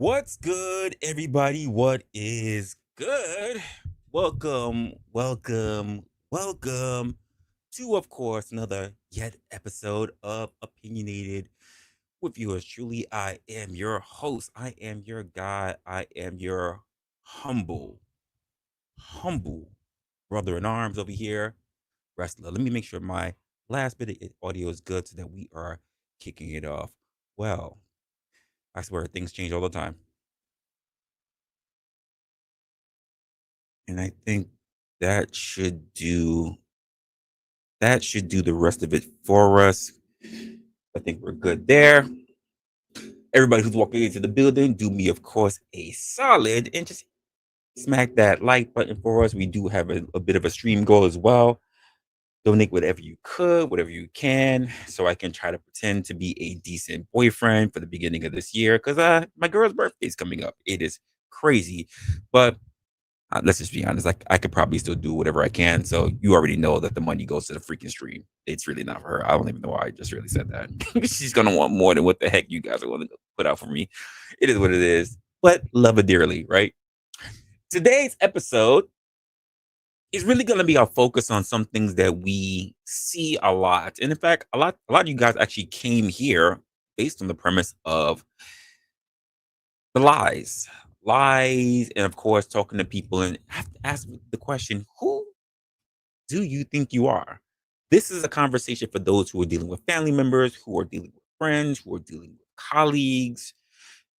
What's good, everybody? What is good? Welcome to, of course, another yet episode of Opinionated with yours truly. I am your host. I am your guy. I am your humble brother in arms over here, Resla. Let me make sure my last bit of audio is good so that we are kicking it off. Well, I swear things change all the time. And I think that should do that should do the rest of it for us. I think we're good there. Everybody who's walking into the building, do me, of course, a solid and just smack that like button for us. We do have a bit of a stream goal as well. Donate whatever you could, whatever you can, so I can try to pretend to be a decent boyfriend for the beginning of this year. Because my girl's birthday is coming up. It is crazy, but let's just be honest. I could probably still do whatever I can. So you already know that the money goes to the freaking stream. It's really not for her. I don't even know why I just really said that. She's gonna want more than what the heck you guys are willing to put out for me. It is what it is. But love her dearly, right? Today's episode is really gonna be our focus on some things that we see a lot. And in fact, a lot of you guys actually came here based on the premise of the lies, and of course talking to people and have to ask the question, who do you think you are? This is a conversation for those who are dealing with family members, who are dealing with friends, who are dealing with colleagues.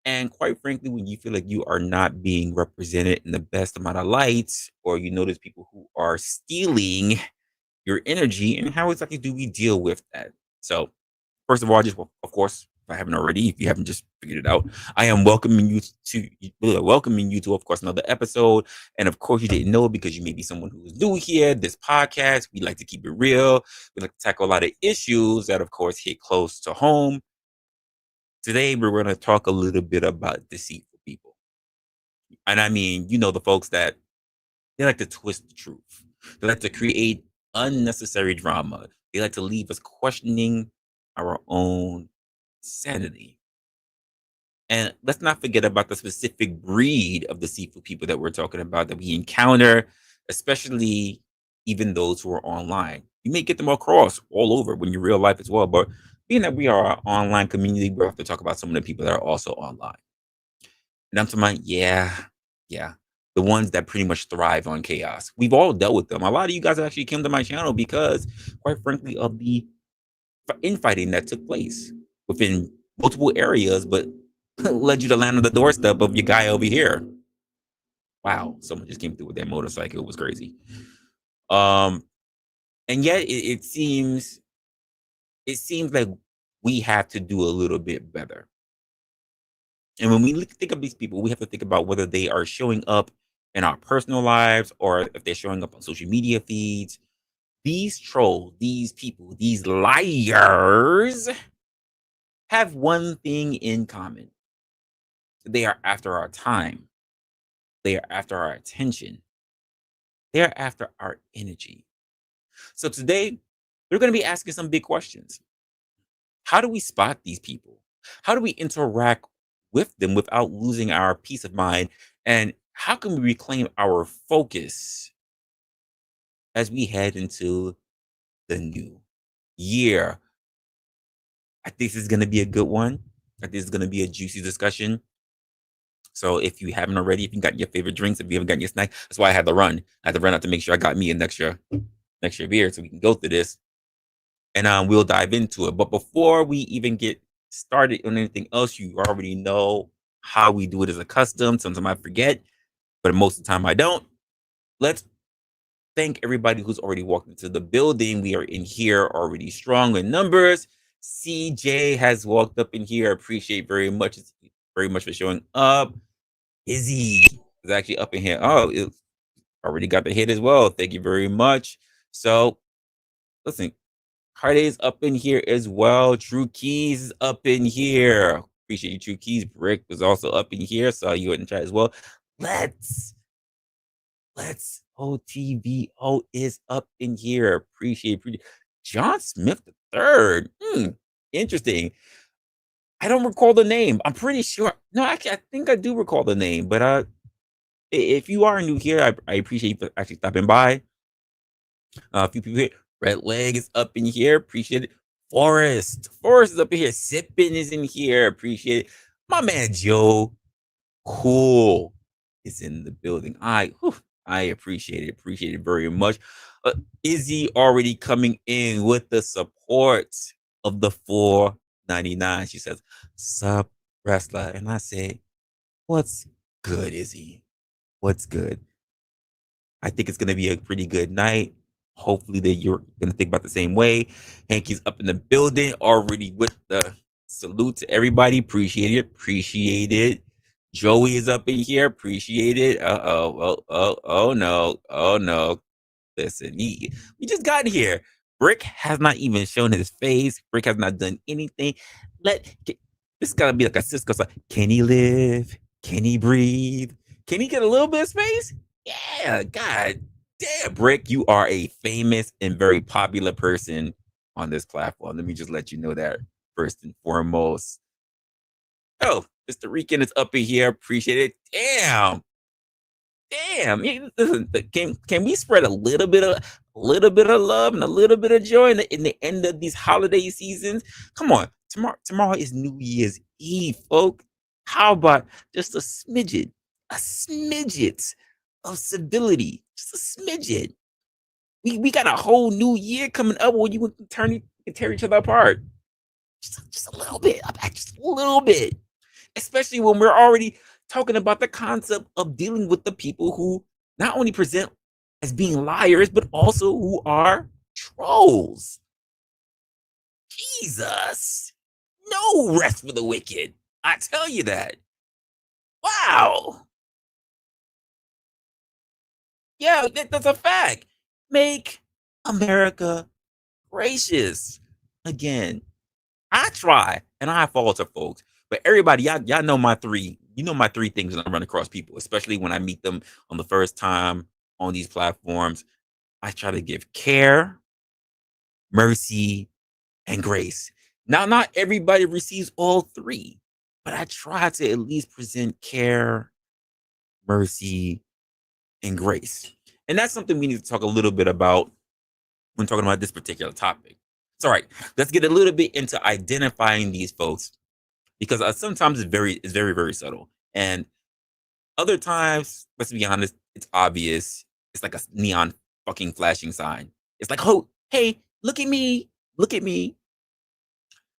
And quite frankly, when you feel like you are not being represented in the best amount of light, or you notice people who are stealing your energy, and how exactly do we deal with that? So, first of all, of course, if I haven't already, if you haven't just figured it out, I am welcoming you to, of course, another episode. And of course, you didn't know because you may be someone who is new here. This podcast, we like to keep it real. We like to tackle a lot of issues that, of course, hit close to home. Today, we're going to talk a little bit about deceitful people, and I mean, the folks that they like to twist the truth. They like to create unnecessary drama. They like to leave us questioning our own sanity. And let's not forget about the specific breed of deceitful people that we're talking about that we encounter, especially even those who are online. You may get them across all over when you're real life as well. But being that we are an online community, we have to talk about some of the people that are also online. And I'm talking about, yeah, the ones that pretty much thrive on chaos. We've all dealt with them. A lot of you guys actually came to my channel because, quite frankly, of the infighting that took place within multiple areas, but led you to land on the doorstep of your guy over here. Wow, someone just came through with their motorcycle. It was crazy. Um, and yet it seems like we have to do a little bit better. And when we think of these people, we have to think about whether they are showing up in our personal lives or if they're showing up on social media feeds. These trolls, these people, these liars have one thing in common. They are after our time. They are after our attention. They are after our energy. So today, we're going to be asking some big questions. How do we spot these people? How do we interact with them without losing our peace of mind? And how can we reclaim our focus as we head into the new year? I think this is going to be a good one. I think this is going to be a juicy discussion. So if you haven't already, if you got your favorite drinks, if you haven't got your snack, that's why I had to run. I had to run out to make sure I got me an extra beer so we can go through this, and we'll dive into it. But before we even get started on anything else, you already know how we do it as a custom. Sometimes I forget, but most of the time I don't. Let's thank everybody who's already walked into the building. We are in here already strong in numbers. CJ has walked up in here. Appreciate very much for showing up. Izzy is actually up in here. Oh, it already got the hit as well. Thank you very much. So listen, Harday's up in here as well. True Keys is up in here. Appreciate you, True Keys. Brick was also up in here. Saw you in the chat as well. Let's OTVO is up in here. Appreciate John Smith the third. Interesting. I don't recall the name. I'm pretty sure. No, actually, I think I do recall the name. But if you are new here, I appreciate you actually stopping by. A few people here. Red Leg is up in here. Appreciate it. Forest is up in here. Sippin is in here. Appreciate it. My man Joe Cool is in the building. I appreciate it. Appreciate it very much. Izzy already coming in with the support of the 4.99. She says, "Sup, Resla," and I say, "What's good, Izzy? What's good?" I think it's gonna be a pretty good night. Hopefully that you're gonna think about the same way. Hankey's up in the building already with the salute to everybody. Appreciate it. Appreciate it. Joey is up in here. Appreciate it. Oh no. Oh no. Listen, we just got here. Brick has not even shown his face. Brick has not done anything. This gotta be like a Cisco. Like, can he live? Can he breathe? Can he get a little bit of space? Yeah, God damn, Brick, you are a famous and very popular person on this platform. Let me just let you know that first and foremost. Oh, Mr. Rican is up in here. Appreciate it. Damn. Listen, can we spread a little bit of love and a little bit of joy in the end of these holiday seasons? Come on, tomorrow is New Year's Eve, folks. How about just a smidget of civility, just a smidget. We got a whole new year coming up where you can tear each other apart. Just a little bit, just a little bit, especially when we're already talking about the concept of dealing with the people who not only present as being liars, but also who are trolls. Jesus. No rest for the wicked. I tell you that. Wow. Yeah, that's a fact. Make America gracious again. I try and I falter, folks. But everybody, y'all know my three. You know my three things when I run across people, especially when I meet them on the first time on these platforms. I try to give care, mercy, and grace. Now, not everybody receives all three, but I try to at least present care, mercy, and grace. And that's something we need to talk a little bit about when talking about this particular topic. It's all right. Let's get a little bit into identifying these folks because sometimes it's very very subtle, and other times, let's be honest, it's obvious. It's like a neon fucking flashing sign. It's like, oh, hey, look at me.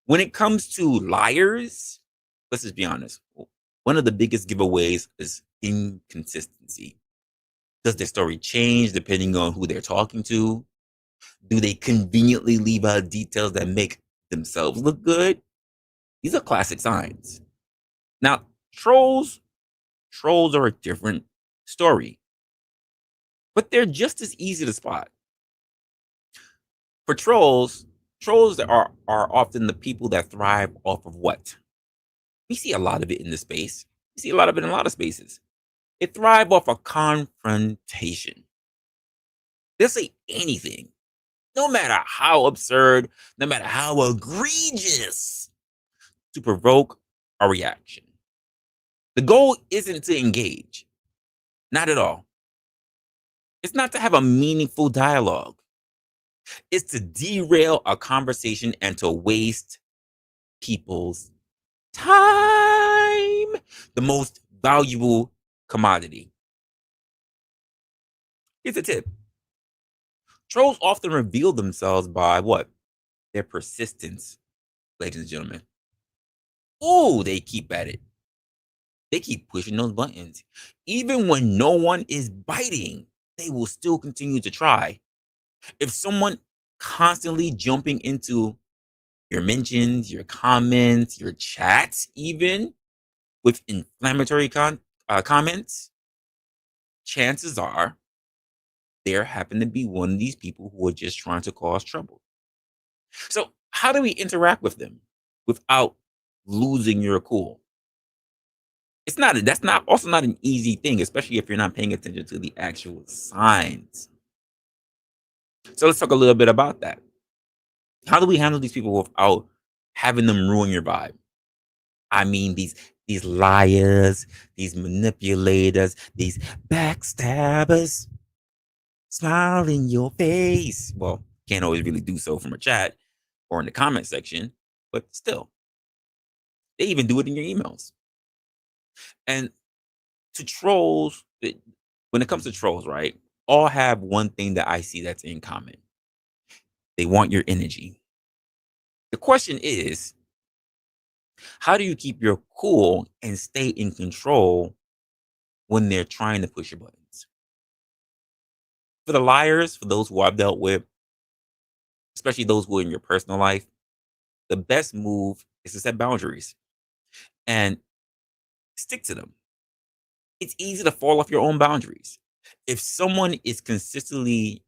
When it comes to liars, let's just be honest. One of the biggest giveaways is inconsistency. Does their story change depending on who they're talking to? Do they conveniently leave out details that make themselves look good? These are classic signs. Now, trolls are a different story, but they're just as easy to spot. For trolls are often the people that thrive off of what? We see a lot of it in this space. We see a lot of it in a lot of spaces. They thrive off of confrontation. They'll say anything, no matter how absurd, no matter how egregious, to provoke a reaction. The goal isn't to engage, not at all. It's not to have a meaningful dialogue. It's to derail a conversation and to waste people's time, the most valuable commodity. Here's a tip. Trolls often reveal themselves by what? Their persistence, ladies and gentlemen. Oh, they keep at it. They keep pushing those buttons. Even when no one is biting, they will still continue to try. If someone constantly jumping into your mentions, your comments, your chats, even with inflammatory comments, chances are there happen to be one of these people who are just trying to cause trouble. So, how do we interact with them without losing your cool? That's not also not an easy thing, especially if you're not paying attention to the actual signs. So let's talk a little bit about that. How do we handle these people without having them ruin your vibe? I mean, these liars, these manipulators, these backstabbers smile in your face. Well, can't always really do so from a chat or in the comment section, but still, they even do it in your emails. And to trolls, when it comes to trolls, right? All have one thing that I see that's in common. They want your energy. The question is, how do you keep your cool and stay in control when they're trying to push your buttons? For the liars, for those who I've dealt with, especially those who are in your personal life, the best move is to set boundaries and stick to them. It's easy to fall off your own boundaries. If someone is consistently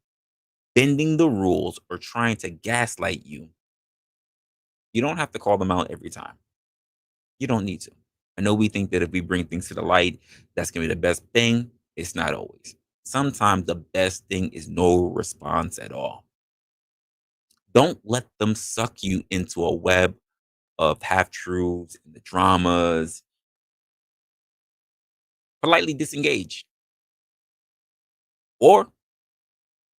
bending the rules or trying to gaslight you, you don't have to call them out every time. You don't need to. I know we think that if we bring things to the light, that's going to be the best thing. It's not always. Sometimes the best thing is no response at all. Don't let them suck you into a web of half truths and the dramas. Politely disengage. Or,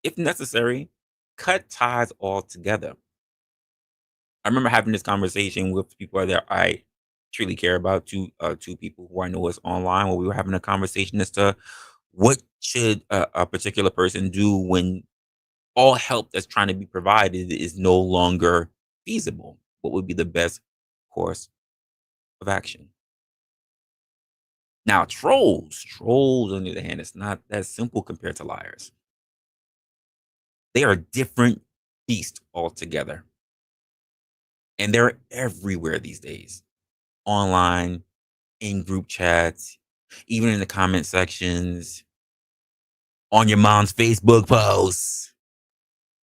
if necessary, cut ties altogether. I remember having this conversation with people that I truly care about, two people who I know is online, where we were having a conversation as to what should a particular person do when all help that's trying to be provided is no longer feasible. What would be the best course of action? Now, trolls, on the other hand, it's not that simple compared to liars. They are a different beast altogether. And they're everywhere these days. Online, in group chats, even in the comment sections, on your mom's Facebook posts.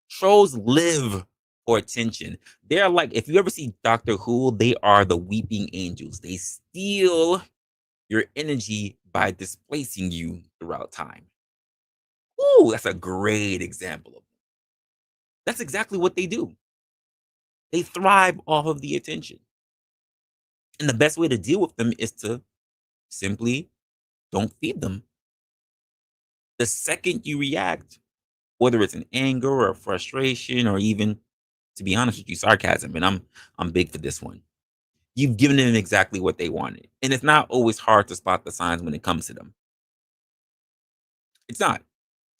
Trolls live for attention. They're like, if you ever see Doctor Who, they are the weeping angels. They steal your energy by displacing you throughout time. Ooh, that's a great example of it. That's exactly what they do. They thrive off of the attention. And the best way to deal with them is to simply don't feed them. The second you react, whether it's an anger or a frustration or even, to be honest with you, sarcasm, and I'm big for this one. You've given them exactly what they wanted. And it's not always hard to spot the signs when it comes to them. It's not.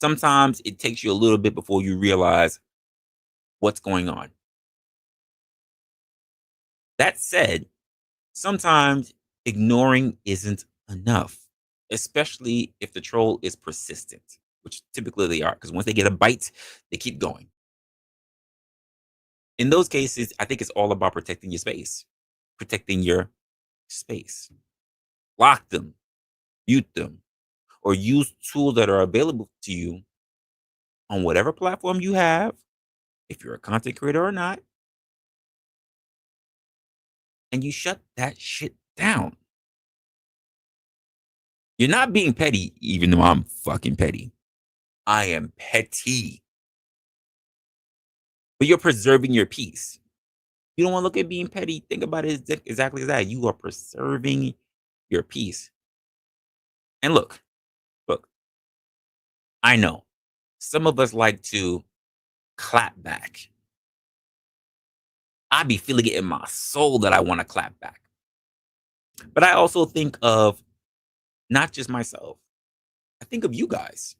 Sometimes it takes you a little bit before you realize what's going on. That said, sometimes ignoring isn't enough, especially if the troll is persistent, which typically they are, because once they get a bite, they keep going. In those cases, I think it's all about protecting your space, protecting your space. Lock them, mute them, or use tools that are available to you on whatever platform you have, if you're a content creator or not, and you shut that shit down. You're not being petty, even though I'm fucking petty. I am petty. But you're preserving your peace. You don't want to look at being petty. Think about it exactly as that. You are preserving your peace. And look, I know some of us like to clap back. I be feeling it in my soul that I want to clap back. But I also think of not just myself. I think of you guys.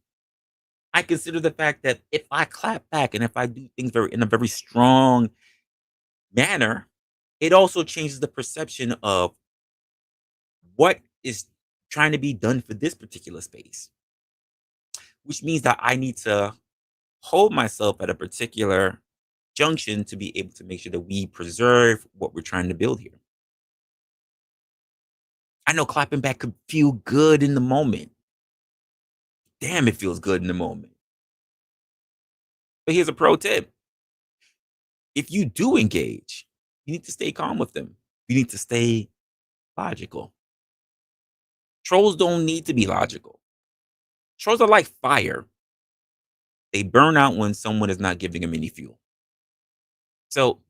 I consider the fact that if I clap back and if I do things in a very strong manner, it also changes the perception of what is trying to be done for this particular space, which means that I need to hold myself at a particular junction to be able to make sure that we preserve what we're trying to build here. I know clapping back could feel good in the moment. Damn, it feels good in the moment. But here's a pro tip. If you do engage, you need to stay calm with them. You need to stay logical. Trolls don't need to be logical. Trolls are like fire. They burn out when someone is not giving them any fuel. So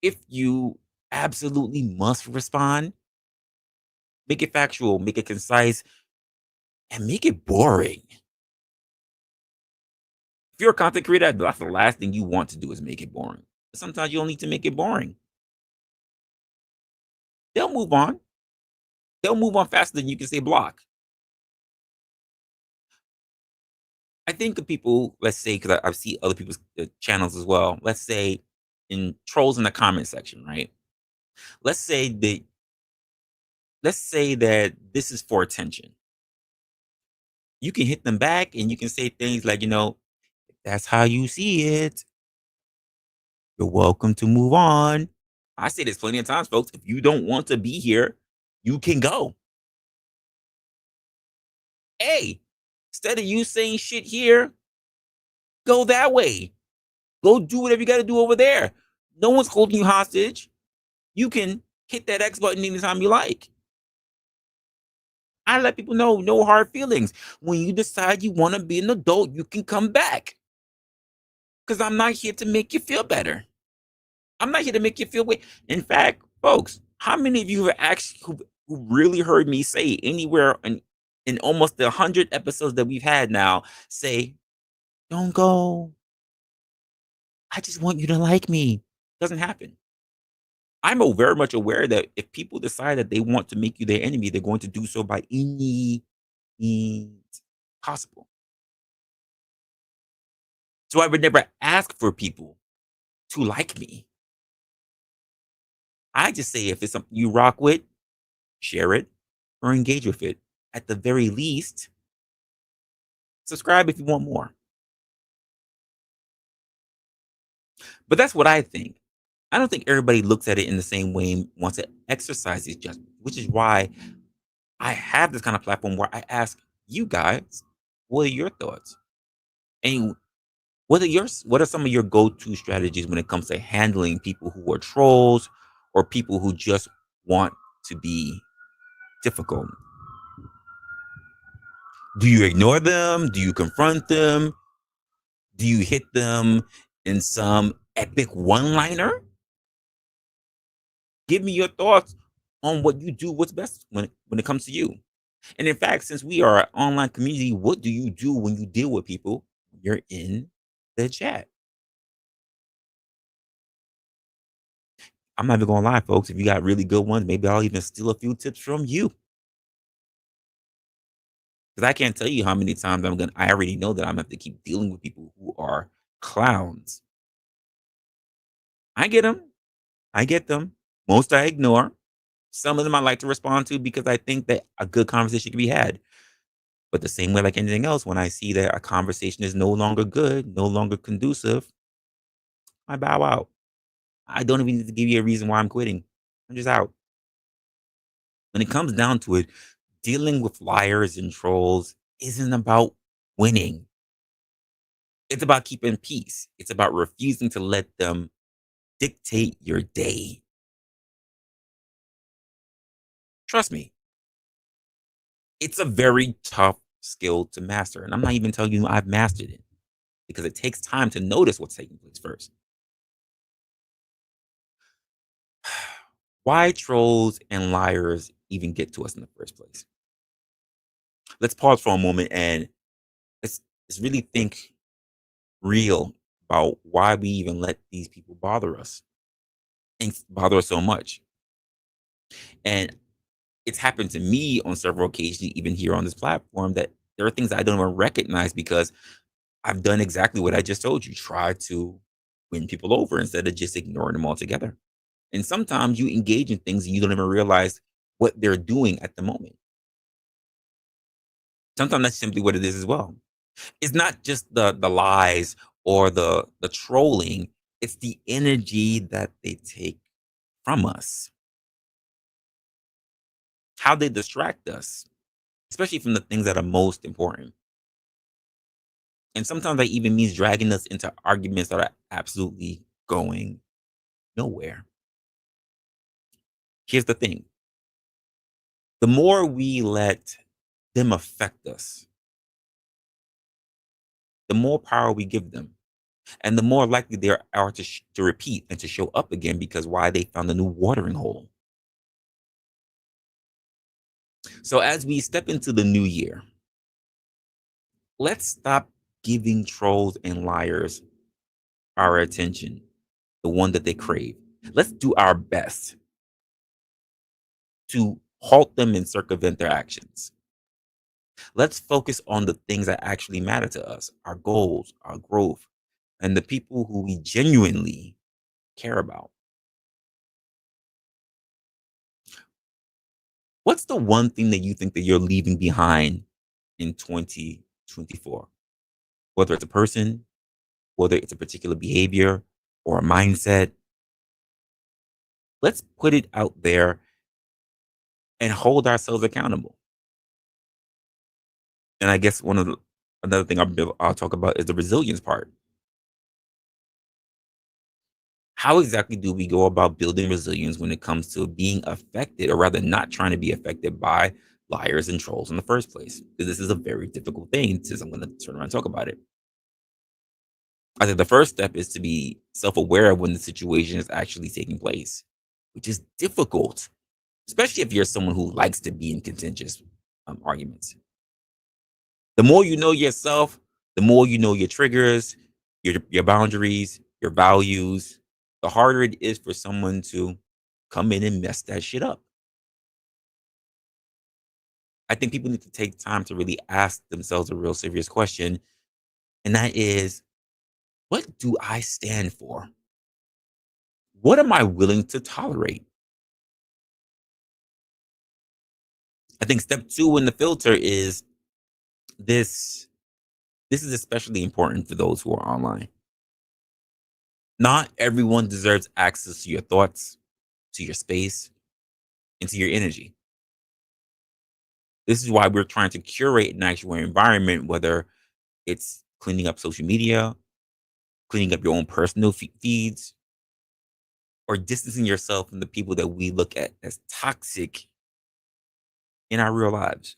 if you absolutely must respond, make it factual, make it concise, and make it boring. If you're a content creator, that's the last thing you want to do is make it boring. Sometimes you don't need to make it boring. They'll move on. They'll move on faster than you can say block. I think of people, let's say, because I've seen other people's channels as well. Let's say in trolls in the comment section, right? Let's say that let's say that this is for attention. You can hit them back and you can say things like, that's how you see it. You're welcome to move on. I say this plenty of times, folks. If you don't want to be here, you can go. Hey, instead of you saying shit here, go that way. Go do whatever you got to do over there. No one's holding you hostage. You can hit that X button anytime you like. I let people know, no hard feelings. When you decide you want to be an adult, you can come back. Because I'm not here to make you feel better. I'm not here to make you feel way. In fact, folks, how many of you have actually who really heard me say anywhere in almost the 100 episodes that we've had now say, don't go. I just want you to like me. Doesn't happen. I'm very much aware that if people decide that they want to make you their enemy, they're going to do so by any means possible. So I would never ask for people to like me. I just say if it's something you rock with, share it or engage with it. At the very least, subscribe if you want more. But that's what I think. I don't think everybody looks at it in the same way and wants to exercise these judgments, which is why I have this kind of platform where I ask you guys, what are your thoughts? And what are some of your go-to strategies when it comes to handling people who are trolls or people who just want to be difficult? Do you ignore them? Do you confront them? Do you hit them in some epic one-liner? Give me your thoughts on what you do, what's best when it comes to you. And in fact, since we are an online community, what do you do when you deal with people? You're in the chat. I'm not even gonna lie, folks. If you got really good ones, maybe I'll even steal a few tips from you. Because I can't tell you how many times I already know that I'm gonna have to keep dealing with people who are clowns. I get them. I get them. Most I ignore. Some of them I like to respond to because I think that a good conversation can be had. But the same way, like anything else, when I see that a conversation is no longer good, no longer conducive, I bow out. I don't even need to give you a reason why I'm quitting. I'm just out. When it comes down to it, dealing with liars and trolls isn't about winning. It's about keeping peace. It's about refusing to let them dictate your day. Trust me, it's a very tough skill to master. And I'm not even telling you I've mastered it because it takes time to notice what's taking place first. Why trolls and liars even get to us in the first place? Let's pause for a moment and let's, let's really think real about why we even let these people bother us and bother us so much. And it's happened to me on several occasions, even here on this platform, that there are things I don't even recognize because I've done exactly what I just told you, try to win people over instead of just ignoring them altogether. And sometimes you engage in things and you don't even realize what they're doing at the moment. Sometimes that's simply what it is as well. It's not just the lies or the trolling, it's the energy that they take from us, how they distract us, especially from the things that are most important. And sometimes that even means dragging us into arguments that are absolutely going nowhere. Here's the thing: the more we let them affect us, the more power we give them. And the more likely they are to repeat and to show up again because why they found a new watering hole. So as we step into the new year, let's stop giving trolls and liars our attention, the one that they crave. Let's do our best to halt them and circumvent their actions. Let's focus on the things that actually matter to us, our goals, our growth, and the people who we genuinely care about. What's the one thing that you think that you're leaving behind in 2024? Whether it's a person, whether it's a particular behavior or a mindset, let's put it out there and hold ourselves accountable. And I guess another thing I'll talk about is the resilience part. How exactly do we go about building resilience when it comes to being affected, or rather not trying to be affected by liars and trolls in the first place? Because this is a very difficult thing, since I'm going to turn around and talk about it. I think the first step is to be self-aware of when the situation is actually taking place, which is difficult, especially if you're someone who likes to be in contentious arguments. The more you know yourself, the more you know your triggers, your boundaries, your values, the harder it is for someone to come in and mess that shit up. I think people need to take time to really ask themselves a real serious question, and that is, what do I stand for? What am I willing to tolerate? I think step two in the filter is this. This is especially important for those who are online. Not everyone deserves access to your thoughts, to your space, and to your energy. This is why we're trying to curate an actual environment, whether it's cleaning up social media, cleaning up your own personal feeds, or distancing yourself from the people that we look at as toxic in our real lives.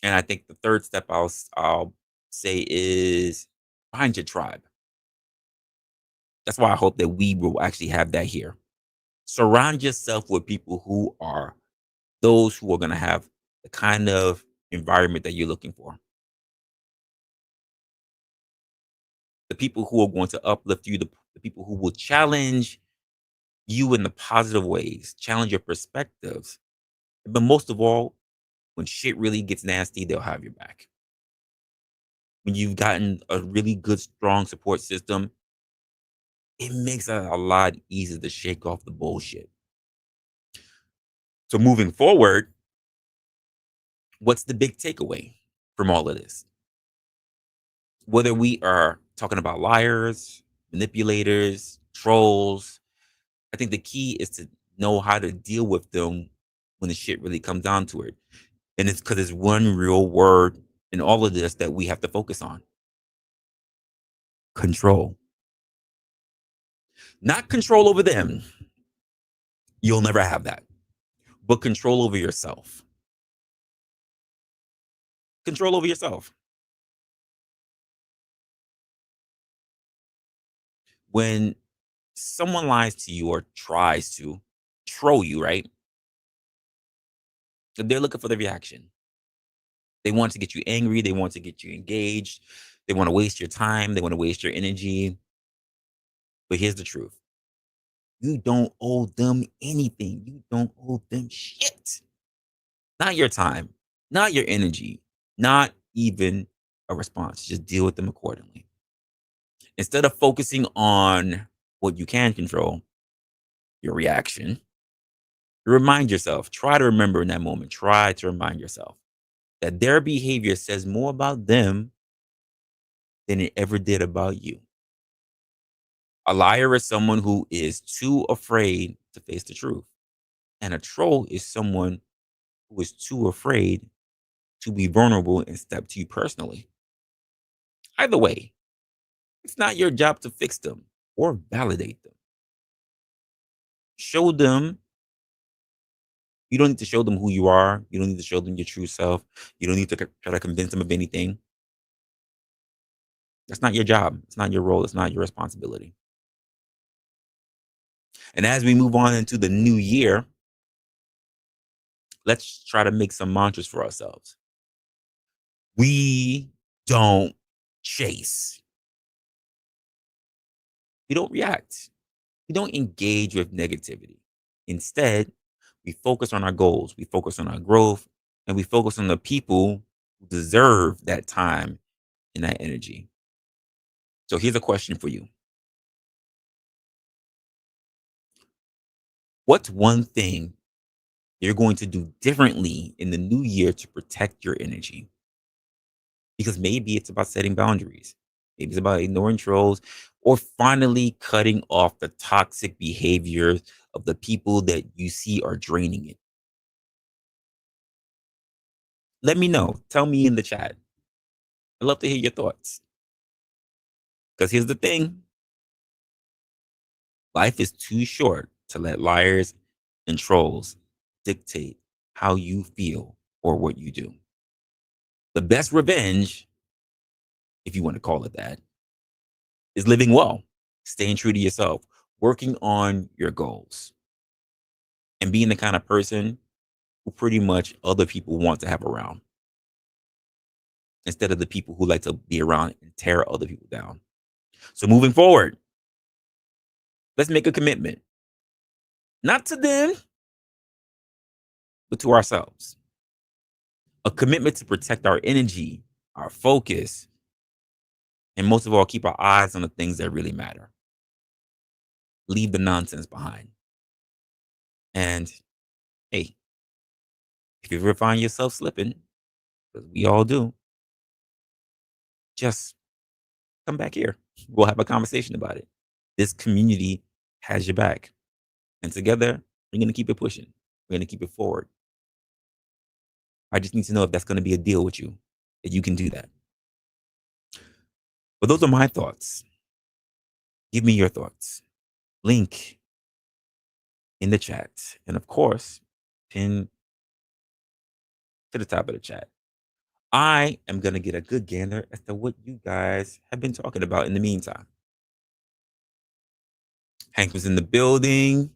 And I think the third step I'll say is find your tribe. That's why I hope that we will actually have that here. Surround yourself with people who are those who are going to have the kind of environment that you're looking for. The people who are going to uplift you, the people who will challenge you in the positive ways, challenge your perspectives. But most of all, when shit really gets nasty, they'll have your back. When you've gotten a really good, strong support system, it makes it a lot easier to shake off the bullshit. So moving forward, what's the big takeaway from all of this? Whether we are talking about liars, manipulators, trolls, I think the key is to know how to deal with them when the shit really comes down to it. And it's because there's one real word in all of this that we have to focus on: control. Not control over them. You'll never have that. But control over yourself. Control over yourself. When someone lies to you or tries to troll you, right? They're looking for the reaction. They want to get you angry. They want to get you engaged. They want to waste your time. They want to waste your energy. But here's the truth: you don't owe them anything. You don't owe them shit. Not your time, not your energy, not even a response. Just deal with them accordingly. Instead of focusing on what you can control, your reaction, remind yourself, try to remember in that moment, try to remind yourself that their behavior says more about them than it ever did about you. A liar is someone who is too afraid to face the truth. And a troll is someone who is too afraid to be vulnerable and step to you personally. Either way, it's not your job to fix them or validate them. Show them. You don't need to show them who you are. You don't need to show them your true self. You don't need to try to convince them of anything. That's not your job. It's not your role. It's not your responsibility. And as we move on into the new year, let's try to make some mantras for ourselves. We don't chase. We don't react. We don't engage with negativity. Instead, we focus on our goals, we focus on our growth, and we focus on the people who deserve that time and that energy. So here's a question for you. What's one thing you're going to do differently in the new year to protect your energy? Because maybe it's about setting boundaries. Maybe it's about ignoring trolls or finally cutting off the toxic behaviors of the people that you see are draining it. Let me know. Tell me in the chat. I'd love to hear your thoughts. Because here's the thing. Life is too short to let liars and trolls dictate how you feel or what you do. The best revenge, if you want to call it that, is living well, staying true to yourself, working on your goals, and being the kind of person who pretty much other people want to have around, instead of the people who like to be around and tear other people down. So moving forward, let's make a commitment. Not to them, but to ourselves. A commitment to protect our energy, our focus, and most of all, keep our eyes on the things that really matter. Leave the nonsense behind. And hey, if you ever find yourself slipping, because we all do, just come back here. We'll have a conversation about it. This community has your back. And together, we're going to keep it pushing. We're going to keep it forward. I just need to know if that's going to be a deal with you, that you can do that. But those are my thoughts. Give me your thoughts. Link in the chat. And of course, pin to the top of the chat. I am going to get a good gander as to what you guys have been talking about in the meantime. Hank was in the building.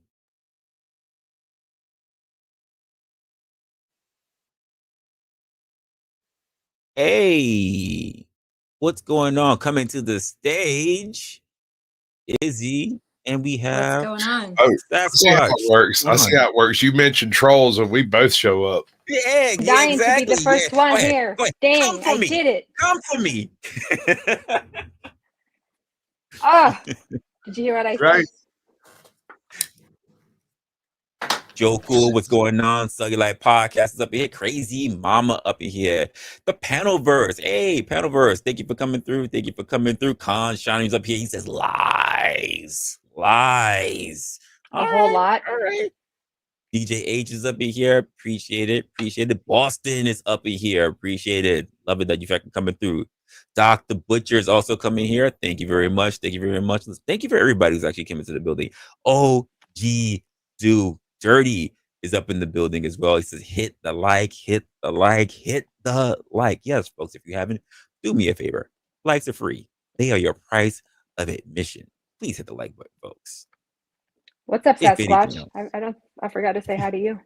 Hey, what's going on? Coming to the stage, Izzy, and we have what's going on? Oh, I see how Sasquatch. it works. I see how it works. You mentioned trolls, and we both show up. Yeah, Dying exactly. to be the first Go one ahead. here. Go ahead. Dang, I me. did it. Come for me. Oh, did you hear what I Right. said? Joe Cool, what's going on? Cellulite Podcast is up here. Crazy Mama up in here. The Panelverse. Hey, Panelverse. Thank you for coming through. Thank you for coming through. Khan Shining's up here. He says lies. Lies. A whole lot. All right. DJ H is up in here. Appreciate it. Appreciate it. Boston is up in here. Appreciate it. Love it that you're coming through. Dr. Butcher is also coming here. Thank you very much. Thank you very much. Thank you for everybody who's actually came into the building. OG Do Dirty is up in the building as well. He says, hit the like, hit the like, hit the like. Yes, folks, if you haven't, do me a favor. Likes are free. They are your price of admission. Please hit the like button, folks. What's up, If anything Sasquatch? else. I forgot to say hi to you.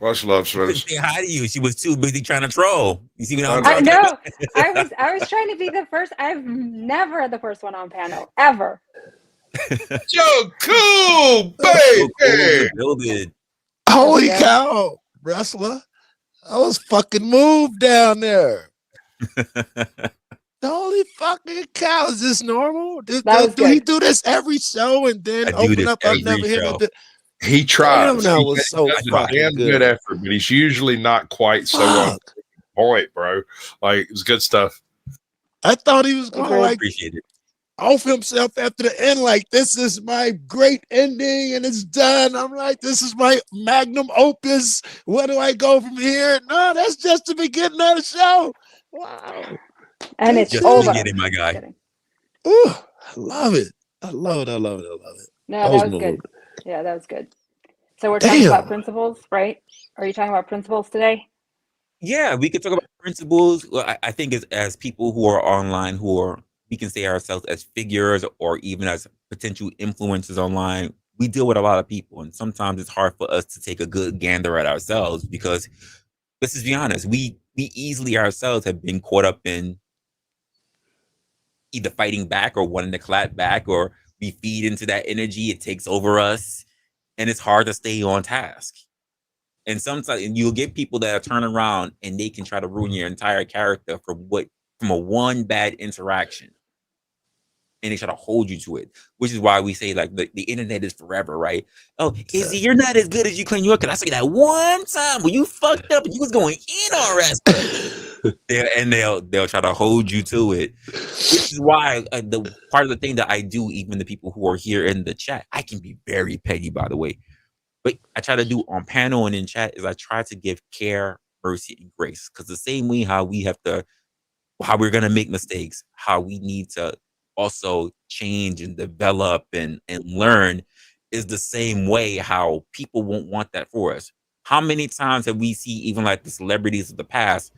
Much love, She couldn't Swiss. say hi to you. She was too busy trying to troll. You see what I'm I talking know. about? I was trying to be the first. I've never the first one on panel ever. Joe Cool, So cool in baby. the building. Holy cow, Resla. I was fucking moved down there. Holy fucking cow, is this normal? Do he do this every show and then open up? I've never hit it. He tries. Damn, that was so fucking damn good effort, but he's usually not quite so on point, bro. Like, it's good stuff. I thought he was gonna like appreciate it. Off himself after the end, like this is my great ending and it's done. I'm like, this is my magnum opus. Where do I go from here? No, that's just the beginning of the show. Wow. And it's just over. beginning, my guy. Ooh, I love it. I love it. I love it. I love it. No, that was good. Yeah, that was good. So we're talking about principles, right? Are you talking about principles today? Yeah, we could talk about principles, well, I think as people who are online, we can say ourselves as figures or even as potential influencers online, we deal with a lot of people, and sometimes it's hard for us to take a good gander at ourselves because let's just be honest, we easily ourselves have been caught up in either fighting back or wanting to clap back, or we feed into that energy, it takes over us, and it's hard to stay on task. And sometimes and you'll get people that turn around and they can try to ruin your entire character from a one bad interaction. And they try to hold you to it, which is why we say like the internet is forever, right? Oh, Izzy, you're not as good as you claim you are. Cause I saw you that one time when you fucked up and you was going in on Resla. And they'll try to hold you to it, which is why the part of the thing that I do, even the people who are here in the chat, I can be very petty, by the way. But I try to do on panel and in chat is I try to give care, mercy, and grace. Because the same way how we're gonna make mistakes, how we need to also change and develop and learn is the same way how people won't want that for us. How many times have we see even like the celebrities of the past?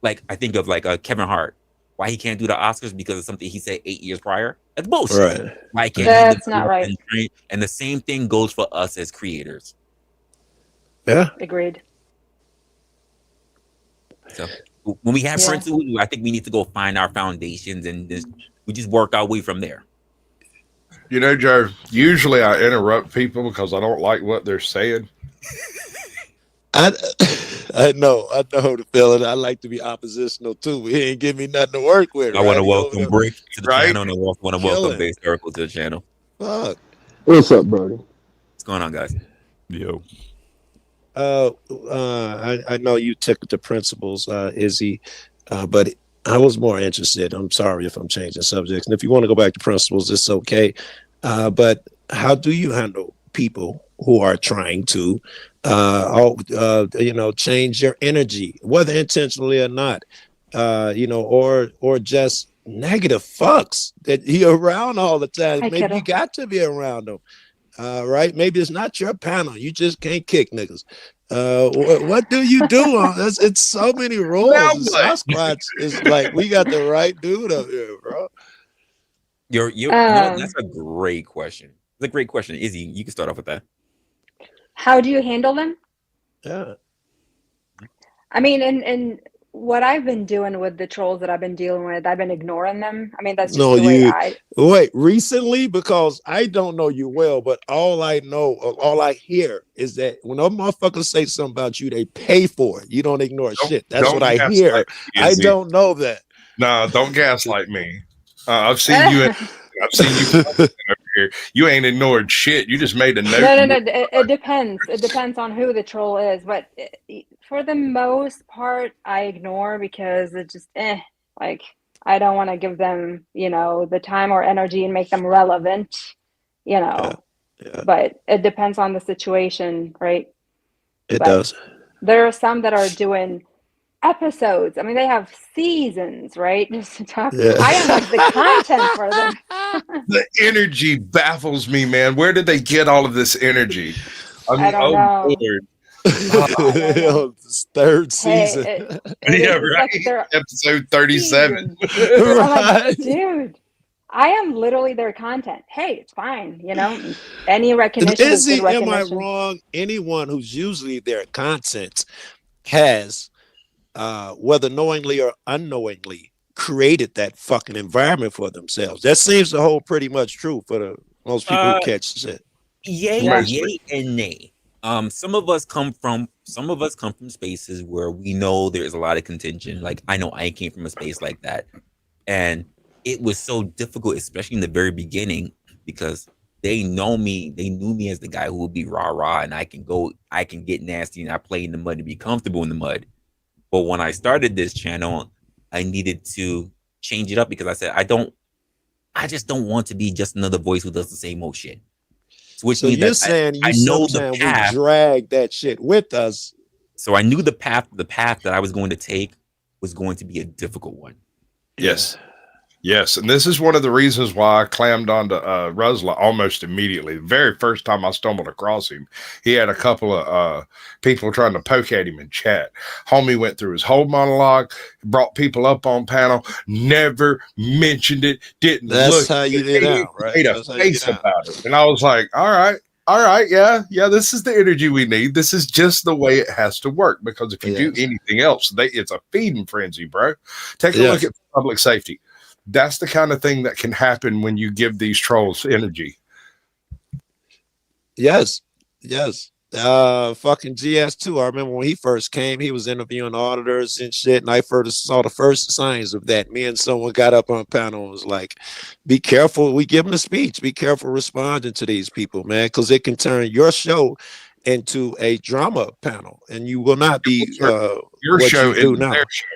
Like I think of like Kevin Hart. Why he can't do the Oscars because of something he said 8 years prior? That's bullshit. Right. Why can't That's not right. And the same thing goes for us as creators. Yeah. Agreed. So when we have principles, I think we need to go find our foundations and we just work our way from there. You know, Joe, usually I interrupt people because I don't like what they're saying. I know the feeling. I like to be oppositional too. He ain't give me nothing to work with. I want to welcome Brick to the channel, and I also want to welcome Base Circle to the channel. Fuck. What's up, Brody? What's going on, guys? Yo. I know you took the principles, Izzy, but I was more interested. I'm sorry if I'm changing subjects, and if you want to go back to principles, it's okay. But how do you handle people who are trying to, change your energy, whether intentionally or not, or just negative fucks that you're around all the time? Maybe you got to be around them. Right? Maybe it's not your panel. You just can't kick niggas. What do you do on this? It's so many rules. Sasquatch is like, we got the right dude up here, bro. That's a great question. It's a great question. Izzy, you can start off with that. How do you handle them? Yeah. I mean, and what I've been doing with the trolls that I've been dealing with, I've been ignoring them. I mean, that's just the way wait, recently, because I don't know you well, but all I hear is that when a motherfucker say something about you, they pay for it. You don't ignore shit. That's what I hear. I don't know that. No, don't gaslight me. I've seen you. I've seen you over here. You ain't ignored shit. You just made a note. No. It depends. It depends on who the troll is. But for the most part, I ignore because it just like I don't want to give them, the time or energy and make them relevant, Yeah. But it depends on the situation, right? It does. There are some that are doing episodes. I mean, they have seasons, right? Just to talk. Yeah. I am like the content for them. The energy baffles me, man. Where did they get all of this energy? I don't know. Lord. Third season. Right. Like episode 37. Right. Like, dude, I am literally their content. Hey, it's fine. Any recognition is good recognition. Am I wrong? Anyone who's usually their content has, whether knowingly or unknowingly, created that fucking environment for themselves. That seems to hold pretty much true for the most people who catch shit. Yay and nay. Some of us come from spaces where we know there's a lot of contention. Like I know I came from a space like that, and it was so difficult, especially in the very beginning, because they knew me as the guy who would be rah-rah, and I can get nasty and I play in the mud and be comfortable in the mud. But when I started this channel, I needed to change it up because I said I just don't want to be just another voice who does the same old shit. Which so you're saying I know the path. We drag that shit with us. So I knew the path that I was going to take was going to be a difficult one. Yes. Yes, and this is one of the reasons why I clammed onto Resla almost immediately. The very first time I stumbled across him, he had a couple of people trying to poke at him in chat. Homie went through his whole monologue, brought people up on panel, never mentioned it, didn't That's look, how you get out, right? made a That's how you face get out. about it. And I was like, all right, yeah, this is the energy we need. This is just the way it has to work, because if you do Yes. anything else, it's a feeding frenzy, bro. Take a look Yes. at public safety. That's the kind of thing that can happen when you give these trolls energy. Yes. Fucking GS2. I remember when he first came, he was interviewing auditors and shit, and I first saw the first signs of that. Me and someone got up on a panel and was like, be careful. We give them a speech. Be careful responding to these people, man, because it can turn your show into a drama panel, and you will not be Your what show you do into now. their show.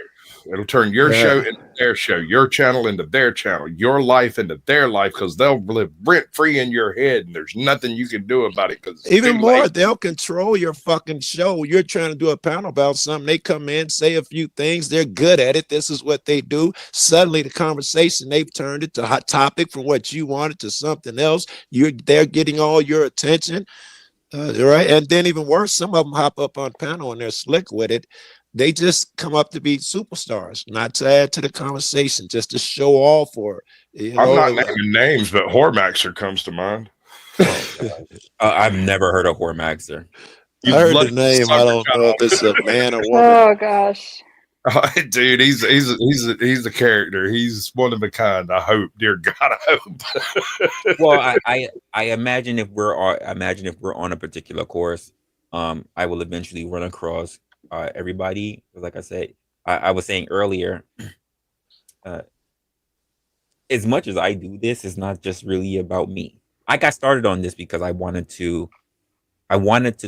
It'll turn your show into their show, your channel into their channel, your life into their life, because they'll live rent free in your head, and there's nothing you can do about it. Because Even more, they'll control your fucking show. You're trying to do a panel about something. They come in, say a few things. They're good at it. This is what they do. Suddenly, the conversation, they've turned it to a hot topic from what you wanted to something else. They're getting all your attention, right? And then even worse, some of them hop up on panel and they're slick with it. They just come up to be superstars, not to add to the conversation, just to show off for it. I'm not naming names, but Hormaxer comes to mind. I've never heard of Hormaxer. I heard the name. I don't know if it's a man or woman. Oh gosh. Dude, he's a character. He's one of a kind. I hope, dear God, I hope. Well, I imagine if we're on a particular course, I will eventually run across everybody. Like I said, I was saying earlier, as much as I do this, it's not just really about me. I got started on this because I wanted to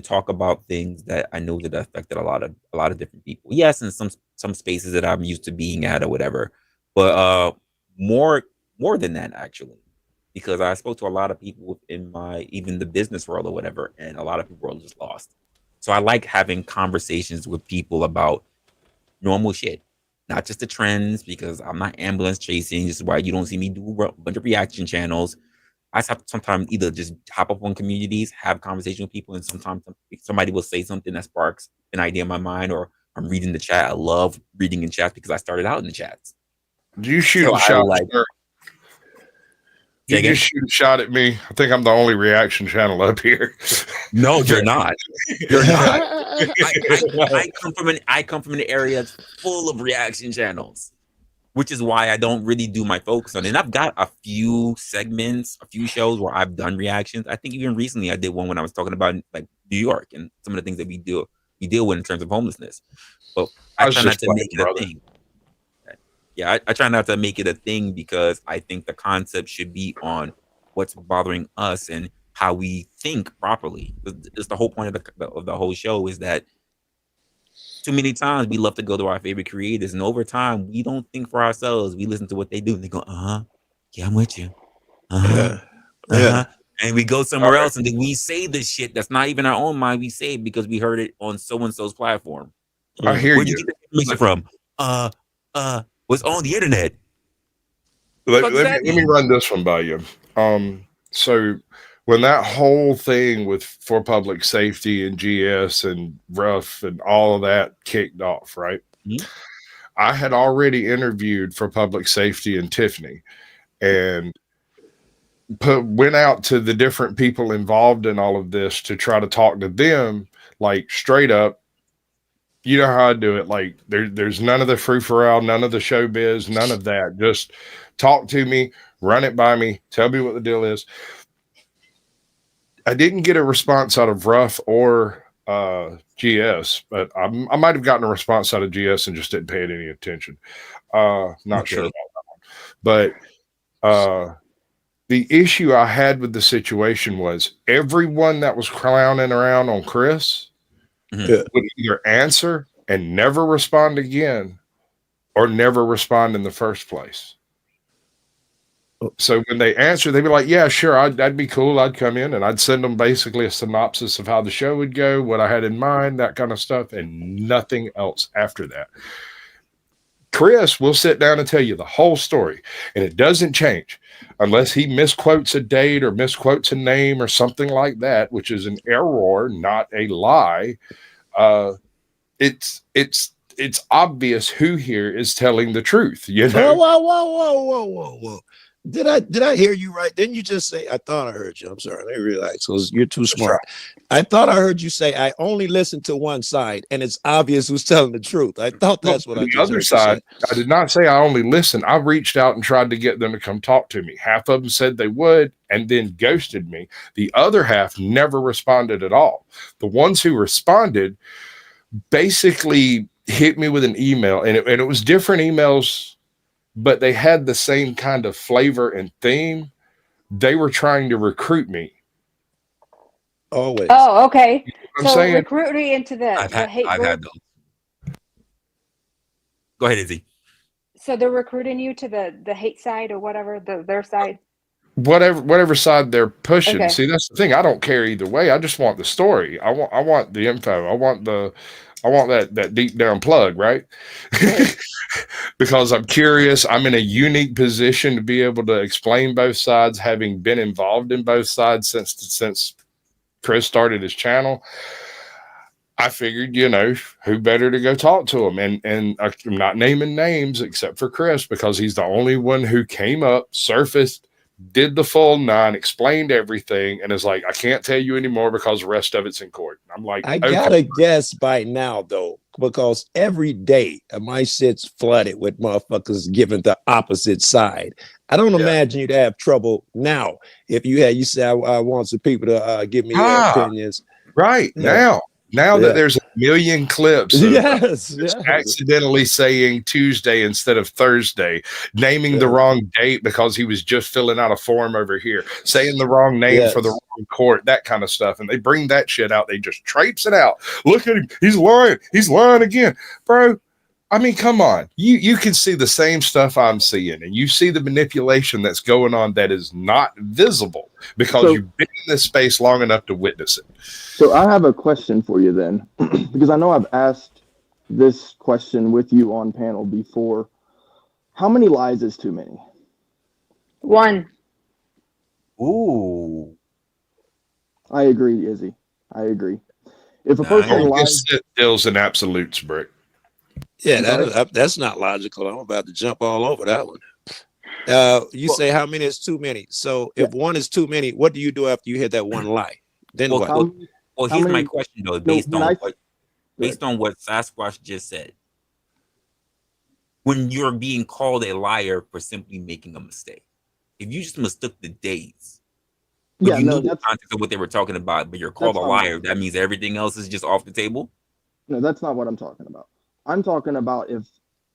talk about things that I know that affected a lot of different people. Yes, in some spaces that I'm used to being at or whatever, but more than that, actually, because I spoke to a lot of people in even the business world or whatever, and a lot of people are just lost. So I like having conversations with people about normal shit, not just the trends, because I'm not ambulance chasing. This is why you don't see me do a bunch of reaction channels. I sometimes either just hop up on communities, have conversation with people, and sometimes somebody will say something that sparks an idea in my mind, or I'm reading the chat. I love reading in chats because I started out in the chats. Do you shoot a shot? You just shoot a shot at me. I think I'm the only reaction channel up here. No, you're not. You're not. I come from an area full of reaction channels, which is why I don't really do my focus on it. And I've got a few segments, a few shows where I've done reactions. I think even recently I did one when I was talking about like New York and some of the things that we deal with in terms of homelessness. But I try not to make it a thing. Yeah, I try not to make it a thing because I think the concept should be on what's bothering us and how we think properly. It's the whole point of the whole show is that too many times we love to go to our favorite creators, and over time we don't think for ourselves. We listen to what they do, and they go, yeah, I'm with you, yeah. And we go somewhere else, and then we say this shit that's not even our own mind. We say it because we heard it on so and so's platform. I hear Where'd you get that information from? Was on the internet. Let me run this one by you. So when that whole thing with for public safety and GS and rough and all of that kicked off, right? Mm-hmm. I had already interviewed for public safety and Tiffany, and went out to the different people involved in all of this to try to talk to them, like straight up. You know how I do it. Like there's none of the free-for-all, none of the showbiz, none of that. Just talk to me, run it by me, tell me what the deal is. I didn't get a response out of Ruff or GS, but I might have gotten a response out of GS and just didn't pay it any attention. Not sure about that one. But the issue I had with the situation was everyone that was clowning around on Chris would either answer and never respond again or never respond in the first place. So when they answer, they'd be like, yeah, sure, that'd be cool. I'd come in and I'd send them basically a synopsis of how the show would go, what I had in mind, that kind of stuff, and nothing else after that. Chris will sit down and tell you the whole story, and it doesn't change unless he misquotes a date or misquotes a name or something like that, which is an error, not a lie. It's obvious who here is telling the truth. You know? Whoa. Did I hear you right? Didn't you just say, I thought I heard you. I'm sorry. Let me relax. Because you're too smart. I thought I heard you say, I only listen to one side, and it's obvious who's telling the truth. I thought that's what I just heard you say. I did not say I only listen. I reached out and tried to get them to come talk to me. Half of them said they would and then ghosted me. The other half never responded at all. The ones who responded basically hit me with an email, and it was different emails, but they had the same kind of flavor and theme. They were trying to recruit me. Always. Oh, okay. You know So saying? recruiting into the hate I've group. had those. Go ahead, Izzy. So they're recruiting you to the hate side or whatever, their side. Whatever side they're pushing. Okay. See, that's the thing. I don't care either way. I just want the story. I want the info. I want that deep down plug, right? Because I'm curious. I'm in a unique position to be able to explain both sides, having been involved in both sides since Chris started his channel. I figured, who better to go talk to him? And I'm not naming names except for Chris, because he's the only one who came up, surfaced, did the full 9, explained everything, and is like, I can't tell you anymore because the rest of it's in court. I'm like, I okay. gotta guess by now, though, because every day my shit's flooded with motherfuckers giving the opposite side. I don't imagine you'd have trouble now if you say, I want some people to give me their opinions. Right. Now that there's a million clips of accidentally saying Tuesday instead of Thursday, naming the wrong date because he was just filling out a form over here, saying the wrong name for the wrong court, that kind of stuff. And they bring that shit out. They just traipse it out. Look at him. He's lying. He's lying again. Bro, I mean, come on. You can see the same stuff I'm seeing, and you see the manipulation that's going on that is not visible because you've been in this space long enough to witness it. So I have a question for you then, because I know I've asked this question with you on panel before. How many lies is too many? 1. Ooh. I agree, Izzy. I agree. If a person lies, deals in absolutes, Brick. Yeah, that's not logical. I'm about to jump all over that one. You say how many is too many? So if 1 is too many, what do you do after you hit that one lie? Then what? Well, here's my question though, based on what Sasquatch just said. When you're being called a liar for simply making a mistake, if you just mistook the dates, you know the context of what they were talking about, but you're called a liar, that means everything else is just off the table? No, that's not what I'm talking about. I'm talking about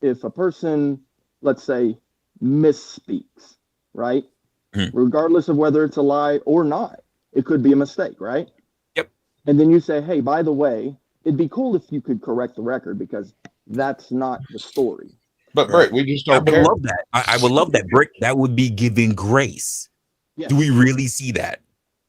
if a person, let's say, misspeaks, right? Regardless of whether it's a lie or not, it could be a mistake, right? Yep. And then you say, hey, by the way, it'd be cool if you could correct the record because that's not the story. But Brick, we just don't care. I would love that. I would love that, Brick. That would be giving grace. Yeah. Do we really see that?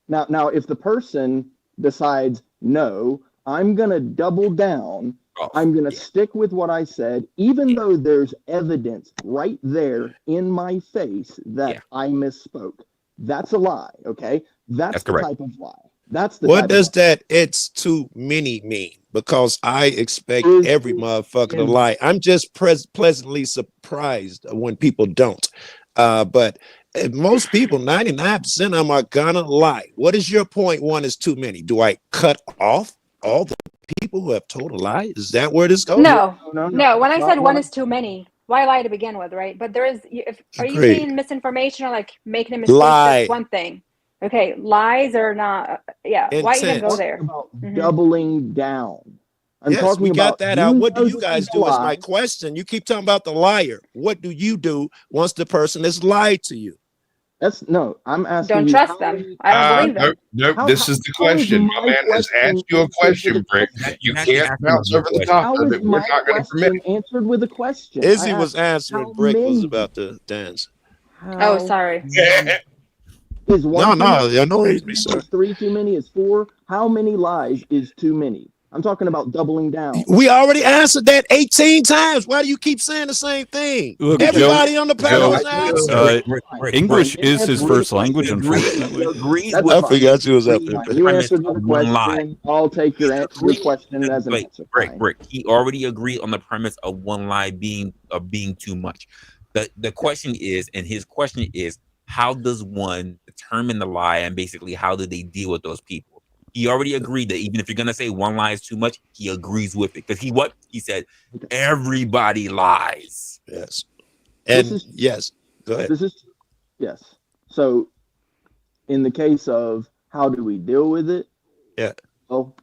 Now, if the person decides, no, I'm going to double down, I'm going to stick with what I said, even though there's evidence right there in my face that I misspoke. That's a lie, okay? That's the type of lie. That's the what does that it's too many mean? Because I expect every motherfucker to lie. I'm just pleasantly surprised when people don't. But most people, 99% of them are gonna lie. What is your point? 1 is too many. Do I cut off all the people who have told a lie? Is that where this goes? No. When I said 1 is too many, why lie to begin with, right? But there is. Are you saying misinformation or like making a mistake? That's one thing. Okay, lies are not. Why even go there? About doubling down. I'm talking we got about that out. What do you guys do? Is my question. You keep talking about the liar. What do you do once the person has lied to you? I'm asking. Don't trust them. I don't believe them. Nope. This is the question. My man has asked you a question, Brick. You can't bounce over the top of it. We're not going to permit it. Answered with a question. Izzy was answering. Brick was about to dance. Oh, sorry. Is 1 no, I know he's me, sir. Is 3 too many? Is 4? How many lies is too many? I'm talking about doubling down. We already answered that 18 times. Why do you keep saying the same thing? Look, Everybody on the panel Joe, is answering. English is his first language, unfortunately. I forgot you was up there. You answered the question. I'll take your question as an answer. Brick. He already agreed on the premise of one lie being too much. The question is, and his question is, how does one determine the lie, and basically how do they deal with those people? He already agreed that even if you're gonna say one lie is too much, he agrees with it because he said everybody lies. Yes, and yes, go ahead. Yes. So, in the case of how do we deal with it? Yeah. Well,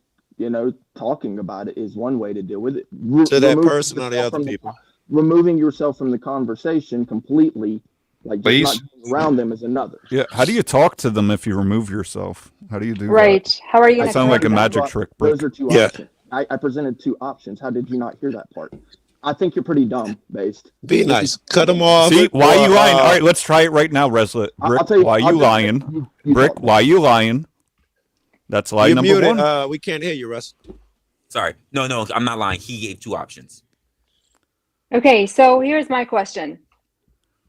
talking about it is one way to deal with it. To that person or the other people. Removing yourself from the conversation completely, like just not going around them, is another. Yeah. How do you talk to them if you remove yourself? How do you do that? How are you going to sound like a magic trick, Brick? Those are two options. I presented two options. How did you not hear that part? I think you're pretty dumb, based. Be nice. Cut them off. See, why are you lying? All right, let's try it right now, Resla. Brick, why are you lying? Brick, why are you lying? That's lie number one. We can't hear you, Russ. Sorry. No, I'm not lying. He gave two options. Okay, so here's my question.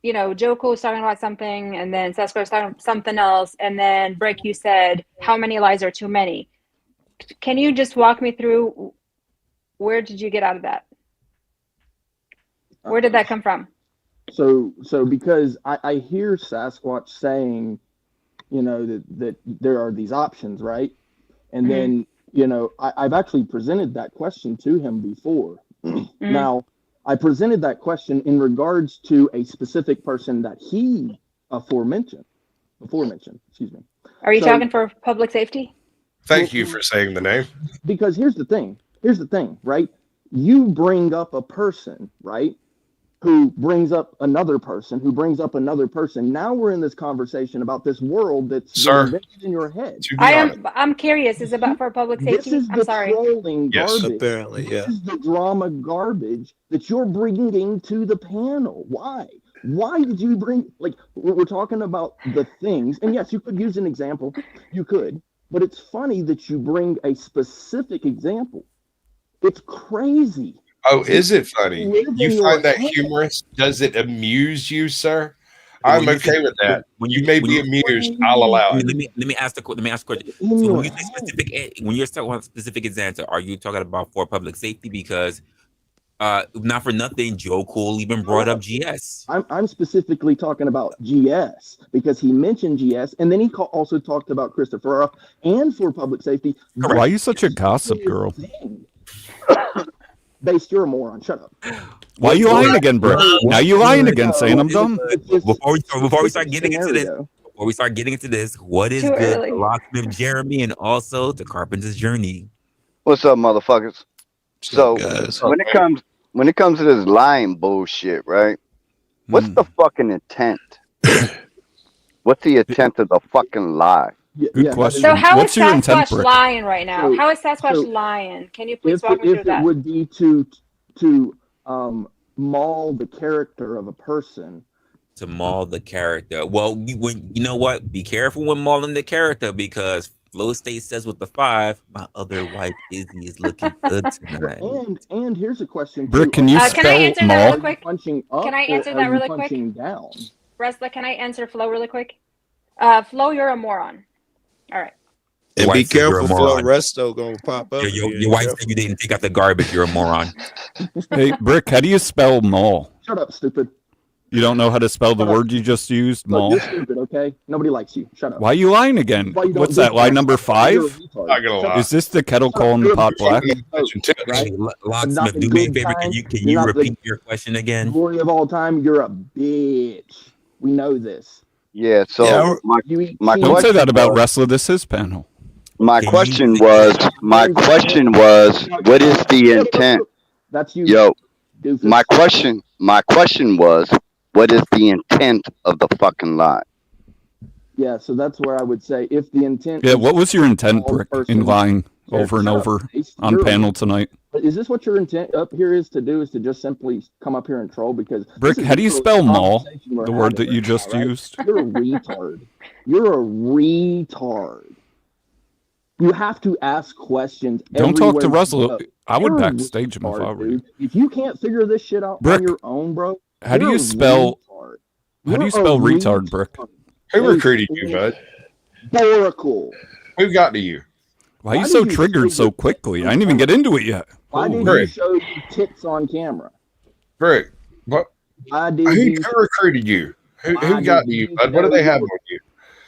Joko was talking about something, and then Sasquatch was talking about something else, and then Brick, you said, how many lies are too many? Can you just walk me through, where did you get out of that? Where did that come from? So because I hear Sasquatch saying, that there are these options, right? And then, I've actually presented that question to him before. Now, I presented that question in regards to a specific person that he aforementioned. Excuse me. Are you talking for public safety? Thank you for saying the name. Because here's the thing, right? You bring up a person, right? Who brings up another person, Now we're in this conversation about this world that's invented in your head. I'm curious. Is it about for public safety? This is the trolling garbage. Yes, apparently, yeah. This is the drama garbage that you're bringing to the panel. Why? Why did you bring, we're talking about the things, and yes, you could use an example. You could, but it's funny that you bring a specific example. It's crazy. Oh, is it funny? You find that humorous? Does it amuse you, sir? I'm okay with that. You may be amused. I'll allow it. Let me ask the question. So when you say when you're talking about specific example, are you talking about for public safety? Because not for nothing, Joe Cole even brought up GS. I'm specifically talking about GS because he mentioned GS, and then he also talked about Christopher and for public safety. Why are you such a gossip girl? Based, you're a moron. Shut up. Why are you lying again, Brick? Now you lying again, saying I'm dumb. Before we start getting into this, what is good, Locksmith Jeremy, and also the Carpenter's Journey? What's up, motherfuckers? So guys? when it comes to this lying bullshit, right? What's the fucking intent? What's the intent of the fucking lie? Good question. So how What's is your intent, Sasquatch Brick? lying right now? How is Sasquatch lying? Can you please walk me through that? It would be to maul the character of a person. To maul the character. Well, you know what? Be careful when mauling the character because Flow State says with the 5, my other wife Izzy is looking good tonight. And here's a question. Brick, can you spell can I answer that really quick? Punching up can I answer that really quick? Punching down. Resla, can I answer Flo really quick? Flo, you're a moron. All right. And be careful, Flo. Resto gonna pop up. Your wife said you didn't take out the garbage. You're a moron. Hey, Brick, how do you spell mall? Shut up, stupid. You don't know how to spell the word you just used, mall? You're stupid, okay? Nobody likes you. Shut up. Why are you lying again? What's that, lie number 5? Not gonna lie. Is this the kettle calling the pot black? Right? Locksmith, do me a favor. Can you repeat your question again? Glory of all time, you're a bitch. We know this. Yeah, so my don't say that about Resla. This is panel. My question was, what is the intent? That's you. Yo, my question was, what is the intent of the fucking lie? Yeah, so that's where I would say if the intent. Yeah, what was your intent, Brick, in lying over and over on panel tonight? Is this what your intent up here is to do? Is to just simply come up here and troll? Because Brick, how do you spell mall? The word that you just used. You're a retard. You're a retard. You have to ask questions. Don't talk to everywhere you Resla. go. I would You're a backstage him if I retard, were you. dude. If you can't figure this shit out Brick, on your own, bro, how do you're you a spell? retard. How do you You're spell a retard, Brick? retard. Who recruited you, bud? Historical. Who got to you? Why are you Why so did you triggered show so your quickly? tits I didn't even on get camera? into it yet. Why did Brick. you show your tits on camera? Brick, what? Why did Who you? recruited you? Who Why got did to you, you bud? What do show they have your- on you?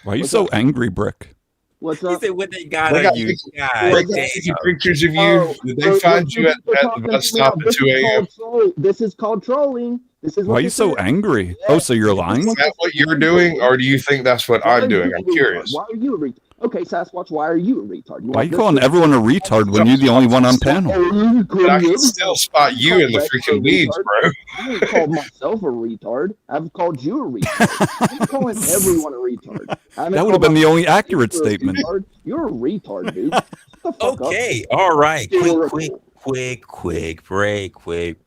Why are you What's so up? angry, Brick? What's He up? said, "What they got They on got you?" pictures, God they damn. got taking pictures of you. Oh, Did they find you at people the talking bus to me now. stop at This 2 is a.m.? called troll. This is called trolling. This is Why what are you this so is. angry? Yeah. Oh, so you're Is lying? that what you're doing, or do you think that's what Why I'm are doing? you a I'm retard? curious. Why are you a retard? Okay, Sasquatch, why are you a retard? Why are you calling everyone a retard when you're the only one on panel? But I can still spot you in the freaking memes, bro. I haven't called myself a retard. I've called you a retard. I'm calling everyone a retard. That would have been the only accurate statement. You're a retard, dude. Shut the fuck Okay, up. all right. Historical. Quick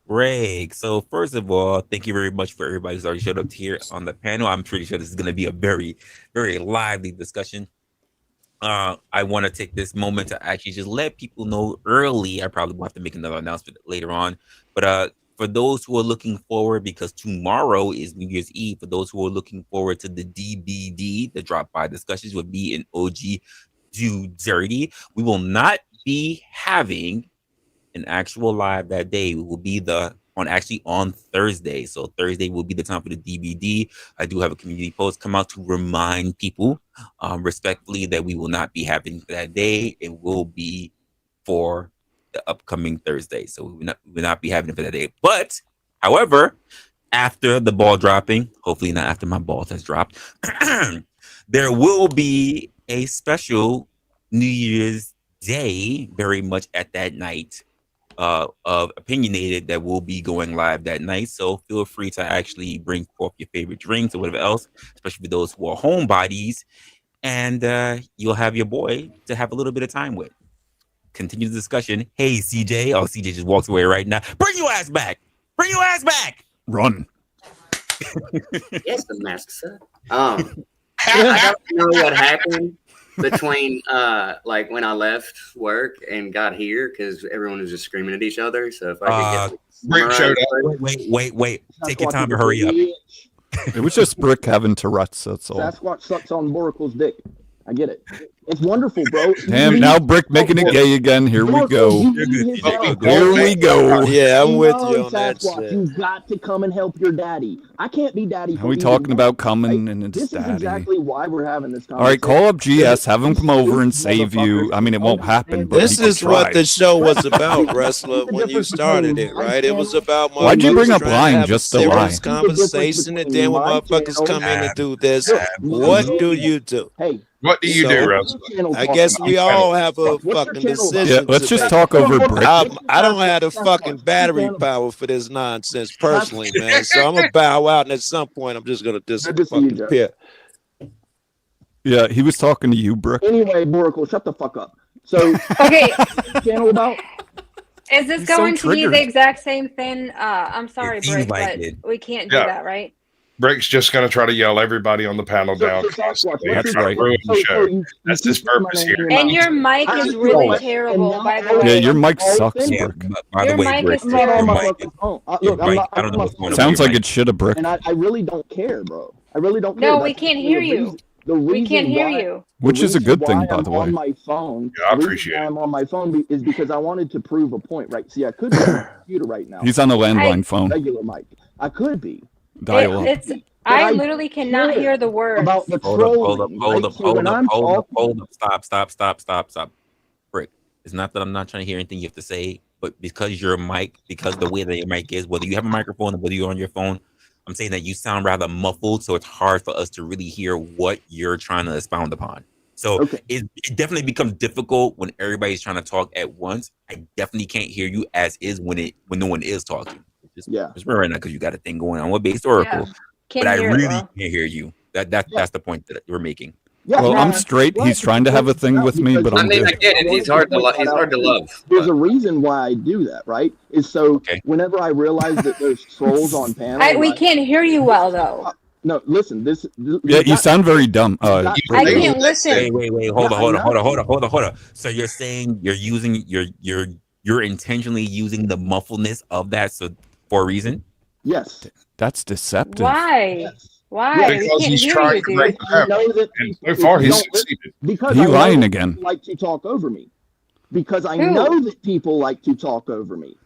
break. So first of all, thank you very much for everybody who's already showed up here on the panel. I'm pretty sure this is going to be a very, very lively discussion. I want to take this moment to actually just let people know early. I probably will have to make another announcement later on, but for those who are looking forward, because tomorrow is New Year's Eve, for those who are looking forward to the DBD, the drop by discussions with me and OG Dude Dirty, we will not be having an actual live that day. We will be on Thursday. So Thursday will be the time for the DBD. I do have a community post come out to remind people respectfully that we will not be having that day. It will be for the upcoming Thursday. So we will not be having it for that day. But however, after the ball dropping, hopefully not after my balls has dropped, there will be a special New Year's Day very much at that night of Opinionated that will be going live that night. So feel free to actually bring forth your favorite drinks or whatever else, especially for those who are homebodies, and you'll have your boy to have a little bit of time with. Continue the discussion. Hey, CJ. Oh, CJ just walks away right now. Bring your ass back. Bring your ass back. Run. Yes, the mask, sir. I don't know what happened between like when I left work and got here because everyone was just screaming at each other. So if I could Brick showed up. Wait. Take your time to hurry up. It was just Brick having Tourette's, that's all. Sasquatch sucks on Boracle's dick. I get it. It's wonderful, bro. Damn, now Brick making it gay again. Here we go. Here we go. Yeah, I'm with you on that Sasquatch, shit. you've got to come and help your daddy. I can't be daddy. Are we talking about coming and it's This is daddy? exactly why we're having this conversation. All right, call up GS, have him come over and save you. I mean, it won't happen, but This he can is what try. the show was about, Wrestler, when you started it, right? It was about Why'd you bring up trying to lying have just a to lie? serious conversation, and then when motherfuckers come in and do this, what do you do? Hey, what do you do, Russ? I guess we all have a fucking decision. Yeah, let's just talk over Brick. I don't have the fucking battery power for this nonsense personally, man. So I'm gonna bow out, and at some point, I'm just gonna disappear. Yeah, he was talking to you, Brick. Anyway, Boracle, shut the fuck up. So, okay, channel about. Is this He's going so to be triggered. the exact same thing? I'm sorry, It seems Brick, like but it. we can't do Yeah. that, right? Brick's just going to try to yell everybody on the panel down. That's right. Ruin the show. That's his purpose here. And your mic is really terrible, by the way. Yeah, your mic sucks, Yeah, Brick. by the Your way, mic Brick, is your terrible. mic is- your mic, I don't know what's going on. Sounds with like your it should have, Brick. And I really don't care, bro. I really don't care. No, we That's can't the hear reason- you. The reason We can't hear why- you. Which the is a reason good thing, why by I'm the way. On my phone. Yeah, I the reason appreciate why it. I'm on my phone is because I wanted to prove a point, right? See, I could be on the computer right now. He's on a landline phone. Regular mic. I could be. Dial up. It's I literally cannot hear the words. About the Hold up, trolling. hold right? up. So when I'm talking- Stop. Brick, it's not that I'm not trying to hear anything you have to say, but because your mic, because the way that your mic is, whether you have a microphone or whether you're on your phone, I'm saying that you sound rather muffled, so it's hard for us to really hear what you're trying to expound upon. So it definitely becomes difficult when everybody's trying to talk at once. I definitely can't hear you as is when no one is talking. Just right now because you got a thing going on with Base Oracle. But I really can't hear you. That's the point that we're making. Well, I'm straight. He's trying to have a thing with me, but I'm I good. get it. He's hard to love. There's a reason why I do that, right? Is so whenever I realize that there's trolls on panel, We can't hear you well though. No, listen. You sound very dumb. I can't listen. Wait. Hold on. So you're saying you're intentionally using the muffledness of that for a reason? Yes. That's deceptive. Why? Yes. Why? Yes. We can't hear you, dude. I know that so far he's succeeded. Because He I know lying that again. people like to talk over me. Because I know that people like to talk over me.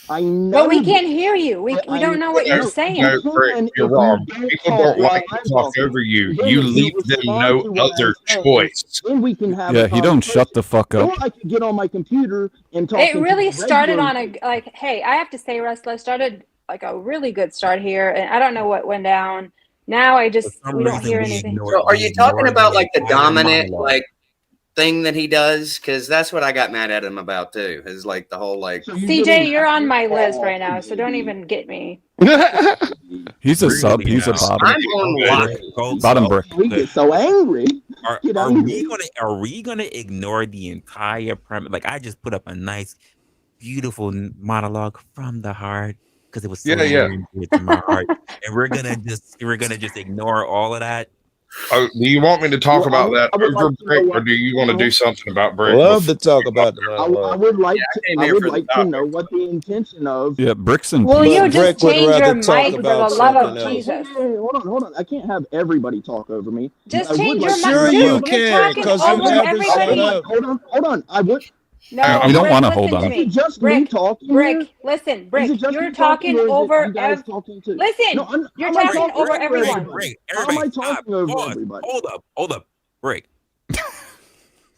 I know. But we can't hear you. We don't know what you're saying. No, Rick, you're wrong. People don't like to talk over you. You leave them no other choice. Then we can have. Yeah, he don't shut the fuck up. Or I could get on my computer and talk. It really started on hey, I have to say, Resla started like a really good start here, and I don't know what went down. Now we don't hear anything. So are you talking about like the dominant thing that he does? Because that's what I got mad at him about too. Is like the whole like CJ, you're on my list right now, so don't even get me. He's a sub. He's a bottom. I'm on Bottom brick. We get so angry. Are we gonna ignore the entire premise? Like I just put up a nice, beautiful monologue from the heart because it was so to my heart, and we're gonna just ignore all of that. Oh, do you want me to talk about that over Brick, or do you want to do something about Brick? Love to talk about the I would like to know what the intention of. Yeah, bricks and. Will you Brick just would change rather your talk mic for the about love of something else. Jesus? Hold on. I can't have everybody talk over me. Just I change would your like mic. Sure Dude, you you're can, talking 'cause you over never shut everybody. up. Hold on. I would. No, You don't want to listen hold on. to me. Is it just Brick, me talking Brick, here? listen, Brick, Is it just you're me talking or is it over you guys talking too? Listen, No, you're how am I talking over over everyone. everybody? How am I talking over everybody? Hold up, Brick.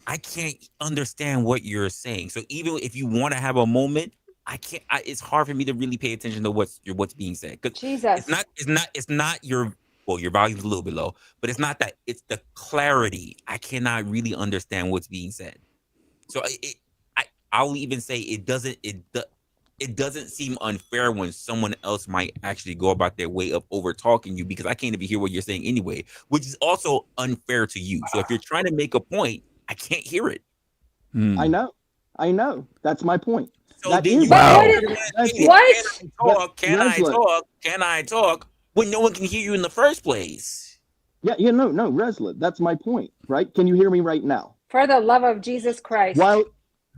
I can't understand what you're saying. So even if you want to have a moment, I can't. It's hard for me to really pay attention to what's being said. Jesus, it's not your. Well, your volume's a little bit low, but it's not that. It's the clarity. I cannot really understand what's being said. So I'll even say it doesn't seem unfair when someone else might actually go about their way of over talking you because I can't even hear what you're saying anyway, which is also unfair to you. So if you're trying to make a point, I can't hear it. I know. That's my point. So that then is what? Can I talk when no one can hear you in the first place? No, Resla, that's my point, right? Can you hear me right now? For the love of Jesus Christ.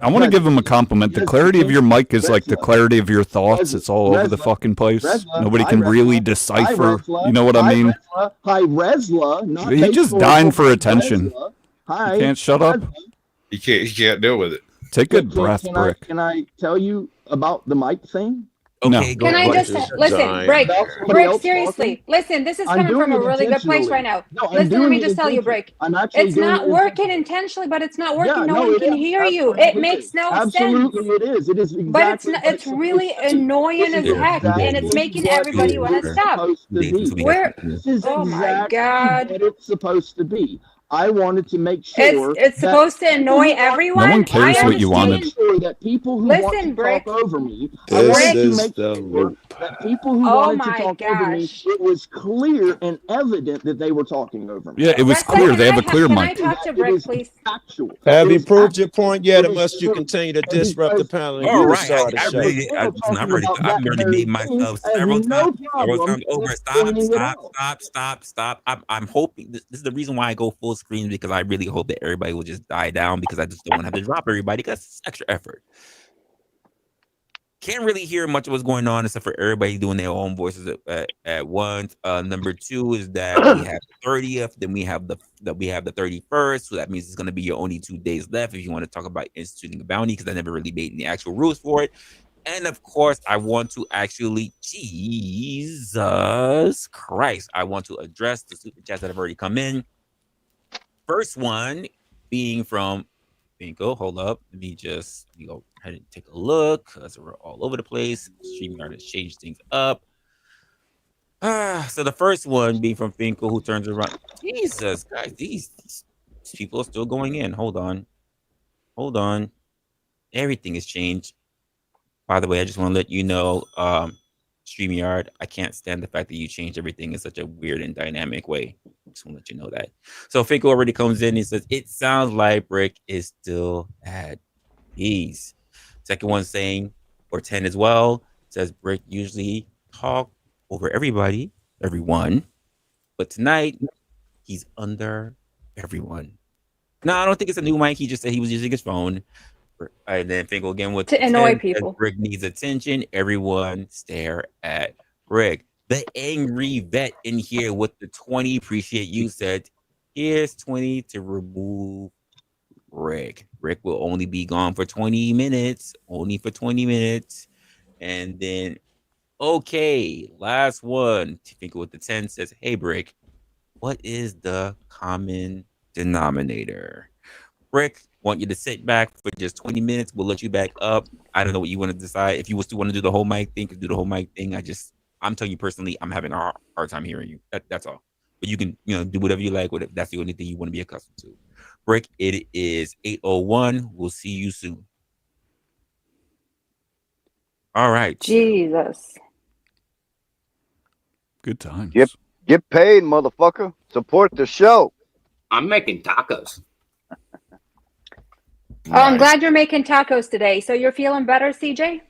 I want to give him a compliment. The clarity of your mic is like the clarity of your thoughts. It's all over the fucking place. Nobody can really decipher. You know what I mean? Hi, Resla. He just dying for attention. Hi. You can't shut up. He can't deal with it. Take a good breath, Brick. Can I tell you about the mic thing? Okay, Can I just listen, Brick, seriously, listen, this is coming from a really good place right now. Listen, let me just tell you, Brick, it's not working intentionally, but it's not working. No one can hear you. It makes no sense. Absolutely, it is. It is exactly. But it's really annoying as heck, and it's making everybody want to stop. Oh my God. What it's supposed to be. I wanted to make sure it's supposed to annoy everyone. No one cares what you wanted. That people who want to talk over me, I This wanted to is make the sure that people who wanted to talk over me, it was clear and evident that they were talking over me. Yeah, it was clear. They have a clear mic. Can I talk to Brick, please? Factual. Have you proved your point yet, or must you continue to disrupt the panel? And All you right, start the I've already made myself several times over. Stop. I'm hoping this is the reason why I go full screen, because I really hope that everybody will just die down, because I just don't want to have to drop everybody, because it's extra effort. Can't really hear much of what's going on except for everybody doing their own voices at once. Number two is that we have the 30th, then we have the 31st. So that means it's going to be your only 2 days left if you want to talk about instituting a bounty, because I never really made any actual rules for it. And of course, I want to actually, Jesus Christ, I want to address the super chats that have already come in. First one being from Bingo. Hold up. Let me go ahead and take a look, because we're all over the place. StreamYard has changed things up. So the first one being from Finkel, who turns around. Jesus, guys, these people are still going in. Hold on. Everything has changed. By the way, I just want to let you know, StreamYard, I can't stand the fact that you changed everything in such a weird and dynamic way. Just want to let you know that. So Finkel already comes in. He says, it sounds like Brick is still at peace. Second one saying, or 10 as well, says Brick usually talk over everyone. But tonight, he's under everyone. No, I don't think it's a new mic. He just said he was using his phone. And then Finkel again with to annoy people. Rick needs attention. Everyone stare at Rick. The angry vet in here with the 20. Appreciate you said, here's 20 to remove Rick. Rick will only be gone for 20 minutes. Only for 20 minutes. And then, okay, last one. Finkel with the 10 says, hey, Rick, what is the common denominator? Rick, want you to sit back for just 20 minutes. We'll let you back up. I don't know what you want to decide. If you still want to do the whole mic thing, do the whole mic thing. I'm telling you personally, I'm having a hard time hearing you. That's all. But you can, do whatever you like. Whatever, that's the only thing you want to be accustomed to. Rick, it is 8:01. We'll see you soon. All right. Jesus. Good times. Get paid, motherfucker. Support the show. I'm making tacos. Oh, I'm glad you're making tacos today. So you're feeling better, CJ?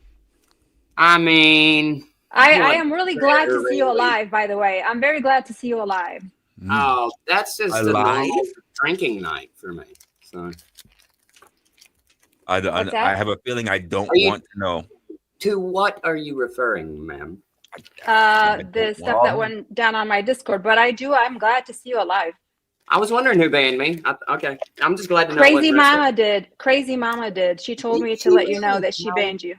I mean, I am really glad to see you alive, by the way. I'm very glad to see you alive. Oh, that's just a normal drinking night for me. So I have a feeling I don't want to know. To what are you referring, ma'am? The stuff that went down on my Discord, but I'm glad to see you alive. I was wondering who banned me. Okay, I'm just glad to know. Crazy Mama did. Crazy Mama did. She told me to let you know that she banned you.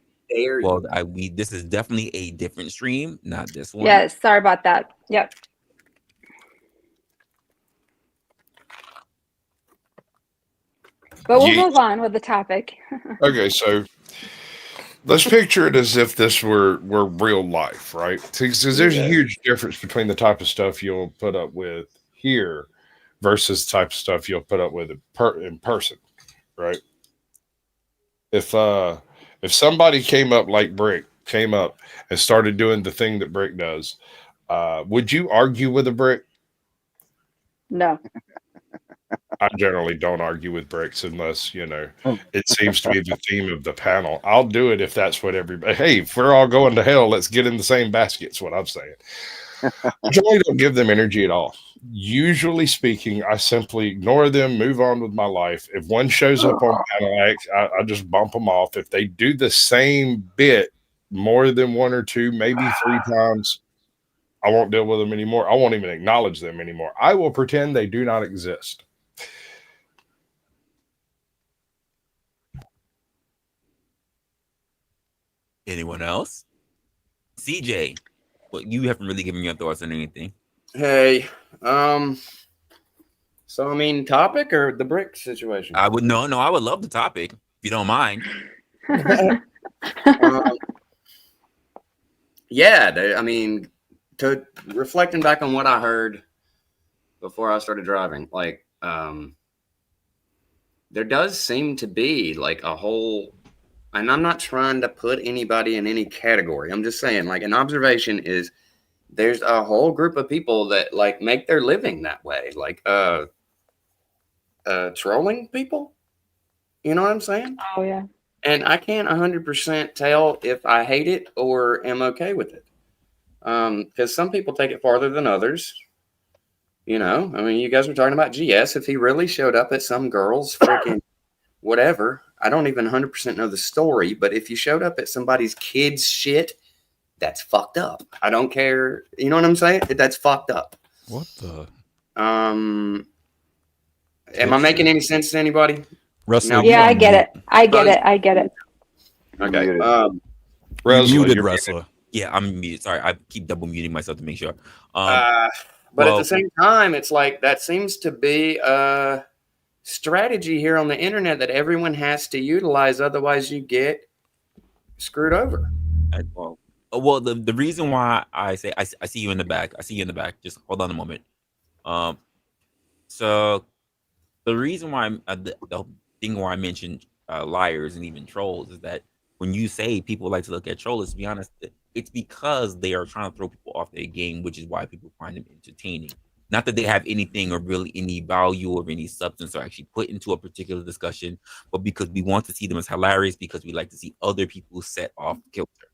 Well, this is definitely a different stream, not this one. Yes, sorry about that. Yep. But we'll move on with the topic. Okay, so let's picture it as if this were real life, right? Because there's a huge difference between the type of stuff you'll put up with here versus the type of stuff you'll put up with in person, right? If somebody came up like Brick came up and started doing the thing that Brick does, would you argue with a Brick? No. I generally don't argue with Bricks unless, it seems to be the theme of the panel. I'll do it if that's what everybody, hey, if we're all going to hell, let's get in the same basket, is what I'm saying. I generally don't give them energy at all. Usually speaking, I simply ignore them, move on with my life. If one shows up on panel, I just bump them off. If they do the same bit more than one or two, maybe 3 times, I won't deal with them anymore. I won't even acknowledge them anymore. I will pretend they do not exist. Anyone else? CJ, well, you haven't really given your thoughts on anything. Hey, so I mean, topic or the Brick situation? I would I would love the topic if you don't mind. Yeah, I mean, to reflecting back on what I heard before I started driving, like, there does seem to be like a whole. And I'm not trying to put anybody in any category. I'm just saying, like, an observation is there's a whole group of people that like make their living that way, like trolling people. You know what I'm saying? Oh yeah. And I can't 100% tell if I hate it or am okay with it. Because some people take it farther than others. I mean, you guys were talking about GS. If he really showed up at some girl's freaking whatever. I don't even 100% know the story, but if you showed up at somebody's kid's shit, that's fucked up. I don't care. You know what I'm saying? That's fucked up. What the? Am I making any sense to anybody? Resla, yeah, I get it. I get it. Okay. Muted Resla. Yeah, I'm muted. Sorry, I keep double muting myself to make sure. But at the same time, it's like that seems to be strategy here on the internet that everyone has to utilize, otherwise you get screwed over. Well, the reason why I say I see you in the back. I see you in the back. Just hold on a moment. So the reason why the thing where I mentioned liars and even trolls is that when you say people like to look at trolls, to be honest, it's because they are trying to throw people off their game, which is why people find them entertaining. Not that they have anything or really any value or any substance or actually put into a particular discussion, but because we want to see them as hilarious because we like to see other people set off kilter.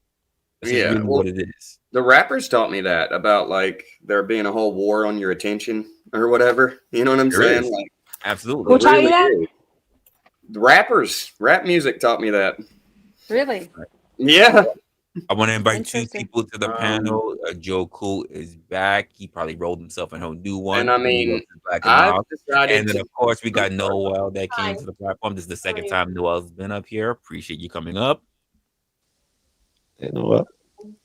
That's just really what it is. The rappers taught me that about like there being a whole war on your attention or whatever. You know what I'm saying? Like, absolutely. Who taught you that? The rappers, rap music taught me that. Really? Yeah. I want to invite two people to the panel. Joe Cool is back. He probably rolled himself in a new one. And I mean, and then of course we got Noel that came to the platform. This is the second time Noel's been up here. Appreciate you coming up. Hey, Noel.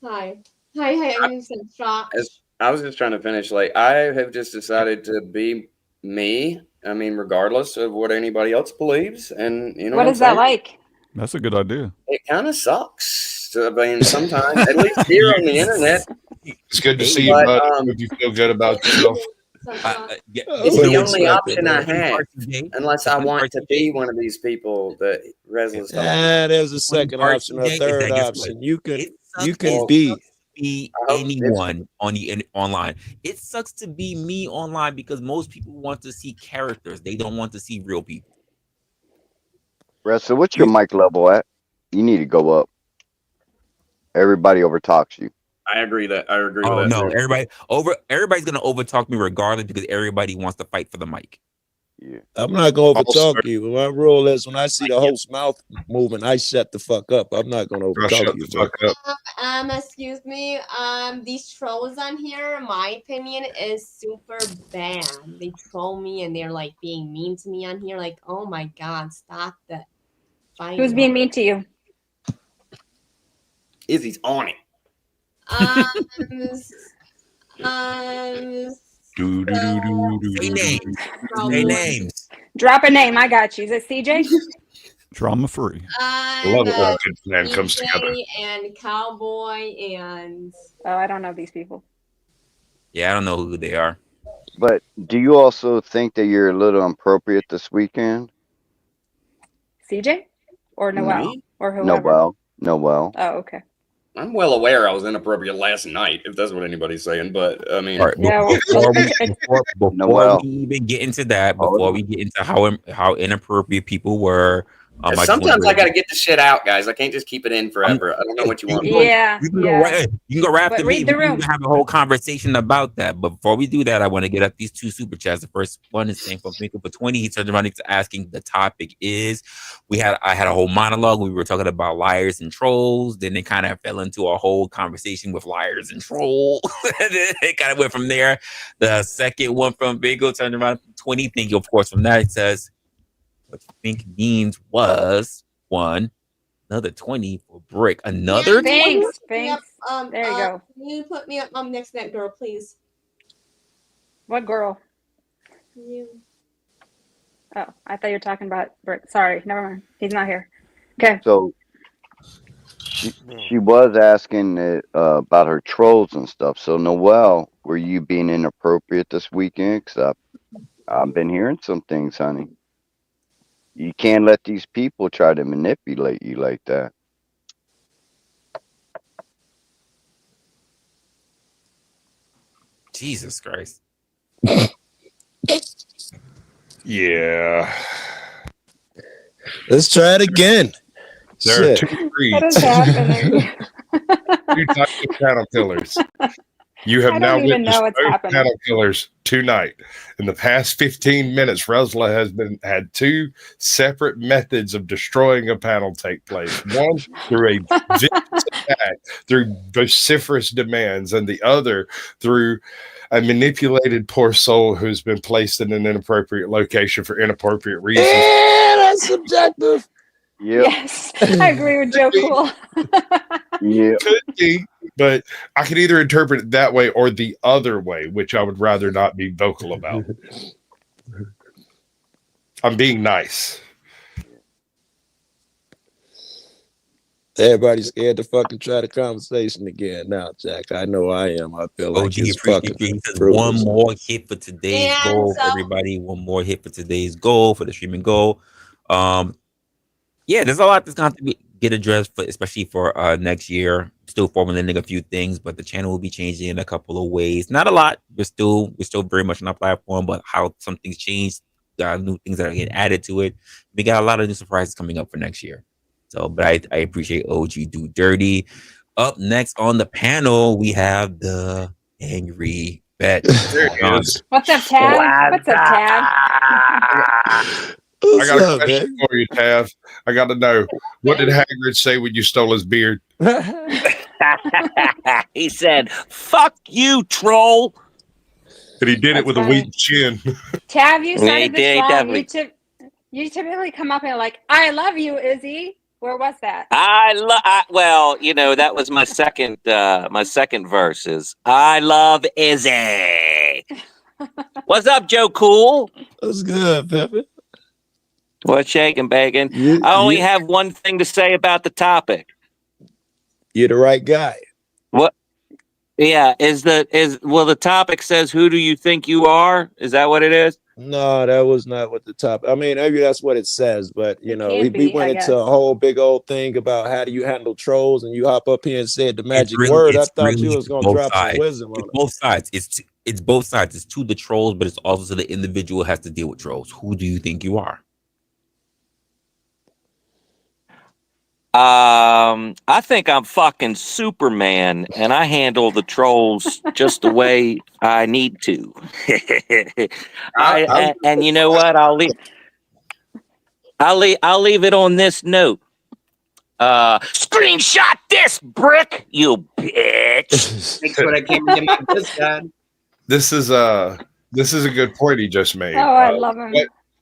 Hi. I'm shocked. I was just trying to finish. Like, I have just decided to be me. I mean, regardless of what anybody else believes. And you know what is that like? That's a good idea. It kind of sucks. I mean, sometimes, at least here on the internet. It's good to see you, bud. If you feel good about yourself. It's the only option I have, unless I want to be one of these people that Resla's talking about. There's a second option, a third option. You can be anyone on the online. It sucks to be me online because most people want to see characters. They don't want to see real people. Resla, what's your mic level at? You need to go up. Everybody overtalks you. I agree with that. No, everybody's gonna overtalk me regardless because everybody wants to fight for the mic. Yeah. I'm not gonna overtalk you. My rule is when I see the host mouth moving, I shut the fuck up. I'm not gonna overtalk you. Excuse me. These trolls on here, my opinion is super bad. They troll me and they're like being mean to me on here. Like, oh my god, stop that. Who's being mean to you? Izzy's on it. Say names. Drop a name. I got you. Is it CJ? Drama free. Love it when a good plan comes together. And Cowboy and I don't know these people. Yeah, I don't know who they are. But do you also think that you're a little inappropriate this weekend? CJ or Noel or whoever? Noel. Oh, okay. I'm well aware I was inappropriate last night, if that's what anybody's saying. But I mean, before we even get into that, before we get into how inappropriate people were, sometimes I got to get the shit out, guys. I can't just keep it in forever. I don't know what you want. You can go right after me. We can have a whole conversation about that. But before we do that, I want to get up these two super chats. The first one is saying from Michael for 20. He turned around asking the topic is. I had a whole monologue. We were talking about liars and trolls. Then it kind of fell into a whole conversation with liars and trolls. Then it kind of went from there. The second one from Bingo turned around 20. Thank you, of course, from that. It says, what you think means was one, another 20 for Brick, another 20? Thanks. There you go. Can you put me up next to that girl, please? What girl? You. Oh, I thought you were talking about Brick. Sorry, never mind. He's not here. Okay. So she was asking about her trolls and stuff. So Noel, were you being inappropriate this weekend? Because I've been hearing some things, honey. You can't let these people try to manipulate you like that. Jesus Christ. Yeah. Let's try it again. There are two breeds. What is happening? Two types of cattle killers. You have now witnessed both cattle killers tonight. In the past 15 minutes, Resla has had two separate methods of destroying a panel take place. One through a vicious attack, through vociferous demands, and the other through a manipulated poor soul who's been placed in an inappropriate location for inappropriate reasons. Yeah, that's subjective. Yep. Yes, I agree with Joe Cool. Yeah, could be, but I could either interpret it that way or the other way, which I would rather not be vocal about. I'm being nice. Everybody's scared to fucking try the conversation again now, Jack. I know I am. I feel like it's fucking one more hit for today's goal, everybody. One more hit for today's goal for the streaming goal. Yeah, there's a lot that's going to get addressed, especially for next year. Still formulating a few things, but the channel will be changing in a couple of ways. Not a lot. We're still very much on our platform, but how some things changed, new things that are getting added to it. We got a lot of new surprises coming up for next year. So, but I appreciate OG Do Dirty. Up next on the panel, we have the angry bet. There it is. What's up, Tab? What's up, Tab? I got a question for you, Tav. I got to know, what did Hagrid say when you stole his beard? He said, "Fuck you, troll." And he did it with a weak chin. Tab, you started He this wrong. definitely- You typically come up and like, I love you, Izzy. Where was that? Well, you know, that was my second verse is I love Izzy. What's up, Joe Cool? That's good, Pepe. What's shaking, bacon? I only have one thing to say about the topic. You're the right guy. What? Yeah, the topic says, who do you think you are? Is that what it is? No, that was not what the top. I mean, maybe that's what it says, but you know, we went I guess. into a whole big old thing about how do you handle trolls, and you hop up here and said the magic really- word. I it's thought really you was gonna both drop sides. some wisdom on It's it. both sides. It's both sides. It's to the trolls, but it's also to the individual who has to deal with trolls. Who do you think you are? I think I'm fucking Superman, and I handle the trolls just the way I need to. And you know what? I'll leave it on this note. Screenshot this, brick, you bitch. Thanks for that came in my this guy. This is a good point he just made. Oh, I love him.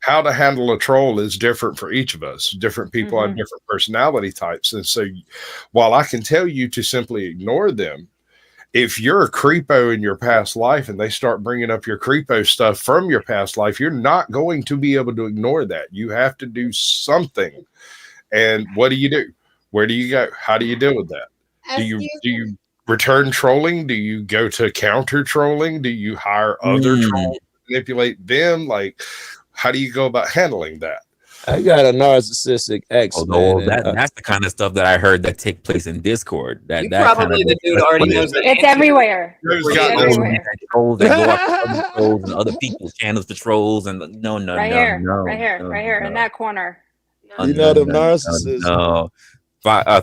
How to handle a troll is different for each of us. Different people Mm-hmm. have different personality types. And so while I can tell you to simply ignore them, if you're a creepo in your past life and they start bringing up your creepo stuff from your past life, you're not going to be able to ignore that. You have to do something. And what do you do? Where do you go? How do you deal with that? Do you return trolling? Do you go to counter trolling? Do you hire other trolls to manipulate them? Like, how do you go about handling that? I got a narcissistic ex. Although man, and, that's the kind of stuff that I heard that take place in Discord. That Probably the dude already knows that. It's everywhere. Who's It's got everywhere. trolls that go up to other trolls and other people's channels to trolls and no, Right here, in that corner. you know them narcissists. No.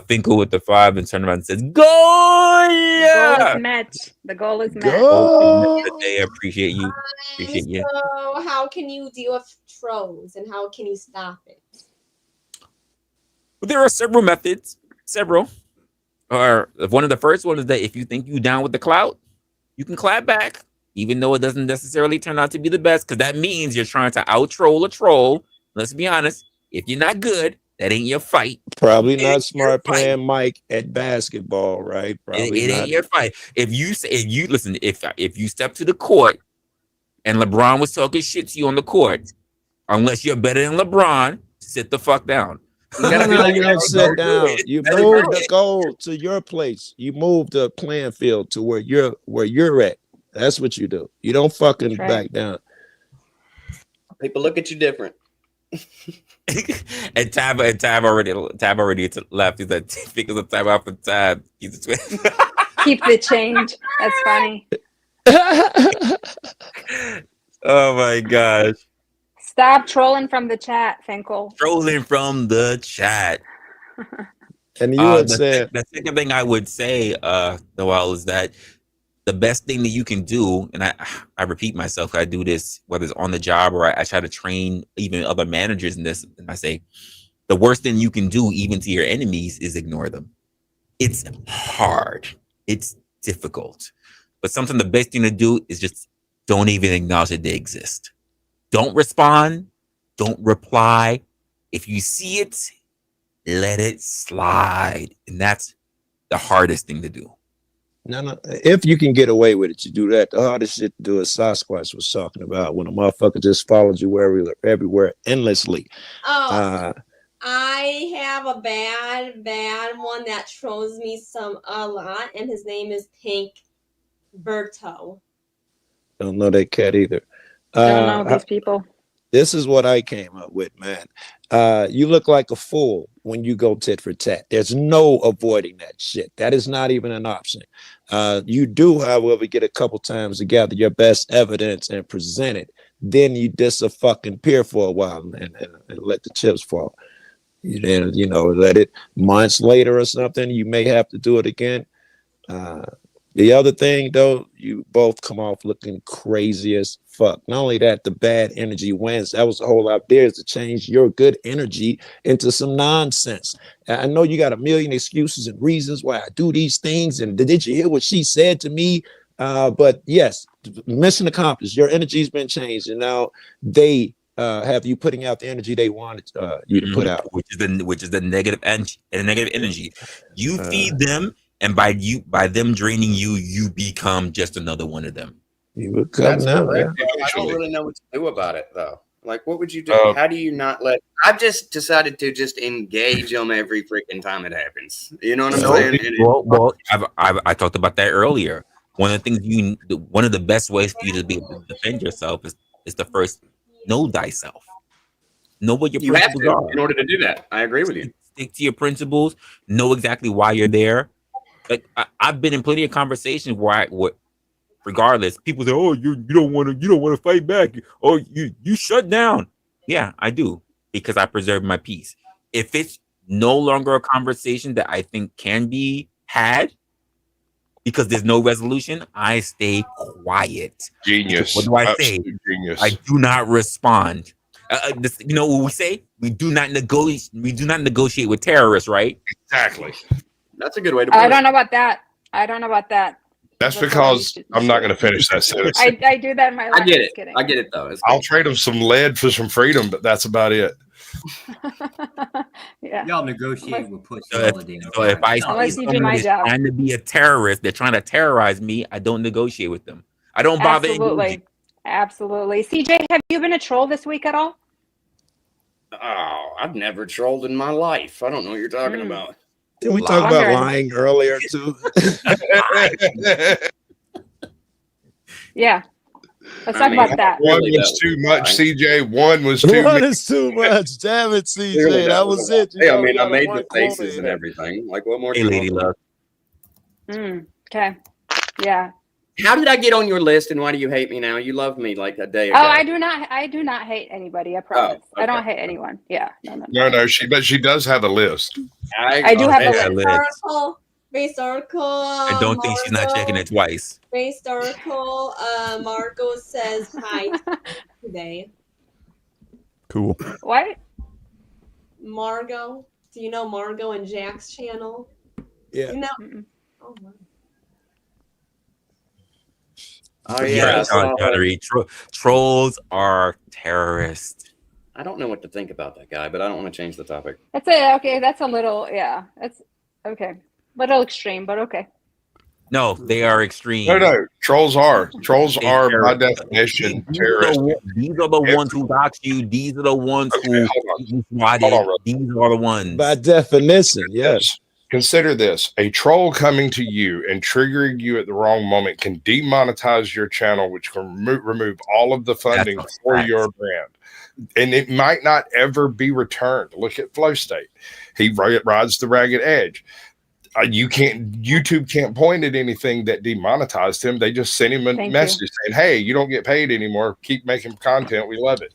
Finkel with the 5 and turn around and says, "Goal! Goal is met. The goal is met. Go! I appreciate you. Appreciate you. So how can you deal with trolls and how can you stop it? Well, there are several methods. Or one of the first one is that if you think you down with the clout, you can clap back, even though it doesn't necessarily turn out to be the best, because that means you're trying to out troll a troll. Let's be honest. If you're not good, that ain't your fight. Probably not smart playing Mike at basketball, right? Probably It not. ain't your fight. If you step to the court and LeBron was talking shit to you on the court, unless you're better than LeBron, sit the fuck down. You don't sit down. You move the goal to your place. You move the playing field to where you're at. That's what you do. You don't fucking back down. People look at you different. And Tab already left. He said, "Figures of time out for Tab." He's a twin. Keep the change. That's funny. Oh my gosh! Stop trolling from the chat, Finkel. Trolling from the chat. And you would say the second thing I would say, Noel, is that the best thing that you can do, and I repeat myself, I do this whether it's on the job or I try to train even other managers in this, and I say the worst thing you can do even to your enemies is ignore them. It's hard, it's difficult, but sometimes the best thing to do is just don't even acknowledge that they exist. Don't respond, don't reply. If you see it, let it slide, and that's the hardest thing to do. no. If you can get away with it, you do that. The hardest shit to do is Sasquatch was talking about when a motherfucker just follows you everywhere endlessly. Oh, I have a bad one that trolls me a lot, and his name is Pink Berto. Don't know that cat either. Don't know these people. This is what I came up with, man. You look like a fool when you go tit for tat. There's no avoiding that shit. That is not even an option. You do, however, get a couple times to gather your best evidence and present it. Then you diss a fucking peer for a while and let the chips fall. Then, let it months later or something, you may have to do it again. The other thing, though, you both come off looking crazy as fuck. Not only that, the bad energy wins. That was the whole idea, is to change your good energy into some nonsense. I know you got a million excuses and reasons why I do these things. And did you hear what she said to me? But yes, mission accomplished. Your energy's been changed, and now they have you putting out the energy they wanted you to put out, which is the negative energy. You feed them, and by them draining you, you become just another one of them. You become now. Yeah. I don't really know what to do about it, though. Like, what would you do? How do you not let? I've just decided to just engage them every freaking time it happens. You know what I'm saying? Well, I talked about that earlier. One of the things one of the best ways for you to be able to defend yourself is to first know thyself. Know what your principles are. In order to do that. I agree with you. Stick to your principles. Know exactly why you're there. Like I've been in plenty of conversations where regardless, people say, "Oh, you don't want to fight back. Oh, you shut down." Yeah, I do, because I preserve my peace. If it's no longer a conversation that I think can be had, because there's no resolution, I stay quiet. Genius. What do I say? Genius. I do not respond. You know what we say? We do not negotiate with terrorists, right? Exactly. That's a good way to put it. I don't know about that. That's because I'm not going to finish that sentence. I do that in my life. I get it. Kidding. I get it, though. I'll trade them some lead for some freedom, but that's about it. Yeah. Y'all negotiate with pussy So all the damn if I time. Unless see you do my somebody job. trying to be a terrorist, they're trying to terrorize me, I don't negotiate with them. I don't bother engaging. Absolutely. CJ, have you been a troll this week at all? Oh, I've never trolled in my life. I don't know what you're talking about. Didn't we talk about lying earlier too? Yeah. Let's talk about that. One was too much, CJ. One was too One is too much. Damn it, CJ. That was it. Hey, I mean, I made the faces and everything. Like, what more? Hey, lady love. Okay. Yeah. How did I get on your list, and why do you hate me now? You loved me like a day ago. Oh, I do not hate anybody. I promise. okay. I don't hate anyone. Yeah. No. No, she does have a list. I do have a list. Historical. I don't think she's not checking it twice. Historical. Margot says hi today. Cool. What? Margot. Do you know Margot and Jack's channel? Yeah. You know? Oh my. Oh yeah, trolls are terrorists. I don't know what to think about that guy, but I don't want to change the topic. That's it. Okay, that's a little. Yeah, that's okay. Little extreme, but okay. No, they are extreme. No. Trolls are by definition terrorists. These are the ones who dox you. These are the ones who. These are the ones. By definition, yes. Consider this: a troll coming to you and triggering you at the wrong moment can demonetize your channel, which can remove all of the funding for your brand. And it might not ever be returned. Look at Flow State. He rides the ragged edge. YouTube can't point at anything that demonetized him. They just sent him a message saying, "Hey, you don't get paid anymore. Keep making content. We love it."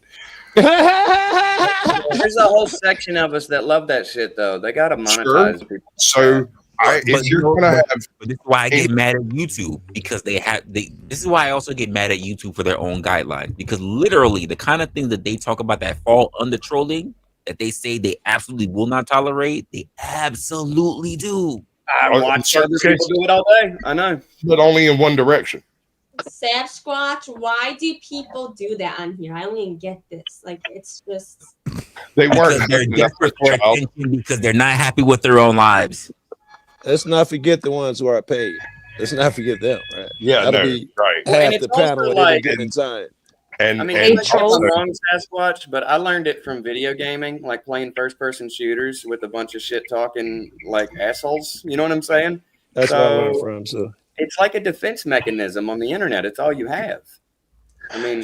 There's a whole section of us that love that shit, though. They got to monetize people. So if you're gonna have, but this is why I get mad at YouTube, because this is why I also get mad at YouTube for their own guidelines, because literally the kind of things that they talk about that fall under trolling, that they say they absolutely will not tolerate, they absolutely do. I watch other people do it all day. I know, but only in one direction. Sasquatch, why do people do that on here? I don't even get this. Like, it's just they weren't. They're desperate for attention because they're not happy with their own lives. Let's not forget the ones who are paid. Let's not forget them. Right? Yeah, that'll be right. Half the panel like, get inside. And I mean, it's wrong Sasquatch, but I learned it from video gaming, like playing first-person shooters with a bunch of shit-talking like assholes. You know what I'm saying? That's where I learned from. So it's like a defense mechanism on the internet. It's all you have. I mean,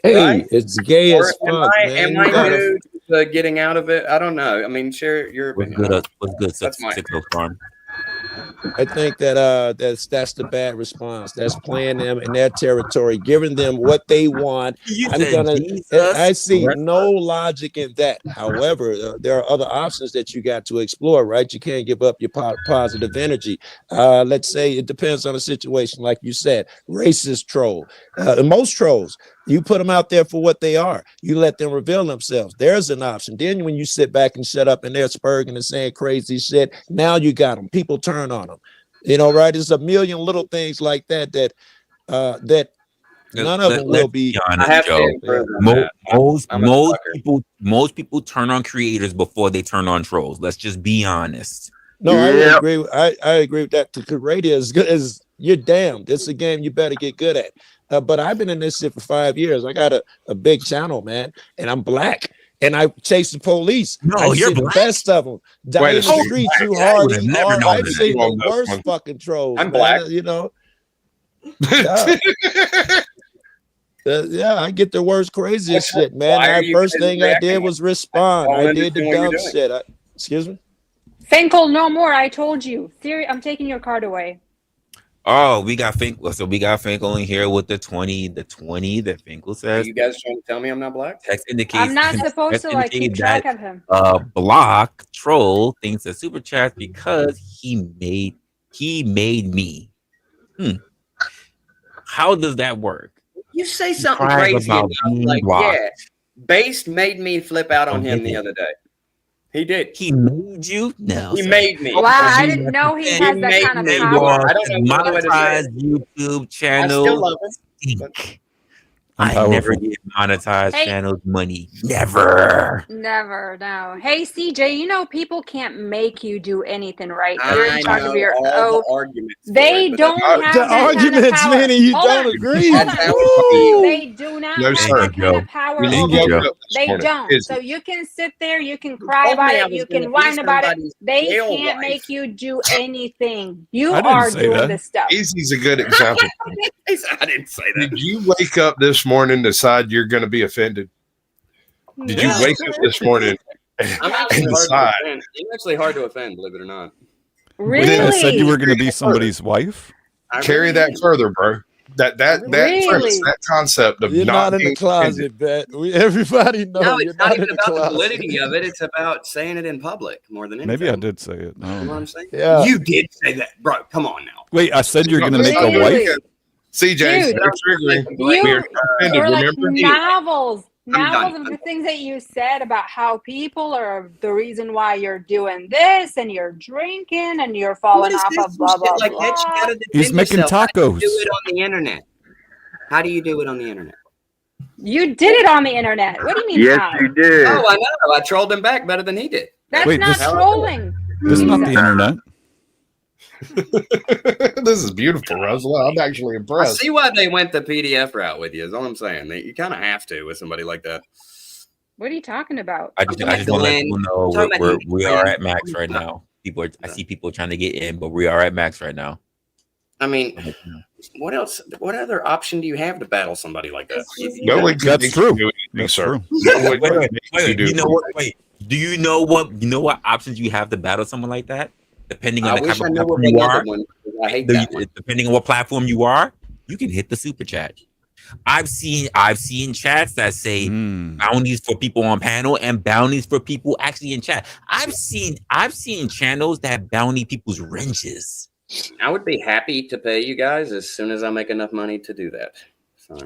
it's gay as fuck, man. Am I new to getting out of it? I don't know. I mean, share your opinion. What's good? That's my farm. I think that that's the bad response. That's playing them in their territory, giving them what they want. I see no logic in that. However, there are other options that you got to explore, right? You can't give up your positive energy. Let's say it depends on the situation, like you said, racist troll. Most trolls, you put them out there for what they are. You let them reveal themselves. There's an option. Then when you sit back and shut up and they're spurging and saying crazy shit, now you got them. People turn on them. You know, right? There's a million little things like that that none of them will be. Honest, I have Joe. Most people turn on creators before they turn on trolls. Let's just be honest. No, I would agree. I agree with that. Because radio is good as you're damned. It's a game you better get good at. But I've been in this shit for 5 years. I got a big channel, man, and I'm black. And I chase the police. No, you're the best of them. Die in the streets, you hard. I've seen the worst fucking trolls. I'm black. You know. Yeah, I get the worst, craziest shit, man. The first thing I did was respond. I did the dumb shit. Excuse me? Finkel, no more. I told you. Siri, I'm taking your card away. Oh, we got Finkel. So we got Finkel in here with the 20 that Finkel says. Are you guys trying to tell me I'm not black? Text indicates I'm not supposed to keep track of him. Block troll thinks that super chat because he made me. How does that work? You say something crazy about like, yeah, Based made me flip out on him the other day. He did. He made you? No. He made me. Wow, I didn't know he has that kind of power. I don't know monetize YouTube channel. I still love it. I never get monetized channels money. Never. Never, no. Hey, CJ, you know people can't make you do anything, right? You're in charge of your own arguments. They don't have the arguments, kind of meaning you don't agree. They do not have that kind of power over. They don't. So you can sit there, you can cry about it, you can whine about it. They can't make you do anything. You are doing this stuff. Easy's a good example. I didn't say that. Did you wake up this morning and decide you're going to be offended? Did you wake up this morning I'm actually hard to offend. I'm actually hard to offend, believe it or not. Really? I said you were going to be somebody's wife? Carry that further, bro. That premise, that concept of you're not in the closet, bet. Everybody knows. No, it's not even about the validity of it. It's about saying it in public more than anything. Maybe I did say it. You know what I'm saying? Yeah. You did say that, bro. Come on now. Wait, I said you're going to make a wife? CJ, you're like novels of the things that you said about how people are the reason why you're doing this and you're drinking and you're falling off of blah blah like blah. That, he's making tacos. How do you do it on the internet? How do you do it on the internet? You did it on the internet. What do you mean? Yes, how? you did. Oh, I know. I trolled him back better than he did. That's not trolling. This is not the internet. This is beautiful, Resla. I'm actually impressed. I see why they went the PDF route with you. Is all I'm saying. You kind of have to with somebody like that. What are you talking about? I just want to let people know we are at max right now. I see people trying to get in, but we are at max right now. I mean, what else? What other option do you have to battle somebody like that? That's true. That's true. Wait, you know what? Wait, do you know what options you have to battle someone like that? Depending on the type of platform you are, depending on what platform you are, you can hit the super chat. I've seen chats that say bounties for people on panel and bounties for people actually in chat. I've seen channels that bounty people's wrenches. I would be happy to pay you guys as soon as I make enough money to do that. So.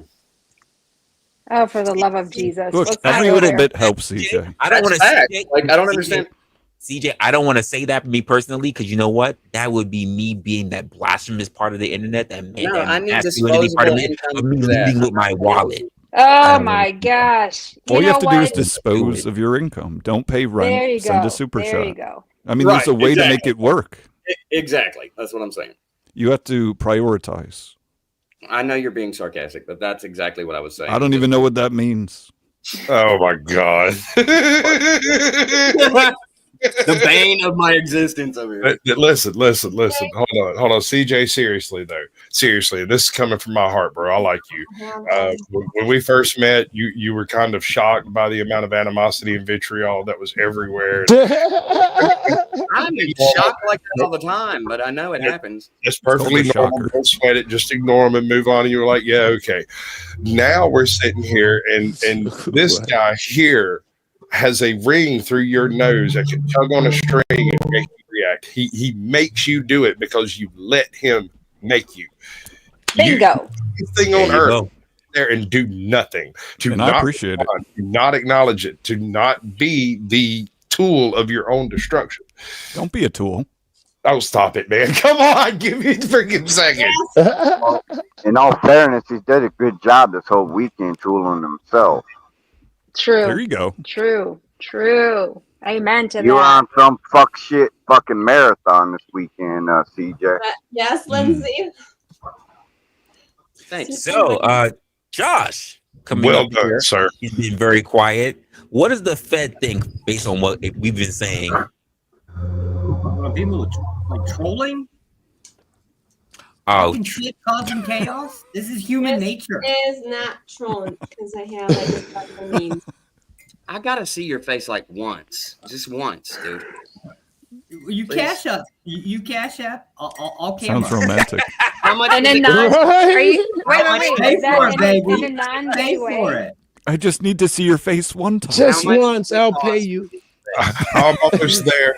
Oh, for the love of Jesus! Look, every little bit helps, CJ. I don't want to I don't understand. CJ, I don't want to say that for me personally, because you know what? That would be me being that blasphemous part of the internet that made I need masculinity part of me leading with my wallet. Oh my gosh! All you have to do is dispose of your income. Don't pay rent. There you Send go. a super there chat. You go. I mean, there's a way to make it work. Exactly. That's what I'm saying. You have to prioritize. I know you're being sarcastic, but that's exactly what I was saying. I don't even know what that means. Oh my god. The bane of my existence over here. Listen. Hold on. CJ, seriously, though. Seriously, this is coming from my heart, bro. I like you. When we first met, you were kind of shocked by the amount of animosity and vitriol that was everywhere. I'm shocked like that all the time, but I know it happens. It's perfectly normal. Don't sweat it. Just ignore them and move on. And you were like, yeah, okay. Now we're sitting here, and this guy here has a ring through your nose that can tug on a string and make you react. He makes you do it because you let him make you. Bingo. Thing on earth there and do nothing. And I appreciate it. To not acknowledge it. To not be the tool of your own destruction. Don't be a tool. Oh, stop it, man. Come on. Give me a freaking second. Well, in all fairness, he's did a good job this whole weekend tooling himself. True. There you go. True. Amen to You were that. on some fucking marathon this weekend, CJ. Yes, Lindsay. Thanks. So, Josh, coming Well up done, here, sir. he's been very quiet. What does the Fed think based on what we've been saying? People like trolling, Oh, shit, causing chaos. This is human nature. It is not trolling because I have like a couple memes. I gotta see your face like once, just once, dude. You Please. cash up. You cash up. I'll camera. Sounds romantic. How much? And is then it? non. Are you, How wait. much? Pay Is that for it, in baby. a non Pay for way? it. I just need to see your face one time. Just How much once, does it I'll cost? pay you. I'm almost there.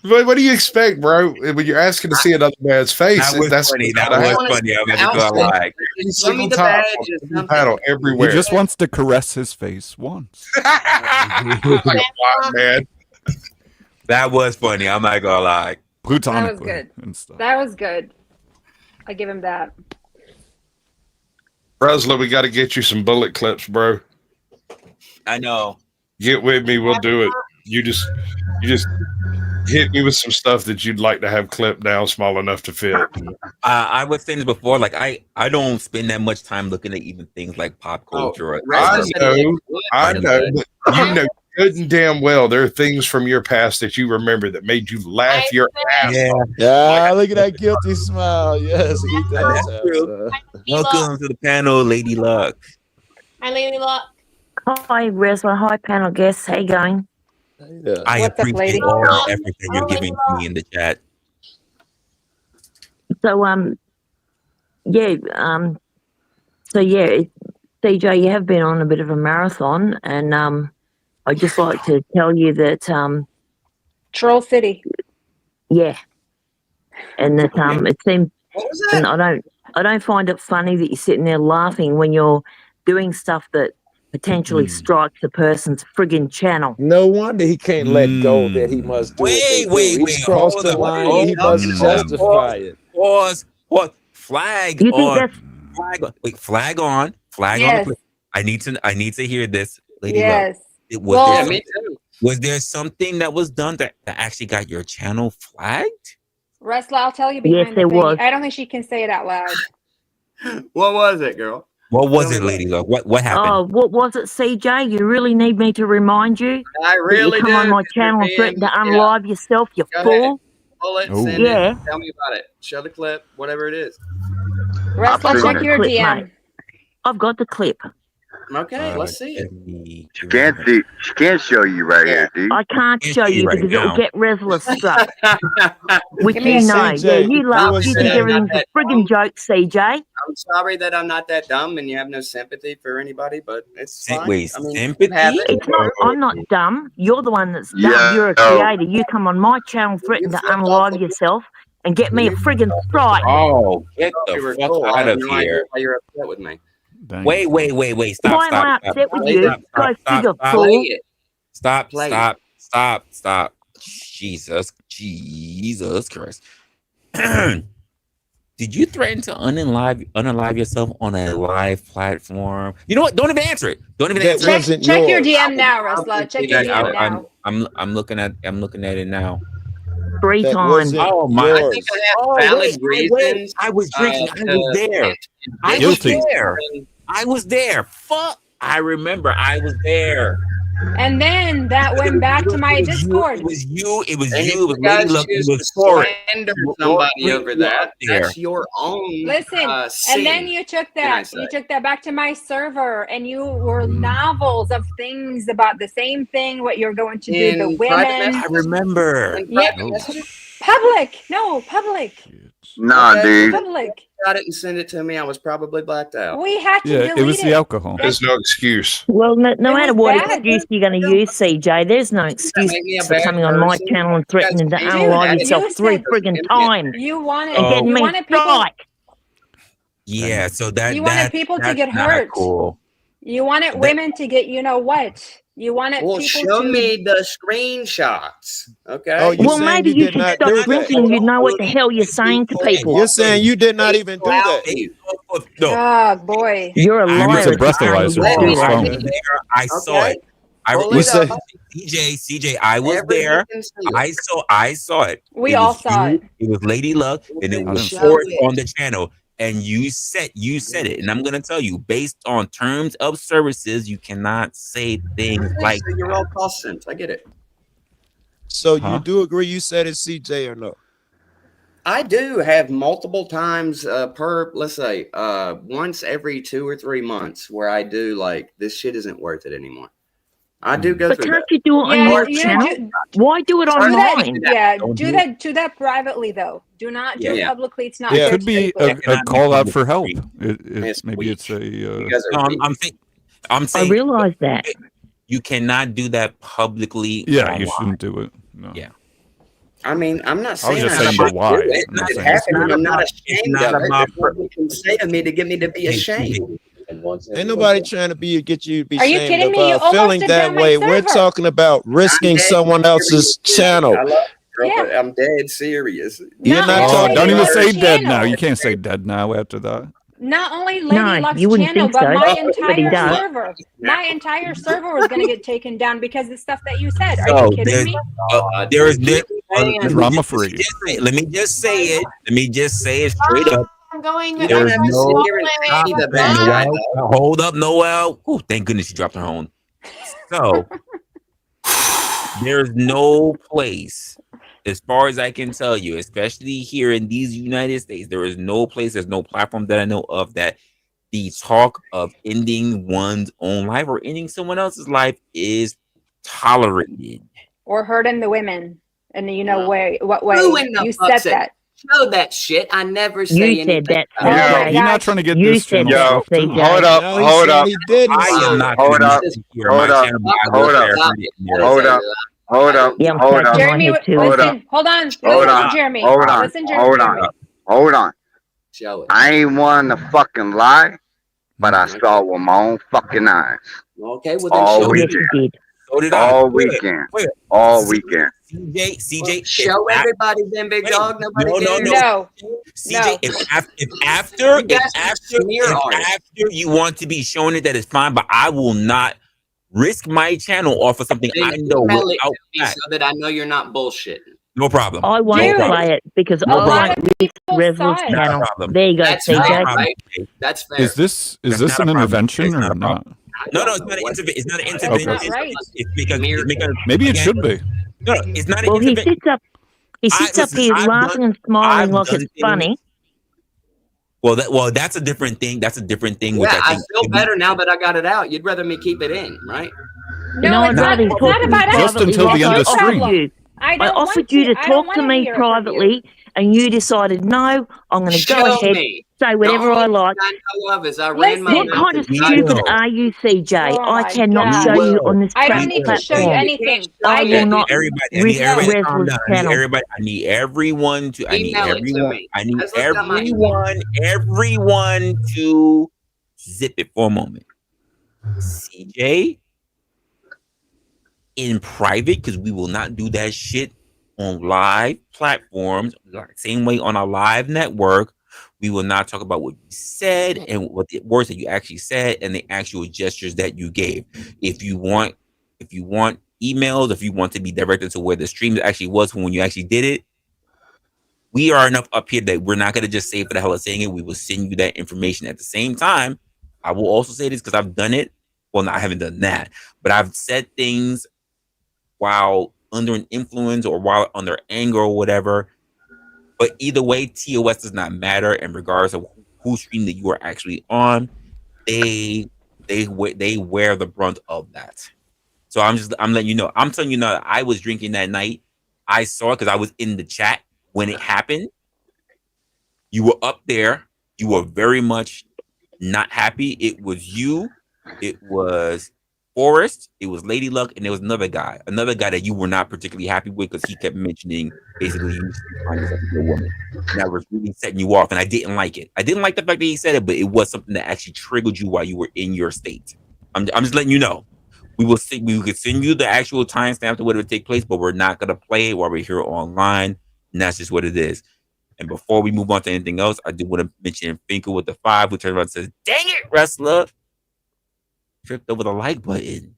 What do you expect, bro? When you're asking to see another man's face, that was that's funny. That that's was funny. I'm not gonna lie. Show me the time, badge or something. paddle He everywhere. just wants to caress his face once. Like a blind man. That was funny. I'm not gonna lie. Platonically good. and stuff. That was good. I give him that. Resla, we got to get you some bullet clips, bro. I know. Get with me. We'll do it. You just hit me with some stuff that you'd like to have clipped down small enough to fit. I was saying this before. Like I don't spend that much time looking at even things like pop culture. I know, but you know good and damn well there are things from your past that you remember that made you laugh your ass off. Yeah, look at that guilty smile. Yes, he does. That's true. Welcome to the panel, Lady Luck. Hi, Lady Luck. Hi, Resla. Hi, panel guests. How you going? Yeah. I What's up, lady? appreciate all the effort that you're giving to me in the chat. So, CJ, you have been on a bit of a marathon, and I'd just like to tell you that, Troll City. yeah, and that it seems, What was and that? I don't find it funny that you're sitting there laughing when you're doing stuff that potentially strikes a person's friggin' channel. No wonder he can't let go that he must do Wait, what they do. He's crossed the line and he must justify it. Pause. Flag You think on. that's Flag on. Wait, flag on. Flag Yes. on. I need to hear this, Lady Yes. Luck. Was, Well- there Yeah, me too. was there something that was done that actually got your channel flagged? Resla, I'll tell you Yes, behind there the thing. was. I don't think she can say it out loud. What was it, girl? What was Tell it, me Lady Luck? What happened? Oh, what was it, CJ? You really need me to remind you I really that you come on do, my 'cause you're channel and being- threaten to yeah. unlive yourself, you Go fool. ahead. Pull it, Oh. send Yeah. it. Tell me about it. Show the clip, whatever it is. Resla, seen check it. your Clip, DM. mate. I've got the clip. Okay, let's see it. She can't show you right here, dude. I can't Can't show see you right because now. it'll get Resla struck. Which Give me you a know. CJ, Yeah, you laugh. was You think saying- everything's a friggin' joke, CJ. I'm sorry that I'm not that dumb and you have no sympathy for anybody, but it's fine. Wait, I mean, sympathy? you have it. It's not. I'm not dumb. You're the one that's dumb. Yeah. You're a creator. You come on my channel, threaten to flipped off unlive the- yourself, and get me a friggin' strike. Oh, get We were the fuck cool. I out have of no idea here. why you're upset with me. Dang. Wait. Stop, Why am I stop, upset with Play you? that. Go figure, Play fool. it. stop, Play. stop. Jesus Christ. Did you threaten to unalive yourself on a live platform? You know what? Don't even answer it. Don't even That answer it. wasn't Check your yours. DM now, Resla. Check your DM now. I'm looking at it now. 3 That times. wasn't Oh my! I yours. think I have valid reasons. I was drinking. I was there. I Guilty. I was there. Fuck! I remember. I was there. And then that went back to my Discord. It was you. It was And you. if It was you guys Lady Luck. It choose was to Forrest. slander somebody over that, there. that's your own Listen, sin. and then you took can I that. say. You took that back to my server, and you were novels of things about the same thing. What you're going to do, the In private women. messages? I remember. In Yeah, private messages? public. No, public. Nah, Okay, dude. Public. Got it and send it to me. I was probably blacked out. We had to Yeah, delete it was the alcohol. There's no excuse. Well, no It matter was what bad. excuse you're going to use, CJ, there's no excuse make me a for bad coming on my person? channel and You guys threatening to made me unalive mad. yourself You 3 said friggin' times you wanted and getting you me wanted people. strike. Yeah, so that You wanted people to that's get not hurt. cool. You wanted That- women to get you know what. You wanted Well, people show to me the screenshots. Okay. Oh, you Well, saying maybe you you did should not stop do that? drinking. You know what the hell you're saying to people. You're saying you did not even do that. No, Oh boy. You're a I liar was if you're saying you breathalyzer didn't for do his that. phone. I saw Okay. it. I Pull you it said up. CJ, I was Everybody there. can see it. I saw it. We It all was saw you, it. It was Lady Luck, and it I was didn't Forrest see it. on the channel. And you said it, and I'm gonna tell you, based on terms of services, you cannot say things like So you're all cost cents. I get it. So Huh? you do agree you said it's CJ or no? I do have multiple times per, let's say, once every 2 or 3 months where I do like, this shit isn't worth it anymore. I do go But through can't that. you do it on Yeah, your you channel? Why do it do on that. mine? Yeah, Don't do do that. Do that privately though. Do not do it Yeah. publicly. It's not It Yeah. fair could to be people. a cannot be call out public for help. stream. It's Maybe weak. it's a. You guys No, are weak. I'm I saying realize that. you cannot do that publicly. Yeah, online. you shouldn't do it. No. Yeah. I mean, I'm not I was saying just I saying should the why. do it. I'm not It saying happened, and I'm not it's ashamed not of it. about There's nothing you can say to me to get me to be ashamed. Ain't nobody trying to get you to be Are you ashamed kidding me? You about almost feeling took that down my way. We're server. talking about risking someone else's channel. I love it, girl, Yeah. but I'm dead serious. You're Not not only Oh, talking don't even Lady about say Luck's dead now. channel. You can't say dead now after that. Not only Lady No, Luck's you wouldn't channel, think but so. my But he entire does. server. My entire server was going to get taken down because of the stuff that you said. Are So you kidding me? there is this. Drama free. Let me just say it. Let me just say it straight up. I'm going You with don't There's have to sit here and Noel. see the Hey, bad. Noel, hold up, Noel. Ooh, thank goodness she dropped her own. So there's no place, as far as I can tell you, especially here in these United States, there is no place, there's no platform that I know of that the talk of ending one's own life or ending someone else's life is tolerated. Or hurting the women. And you know No. what way Who in the you fuck said said that. Show that shit. I never say You anything. said that, Oh my CJ. You're not gosh. trying to get You this said channel that, stuff too. CJ. Hold up, No, he hold said up, he didn't. I am not hold gonna up, be here hold on my up, channel, but I hold will up, share it here. hold up, hold up, Yeah, I'm hold up, scratching my Jeremy, head too. hold listen. up, Hold on. hold Listen to on, Jeremy. hold on, Listen to hold on, Jeremy. hold on. Show it. I ain't one to fucking lie, but I saw it with my own fucking eyes. Okay, well then All show Yes, it. weekend, you did. So did I. all Wait, weekend, wait. all weekend. CJ, Show everybody then, big dog. Nobody cares. No. CJ, No. if after You guys are smear artists. you want to be shown it, that is fine, but I will not risk my channel off of something Then I know email it without to me fact. so that I know you're not bullshitting. No problem. I won't Dude, play it because No I problem. won't risk people Resla's saw it. Not a channel. problem. There you go, That's CJ. fair, problem. right? That's fair. Is this That's an not a problem. intervention It's not or a problem. not? No, it's not an intervention. It's not an That's intervention. not right. It's because Maybe it again, should be. no, it's not an Well, he intervention. sits up here I've laughing and I've smiling like done it's things- funny. Well, that's a different thing. That's a different thing. Which Yeah, I I think feel better now that I got it out. You'd rather me keep it in, right? No, I'd it's not. rather you It's talk not to me about us. Just privately until the like end I of stream. offered you. I I don't offered want you to I don't talk to wanna me hear from you. privately, and you decided, no, I'm going to go Show ahead, me. say The whatever only I thing like. I know of is I ran my Listen. What kind of We stupid will. are you, CJ? Oh I my cannot gosh. show you will. on this I crap don't need to show you platform. anything. I will Yeah, not everybody. I risk need everybody to calm Resla's down. channel. I need everyone to. I need Email it to everyone. me. I need Let's look at my everyone to zip it for a moment. CJ, in private, because we will not do that shit on live platforms. Same way on our live network, we will not talk about what you said and what the words that you actually said and the actual gestures that you gave. If you want emails, if you want to be directed to where the stream actually was from when you actually did it, we are enough up here that we're not going to just say for the hell of saying it. We will send you that information. At the same time, I will also say this because I've done it well, no, I haven't done that, but I've said things while under an influence or while under anger or whatever. But either way, TOS does not matter, and regardless of whose stream that you are actually on, they wear the brunt of that. So I'm letting you know. I'm telling you now that I was drinking that night. I saw it because I was in the chat when it happened. You were up there. You were very much not happy. It was you. It was Forrest. It was Lady Luck, and there was another guy that you were not particularly happy with because he kept mentioning basically you find yourself to be a woman. And that was really setting you off, and I didn't like it. I didn't like the fact that he said it, but it was something that actually triggered you while you were in your state. I'm just letting you know. We could send you the actual timestamp to where it would take place, but we're not gonna play it while we're here online, and that's just what it is. And before we move on to anything else, I do want to mention Finkel with the 5, who turns around and says, "Dang it, Resla! Tripped over the like button.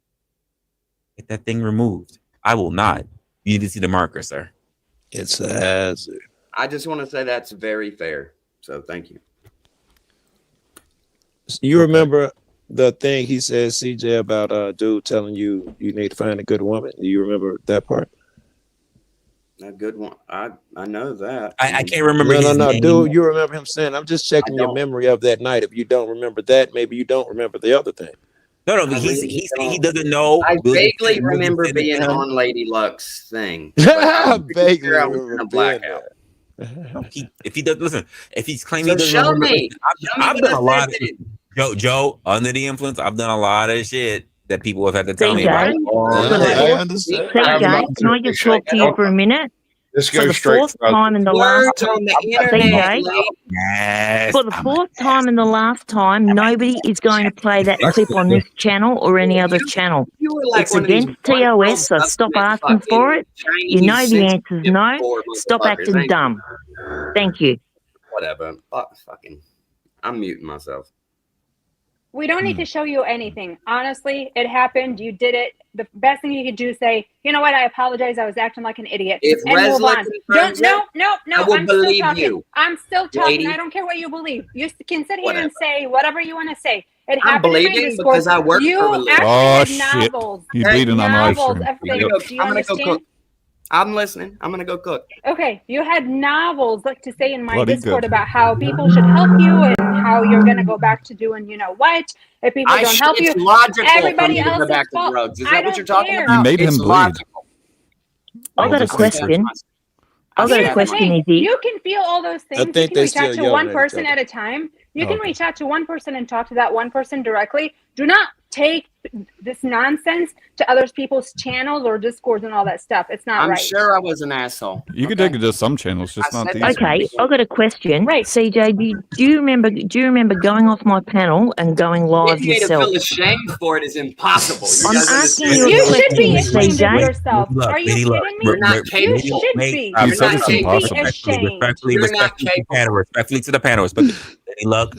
Get that thing removed." I will not. You need to see the marker, sir. It's a hazard. I just want to say that's very fair. So thank you. You remember the thing he said, CJ, about dude telling you need to find a good woman? Do you remember that part? A good one. I know that. I can't remember his No, name. dude, you remember him saying, I'm just checking your memory of that night. If you don't remember that, maybe you don't remember the other thing. No, but he doesn't know. I vaguely remember being on Lady Luck's thing. Vaguely I was in a blackout. If he does listen, if he's claiming So he doesn't show remember, me. I've done a lot of Joe under the influence. I've done a lot of shit that people have had to tell me about. CJ, can I just talk to you for a minute? This For the goes straight fourth time in the last CJ, Yes. for the fourth time in the last time, nobody is going to play that clip on this channel or any other channel. It's against TOS, so stop asking for it. You know the answer's no. Stop acting dumb. Thank you. Whatever. Fucking. I'm muting myself. We don't need to show you anything. Honestly, it happened. You did it. The best thing you could do is say, you know what? I apologize. I was acting like an idiot. If and move Resla on. confirms No. I will I'm still believe talking. you. I'm still talking. Lady. I don't care what you believe. You can sit here Whatever. and say whatever you want to say. It I'm happened in my believing Discourse. because I work you for a living. actually had novels. You bleeding on live novels stream. of things. Do you I'm gonna go understand? cook. I'm listening. I'm gonna go cook. Okay, you had novels like to say in my Bloody Discord good. about how people should help you and how you're gonna go back to doing you know what if people don't help you. It's logical Everybody for me to else go is back to fault. drugs. Is I that what don't you're talking care. about? You made him It's bleed. logical. I've got a question. I've got a Here's the question, thing. Izzy. You can feel all those things. You think can they reach out still to one yelling at each person other. at a time. You can Okay. reach out to one person and talk to that one person directly. Do not take this nonsense to other people's channels or Discords and all that stuff. It's not I'm right. sure I was an asshole. You can take it to some channels, just I not said these. that. Okay, I've got a question. Right. CJ, do you remember going off my panel and going live Getting me to yourself? feel ashamed for it is impossible. You I'm guys asking understand? you a You should be question, ashamed of CJ. yourself. Are you kidding me? You're not You capable. should be. You You said it's should be impossible. ashamed. You're not capable. Respectfully to the panel, look,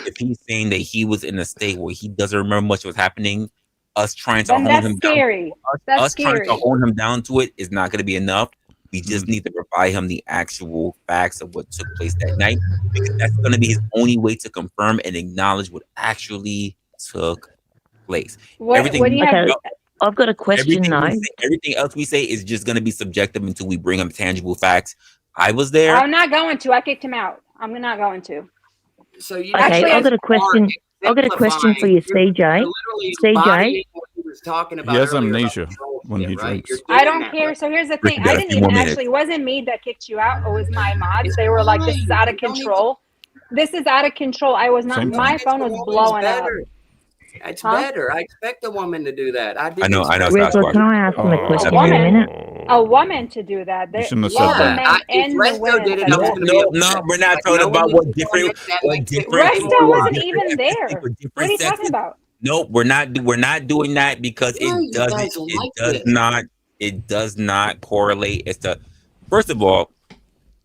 if he's saying that he was in a state where he doesn't remember much was happening, us trying to Then hone that's him scary. down, That's us trying scary. to hone him down to it is not going to be enough. We just need to provide him the actual facts of what took place that night, because that's going to be his only way to confirm and acknowledge what actually took place. What do you have? I've got a question though. Everything else we say is just going to be subjective until we bring him tangible facts. I was there. I'm not going to. I kicked him out. I'm not going to. So you Okay, I've got a question. I've got a question for you, CJ. CJ, He has amnesia when he drinks. I don't care. So here's the thing. I didn't even actually, it wasn't me that kicked you out. It was my mods. They were like, this is out of control. This is out of control. I was not, my phone was blowing up. It's better. I expect a woman to do that. I know. Resla, can I ask him a question in a minute? A woman to do that. You shouldn't have said that. If Resto did it, No, we're not talking about what different. Resto wasn't even there. What are you talking about? No, we're not doing that because it does not correlate. It's the first of all.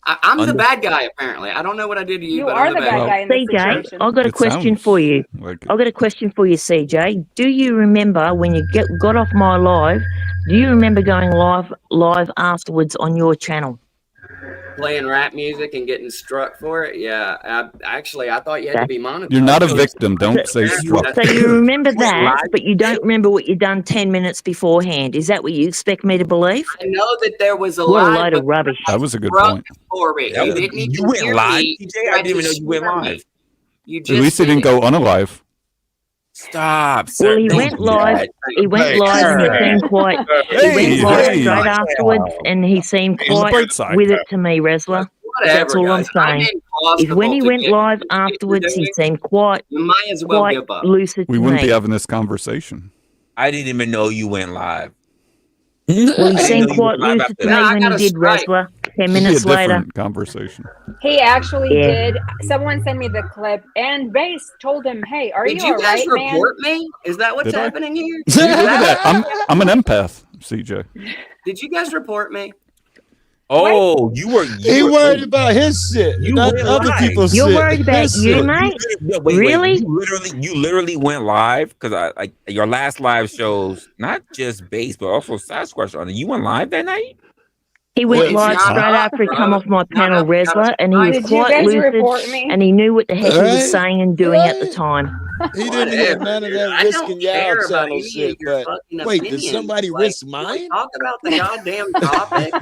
I'm the bad guy, apparently. I don't know what I did to you, You but are I'm the bad guy in this CJ, situation. I've got a question for you. I've got a question for you, CJ. Do you remember when you got off my live? Do you remember going live afterwards on your channel? playing rap music and getting struck for it. Yeah, I thought you had to be monetized. You're not a victim. Don't say struck. So you remember that, live. but you don't remember what you done 10 minutes beforehand. Is that what you expect me to believe? I know that there was a What a live, load of rubbish. That was a good struck point. for it. You didn't even You went hear live, me. TJ? I didn't even know you went live. You At just least he didn't go unalive. Stop, sir. Well, he Don't went do live. that. He went live, and he seemed quite. He went live straight afterwards, and he seemed quite with it to me, Resla. That's all I'm saying. Is when he went live afterwards, he seemed quite, You might as well quite give up. lucid We to wouldn't me. be having this conversation. I didn't even know you went live. Well, he seemed quite lucid to me when he did Resla. 10 It'd be a minutes later. different conversation. He actually Yeah. did. Someone sent me the clip, and Base told him, "Hey, are Did you you all guys right, man?" report me? Is that what's Did I? happening here? See, look at that. I'm an empath, CJ. Did you guys report me? Oh, He worried about his shit, You not went other live. people's You're shit. worried about His you, shit. mate? Wait, Really? You literally went live because your last live shows not just Base but also Sasquatch on it. You went live that night. He went It's live not straight up, after he bro. come off my It's not panel, up. You gotta Resla, and he was Did you quite guys lucid, report me? and he knew what the heck he Right. was saying and doing at the time. He didn't hear none of that I risking don't y'all care about channel any shit. of your But fucking wait, did opinions. somebody Like, risk can we mine? talk about the goddamn topic.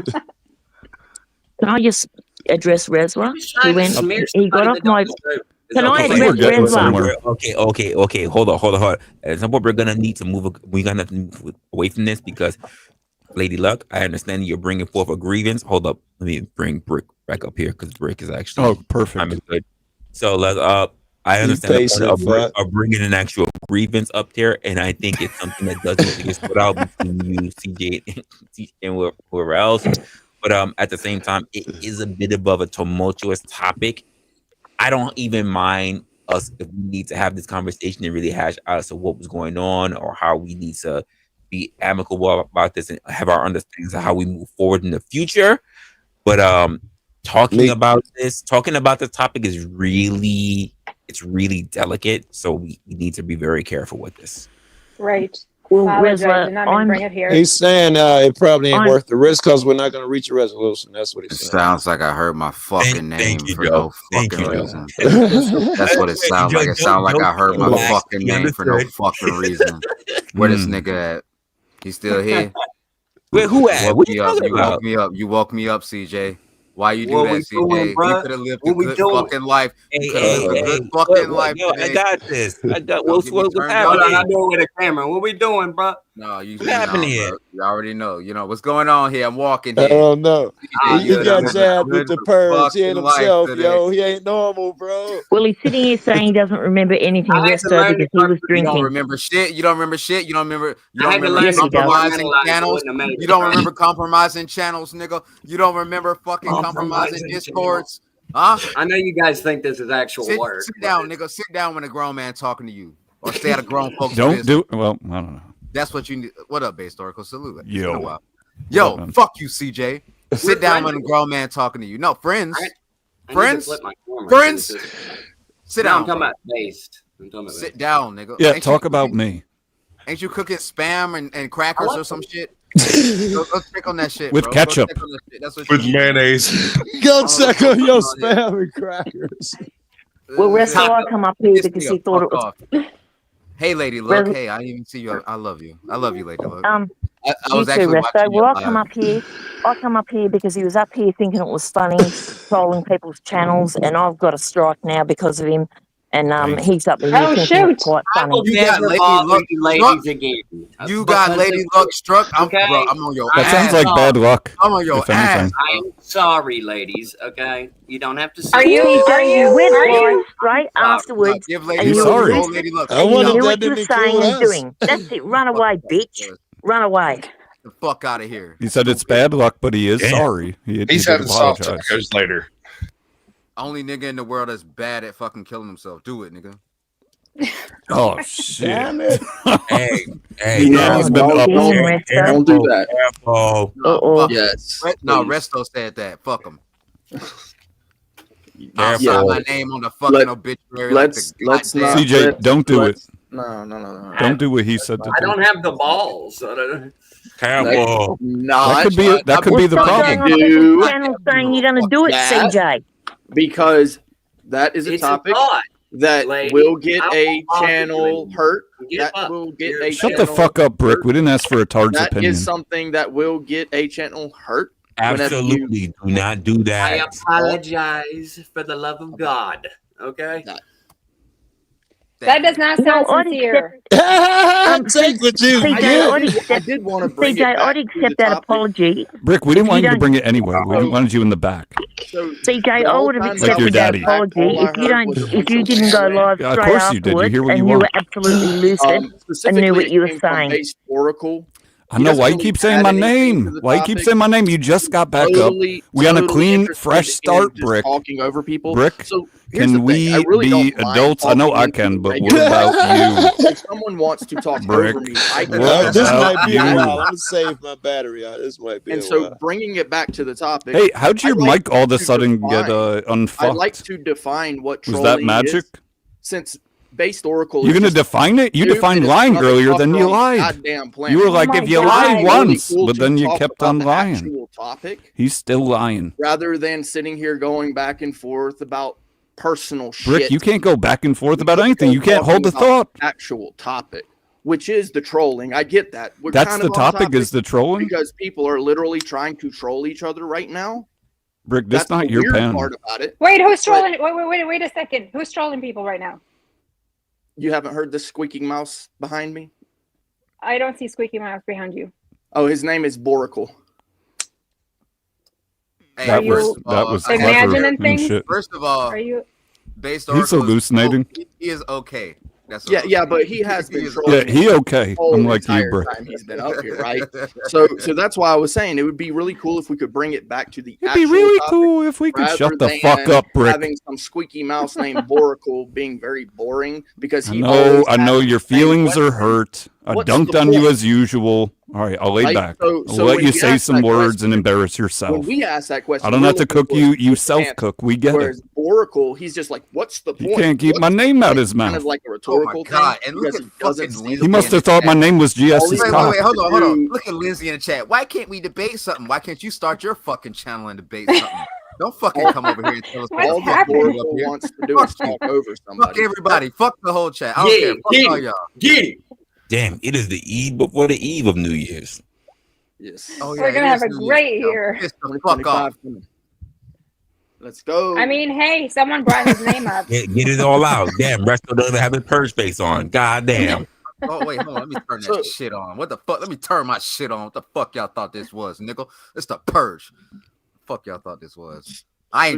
Can I just address Resla? I'm just He trying to went. smear He got somebody off that my. don't deserve it. Can I I think we're address getting Resla? somewhere. Okay. Hold on. At some point, we're gonna need to move. We're gonna have to move away from this because, Lady Luck, I understand you're bringing forth a grievance. Hold up, let me bring Brick back up here because Brick is actually. Oh, perfect. I'm good. So let's I He understand the pacing, point fuck. of bringing an actual grievance up there, and I think it's something that does need to get put out between you, CJ, and whoever else. But at the same time, it is a bit above a tumultuous topic. I don't even mind us if we need to have this conversation and really hash out as to what was going on or how we need to be amicable about this and have our understandings of how we move forward in the future. But talking about this topic is really delicate. So we need to be very careful with this. Right. Well, Apologize, Resla, and I'm bring it here. He's saying it probably ain't worth the risk because we're not going to reach a resolution. That's what he's saying. Sounds like I heard my fucking name you, for Joe. no Thank fucking you, Joe. reason. That's what it sounds like. It sounds like I heard my Relax. fucking You name for no understood. fucking reason. Where this nigga at? He still here? Wait, who at? What you talking You about? woke me up. You woke me up, CJ. Why you do What that, we doing, CJ? bruh? You could have lived a What we good doing? fucking life. You Hey, could have lived a good what, fucking life yo, I today. got this. I got Don't what's get me turned Hold on, I happening? do it with a camera. What we doing, bro? No, you What happened know, here? bro. You already know. You know what's going on here. I'm walking I here. don't know. Ah, He good. got I'm jabbed with the purge. He ain't fucking life himself, today. yo. He ain't normal, bro. Well, he's sitting here saying he doesn't remember anything, I had to Resto, learn because to he was You drinking. don't remember shit. You don't remember shit. You don't remember. You I don't had to remember learn to compromising compartmentalize. channels. Wouldn't have made You it, don't bro. remember compromising channels, nigga. You don't remember fucking compromising discords, huh? I know you guys think this is actual Sit work. down, nigga. Sit down when a grown man talking to you, or stay at a grown folks' Don't business. do. Well, I don't know. That's what you need. What up, Historical? Salute. It's Yo. been a while. What Yo, up, man? fuck you, CJ. Sit We're down friends. when a grown man talking to you. No, friends. I need to Friends? flip my camera. Friends? Sit No, down. I'm talking bro. about based. I'm talking about Sit based. down, nigga. Yeah, Ain't talk you about cooking- me Ain't you cooking spam and crackers or some shit? Go check on that shit, with bro. ketchup. Go check on that shit. That's what With you mayonnaise. Go Oh, check on your oh, spam and crackers. Well, Resto, I come up here Piss because me he up. thought it Fuck was. off. Hey, Lady Luck. Res- Hey, I didn't even see you. I love you. I love you, Lady Luck. I I you was too, actually Resto. watching Well, your I come live. up here. I come up here because he was up here thinking it was funny, trolling people's channels, and I've got a strike now because of him. And Thanks. he's up here Oh, thinking shoot. it's quite I funny. will You got never Lady bother Luck you struck. ladies again. You got Because Lady of Luck this, struck. I'm, okay? bro, I'm on your That I sounds ass. like bad luck. I'm on your if anything. ass. I am sorry, ladies. Okay, you don't have to. Are say you? CJ, you went Are live you? straight Sorry. afterwards, Give and Lady He's you Luck. were sorry. Go, lucid, Lady Luck. I and you wonder if knew that what you didn't were include saying and us. doing. That's it. Run away, bitch. Run away. The fuck out of here. He said it's bad luck, but he is Damn. sorry. He He's did having soft apologize. tacos later. Only nigga in the world that's bad at fucking killing himself. Do it, nigga. Oh shit! Damn it. Hey, Yeah, he's been Oh, up. damn, Resto. Don't do that. Careful. Uh-oh. Fuck Yes. him. No, please. Resto said that. Fuck him. Careful. I'll sign my name on the fucking Let- obituary. let's like the not. goddamn- CJ, don't do it. No. Don't do what he said to I do. don't have the balls. So Careful. That could be the problem. Channel saying you're going to do it, CJ. Because that is a It's topic thought. that Like, will get I'll a talk to channel you. hurt. Give That up. will get You're- a Shut channel the fuck up, Brick. hurt. We didn't ask for a tard's That opinion. is something that will get a channel hurt. Absolutely. Do not do I that. apologize for the love of God. Okay. That does not sound sincere. Take what you CJ, get. I did want to bring CJ, it back I'd to the accept that topic. apology. Brick, we didn't If want you you to don't- bring it anyway. We wanted you in the back. So CJ, the I whole would have time Like your accepted that daddy. apology all I if you heard don't, was a if bunch you of didn't go rambling. live Yeah, of straight course you did. You afterwards hear what you and you were want. absolutely lucid and knew Specifically, what it you were came from saying. Base Oracle. I know. Why you keep saying my name? Why you keep saying my name? You just got back up. We on a clean, fresh start, Brick. Talking over people. Brick, So here's can the thing. I we really be don't mind adults? I know talking I into can, the but what regular about you? If someone wants to talk Brick, over me, I can. what This about might be a you? while. I'm gonna save my battery out. This might be And a so while. bringing it back to the topic. Hey, how'd your I like mic all of a to sudden get define- unfucked? I like to define what Was trolling that magic? is, since Based Oracle. You're is gonna just define it? You stupid defined as lying another earlier, then fucker you on the lied. goddamn planet. You were like, my if you God. lie Really once, cool but to then you talk kept about on the lying. actual topic He's still lying. rather than sitting here going back and forth about personal Brick, shit. you can't go back and forth about anything. You Talking can't hold the about thought. the actual topic, which is the trolling. I get that. We're That's kind the of on topic, is the trolling? because people are literally trying to troll each other right now. Brick, this That's not the your weird pen. part about it. Wait, who's But trolling? Wait a second. Who's trolling people right now? you haven't heard the squeaking mouse behind me? I don't see Squeaky Mouse behind you. Oh, his name is Boracle. Hey, That you was clever imagining and things? shit. First of all, Are you? Based He's Oracle is- hallucinating. he is okay. That's Yeah, all. yeah, but he has been is trolling. Yeah, he okay. the whole I'm like you, entire Brick. time he's been up here, right? So that's why I was saying it would be really cool if we could bring it back to the It'd be actual really topic, cool if we could rather shut the than fuck up, Brick. having some squeaky mouse named Boracle being very boring because I he know, always I know has your the same feelings are question. hurt. I What's dunked the on you point? as usual. All right, I'll lay Right? back. So I'll let when you we say ask some that words question- and embarrass yourself. When we ask that question, I don't we're have to looking cook for you. a You specific self-cook. We get it. Whereas Boracle, he's just like, what's the point? He can't keep my name out his Kind mouth. of like a Oh rhetorical my god! thing And look because at he doesn't fucking seem Lindsay He must in have the thought my chat. name was GS's Wait, cock. hold on. Dude. Look at Lindsay in the chat. Why can't we debate something? Why can't you start your fucking channel and debate something? Don't fucking come over here and tell us What's all what the the fuck you do happening? up Boracle here. wants to do is talk over Fuck somebody. everybody. Fuck the whole chat. I don't care. Fuck all y'all. Get it. Damn, it is the eve before the eve of New Year's. Yes. Oh, We're yeah, gonna it have is a New great Year's, yo. year. Piss the fuck off. 2025 coming. Let's go. I mean, hey, someone brought his name up. Get it all out. Damn, Resto doesn't have his purge face on. God damn. Oh wait, hold on. Let me turn that shit on. What the fuck? Let me turn my shit on. What the fuck y'all thought this was, nickel? It's the purge. Fuck y'all thought this was. I'm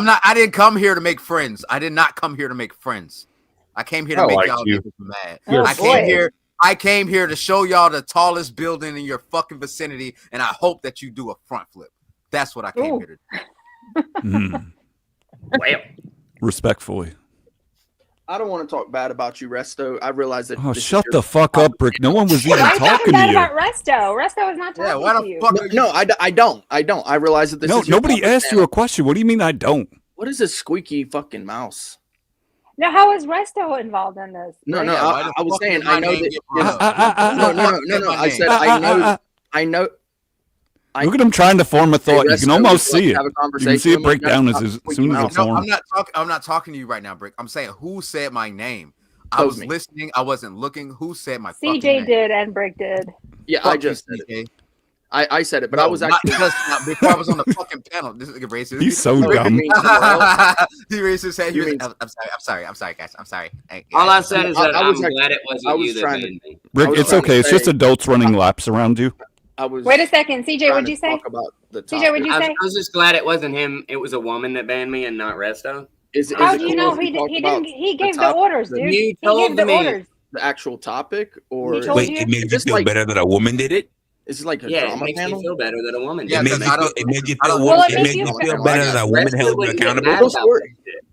not. I didn't come here to make friends. I did not come here to make friends. I came here to I make like y'all you. niggas mad. Oh, I boy. came here. I came here to show y'all the tallest building in your fucking vicinity, and I hope that you do a front flip. That's what I came Ooh. here to do. Well, Respectfully. I don't want to talk bad about you, Resto. I realize that. Oh, this is shut your the fuck up, Brick. No one was even Why are you talking talking to bad you. about Resto? Resto is not talking Yeah, why to the you. fuck? No, I don't. I realize that this No, is your nobody public asked you channel. a question. What do you mean I don't? What is this squeaky fucking mouse? Now, how is Resto involved in this? No, no. Yeah, why the I was fuck saying did my I know name that. get brought up? No. I said I know. Look at him trying to form a thought. You Resto, can almost would you see like it. to have a You can see conversation it with break me? down That's as not soon as it mouse. No, forms. I'm not talking to you right now, Brick. I'm saying who said my name. I That was was me. listening. I wasn't looking. Who said my fucking CJ name? did and Brick did. Yeah, Fuck I just you, said it. CJ. I said it, but No, I was not actually. because not before I was on the fucking panel. This is a racist. He's so No, it dumb. means somewhere else. He raised his hand. You He was, mean- I'm sorry, guys. I'm sorry. Hey, all guys, I said is I that I'm was like- glad it I wasn't was you that trying to- banned me. Brick, I was it's trying to okay. It's just say- adults running laps around you. I was. Wait a second, CJ. trying What'd to you say? talk about the CJ, topic. what'd you I say? was just glad it wasn't him. It was a woman that banned me and not Resto. Is How it do you cool know if we he talk he about didn't? He the gave the topic- orders, dude. You He told gave the me. orders. the actual topic, or He told Wait, you? it made you Just feel like- better that a woman did it? is it like a Yeah, it drama makes panel? me feel better that a woman Yeah, It did made it. you I feel, don't- it made you I feel, don't- Well, it it makes made you you feel- feel better that a woman Resto held you wouldn't get accountable. mad What's about the word? that shit.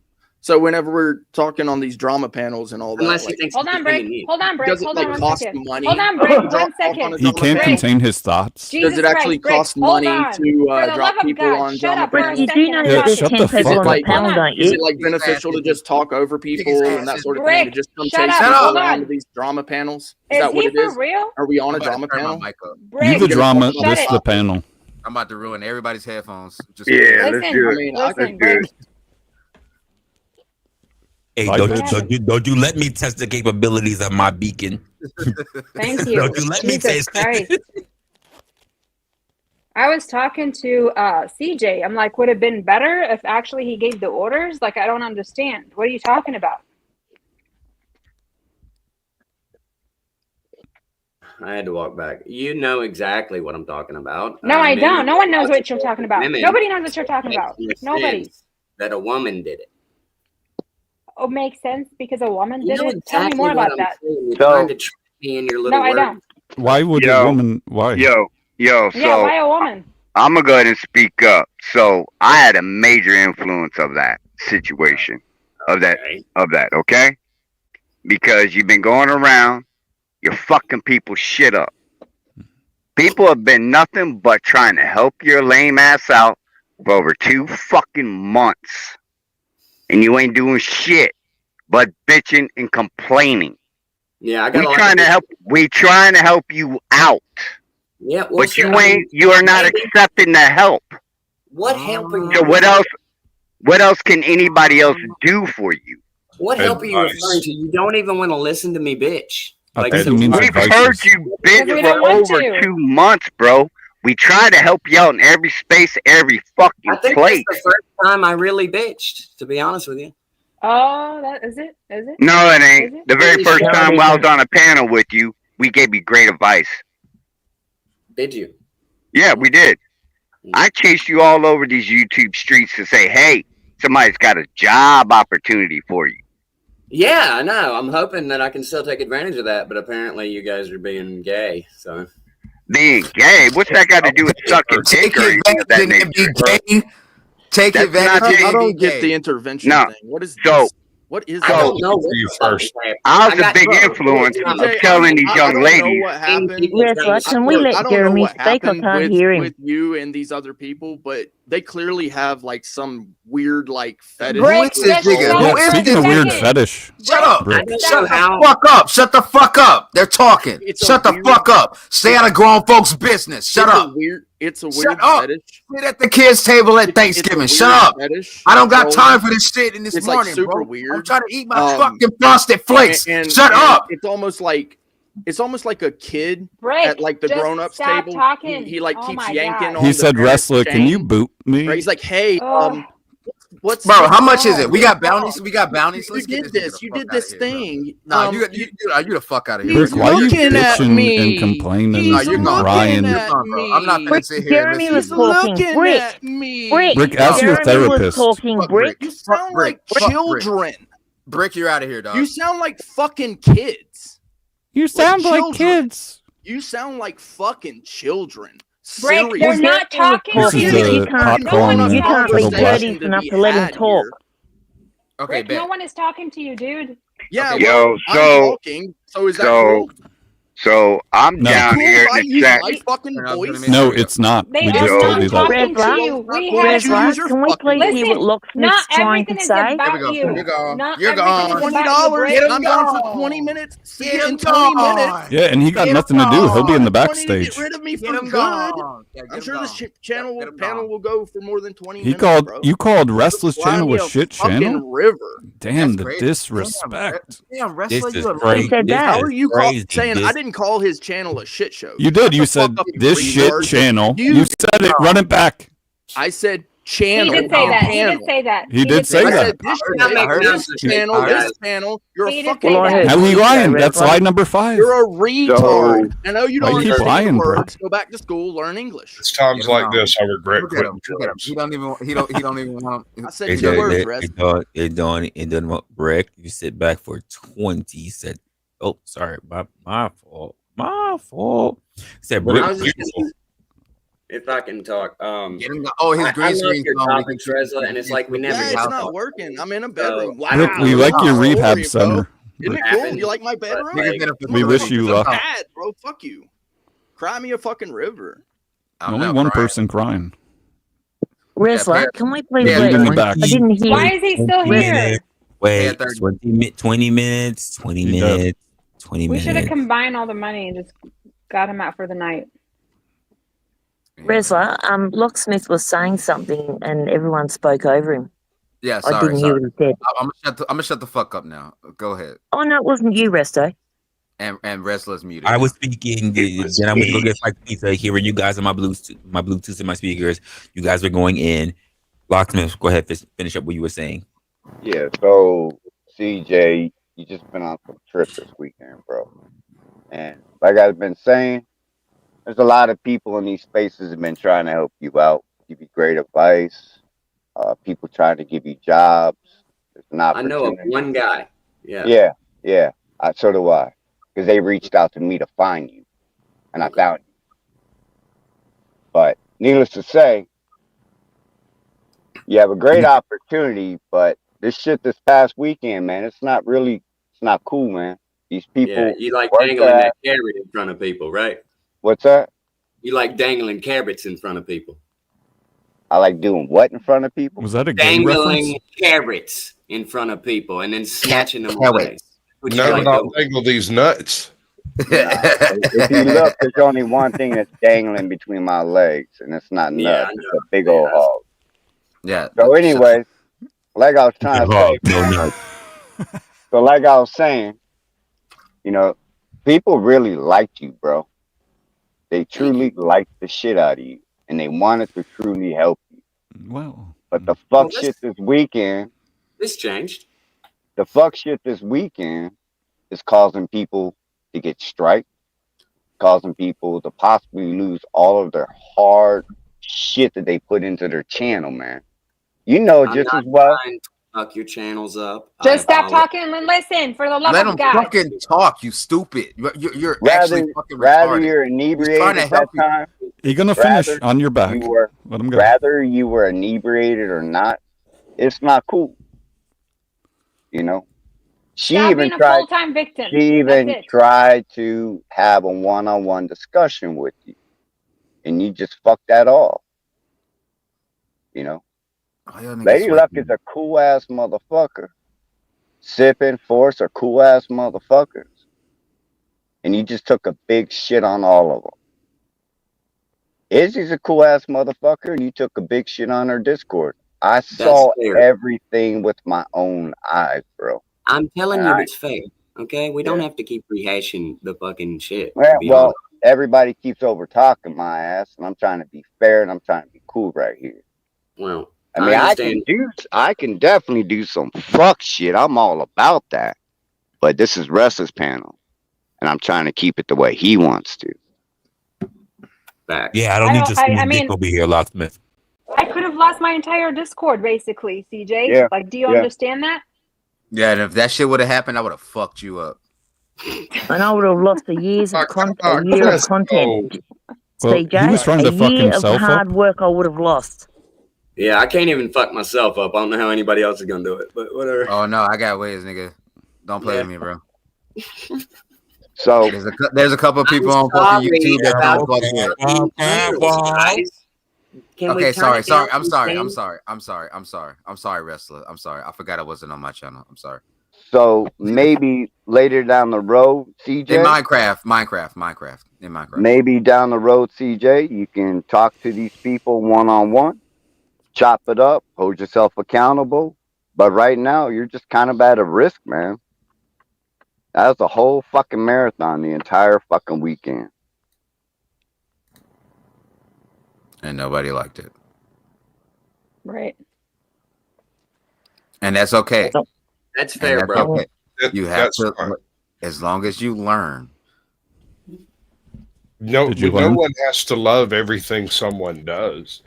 So whenever we're talking on these drama panels and all that, Unless he like, thinks Hold on, Brick. Hold on, Brick. does it Hold like on one cost second. money? Hold on, Brick. to drop 1 second. on a He drama can't panel? contain his thoughts. Jesus Does it actually Christ, Brick, cost hold money on. to For the drop love of people God, on shut drama up for a panels? You do second. know I'm Yeah, that there's shut talking. the 10 people fuck on the up. panel, Hold on. don't Is it you? like beneficial to just talk over people and that sort of thing, to Brick, just come shut chase up. people Hold around to on. these drama panels? Is Is that what he it for is? real? Are we on a I'm about drama to turn my panel? mic up. You Brick, the drama, shut this it. the panel. I'm about to ruin everybody's headphones. Just Yeah, let's Listen, do I it. mean, listen, Brick. Hey, Bye, don't bitch. you let me test the capabilities of my beacon. Thank you. Don't you let me Jesus taste Christ. it. I was talking to CJ. I'm like, would it have been better if actually he gave the orders? Like, I don't understand. What are you talking about? I had to walk back. You know exactly what I'm talking about. No, I Men don't. are No one knows allowed to what you're go talking for about. women. Nobody knows what you're It talking makes about. no Nobody. sense that a woman did it. Oh, makes sense because a woman You did know it? Tell me exactly more what about I'm that. saying. You're So, trying to trick me in your little No, I words. don't. Why would a yo, woman? Why? yo, Yeah, so why a woman? I'm gonna go ahead and speak up. So I had a major influence of that situation, Okay. okay? Because you've been going around, you're fucking people's shit up. People have been nothing but trying to help your lame ass out for over 2 fucking months. And you ain't doing shit but bitching and complaining. Yeah, I got We a lot trying to help you out. Yeah, well, But sir, you are not maybe. accepting the help. What help are you? So what else can anybody else do for you? What help are you referring Advice. to? You don't even want to listen to me, bitch. I Like, think so he means We've advices. heard you Because bitch we for don't want over to. 2 months, bro. We try to help you out in every space, every I fucking think place. that's the first time I really bitched, to be honest with you. Oh, that is it? Is it? No, it Is ain't. it? The very Holy first shit. time I was on a panel with you, we gave you great advice. Did you? Yeah, we did. I chased you all over these YouTube streets to say, hey, somebody's got a job opportunity for you. Yeah, I know. I'm hoping that I can still take advantage of that, but apparently you guys are being gay. So Being gay, what's that got to do with sucking dick Take or anything of that advantage and nature? be gay. Take That's advantage not and I be don't get gay. the intervention No. thing. What is So, this? What is I that? don't know what for you the fuck first. is happening. I was a got big bro, influence I'm of CJ, telling these I young don't know ladies. what happened. Resla, can we let I don't know Jeremy what speak? I happened can't hear him. with you and these other people, but they clearly have like some weird like fetish. Who Brick, is this just nigga? shut Yeah, Who is for a speaking this of weird nigga? second. fetish. Shut Brick, up. I Brick. don't stop. know how. Fuck up. Shut the fuck up. They're talking. It's a Shut the weird- fuck up. Stay out of grown folks' business. Shut up. It's a Shut weird up. fetish. Sit at the kids' table at It's a Thanksgiving. Shut weird up. fetish. I don't got So, time for this shit in this it's like morning, super bro. weird. I'm trying to eat my Um, fucking frosted flakes. and Shut up. It's almost like a kid Brick, at like the just grown-ups stop table. talking. He like Oh keeps my yanking God. on He the said, parent's "Wrestler, can you chain. boot me?" Right? He's like, hey, what's Bro, how wrong? much is it? We got bounties. Wrong? We got bounties. You Let's get did this nigga this. the You fuck did out this of here, bro. thing. Nah, you the fuck out of here. He's Brick, why are you looking at bitching me. and complaining He's and looking crying? at bro. I'm not me. gonna sit here and Jeremy listen was to you. talking. Looking Brick, at me. Brick, As your Jeremy was therapist. talking. Fuck Brick, You Fuck sound Brick. like Fuck Brick. children. Brick, you're out of here, dog. You sound like fucking kids. You sound like children. kids. You sound like fucking children. Brick, Seriously. they're not talking This to is you. a popcorn No you and can't be kettle black. courteous enough to let him talk. Okay, Brick, no one is talking to you, dude. Yeah, Okay, well, so- I'm talking. So is that cool? So I'm No. down Cool here if I in the use chat. my fucking voice? No, it's not. They We are just not told you that. talking to Resla, you. We Why have don't you use your can we fucking please voice? hear what Listen, Locksmith's not trying to everything is say? about go. you. You're gone. Not You're everything gone. is $20 about you, Brick. and I'm gone for 20 minutes. See Get you in him 20 gone. minutes. Yeah, and he got Get nothing to him do. He'll be in the You want to get backstage. rid of me Get for him good. gone. Yeah, get I'm him sure this gone. channel Get him panel gone. will go for more than 20 He minutes, called bro. you called You'll Restless fly channel me a shit fucking channel. river. Damn, That's the great. disrespect. Damn, This wrestler, is you a crazy. He said This that. How is are you crazy. saying I This- didn't call his channel a shit show? You did. Shut You the said fuck up, you this shit retard. channel. You- You said it. Run it back. I said He channel. did say not that. He panel. did say that. He did say I that. said this I heard channel, it. this channel. You're He a did fucking say Well, I that. heard How he you say lying? That's Resla. lie number 5. You're a retard. I know you Why don't you keep understand lying, Brick? words. Go back to school, learn English. It's times Get him like out. this I regret Look at him. quitting Look at him. drugs. He don't even want I said It two words, doesn't. Res. It don't. Brick. You sit back for 20. You said, "Oh, sorry, my fault. My fault." Said But Brick. I was just gonna, If I can talk, his green I love screen your song. topics, Resla, and it's like we never Yeah, get it's to not talk. working. I'm in a bedroom. So, Wow. Look, we like your Long rehab story, bro. center. Isn't it cool? You like my bedroom? We wish you luck. Bad, bro. Fuck you. Cry me a fucking river. Only one person crying. Resla, can we please You're let leaving me back. I didn't hear. Why is he still here? Wait, 20 minutes, 20 minutes, 20 We should have minutes. combined all the money and just got him out for the night. Resla, Locksmith was saying something and everyone spoke over him. Yeah, I didn't hear what he said. I'm gonna shut the fuck up now. Go ahead. Oh no, it wasn't you, Resto. And Restless muted. I was speaking, then I went to go get like pizza. Hearing you guys on my Bluetooth and my speakers. You guys were going in. Locksmith, go ahead, finish up what you were saying. Yeah, so CJ, you just been on some trip this weekend, bro. And like I've been saying, there's a lot of people in these spaces that have been trying to help you out, give you great advice. People trying to give you jobs. There's an I know of opportunity. one guy. Yeah. Yeah. So do I. Because they reached out to me to find you. And I found you. But needless to say, you have a great opportunity, but this shit this past weekend, man, it's not cool, man. These people. Yeah, you like dangling that carrot in front of people, right? What's that? You like dangling carrots in front of people. I like doing what in front of people? Was that a Dangling carrots in front of people and then snatching them away. No, I'll dangle these nuts. If you look, there's only one thing that's dangling between my legs, and it's not nuts. It's a big old hog. Yeah. So, anyways, like I was trying to say, so like I was saying, you know, people really liked you, bro. They truly liked the shit out of you, and they wanted to truly help you. Well, but the fuck shit this weekend. This changed. The fuck shit this weekend is causing people to get striked, causing people to possibly lose all of their hard shit that they put into their channel, man. You know just as well. Fuck your channels up. Just stop talking and listen, for the love Let of him God. fucking talk, you stupid. You're Rather, actually fucking rather retarded. you're He's inebriated trying to at help that time. You're gonna finish Rather on your back. Let him go. Rather you were inebriated or not, it's not cool. You know, she Stop even being a tried. full-time victim. She even That's it. tried to have a one-on-one discussion with you, and you just fucked that off. You know, Lady Luck is a cool ass motherfucker. Sip and Force are cool ass motherfuckers, and you just took a big shit on all of them. Izzy's a cool ass motherfucker, and you took a big shit on her Discord. I saw everything with my own eyes, bro. I'm telling you, it's fair. Okay, we don't have to keep rehashing the fucking shit. Well, everybody keeps over talking my ass, and I'm trying to be fair and I'm trying to be cool right here. Well, I mean, I can definitely do some fuck shit. I'm all about that. But this is Resla's panel, and I'm trying to keep it the way he wants to. Back. Yeah, I don't need to see the dick over here, Locksmith. I could have lost my entire Discord, basically, CJ. Yeah, Like, do you understand that? Yeah, and if that shit would have happened, I would have fucked you up. And I would have lost a year of content. Well, CJ, he was trying to fuck a year of himself hard up. work I would have lost. Yeah, I can't even fuck myself up. I don't know how anybody else is gonna do it, but whatever. Oh no, I got ways, nigga. Don't play with me, bro. So there's a couple of people on fucking YouTube that don't fuck with. Okay, sorry. I'm sorry, Wrestler. I'm sorry. I forgot I wasn't on my channel. I'm sorry. So maybe later down the road, CJ. In Minecraft. In Minecraft. Maybe down the road, CJ, you can talk to these people one-on-one, chop it up, hold yourself accountable. But right now, you're just kind of at a risk, man. That was a whole fucking marathon the entire fucking weekend. And nobody liked it. Right. And that's okay. That's fair, bro. Okay. You have to, as long as you learn. No one has to love everything someone does.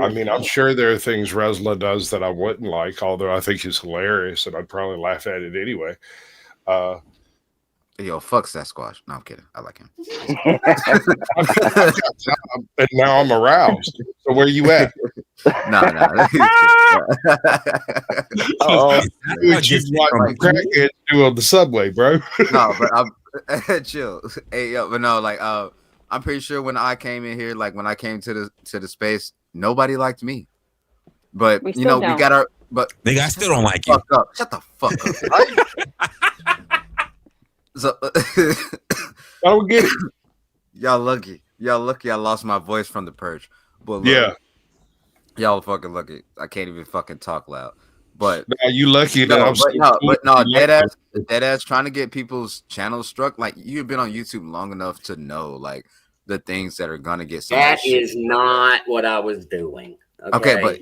I mean, I'm sure there are things Resla does that I wouldn't like, although I think he's hilarious and I'd probably laugh at it anyway. Yo, fuck Sasquatch. No, I'm kidding. I like him. And now I'm aroused. So where you at? No. What you watching crackheads do on the subway, bro? No, but I'm chill. Hey, yo, but no, like I'm pretty sure when I came in here, like when I came to the space, nobody liked me. But we got our nigga, I still don't like you. Shut the fuck up. So I don't get it. Y'all lucky I lost my voice from the purge. But yeah. Y'all fucking lucky. I can't even fucking talk loud. But now you lucky that dead ass trying to get people's channels struck. Like you've been on YouTube long enough to know like the things that are gonna get that is not what I was doing. Okay, but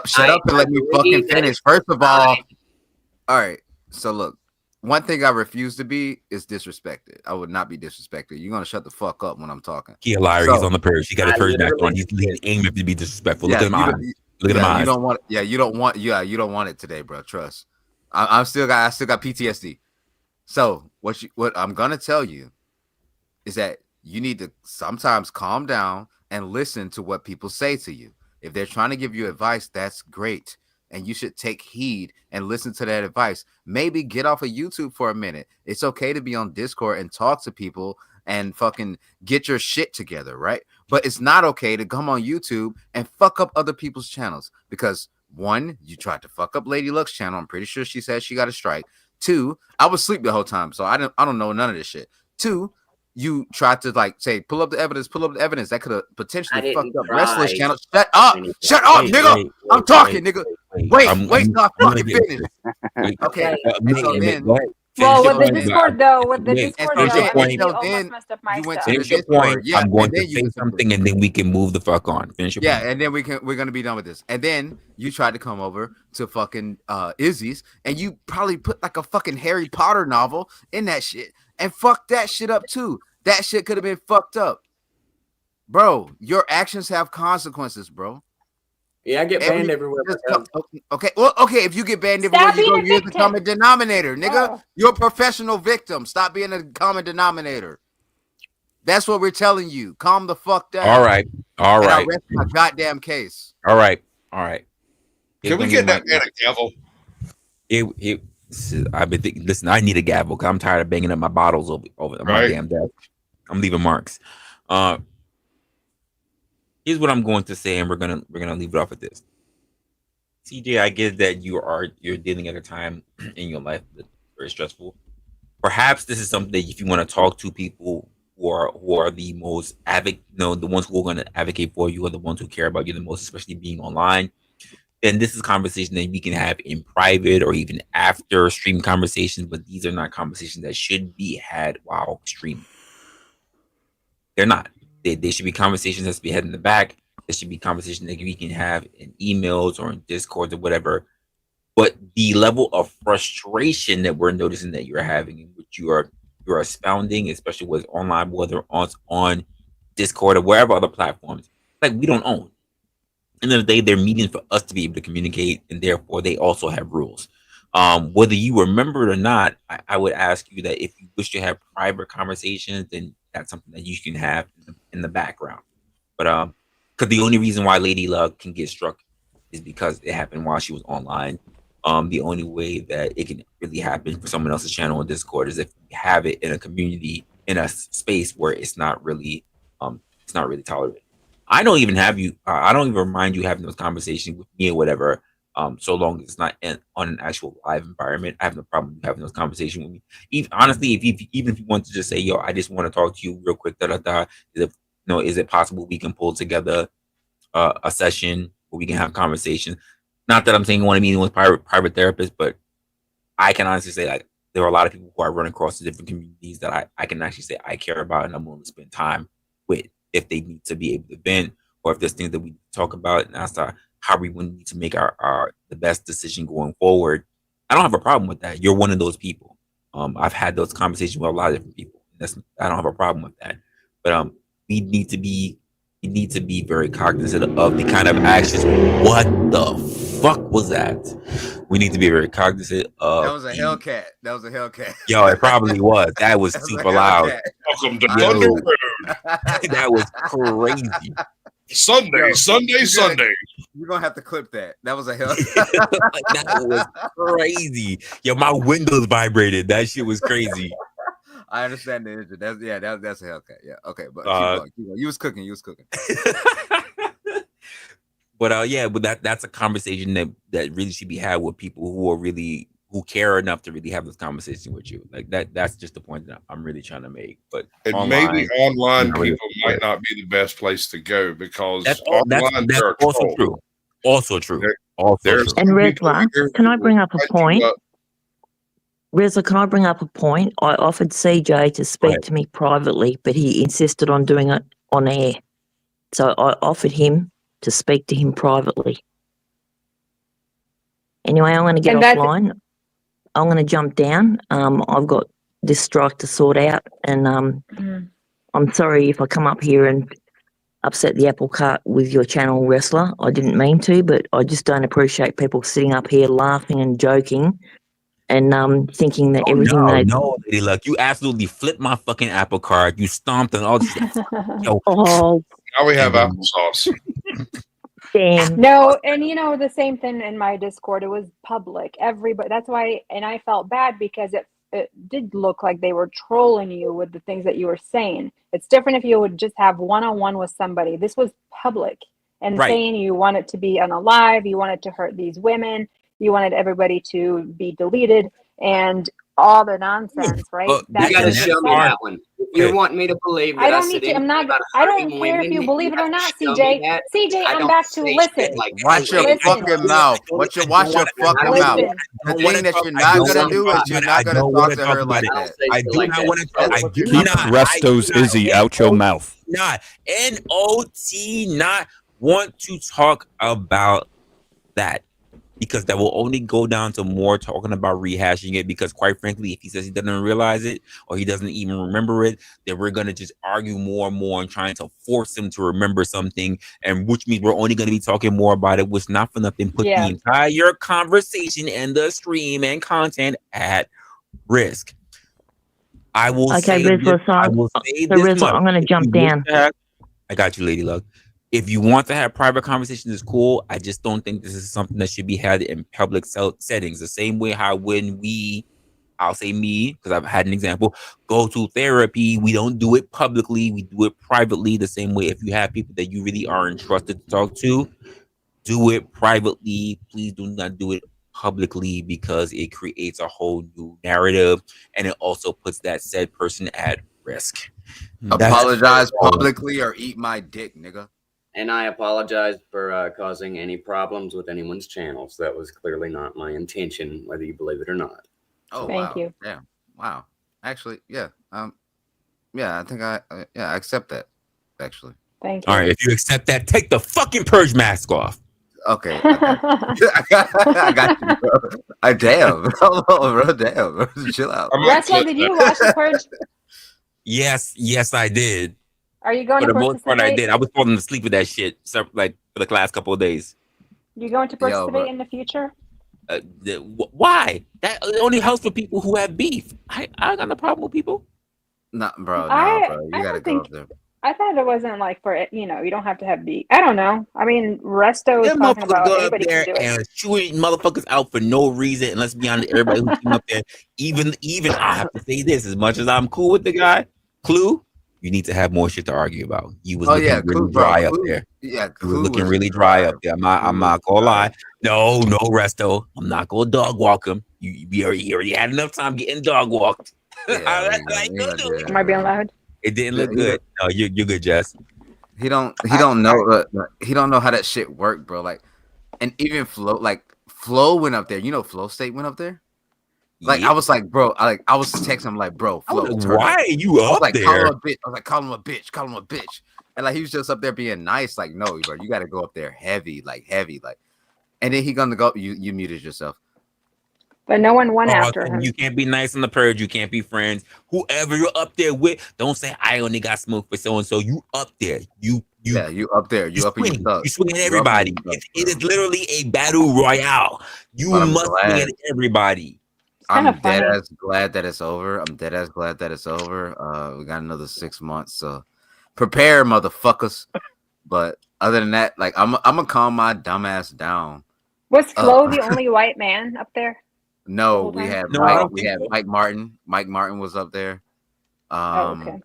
shut up and let me fucking finish. First of all right. So look, one thing I refuse to be is disrespected. I would not be disrespected. You're gonna shut the fuck up when I'm talking. He a liar. He's on the purge. He got a purge back on. He's aiming to be disrespectful. Look at him eyes. Look at him eyes. You don't want. Yeah, you don't want it today, bro. Trust. I still got PTSD. So what I'm gonna tell you is that you need to sometimes calm down and listen to what people say to you. If they're trying to give you advice, that's great. And you should take heed and listen to that advice. Maybe get off of YouTube for a minute. It's okay to be on Discord and talk to people and fucking get your shit together, right? But it's not okay to come on YouTube and fuck up other people's channels because one, you tried to fuck up Lady Luck's channel. I'm pretty sure she said she got a strike. Two, I was asleep the whole time, so I don't know none of this shit. Two, you tried to like say pull up the evidence. That could have potentially fucked up Resla's channel. Shut up, nigga. I'm talking, nigga. Wait, till I fucking finish. Okay. Well, with the Discord though, you almost messed up my stuff. Finish your point. I'm going to say something, and then we can move the fuck on. Finish your point. And then we're gonna be done with this. And then you tried to come over to fucking Izzy's, and you probably put like a fucking Harry Potter novel in that shit, and fuck that shit up too. That shit could have been fucked up, bro. Your actions have consequences, bro. Yeah, I get banned everywhere. Okay, well, okay. If you get banned everywhere, you're the common denominator, nigga. Oh. You're a professional victim. Stop being a common denominator. That's what we're telling you. Calm the fuck down. All right. I rest my goddamn case. All right. Can we get that man a gavel? I've been thinking. Listen, I need a gavel because I'm tired of banging up my bottles over my damn desk. I'm leaving marks. Here's what I'm going to say, and we're gonna leave it off at this. CJ, I get that you're dealing at a time in your life that's very stressful. Perhaps this is something that if you want to talk to people who are the most the ones who are going to advocate for you, or the ones who care about you the most, especially being online, then this is a conversation that we can have in private or even after stream conversations. But these are not conversations that should be had while streaming. They're not. They should be conversations that should be had in the back. There should be conversations that we can have in emails or in Discord or whatever. But the level of frustration that we're noticing that you're having, in which you're expounding, especially with online, whether on Discord or wherever other platforms, like we don't own. At the end of the day, they're meetings for us to be able to communicate, and therefore they also have rules. Whether you remember it or not, I would ask you that if you wish to have private conversations, then that's something that you can have in the background. But because the only reason why Lady Luck can get struck is because it happened while she was online. The only way that it can really happen for someone else's channel on Discord is if you have it in a community, in a space where it's not really tolerated. I don't even have you. I don't even mind you having those conversations with me or whatever. So long as it's not on an actual live environment, I have no problem having those conversations with me. Honestly, even if you want to just say, "Yo, I just want to talk to you real quick," is it possible we can pull together a session where we can have conversations? Not that I'm saying you want to meet with private therapists, but I can honestly say like there are a lot of people who I run across the different communities that I can actually say I care about and I'm willing to spend time with if they need to be able to vent or if there's things that we talk about and that's how we would need to make our the best decision going forward. I don't have a problem with that. You're one of those people. I've had those conversations with a lot of different people. I don't have a problem with that. But we need to be very cognizant of the kind of actions. What the fuck was that? We need to be very cognizant of. That was a Hellcat. That was a Hellcat. Yo, it probably was. That was That super loud. Welcome to Yo, Thunder Road. that was crazy. Sunday. You're gonna have to clip that. That was a hell. That was crazy. Yo, my windows vibrated. That shit was crazy. I understand the injury. That's a Hellcat. Yeah, okay, but keep going. You was cooking. But that's a conversation that really should be had with people who care enough to really have this conversation with you. Like that's just the point that I'm really trying to make. But maybe online people might not be the best place to go because that's also true. Also true. And Resla, can I bring up a point? Resla, can I bring up a point? I offered CJ to speak to me privately, but he insisted on doing it on air. So I offered him to speak to him privately. Anyway, I'm going to get offline. I'm going to jump down. I've got this strike to sort out, and I'm sorry if I come up here and upset the apple cart with your channel, Resla. I didn't mean to, but I just don't appreciate people sitting up here laughing and joking and thinking that everything they... No, Lady Luck, you absolutely flipped my fucking apple cart. You stomped and all this shit. Yo. Now we have applesauce. Damn. No, and the same thing in my Discord. It was public. Everybody. That's why, and I felt bad because it did look like they were trolling you with the things that you were saying. It's different if you would just have one-on-one with somebody. This was public and saying you wanted to be unalive, you wanted to hurt these women, you wanted everybody to be deleted, and all the nonsense, right? You got to show me that one. If you want me to believe that I don't need to. I'm not. I don't care if you believe it or not, CJ. CJ, I'm back to listen. Watch your fucking mouth. Watch your fucking mouth. The thing that you're not gonna do is you're not gonna talk to her like that. I do not want to. I do Keep not. Resto's Izzy out your mouth. Not not want to talk about that. Because that will only go down to more talking about rehashing it. Because quite frankly, if he says he doesn't realize it or he doesn't even remember it, then we're going to just argue more and more and trying to force him to remember something. And which means we're only going to be talking more about it, which not for nothing put the entire conversation and the stream and content at risk. I will say Resla, Resla, I'm going to jump down. I got you, Lady Luck. If you want to have private conversations, it's cool. I just don't think this is something that should be had in public settings. The same way how when I'll say me, because I've had an example, go to therapy, we don't do it publicly, we do it privately. The same way if you have people that you really are entrusted to talk to, do it privately. Please do not do it publicly because it creates a whole new narrative and it also puts that said person at risk. Apologize publicly or eat my dick, nigga. And I apologize for causing any problems with anyone's channels. That was clearly not my intention, whether you believe it or not. Oh, thank you. Yeah. Wow. Actually, yeah. Yeah, I think I accept that. Actually. Thank you. All right. If you accept that, take the fucking purge mask off. Okay. I got you, bro. Damn. Bro, damn. Bro. Chill out. Resla, did you watch the purge? Yes, I did. Are you going for to the most part? I participate? did. I was falling asleep with that shit, like for the last couple of days. You going to participate in the future? Why? That only helps for people who have beef. I got no problem with people. Nah, bro. You gotta go up there. I thought it wasn't like for you don't have to have beef. I don't know. I mean, Resto is talking about anybody can do it. And shooting motherfuckers out for no reason. And let's be honest, everybody who came up there, even I have to say this, as much as I'm cool with the guy, Clue. You need to have more shit to argue about. You was looking really dry up there. Yeah, you was looking really dry up there. I'm not gonna lie. No, Resto. I'm not gonna dog walk him. You already had enough time getting dog walked. Am I being loud? It didn't look good. No, you're good, Jess. He don't know. He don't know how that shit worked, bro. Like, and even Flo went up there. Flow State went up there. Like, I was like, bro, I was texting him like, bro, Flo, why are you up there? Call him a bitch. I was like, call him a bitch. And like, he was just up there being nice. Like, no, bro, you got to go up there heavy. And then he gonna go. You muted yourself. But no one went Oh, after so him. you can't be nice on the purge. You can't be friends. Whoever you're up there with, don't say I only got smoke for so and so. You up there. You up there. You up in your thug. You swing at You up in everybody. your thug, It is literally a battle royale. You But I'm must swing glad. at everybody. I'm dead as glad that it's over. I'm dead as glad that it's over. We got another 6 months, so prepare, motherfuckers. But other than that, like I'm gonna calm my dumb ass down. Was Flo the only white man up there? No, we had No, I Mike. don't We think had so. Mike Martin. Mike Martin was up there. Okay.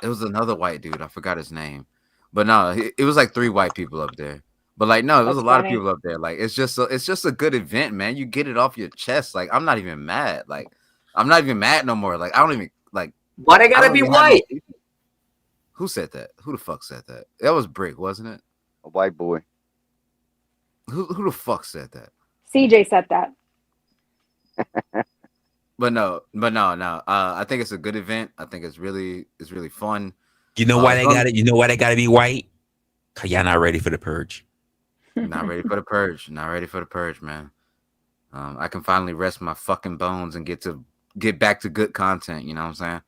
It was another white dude. I forgot his name, but no, it was like 3 white people up there. But like, no, it was That's a lot funny. of people up there. Like, it's just a good event, man. You get it off your chest. Like, I'm not even mad. Like, I'm not even mad no more. Like, I don't even like. Why they I gotta don't be even have no white? people. Who said that? Who the fuck said that? That was Brick, wasn't it? A white boy. Who the fuck said that? CJ said that. But no. I think it's a good event. I think it's really fun. You know why they got it? You know why they got to be white? Cause y'all not ready for the purge. Not ready for the purge. Not ready for the purge, man. I can finally rest my fucking bones and get back to good content. You know what I'm saying?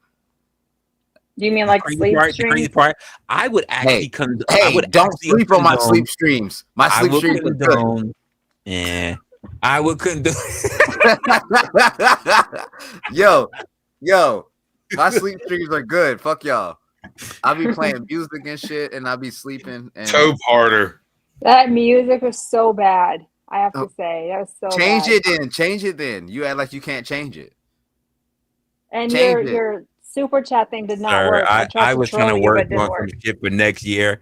Do you mean like sleep The streams? crazy part, I would actually don't sleep on my sleep streams. My sleep streams are good. condone. Yeah, I would condone. Yo, my sleep streams are good. Fuck y'all. I'll be playing music and shit, and I'll be sleeping. And Toe parter. That music was so bad. I have to say that was so change bad. it then. Change it then. You act like you can't change it. And change it. your super chat thing did not Sir, work. I tried I to was troll trying to you, work but it didn't on work. some shit for next year,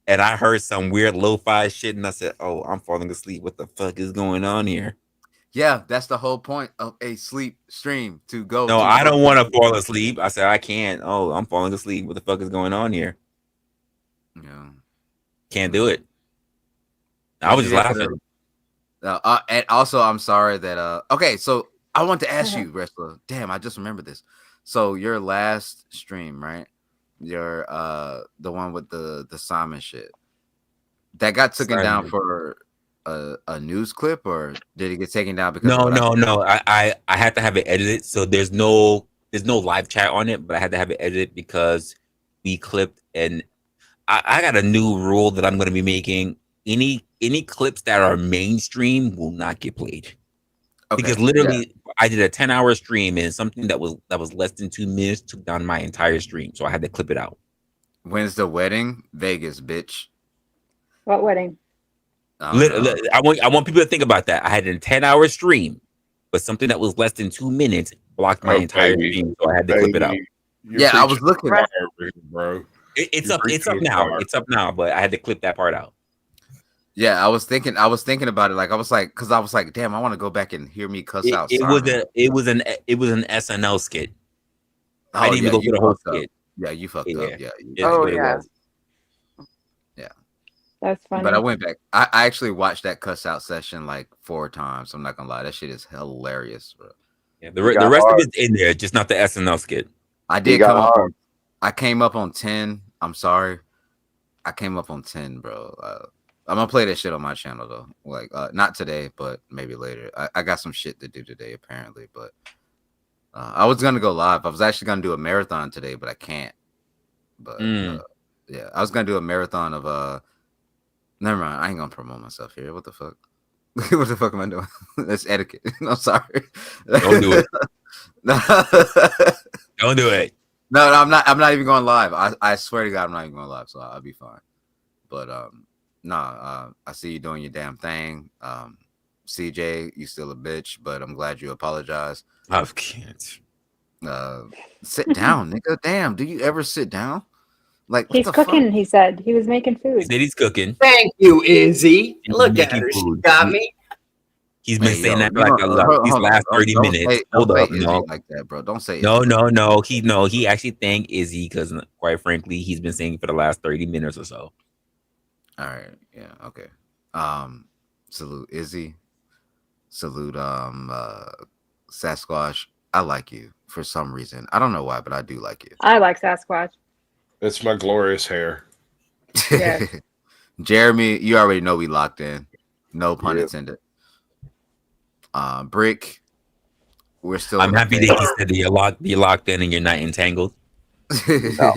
and I heard some weird lo-fi shit, and I said, "Oh, I'm falling asleep. What the fuck is going on here?" Yeah, that's the whole point of a sleep stream to go. No, to I don't want to fall asleep. I said, I can't. Oh, I'm falling asleep. What the fuck is going on here? Yeah. Can't do it. I was just laughing. And also, I'm sorry that okay, so I want to ask you, Resla. Damn, I just remembered this. So your last stream, right? Your the one with the Simon shit that got taken down for a news clip, or did it get taken down because No. I had to have it edited, so there's no live chat on it, but I had to have it edited because we clipped, and I got a new rule that I'm going to be making. Any clips that are mainstream will not get played. Okay, because literally I did a 10-hour stream, and something that was less than 2 minutes took down my entire stream, so I had to clip it out. When's the wedding? Vegas, bitch. What wedding? I want people to think about that. I had a 10-hour stream, but something that was less than 2 minutes blocked my entire stream, so I had to clip it out. Yeah, I was looking, bro. It's up now. It's up now, but I had to clip that part out. Yeah, I was thinking about it. Like I was like, damn, I want to go back and hear me cuss out. It was an SNL skit. Oh, I didn't even go through the whole skit. Yeah, you fucked up. Yeah. Yeah. That's funny. But I went back. I actually watched that cuss out session like 4 times. I'm not gonna lie, that shit is hilarious, bro. Yeah, the rest of it's in there, just not the SNL skit. I did come up on. I came up on 10. I'm sorry. I came up on 10, bro. I'm gonna play that shit on my channel though. Like not today, but maybe later. I got some shit to do today apparently, but I was gonna go live. I was actually gonna do a marathon today, but I can't. But yeah, I was gonna do a marathon of never mind. I ain't gonna promote myself here. What the fuck? What the fuck am I doing? That's etiquette. I'm sorry. Don't do it. Don't do it. No, I'm not. I'm not even going live. I swear to God, I'm not even going live. So I'll be fine. But I see you doing your damn thing. CJ, you still a bitch, but I'm glad you apologized. I can't. Sit down, nigga. Damn, do you ever sit down? Like he's cooking. Fuck? He said he was making food. He said he's cooking. Thank you, Izzy. Look at her. She got me. He's been saying that for like these last 30 minutes. Hold up, no, like that, bro. Don't say no. He actually thanked Izzy because, quite frankly, he's been saying for the last 30 minutes or so. All right, yeah, okay. Salute Izzy. Salute Sasquatch. I like you for some reason. I don't know why, but I do like you. I like Sasquatch. It's my glorious hair. Yeah. Jeremy, you already know we locked in. No pun intended. Brick, We're still. I'm happy that he said that you're locked in and you're not entangled. No.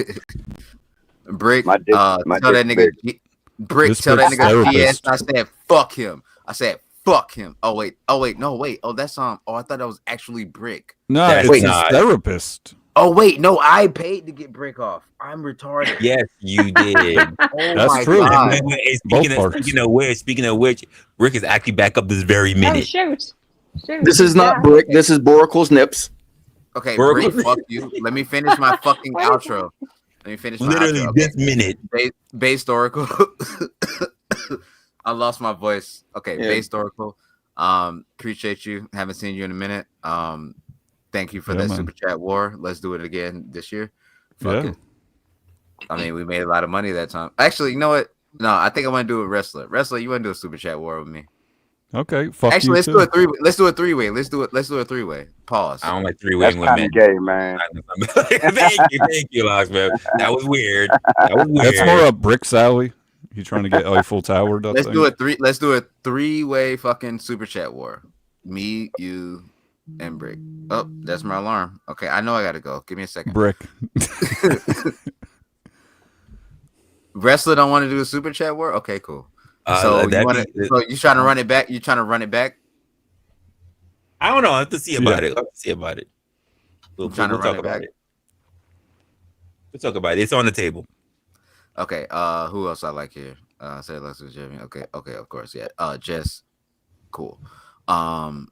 Brick, My tell that nigga. Brick, tell that nigga GS. I said fuck him. I said fuck him. Oh wait. No wait. Oh that's Oh, I thought that was actually Brick. No, it's his therapist. Oh wait, no, I paid to get Brick off. I'm retarded. Yes, you did. That's true. God. Speaking of which, Brick is actually back up this very minute. Oh shoot. This is not Brick. This is Boracle's Nips. Okay, Brick, fuck you. Let me finish my fucking outro. Let me finish my literally outro. this minute. Based Oracle. I lost my voice. Okay, Yeah. Based Oracle. Appreciate you. Haven't seen you in a minute. Thank you for that super chat war. Let's do it again this year. Fuck it. I mean, we made a lot of money that time. Actually, you know what? No, I think I want to do it with Resla. Resla, you want to do a super chat war with me? Okay. Fuck Actually, you let's too. do a three. Let's do a three-way. Let's do a three-way. Pause. I don't like three-way That's kind women. of gay, man. Thank you, Lox, man. That was weird. That's more up Brick's alley. You trying to get Eiffel Tower? Let's do a three. Let's do a three-way fucking super chat war. Me, you, and Brick. Oh, that's my alarm. Okay, I know I gotta go. Give me a second. Brick. Wrestler don't want to do a super chat war. Okay, cool. So you trying to run it back? You trying to run it back? I don't know. I have to see about it. Let's see about it. We'll talk about it. We'll talk about it. It's on the table. Okay. Who else I like here? Say Alexis, Jimmy. Okay. Of course. Yeah. Jess. Cool. Yeah.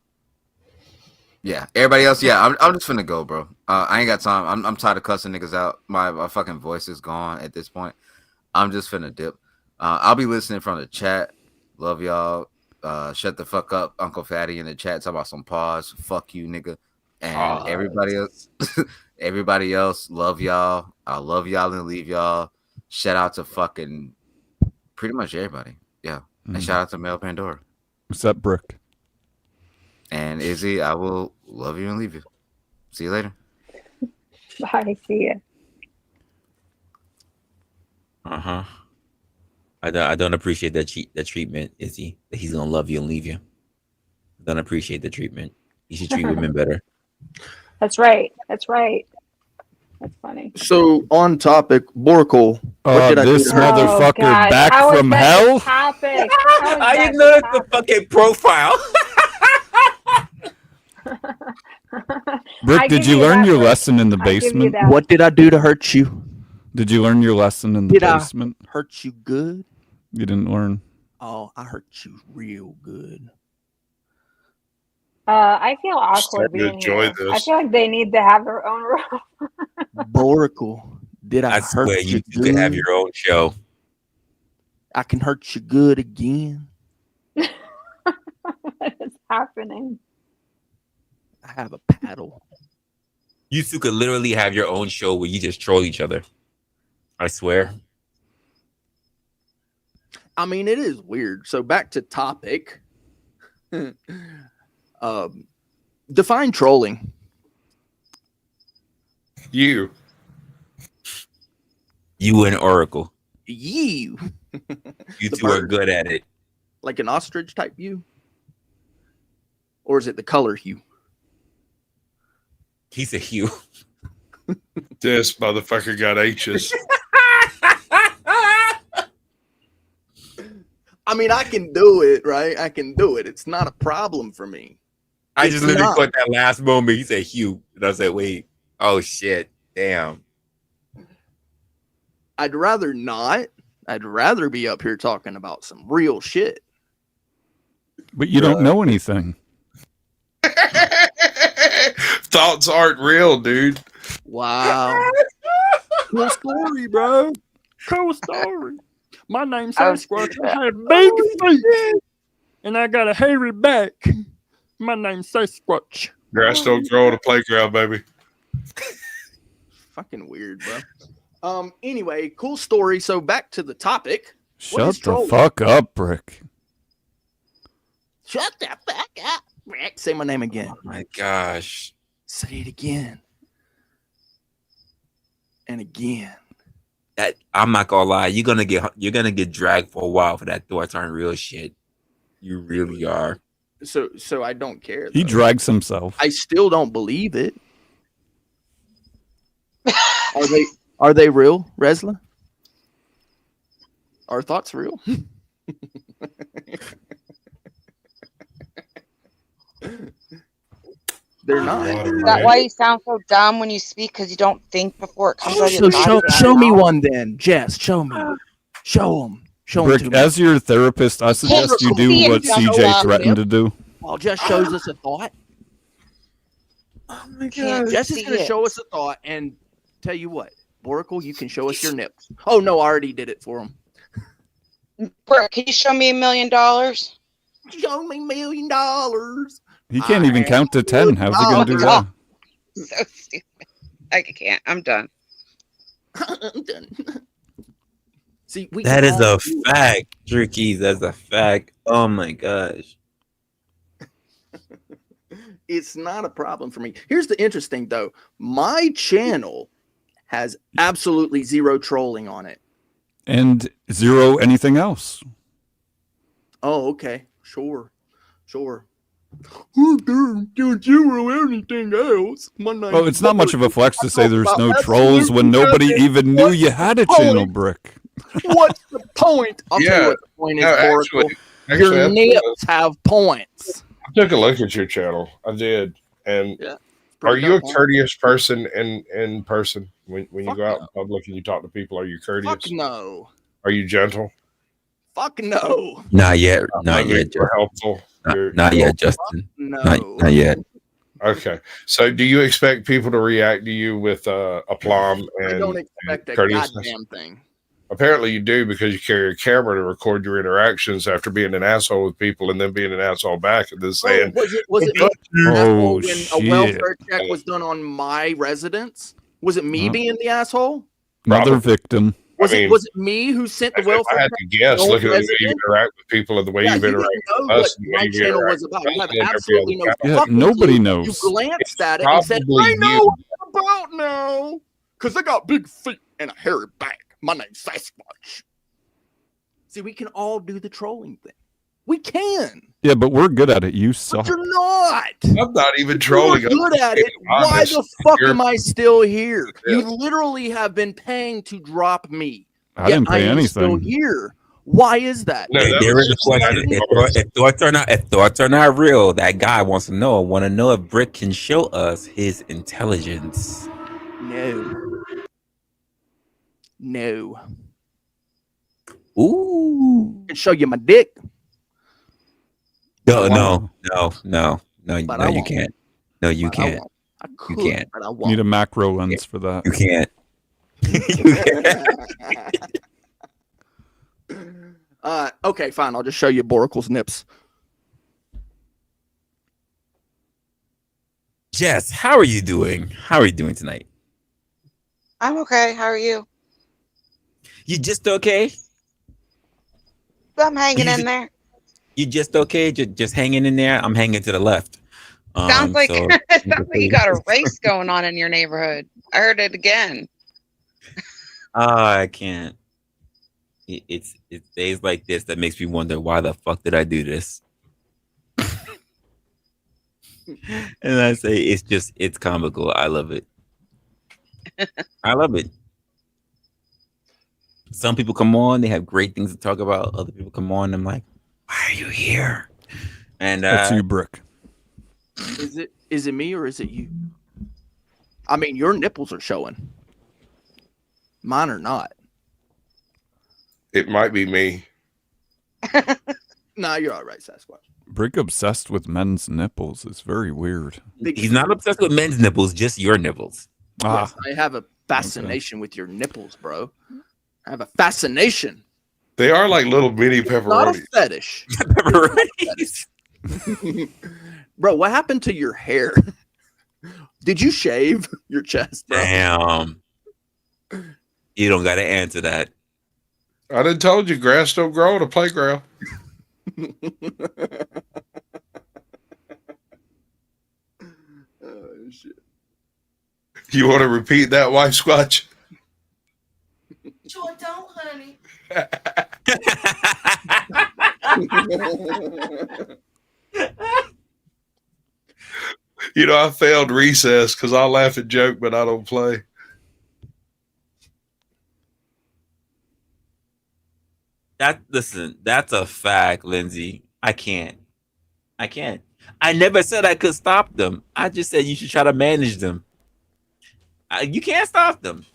Everybody else. Yeah. I'm just finna go, bro. I ain't got time. I'm tired of cussing niggas out. My fucking voice is gone at this point. I'm just finna dip. I'll be listening from the chat. Love y'all. Shut the fuck up, Uncle Fatty in the chat. Talk about some pause. Fuck you, nigga. And everybody else, love y'all. I love y'all and leave y'all. Shout out to fucking pretty much everybody. Yeah. And shout out to Mel Pandora. What's up, Brick? And Izzy, I will love you and leave you. See you later. Bye. See ya. Uh-huh. I don't appreciate that treatment, Izzy. That he's gonna love you and leave you. I don't appreciate the treatment. You should treat women better. That's right. That's funny. So on topic, Boracle. What did I do? This motherfucker back from hell? I didn't know that's the fucking profile. Brick, did you learn your lesson in the basement? What did I do to hurt you? Did you learn your lesson in the basement? I hurt you good? You didn't learn. Oh, I hurt you real good. I feel awkward being here. I feel like they need to have their own room. Boracle, did I hurt swear you could have your own show. I can hurt you good again. What is happening? I have a paddle. You two could literally have your own show where you just troll each other. I swear. I mean, it is weird. So back to topic. Define trolling. You and Oracle. You two are good at it. Like an ostrich type you? Or is it the color hue? He's a hue. This motherfucker got H's. I mean, I can do it, right? I can do it. It's not a problem for me. I just literally caught that last moment. He said hue. And I said, wait. Oh, shit. Damn. I'd rather not. I'd rather be up here talking about some real shit. But you don't know anything. Thoughts aren't real, dude. Wow. Cool story, bro. Cool story. My name's Sasquatch. I had big feet. And I got a hairy back. My name's Sasquatch. Grass don't grow on the playground, baby. Fucking weird, bro. Anyway, cool story. So back to the topic. Shut the fuck up, Brick. Shut the fuck up, Brick. Say my name again. Oh my gosh. Say it again. And again. That I'm not gonna lie, you're gonna get dragged for a while for that thoughts aren't real shit. You really are. So I don't care. He drags himself. I still don't believe it. Are they real, Resla? Are thoughts real? They're not. Is that why you sound so dumb when you speak? Because you don't think before it comes out of So your body? show me one then, Jess. Show me. Show them. Show them Brick, to me. as your therapist, I suggest you do what CJ threatened to do. Well, Jess shows us a thought. Oh my God. Jess is going to show us a thought and tell you what, Oracle, you can show us your nips. Oh no, I already did it for him. Brooke, can you show me $1 million? Show me $1 million. He can't even count to 10. How's he going to do that? So stupid. I can't. I'm done. I'm done. See, that is a fact, Jerkies. That's a fact. Oh my gosh. It's not a problem for me. Here's the interesting though. My channel has absolutely zero trolling on it. And zero anything else. Oh, okay. Sure. Oh, don't zero anything else. Well, it's not much of a flex to say there's no trolls when nobody even knew you had a channel, Brick. What's the point? I'll tell you what the point is, Oracle. Your nips have points. I took a look at your channel. I did. And are you a courteous person in person? When you go out in public and you talk to people, are you courteous? Fuck no. Are you gentle? Fuck no. Not yet. Not yet. You're helpful. Not yet, Justin. No. Not yet. Okay. So do you expect people to react to you with aplomb and I don't expect a courteousness? goddamn thing. Apparently you do, because you carry a camera to record your interactions after being an asshole with people and then being an asshole back and then saying, was it me oh, when a welfare check was done on my residence? Was it me being the asshole? Another victim. Was it me who sent the welfare check? I had to guess, looking at the way you interact with people and the way you've interacted with us. My channel was about. You have absolutely no fucking nobody clue. knows. You glanced at it and said, I know what it's about now. Because I got big feet and a hairy back. My name's Sasquatch. See, we can all do the trolling thing. We can. Yeah, but we're good at it. You suck. But you're not. I'm not even trolling. You're good at it. Why the fuck am I still here? You literally have been paying to drop me. I didn't pay anything. Still here. Why is that? No, there is a question. If thoughts are not real, that guy wants to know if Brick can show us his intelligence. No. Ooh. I can show you my dick. No, you can't. No, you can't. You can't. You need a macro lens for that. You can't. Okay, fine. I'll just show you Boracle's nips. Jess, how are you doing? How are you doing tonight? I'm okay. How are you? You just okay? I'm hanging in there. You just okay? Just hanging in there? I'm hanging to the left. Sounds like you got a race going on in your neighborhood. I heard it again. I can't. It's days like this that makes me wonder, why the fuck did I do this? And I say it's comical. I love it. I love it. Some people come on, they have great things to talk about. Other people come on, I'm like, why are you here? And that's you, Brick. Is it me or is it you? I mean, your nipples are showing. Mine are not. It might be me. Nah, you're all right, Sasquatch. Brick obsessed with men's nipples is very weird. He's not obsessed with men's nipples, just your nipples. Yes, I have a fascination with your nipples, bro. I have a fascination. They are like little mini pepperonis. Not a fetish. Pepperonis. Bro, what happened to your hair? Did you shave your chest, bro? Damn. You don't got to answer that. I done told you, grass don't grow on a playground. Oh, shit. You want to repeat that, Wife Squatch? Sure don't, honey. You know, I failed recess because I laugh and joke, but I don't play. Listen, that's a fact, Lindsay. I can't. I never said I could stop them. I just said you should try to manage them. You can't stop them.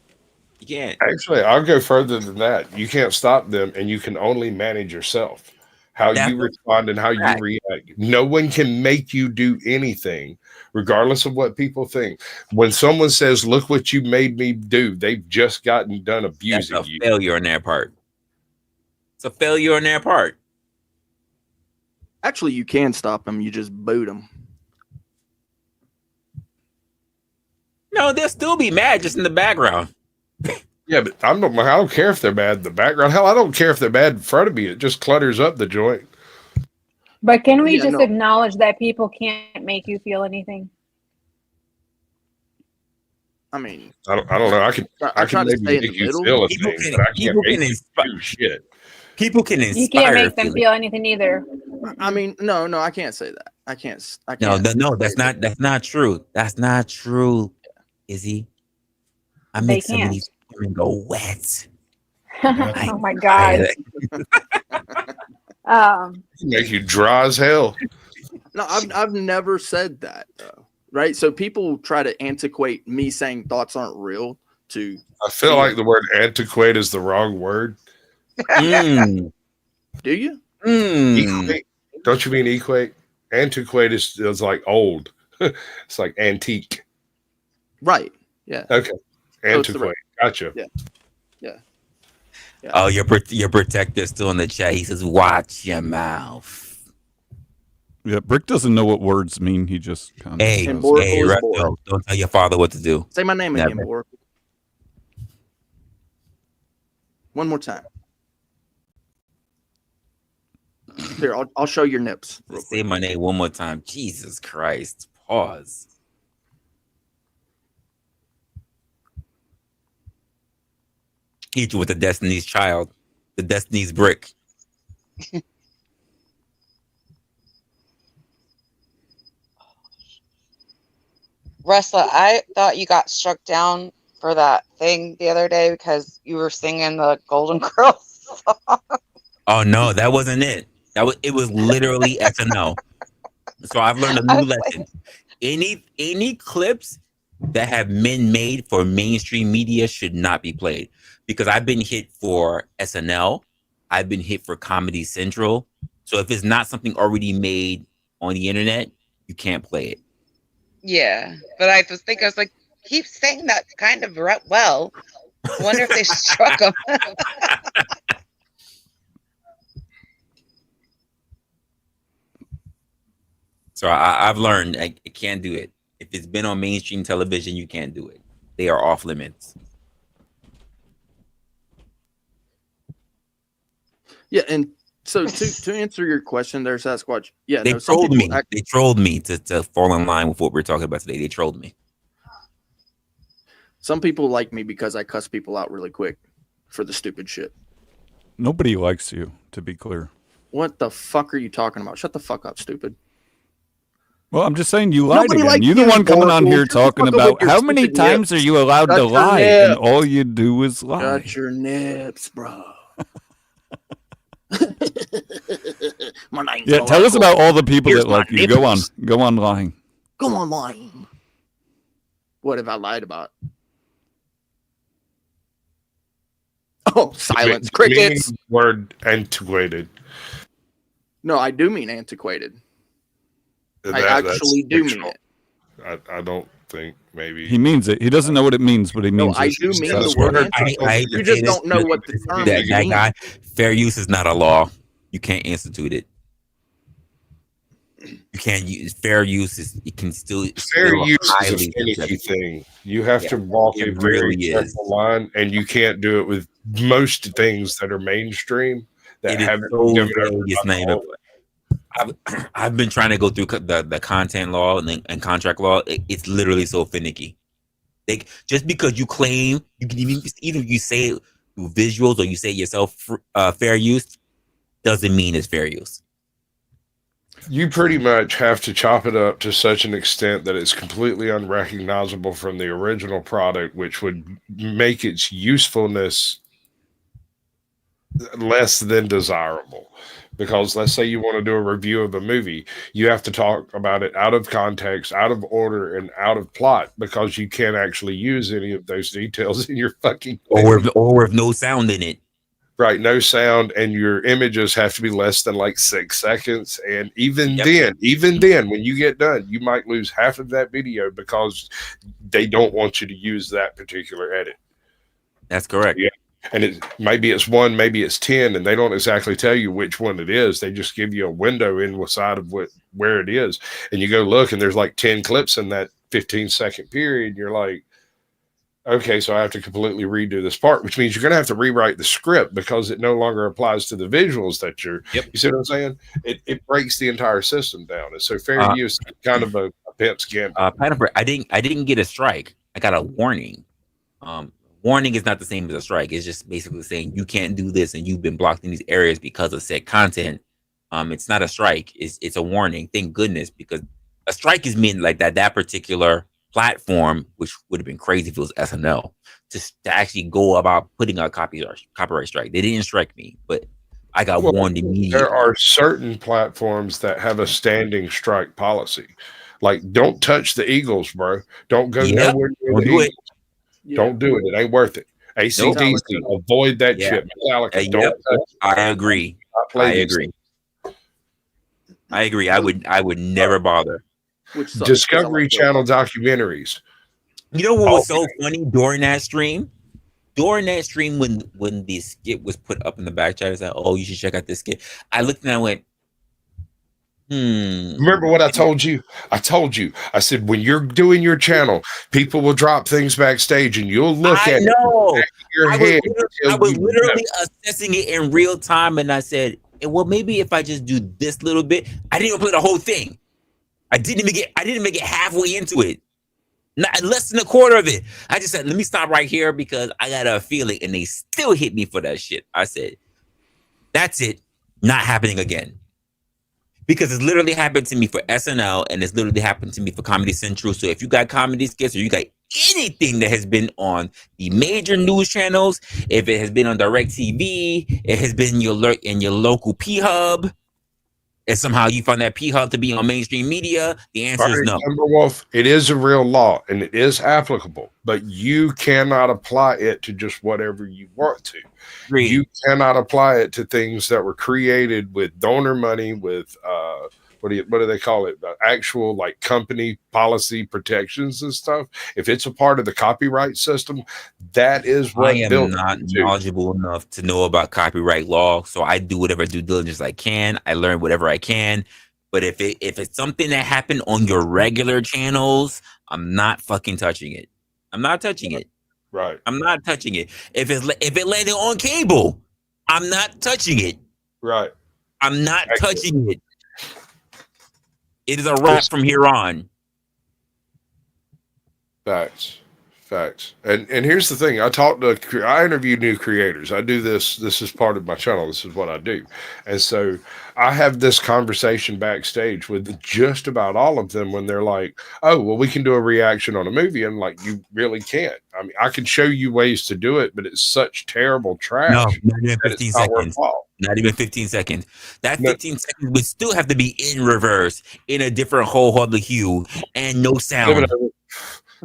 You can't. Actually, I'll go further than that. You can't stop them, and you can only manage yourself. How you respond and how you react. No one can make you do anything, regardless of what people think. When someone says, "Look what you made me do," they've just gotten done abusing you. Failure on their part. It's a failure on their part. Actually, you can stop them. You just boot them. No, they'll still be mad just in the background. Yeah, but I don't care if they're bad in the background. Hell, I don't care if they're bad in front of me. It just clutters up the joint. But can we just acknowledge that people can't make you feel anything? I mean, I don't know. I can maybe make you feel a thing, but I can't make you do shit. People can inspire. You can't make them feel anything either. I mean, no, I can't say that. I can't. No, that's not true. That's not true, Izzy. I make some of these women go wet. Oh my God. Make you dry as hell. No, I've never said that though. Right? So people try to antiquate me saying thoughts aren't real to. I feel like the word antiquate is the wrong word. Do you? Equate. Don't you mean equate? Antiquate is like old. It's like antique. Right. Yeah. Okay. Antiquate. Gotcha. Yeah. Oh, your protector's still in the chat. He says, "Watch your mouth." Yeah, Brick doesn't know what words mean. He just kind of Resla, don't tell your father what to do. Say my name again, Bork. One more time. Here, I'll show your nips. Say my name one more time. Jesus Christ. Pause. Hit you with the Destiny's Child, the Destiny's Brick. Resla, I thought you got struck down for that thing the other day because you were singing the Golden Girls song. Oh no, that wasn't it. It was literally SNL. So I've learned a new lesson. Any clips that have been made for mainstream media should not be played, because I've been hit for SNL, I've been hit for Comedy Central. So if it's not something already made on the internet, you can't play it. Yeah, but I was like, keep saying that kind of well. I wonder if they struck him. So I've learned I can't do it. If it's been on mainstream television, you can't do it. They are off limits. Yeah, and so to answer your question there, Sasquatch. Yeah, they trolled me. They trolled me to fall in line with what we're talking about today. They trolled me. Some people like me because I cuss people out really quick for the stupid shit. Nobody likes you, to be clear. What the fuck are you talking about? Shut the fuck up, stupid. Well, I'm just saying you lied Nobody again. likes You're the you, one coming on Oracle. here Shut the talking fuck up about with your how many stupid times nips. are you allowed Shut to your lie, nips. and all you do is lie. Shut your nips, bro. My name's Yeah, tell us Oracle. about all the people Here's that like my you. Go on, nipples. go on lying. Go on lying. What have I lied about? Oh, silence. Crickets. Word antiquated. No, I do mean antiquated. I actually do mean it. I don't think maybe He means it. He doesn't know what it means, but he means I it. do mean That's the word right. antiquated. You just don't know what the term that means. guy. Fair use is not a law. You can't institute it. You can't use fair use. It can still fair use is a finicky subjective thing. You have to walk a it very really careful is. line, and you can't do it with most things that are mainstream that It is haven't so given vague, up it's not even- I've been trying to go through the content law and contract law. It's literally so finicky. Like, just because you claim you can even you say it through visuals or you say it yourself, fair use doesn't mean it's fair use. You pretty much have to chop it up to such an extent that it's completely unrecognizable from the original product, which would make its usefulness less than desirable. Because let's say you want to do a review of a movie, you have to talk about it out of context, out of order, and out of plot, because you can't actually use any of those details in your fucking thing. Or with no sound in it. Right, no sound, and your images have to be less than like 6 seconds. And even then, when you get done, you might lose half of that video because they don't want you to use that particular edit. That's correct. Yeah. And maybe it's 1, maybe it's 10, and they don't exactly tell you which one it is. They just give you a window inside of where it is. And you go look, and there's like 10 clips in that 15-second period. And you're like, okay, so I have to completely redo this part, which means you're going to have to rewrite the script because it no longer applies to the visuals that you see what I'm saying? It breaks the entire system down. And so fair use is kind of a pimp's gamble. I didn't get a strike. I got a warning. Warning is not the same as a strike. It's just basically saying you can't do this and you've been blocked in these areas because of said content. It's not a strike. It's a warning. Thank goodness, because a strike is meant like that particular platform, which would have been crazy if it was SNL, to actually go about putting a copyright strike. They didn't strike me, but I got warned immediately. There are certain platforms that have a standing strike policy. Like, don't touch the Eagles, bro. Don't go nowhere near the Eagles. Don't do it. It ain't worth it. AC/DC, avoid that shit. Metallica, don't touch it. I agree. I agree. I would never bother. Discovery Channel documentaries. You know what was so funny during that stream? During that stream, when the skit was put up in the back chat, I was like, "Oh, you should check out this skit." I looked and I went, Remember what I told you? I said, when you're doing your channel, people will drop things backstage and you'll look at it. I was literally assessing it in real time, and I said, well, maybe if I just do this little bit. I didn't even play the whole thing. I didn't make it halfway into it. Not less than a quarter of it. I just said, let me stop right here because I got a feeling, and they still hit me for that shit. I said, that's it. Not happening again. Because it's literally happened to me for SNL, and it's literally happened to me for Comedy Central. So if you got comedy skits or you got anything that has been on the major news channels, if it has been on DirecTV, it has been in your local P-Hub, and somehow you find that P-Hub to be on mainstream media, the answer is no. Wolf, it is a real law, and it is applicable, but you cannot apply it to just whatever you want to. You cannot apply it to things that were created with donor money, with what do they call it? Actual like company policy protections and stuff. If it's a part of the copyright system, that is what I am not knowledgeable enough to know about copyright law, so I do whatever due diligence I can. I learn whatever I can. But if it's something that happened on your regular channels, I'm not fucking touching it. I'm not touching it. Right. I'm not touching it. If it landed on cable, I'm not touching it. Right. I'm not touching it. It is a wrap from here on. Facts. And here's the thing. I interview new creators. I do this. This is part of my channel. This is what I do. And so I have this conversation backstage with just about all of them when they're like, oh, well, we can do a reaction on a movie. And like, you really can't. I mean, I can show you ways to do it, but it's such terrible trash. No, not even 15 seconds. Not even 15 seconds. That 15 seconds would still have to be in reverse, in a different wholehearted hue, and no sound.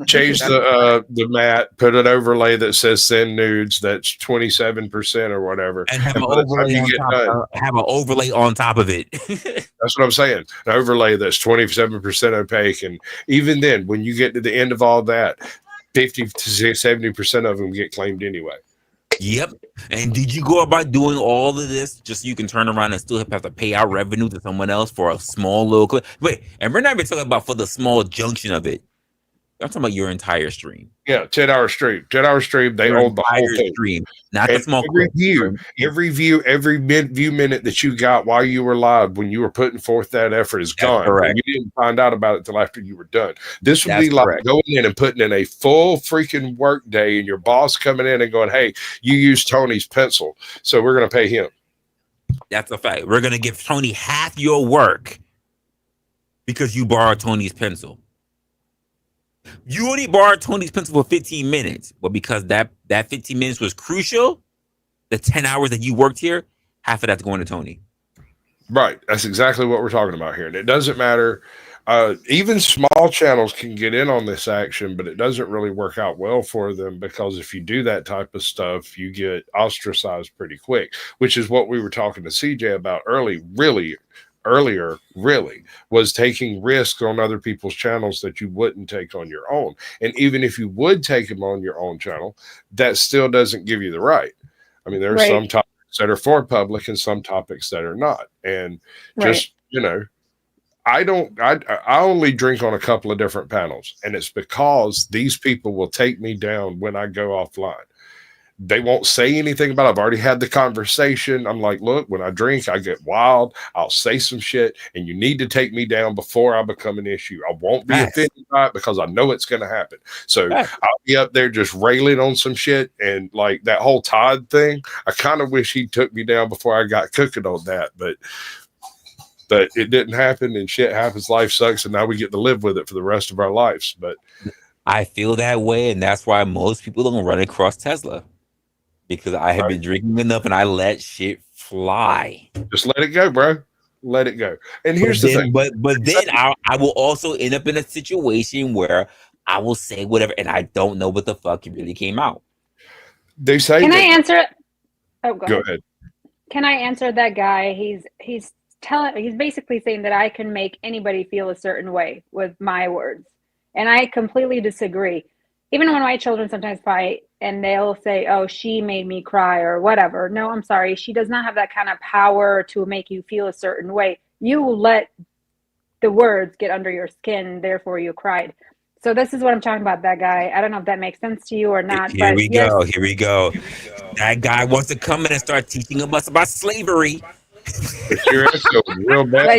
Change the mat, put an overlay that says send nudes, that's 27% or whatever, and have an overlay on top of it. That's what I'm saying. An overlay that's 27% opaque, and even then, when you get to the end of all that, 50 to 70% of them get claimed anyway. Yep. And did you go about doing all of this just so you can turn around and still have to pay out revenue to someone else for a small little clip? Wait, and we're not even talking about for the small junction of it. I'm talking about your entire stream. Yeah, 10-hour stream. 10-hour stream. They own the whole thing. Stream, not the small every view, every view minute that you got while you were live, when you were putting forth that effort, is gone. Correct. And you didn't find out about it until after you were done. This would be like going in and putting in a full freaking work day, and your boss coming in and going, "Hey, you used Tony's pencil, so we're going to pay him." That's a fact. We're going to give Tony half your work. because you borrowed Tony's pencil. You only borrowed Tony's pencil for 15 minutes, but because that 15 minutes was crucial, the 10 hours that you worked here, half of that's going to Tony. Right. That's exactly what we're talking about here. And it doesn't matter. Even small channels can get in on this action, but it doesn't really work out well for them, because if you do that type of stuff, you get ostracized pretty quick, which is what we were talking to CJ about earlier, was taking risks on other people's channels that you wouldn't take on your own. And even if you would take them on your own channel, that still doesn't give you the right. I mean, there are some topics that are for public and some topics that are not. And just, you know, I only drink on a couple of different panels, and it's because these people will take me down when I go offline. They won't say anything about it. I've already had the conversation. I'm like, look, when I drink, I get wild. I'll say some shit, and you need to take me down before I become an issue. I won't be offended by it because I know it's going to happen. So I'll be up there just railing on some shit. And like that whole Todd thing, I kind of wish he took me down before I got cooking on that. But it didn't happen, and shit happens. Life sucks, and now we get to live with it for the rest of our lives. But I feel that way, and that's why most people don't run across Tesla, because I have been drinking enough and I let shit fly. Just let it go, bro. Let it go. And here's the thing. But then I will also end up in a situation where I will say whatever, and I don't know what the fuck really came out. They say. Can I answer it? Oh, go ahead. Can I answer that guy? He's basically saying that I can make anybody feel a certain way with my words, and I completely disagree. Even when my children sometimes fight and they'll say, oh, she made me cry or whatever. No, I'm sorry. She does not have that kind of power to make you feel a certain way. You let the words get under your skin, therefore you cried. So this is what I'm talking about, that guy. I don't know if that makes sense to you or not. Here we go. That guy wants to come in and start teaching us about slavery. But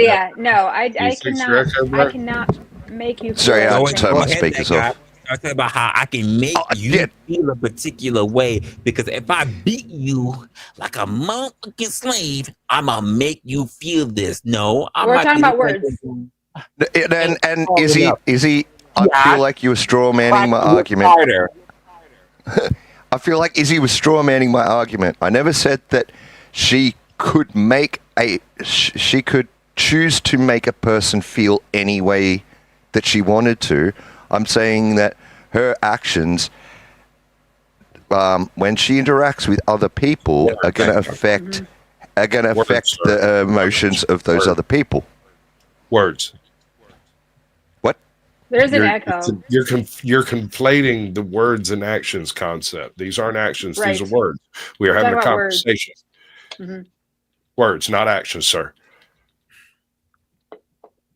yeah, no, I cannot make you feel. Sorry, I just turned my speakers off. I talk about how I can make you feel a particular way, because if I beat you like a motherfucking slave, I'm gonna make you feel this. No, we're talking about words. And is he? I feel like you were straw manning my argument. I feel like Izzy was straw manning my argument. I never said that she could choose to make a person feel any way that she wanted to. I'm saying that her actions, when she interacts with other people, are going to affect the emotions of those other people. Words. What? There's an echo. You're conflating the words and actions concept. These aren't actions. These are words. We are having a conversation. Words, not actions, sir.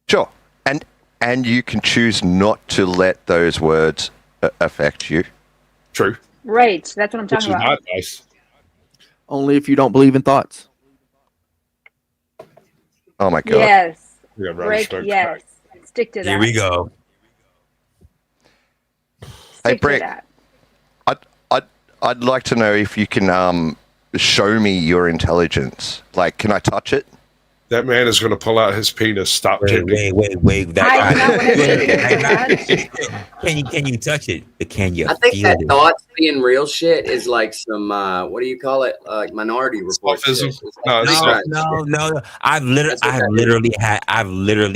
Sure. And you can choose not to let those words affect you. True. Right. That's what I'm talking about. Not nice. Only if you don't believe in thoughts. Oh my God. Yes. Rick, yes. Stick to that. Here we go. Hey, Brick. I'd like to know if you can show me your intelligence. Like, can I touch it? That man is going to pull out his penis. Stop. Wait. Can you touch it? Can you? I think that it? thoughts being real shit is like some what do you call it? Like Minority Report. Shit. No. I've literally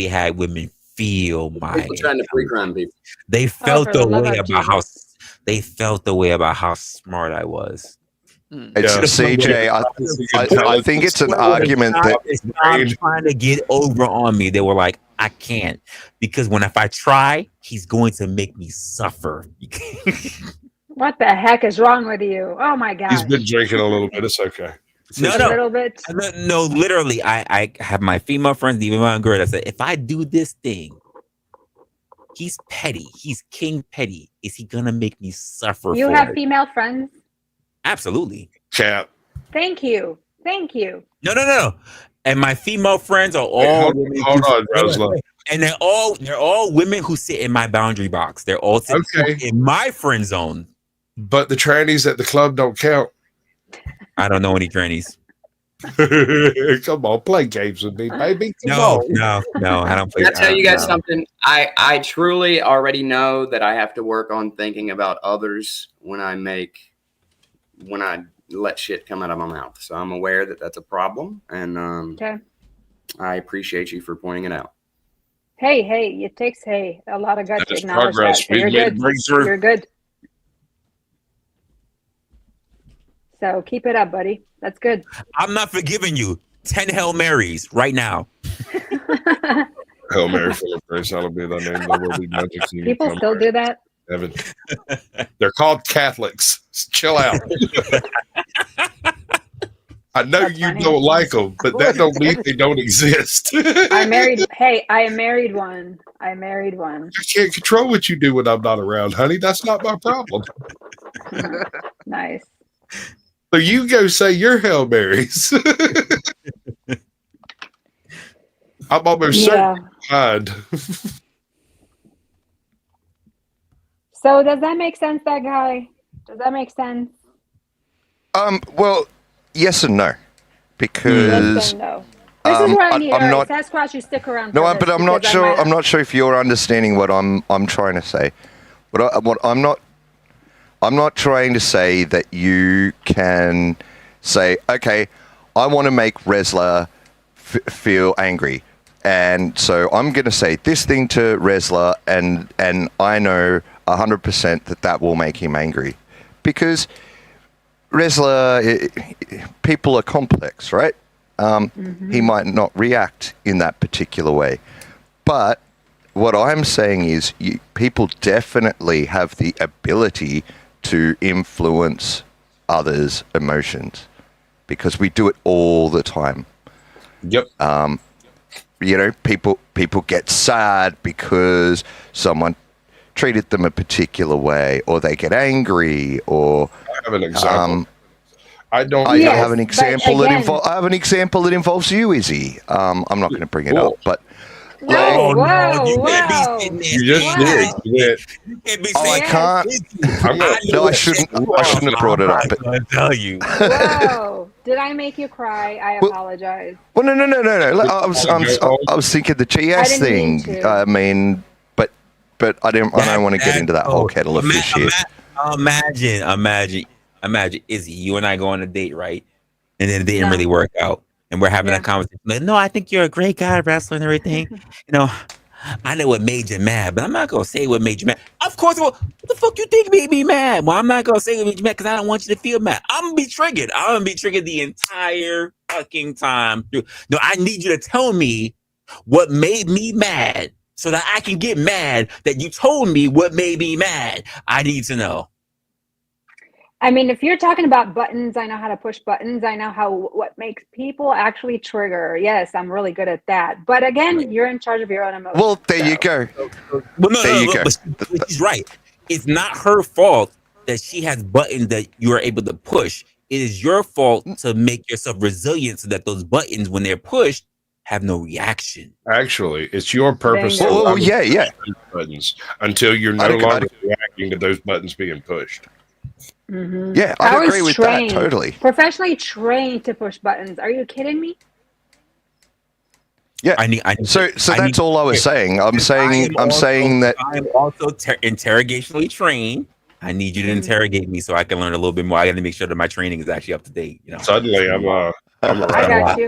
had women feel my. People trying to pre-crime people. They felt the way about how smart I was. It's CJ. I think it's an argument that I'm trying to get over on me. They were like, I can't, because if I try, he's going to make me suffer. What the heck is wrong with you? Oh my God. He's been drinking a little bit. It's okay. A little bit. No, literally, I have my female friends, even my girl. I said, if I do this thing, he's petty. He's king petty. Is he gonna make me suffer? You have female friends? Absolutely. Chat. Thank you. No. And my female friends are all women. Hold on, Resla. And they're all women who sit in my boundary box. They're all sitting in my friend zone. But the trannies at the club don't count. I don't know any trannies. Come on, play games with me, baby. Come No, on. no, I don't play. Can I tell you guys something? I truly already know that I have to work on thinking about others when I let shit come out of my mouth. So I'm aware that that's a problem, and Okay. I appreciate you for pointing it out. Hey, it takes a lot of guts to That's acknowledge progress. that. So We've you're made a good. breakthrough. You're good. So keep it up, buddy. That's good. I'm not forgiving you. 10 Hail Marys right now. Hail Mary, full of grace, hallowed be thy name. Thy will be done. People still do that. Heaven. They're called Catholics. Chill out. I know you don't like them, but that don't mean they don't exist. I am married one. I can't control what you do when I'm not around, honey. That's not my problem. Nice. So you go say your Hail Marys. I'm almost certain God. So does that make sense, that guy? Does that make sense? Well, yes and no, because Yes and no. This is where I need Sasquatch, you stick around. No, for but this I'm not because sure. might- I'm not sure if you're understanding what I'm trying to say. I'm not trying to say that you can say, okay, I want to make Resla feel angry, and so I'm going to say this thing to Resla, and I know 100% that will make him angry, because Resla, people are complex, right? He might not react in that particular way. But what I'm saying is people definitely have the ability to influence others' emotions, because we do it all the time. Yep. People get sad because someone treated them a particular way, or they get angry, or I have an example. I have an example I have an example that involves you, Izzy. I'm not going to bring it up, but Whoa, You just did. I can't. No, I shouldn't. I shouldn't have brought it up. But I tell you. Whoa! Did I make you cry? I apologize. Well, no. I was thinking the GS thing. I mean, but I don't want to get into that whole kettle of fish here. Imagine, Izzy, you and I go on a date, right? And then it didn't really work out. And we're having a conversation. Like, no, I think you're a great guy, wrestler and everything. I know what made you mad, but I'm not going to say what made you mad. Of course, what the fuck you think made me mad? Well, I'm not going to say what made you mad because I don't want you to feel mad. I'm going to be triggered. I'm going to be triggered the entire fucking time. No, I need you to tell me what made me mad so that I can get mad that you told me what made me mad. I need to know. I mean, if you're talking about buttons, I know how to push buttons. I know what makes people actually trigger. Yes, I'm really good at that. But again, you're in charge of your own emotions. Well, there you go. There you go. But she's right. It's not her fault that she has buttons that you are able to push. It is your fault to make yourself resilient so that those buttons, when they're pushed, have no reaction. Actually, it's your purpose. Buttons until you're no longer reacting to those buttons being pushed. Mm-hmm. Yeah, I agree with that totally. Professionally trained to push buttons. Are you kidding me? Yeah, so that's all I was saying. I'm saying that I'm also interrogationally trained. I need you to interrogate me so I can learn a little bit more. I got to make sure that my training is actually up to date. Suddenly, I'm I got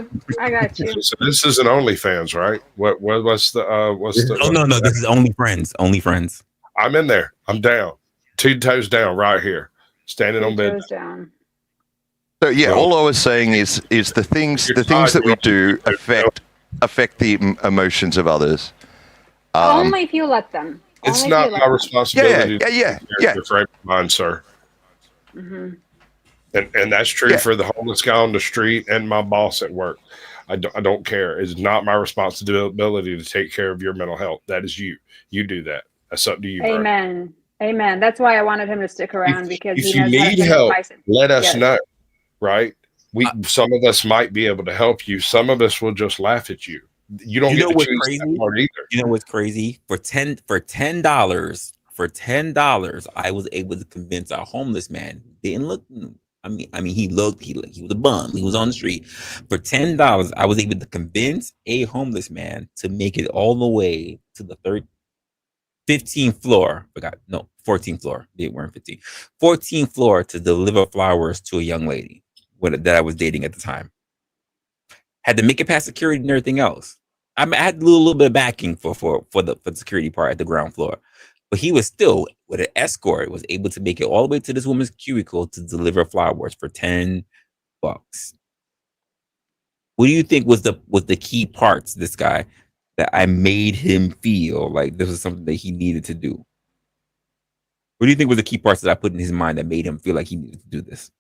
you. So this is an OnlyFans, right? What's the? Oh no, this is Only Friends. Only Friends. I'm in there. I'm down. 2 toes down, right here, standing on bed. Down. So yeah, all I was saying is the things that we do affect the emotions of others. Only if you let them. It's not my responsibility. Yeah. To frame of mind, sir. Mm-hmm. And that's true for the homeless guy on the street and my boss at work. I don't care. It's not my responsibility to take care of your mental health. That is you. You do that. That's up to you. Amen. Bro. Amen. That's why I wanted him to stick around because if you need help, let us know. Right? Some of us might be able to help you. Some of us will just laugh at you. You don't get to choose that part either. You know what's crazy? For $10, I was able to convince a homeless man. Didn't look I mean, he was a bum. He was on the street. For $10, I was able to convince a homeless man to make it all the way to the 15th floor. 14th floor. They weren't 15. 14th floor to deliver flowers to a young lady that I was dating at the time. Had to make it past security and everything else. I had a little bit of backing for the security part at the ground floor. But he was still, with an escort, was able to make it all the way to this woman's cubicle to deliver flowers for $10. What do you think was the key parts, this guy, that I made him feel like this was something that he needed to do? What do you think was the key parts that I put in his mind that made him feel like he needed to do this?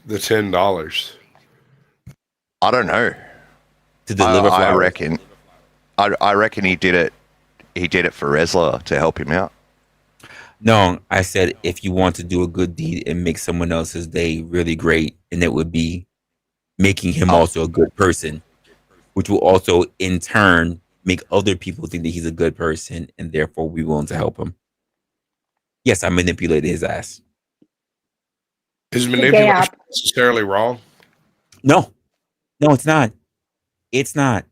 The $10. I don't know. To deliver flowers. I reckon he did it. He did it for Resla to help him out. No, I said if you want to do a good deed and make someone else's day really great, and it would be making him also a good person, which will also in turn make other people think that he's a good person, and therefore be willing to help him. Yes, I manipulated his ass. Is manipulation necessarily wrong? No, it's not. It's not.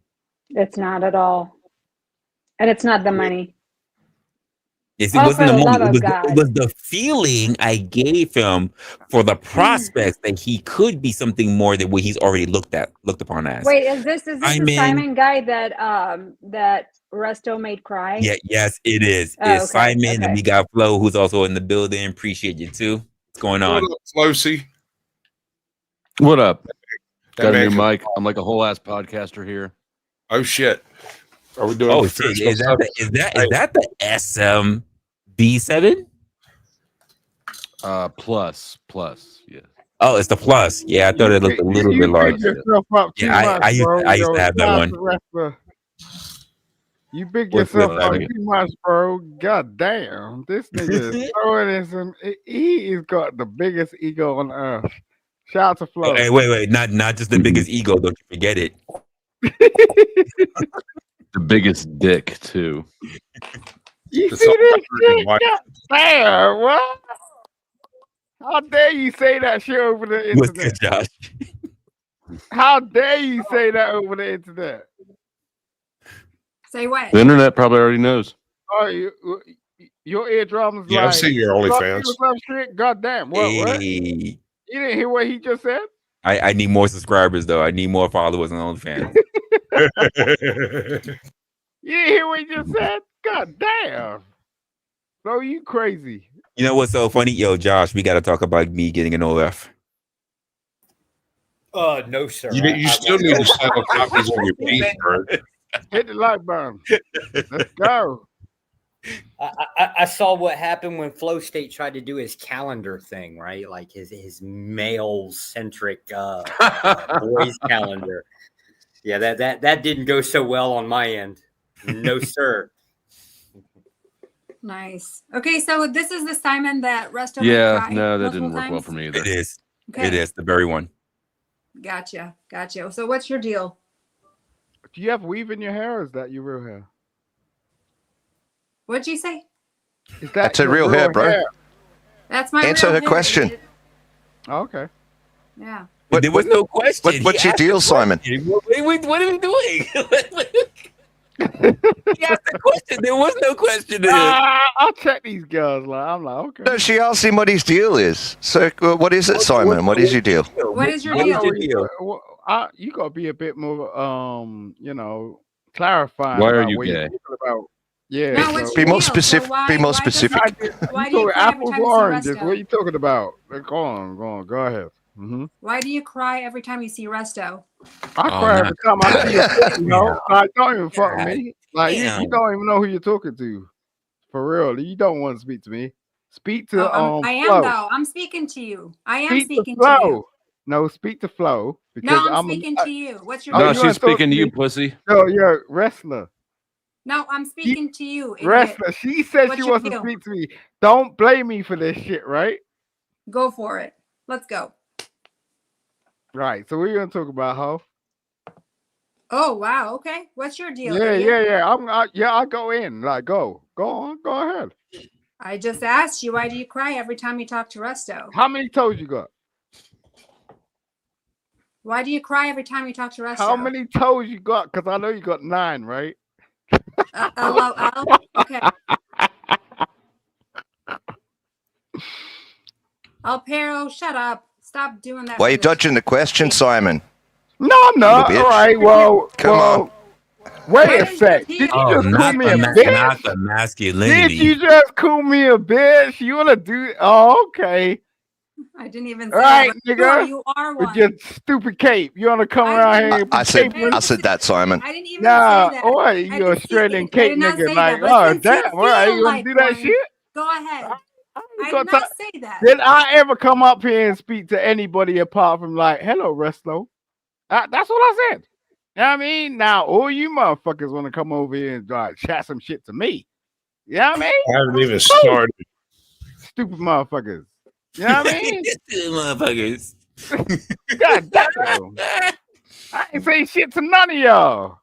It's not at all. And it's not the money. Yes, it wasn't the money. It was the feeling I gave him for the prospects that he could be something more than what he's already looked upon as. Wait, is this the Simon guy that that Resto made cry? Yeah, yes, it is. Oh, It's okay, Simon, and we got Flo, who's also in the building. Appreciate you too. What's going on? What up, Flocy? What up? That Got a man new can- mic. I'm like a whole ass podcaster here. Oh shit! Are we doing? Oh shit! Is that the SMB7? Plus, yeah. Oh, it's the plus. Yeah, I thought it looked a little bit larger. Yeah, I used to have that one. You big What's yourself with up that? too much, bro. God damn. This nigga is throwing in some. He has got the biggest ego on earth. Shout out to Flo. Oh, hey, wait, not just the biggest ego. Don't you forget it. The biggest dick too. You see this shit? God damn, what? How dare you say that shit over the What's internet? good, Josh? How dare you say that over the internet? Say what? The internet probably already knows. Oh, your eardrums Yeah, like. I've seen your OnlyFans. Some shit? God damn. What? Hey, You didn't hear what he just said? I need more subscribers though. I need more followers on OnlyFans. You didn't hear what he just said? God damn. So you crazy. You know what's so funny? Yo, Josh, we got to talk about me getting an OF. No, sir. You still need to sell copies of your piece, bro. Hit the like button. Let's go. I saw what happened when Flow State tried to do his calendar thing, right? Like his male centric boys calendar. Yeah, that didn't go so well on my end. No, sir. Nice. Okay, so this is the Simon that Resto made Yeah, cry no, that multiple didn't work well times? for me either. It is. Okay. It is the very one. Gotcha. So what's your deal? Do you have weave in your hair or is that your real hair? What'd you say? Is that That's a your real hair, bro. That's my Answer real her hair, question. dude. Oh, okay. Yeah. There was no question. What's He your asked deal, the Simon? question. What are we doing? He asked the question. There was no question. I'll check these girls. I'm like, okay. No, she asked him what his deal is. So, what is it, Simon? What is your deal? What is your What is deal? your deal? You gotta be a bit more, clarifying. Why are about you what you're gay? talking about. Yeah. No, what's Be your more deal? So specific. why- Be more why does- specific. Why You do you talking cry every apples time or you see oranges? Resto? What are you talking about? Go on. Go ahead. Mm-hmm. Why do you cry every time you see Resto? I cry every time I see a pussy, Like, don't even fuck with God me. Like, you damn. don't even know who you're talking to. For real. You don't want to speak to me. Speak to I am Flo. though. I'm speaking to you. I am Speak speaking to to you. Flo. No, speak to Flo. Because No, I'm speaking to you. What's your Oh, No, you deal? wanna she's talk speaking to you, me? pussy. No, you're a wrestler. No, I'm speaking to you. Idiot. Wrestler. She said What's she your wants to deal? speak to me. Don't blame me for this shit, right? Go for it. Let's go. Right. So we're gonna talk about ho. Oh wow. Okay. What's your deal? Yeah, idiot? yeah. I'll go in. Like, go on, go ahead. I just asked you, why do you cry every time you talk to Resto? How many toes you got? Why do you cry every time you talk to Resto? How many toes you got? Because I know you got 9, right? LOL. Okay. Alpero, shut up. Stop doing that. Why are you dodging the question, Simon? No, I'm not. You All bitch. right, well, Come on. Wait a sec. Did you just call me a bitch? Not the masculinity. Did you just call me a bitch? You wanna do? Oh, okay. I didn't even say All right, that. nigga. You are With one. your stupid cape. You wanna come around here? I said that, Simon. I didn't even Nah, say that. oh, I you didn't Australian I cape did not nigga. say Like, that. But oh since damn, you all right, feel you wanna like do that one, shit? go ahead. I gonna did not talk- say that. Did I ever come up here and speak to anybody apart from like, hello, Reslo? That's what I said. You know what I mean? Now, all you motherfuckers want to come over here and chat some shit to me. You know what I mean? I haven't even started. Stupid motherfuckers. You know what I mean? Motherfuckers. God damn. I ain't say shit to none of y'all.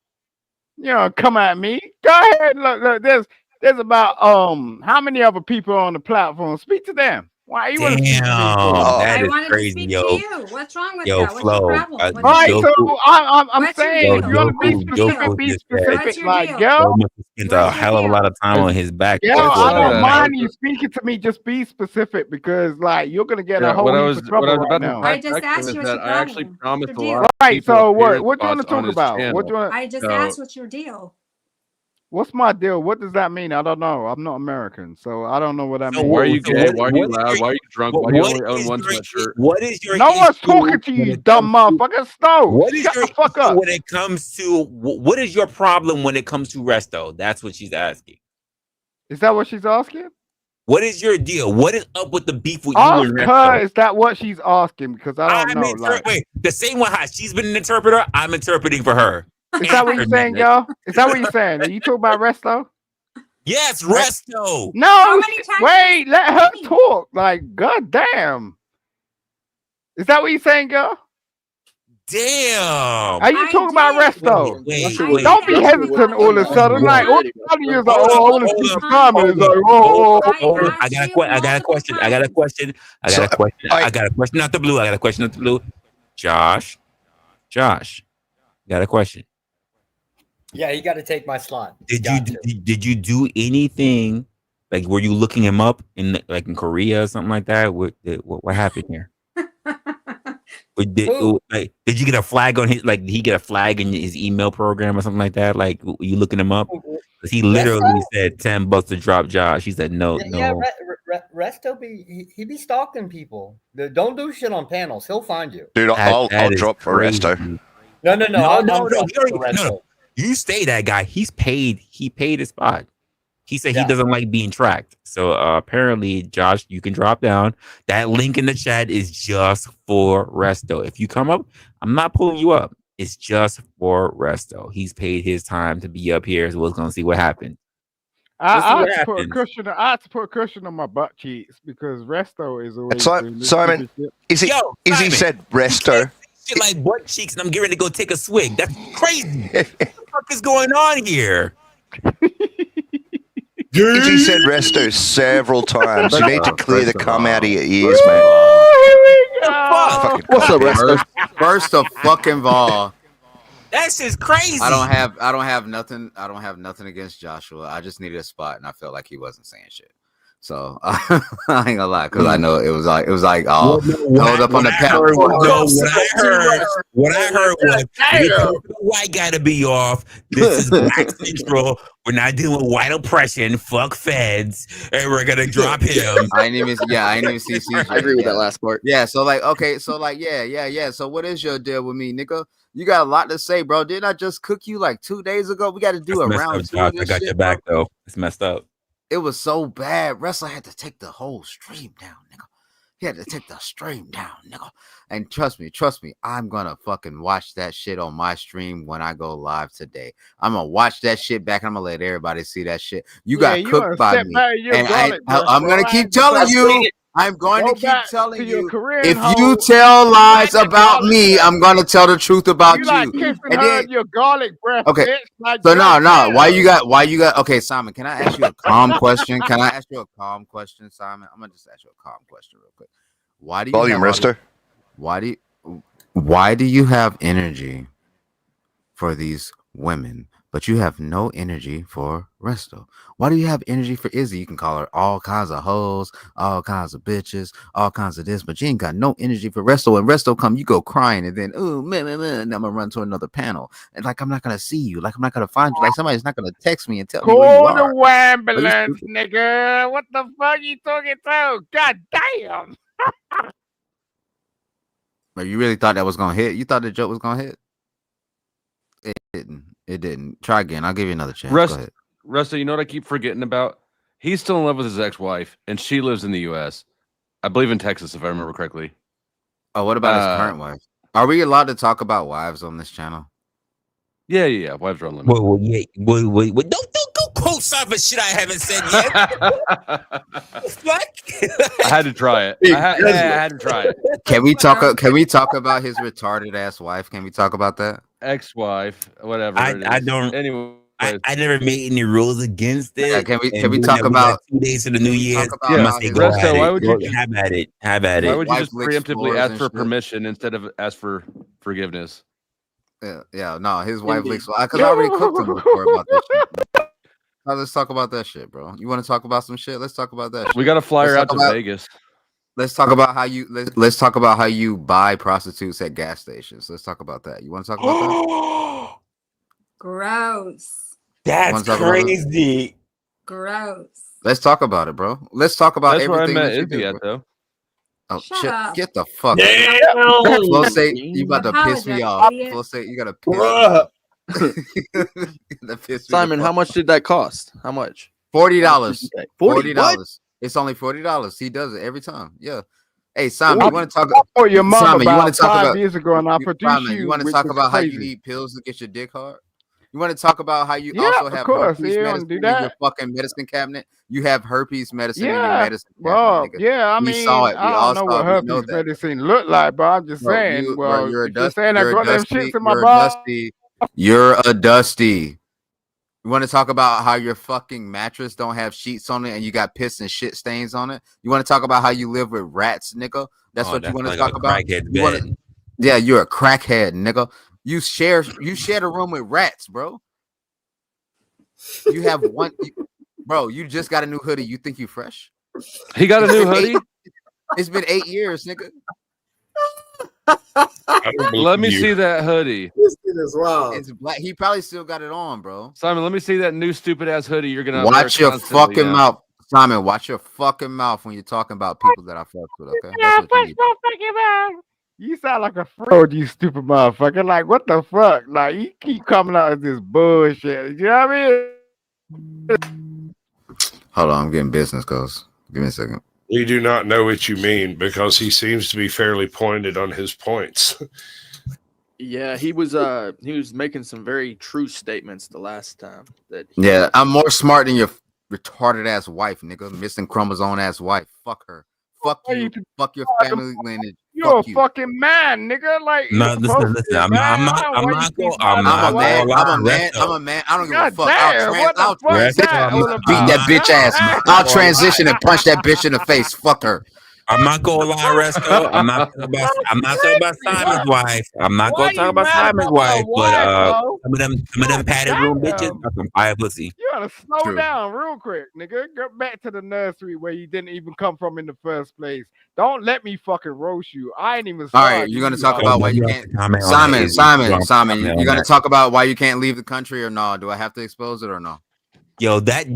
You know, come at me. Go ahead. Look, there's about how many other people on the platform? Speak to them. Why you want to speak to me for? That I is wanted crazy, to speak yo. to you. What's wrong with Yo, that? What's Flo, your problem? What's All right, your so deal? I'm What's your saying deal? if you want to be What's your specific, deal? be What's specific. your Like, deal? yo, spent a hell of a lot of time on his back. yo, though. I don't mind you speaking to me. Just be specific because, like, you're gonna get a whole heap of trouble right now. I just asked you what's your problem. I actually promised What's a your lot deal? of Right. people So what? appearance What do you want to spots on talk his about? channel. What do you want? I just So- asked what's your deal. What's my deal? What does that mean? I don't know. I'm not American, so I don't know what that means. Why are you gay? Why are you loud? Why are you drunk? Why do you only own one sweatshirt? What is your No one's issue talking to you, when it dumb comes to- motherfucker. Snow. What is Shut your the fuck issue up. when it comes to what is your problem when it comes to Resto? That's what she's asking. Is that what she's asking? What is your deal? What is up with the beef with Ask you and her. Resto? Is that what she's asking? Because I don't know. Like, Wait, the same way how she's been an interpreter, I'm interpreting for her. is that what you're saying, y'all? Is that what you're saying? Are you talking about Resto? Yes, Resto. No, wait, let her talk. Like, goddamn. Is that what you're saying, girl? Damn. Are you talking about Resto? Wait, Don't be hesitant all of a sudden. Like, all of a sudden you're like, oh, I want to speak to Simon. It's like, oh. I got a question. I got a question. Not the blue. I got a question. Not the blue. Josh, got a question. Yeah, you got to take my slot. Did you do anything? Like, were you looking him up in Korea or something like that? What happened here? Did you get a flag on his? Like, did he get a flag in his email program or something like that? Like, were you looking him up? Because he literally said $10 to drop Josh. He said no. Yeah, Resto he be stalking people. Don't do shit on panels. He'll find you. Dude, I'll drop for Resto. No. You stay that guy. He paid his spot. He said he doesn't like being tracked. So apparently, Josh, you can drop down. That link in the chat is just for Resto. If you come up, I'm not pulling you up. It's just for Resto. He's paid his time to be up here, so we're gonna see what happens. I had to put a cushion on my butt cheeks because Resto is always doing this Simon, stupid shit. Izzy said Resto. Shit like butt cheeks, and I'm getting ready to go take a swig. That's crazy. What the fuck is going on here? Izzy said Resto several times. You need to clear the cum out of your ears, man. What's up, Resto? First of fucking all, that's just crazy. I don't have nothing against Joshua. I just needed a spot, and I felt like he wasn't saying shit. So I ain't gonna lie, because I know it was like held up on the pedal. What I heard was the white guy to be off. This is Black Central. We're not dealing with white oppression. Fuck feds, and we're gonna drop him. I ain't even see CJ. I agree with that last part. Yeah, so like, okay, so like, yeah. So what is your deal with me, nigga? You got a lot to say, bro. Didn't I just cook you like 2 days ago? We got to do a round two. I got your back though. It's messed up. It was so bad. Resla had to take the whole stream down, nigga. He had to take the stream down, nigga. And trust me, I'm gonna fucking watch that shit on my stream when I go live today. I'm gonna watch that shit back and I'm gonna let everybody see that shit. You got cooked by me. And I'm gonna keep telling you, I'm going Go to keep back telling to your you. Korean If hoe. you tell lies Like the about garlic me, breath. I'm going to tell the truth about You like you. kissing And her then, in your garlic breath, okay. bitch. Like, So no. goddamn. Why you got? Okay, Simon. Can I ask you a calm question? Can I ask you a calm question, Simon? I'm gonna just ask you a calm question real quick. Why do you Volume have all Rester. why do you have energy for these women, but you have no energy for Resto? Why do you have energy for Izzy? You can call her all kinds of hoes, all kinds of bitches, all kinds of this, but you ain't got no energy for Resto. And Resto come, you go crying, and then man, and I'm gonna run to another panel, and like I'm not gonna see you, like I'm not gonna find you, like somebody's not gonna text me and tell me where you Call the are. ambulance, nigga. What the fuck you talking to? God damn. But you really thought that was gonna hit? You thought the joke was gonna hit? It didn't. It didn't. Try again. I'll give you another chance. Go ahead. Resta, you know what I keep forgetting about? He's still in love with his ex-wife, and she lives in the U.S. I believe in Texas, if I remember correctly. Oh, what about his current wife? Are we allowed to talk about wives on this channel? Yeah. Wives are unlimited. Wait. Don't go quote something shit I haven't said yet. I had to try it. I had to try it. Can we talk about his retarded ass wife? Can we talk about that? Ex-wife, whatever. I don't. Anyway, I never made any rules against it. Yeah, can we And talk we got about 2 days to the New Year? about I must say, go Resto, at why it. would you Have at it. Have at it. Why would you Wife just licks preemptively floors ask and for shit? permission instead of ask for forgiveness? Yeah, no, his wife licks because I already cooked him before about this shit. Now let's talk about that shit, bro. You want to talk about some shit? Let's talk about that shit. We got to fly her out to Vegas. Let's talk about how you let's talk about how you buy prostitutes at gas stations. Let's talk about that. You want to talk about that? Gross. That's crazy. Gross. Let's talk about it, bro. Let's talk about That's everything where I met that you Izzy do, at, though. Oh Shut shit! up. Get the fuck Damn! Flo say you about to piss me Apologize, off. idiot. Flo say you gotta piss me off. Simon, how much did that cost? How much? $40. $40. It's only $40. He does it every time. Yeah. Hey Simon, you want to talk? Oh, your mom Simon, you want about to talk 5 about? years ago, and I produced Simon, you you, want to which talk was about how you crazy. need pills to get your dick hard? You want to talk about how you Yeah, also of have course. herpes You don't medicine do in your that. fucking medicine cabinet? You have herpes medicine in your Yeah, medicine well, cabinet, nigga. yeah. I We mean, saw it. We I all don't know saw what it. We know herpes that. medicine look like, but I'm just saying. Well, You're a if you're saying I you're a got them dusty, shits in my you're a body. dusty, you're a dusty. You want to talk about how your fucking mattress don't have sheets on it and you got piss and shit stains on it? You want to talk about how you live with rats, nigga? That's what you want to like talk a about? crackhead You wanna- bed. Yeah, you're a crackhead, nigga. You share a room with rats, bro. You have one, bro. You just got a new hoodie. You think you fresh? He got a new hoodie. It's been 8 years, nigga. Let me see that hoodie. This thing is wild. It's black. He probably still got it on, bro. Simon, let me see that new stupid ass hoodie you're gonna Watch wear your constantly fucking now. mouth, Simon. Watch your fucking mouth when you're talking about people that I fucked with. Okay, that's what you need. You sound like a fraud, you stupid motherfucker. Like, what the fuck? Like, you keep coming out with this bullshit. You know what I mean? Hold on, I'm getting business calls. Give me a second. We do not know what you mean because he seems to be fairly pointed on his points. Yeah, he was making some very true statements the last time. Yeah, I'm more smart than your retarded ass wife, nigga. Missing chromosome ass wife. Fuck her. Fuck you. Fuck your family lineage. You're a Fuck you. fucking man, nigga. Like, No, listen. I'm not I'm a man. I don't give a fuck. I'll beat that bitch ass. I'll transition and punch that bitch in the face. Fuck her. I'm not gonna lie, Resto. I'm not talking about Simon's wife. I'm not gonna talk about Simon's wife, but some of them padded room bitches got some fire pussy. You gotta slow down real quick, nigga. Go back to the nursery where you didn't even come from in the first place. Don't let me fucking roast you. I ain't even. All right, you're gonna talk about why you can't. Simon. You're gonna talk about why you can't leave the country or no? Do I have to expose it or no? Yo, that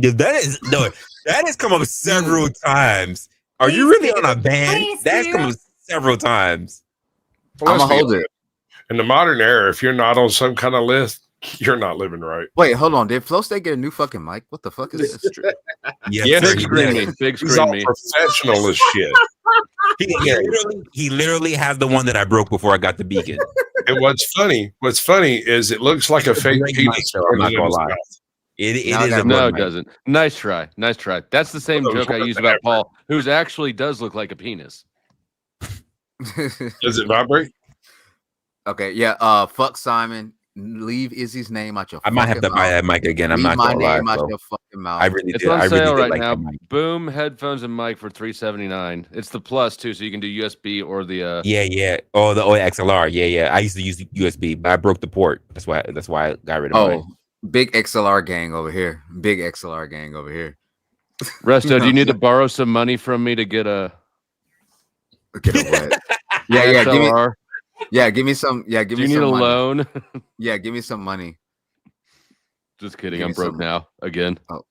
has come up several times. Are you really on a ban? That's come up several times. I'm gonna hold it. In the modern era, if you're not on some kind of list, you're not living right. Wait, hold on. Did Flow State get a new fucking mic? What the fuck is this? Yes, big screen me. Big He's screen all me. professional as shit. He literally has the one that I broke before I got the beacon. And what's funny is it looks like a fake penis. I'm not gonna lie. It Now I is gotta a No, bug it mic. doesn't. Nice try. Nice try. That's the same joke I used about Paul, who's actually does look like a penis. Does it vibrate? Okay, yeah. Fuck Simon. Leave Izzy's name out your I might have fucking to buy mouth. that mic again. I'm Leave not my gonna lie, name out bro. your fucking mouth. I really It's did. on I really sale did right like now. that mic. Boom headphones and mic for $379. It's the plus too, so you can do USB or the Yeah. Oh, the XLR. Yeah. I used to use the USB, but I broke the port. That's why I got rid of mine. Oh, big XLR gang over here. Big XLR gang over here. Resto, do you need to borrow some money from me to get a what? Yeah, give me. XLR? Yeah, give me some. Yeah, give Do me you some need a money. loan? Yeah, give me some money. Just kidding. Give I'm me broke some- now again. Oh.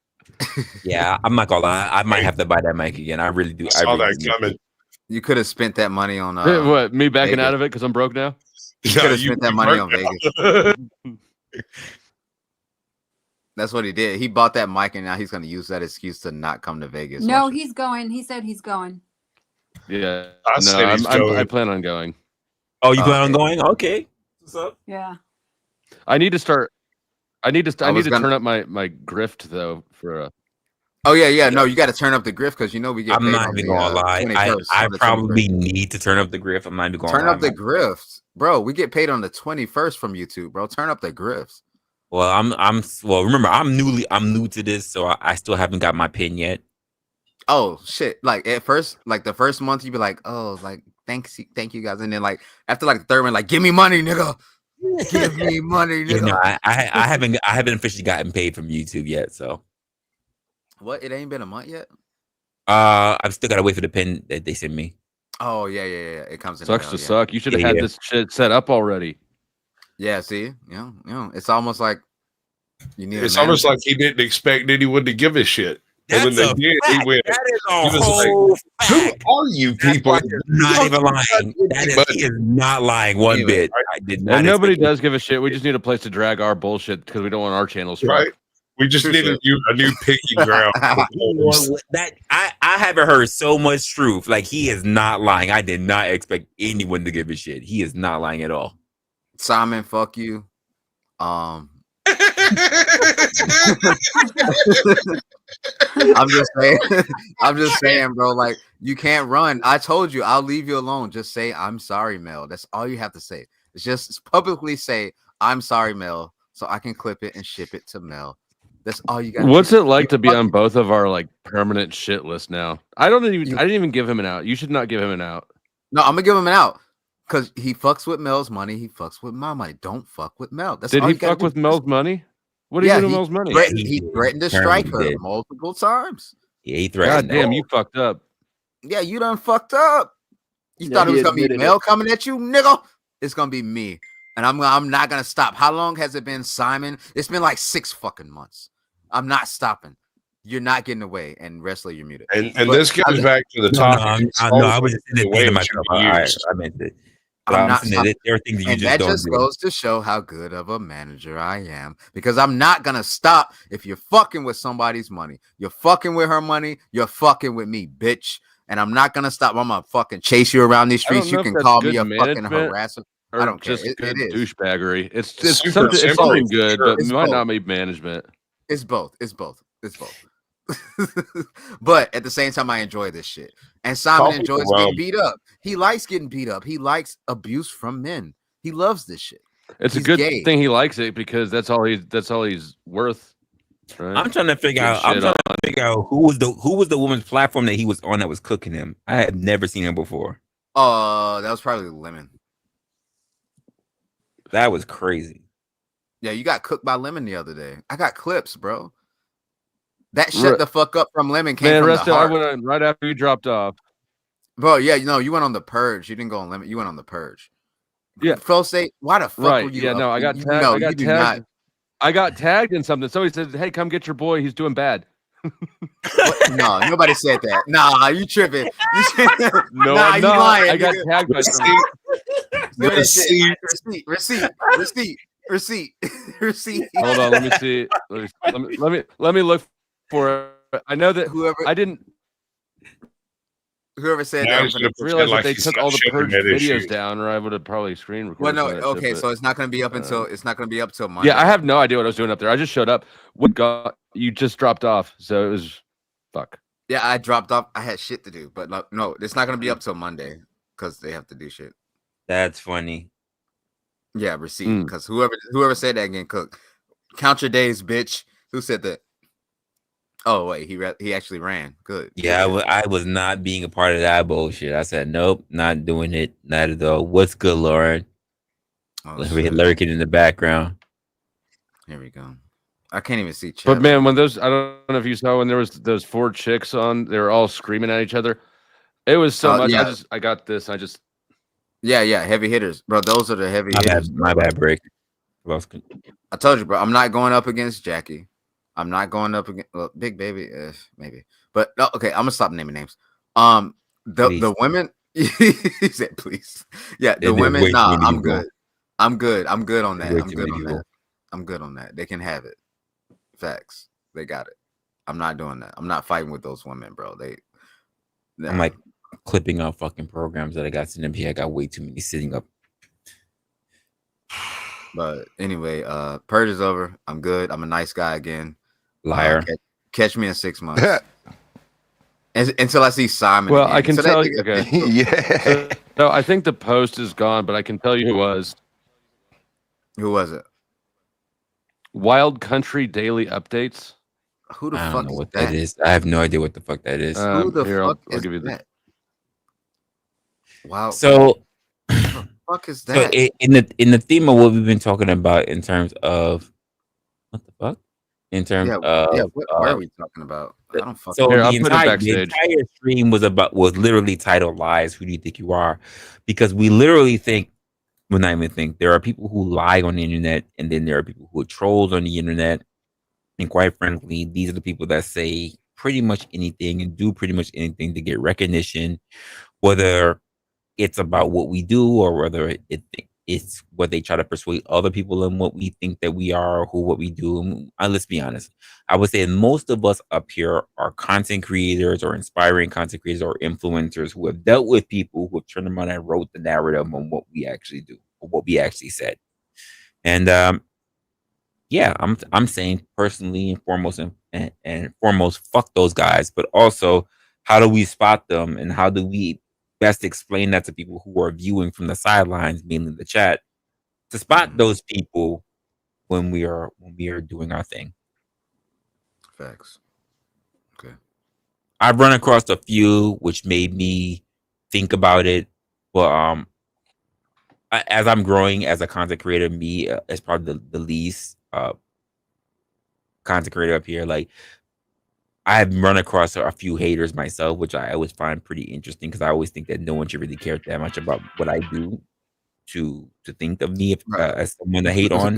Yeah, I'm not gonna lie. I might have to buy that mic again. I really do. I Saw really that do. coming. You could have spent that money on What? Me backing Vegas. out of it because I'm broke now? You could have spent that money on Vegas. That's what he did. He bought that mic and now he's going to use that excuse to not come to Vegas. No, he's going. He said he's going. Yeah. I No, said he's I going. plan on going. Oh, you plan on going? Okay. What's up? Yeah. I need to start. I need to was gonna- turn up my grift though for a. Oh yeah. No, you got to turn up the grift because you know we get I'm paid not on even the gonna lie. 21st, I on the probably 21st. need to turn up the grift. I'm not even gonna Turn lie. up the grifts, bro. We get paid on the 21st from YouTube, bro. Turn up the grifts. Well, well. Remember, I'm new to this, so I still haven't got my pin yet. Oh shit! Like at first, like the first month, you'd be like, "Oh, like thank you guys," and then like after like the third one, like, "Give me money, nigga. Give me money, You nigga." know, I haven't officially gotten paid from YouTube yet, so What? It ain't been a month yet. I've still gotta wait for the pin that they sent me. Oh yeah. It comes in. Sucks the to mail, yeah. suck. You should have had this shit set up already. Yeah. See, it's almost like you need. It's almost like he didn't expect anyone to give a shit. And when they did, he went. That is a He was whole like, "Who are you people?" Not even lying. He is not lying one bit. I did not. And nobody expect does give a shit. We just need a place to drag our bullshit because we don't want our channels Right. struck. We just need a new picking ground. that I haven't heard so much truth. Like, he is not lying. I did not expect anyone to give a shit. He is not lying at all. Simon, fuck you. I'm just saying, bro. Like, you can't run. I told you, I'll leave you alone. Just say, "I'm sorry, Mel." That's all you have to say. It's just publicly say, "I'm sorry, Mel," so I can clip it and ship it to Mel. That's all you got. What's it like to be on both of our like permanent shit lists now? I didn't even give him an out. You should not give him an out. No, I'm gonna give him an out because he fucks with Mel's money. He fucks with my money. Don't fuck with Mel. That's Did all he you gotta fuck do. with Mel's money? What did he do with Mel's money? He threatened to strike her did. multiple times. Yeah, he God threatened. damn, you fucked up. Yeah, you done fucked up. You thought it was gonna be Mel coming at you, nigga. It's gonna be me, and I'm not gonna stop. How long has it been, Simon? It's been like 6 fucking months. I'm not stopping. You're not getting away. And Resla, you're muted. And this goes back to the topic. I was just the way thinking to it should myself. be used. I meant it. I'm not saying that there are things you and just that don't just do. goes to show how good of a manager I am, because I'm not gonna stop if you're fucking with somebody's money. You're fucking with her money. You're fucking with me, bitch. And I'm not gonna stop. I'm gonna fucking chase you around these I don't streets. know You if can that's call me good a fucking management harasser. or I don't care. just It good is. douchebaggery. It's Super something. It's simple. something good, but It's it might both. not be management. It's both. It's both. It's both. But at the same time, I enjoy this shit. And Simon Talking enjoys around. getting beat up. He likes getting beat up. He likes abuse from men. He loves this shit. It's He's a good gay. thing he likes it because that's all he's worth. Right? I'm trying to figure Getting out. I'm shit trying to figure out who was the woman's platform that he was on that was cooking him. I had never seen him before. That was probably Lemon. That was crazy. Yeah, you got cooked by Lemon the other day. I got clips, bro. That shut the fuck up from Lemon came Man, from Resto, the I heart. went on right after you dropped off. Bro, yeah, you went on the purge. You didn't go on Lemon. You went on the purge. Yeah. Fro State, why the fuck were Right. you? Yeah. No, I got tagged. No, I got you do tagged. not. I got tagged in something. Somebody said, "Hey, come get your boy. He's doing bad." What? No, nobody said that. Nah, you tripping. No, nah, I'm you not. lying. I got nigga. tagged by somebody. Give me that shit. Receipt. Hold on. Let me see. Let me look for it. I know that whoever I didn't. Whoever said Now that, I'm you should gonna have Realize that like they he's took not all the shipping purged that videos issue. down, or I would have probably screen recorded. Well, no, some of that okay, shit, so it's not going to be up until Monday. yeah, I have no idea what I was doing up there. I just showed up. What got you just dropped off? So it was fuck. Yeah, I dropped off. I had shit to do, but no, it's not going to be up till Monday because they have to do shit. That's funny. Yeah, receipt because whoever said that again, Cook, count your days, bitch. Who said that? Oh wait, he actually ran. Good. Yeah, I was not being a part of that bullshit. I said, nope, not doing it. Not at all. What's good, Lauren? Lurking in the background. Here we go. I can't even see chat. But man, when those, I don't know if you saw when there was those 4 chicks on, they were all screaming at each other. It was so much. Yeah. I got this. Yeah, heavy hitters, bro. Those are the heavy hitters. My bad break. I told you, bro. I'm not going up against Jackie. I'm not going up against Big Baby, maybe. But no, okay, I'm gonna stop naming names. The women. He said, please. Yeah, the women. Nah, I'm good. I'm good on that. I'm good on that. They can have it. Facts. They got it. I'm not doing that. I'm not fighting with those women, bro. I'm like clipping out fucking programs that I got sitting up here. I got way too many sitting up. But anyway, purge is over. I'm good. I'm a nice guy again. Liar. Catch me in 6 months. Until I see Simon. Well, again. I can So tell that- you. Okay. Yeah. No, I think the post is gone, but I can tell you who was. Who was it? Wild Country Daily Updates. Who the I fuck don't know is what that? that is. I have no idea what the fuck that is. Who the Here, fuck I'll is give you that? Wow. So, Who the fuck is so that? in the theme of what we've been talking about in terms of what the fuck, in terms of what are we talking about? I don't fucking so Here, the I'll put it entire backstage. stream was literally titled "Lies." Who do you think you are? Because we literally think, well, not even think, there are people who lie on the internet, and then there are people who are trolls on the internet. And quite frankly, these are the people that say pretty much anything and do pretty much anything to get recognition, whether it's about what we do or whether it's what they try to persuade other people in what we think that we are or what we do. And let's be honest. I would say most of us up here are content creators or inspiring content creators or influencers who have dealt with people who have turned around and wrote the narrative on what we actually do or what we actually said. And yeah, I'm saying personally and foremost, fuck those guys. But also, how do we spot them, and how do we best explain that to people who are viewing from the sidelines, mainly the chat, to spot those people when we are doing our thing? Facts. Okay. I've run across a few which made me think about it, but as I'm growing as a content creator, me as probably the least content creator up here, like I've run across a few haters myself, which I always find pretty interesting because I always think that no one should really care that much about what I do to think of me as someone to hate on.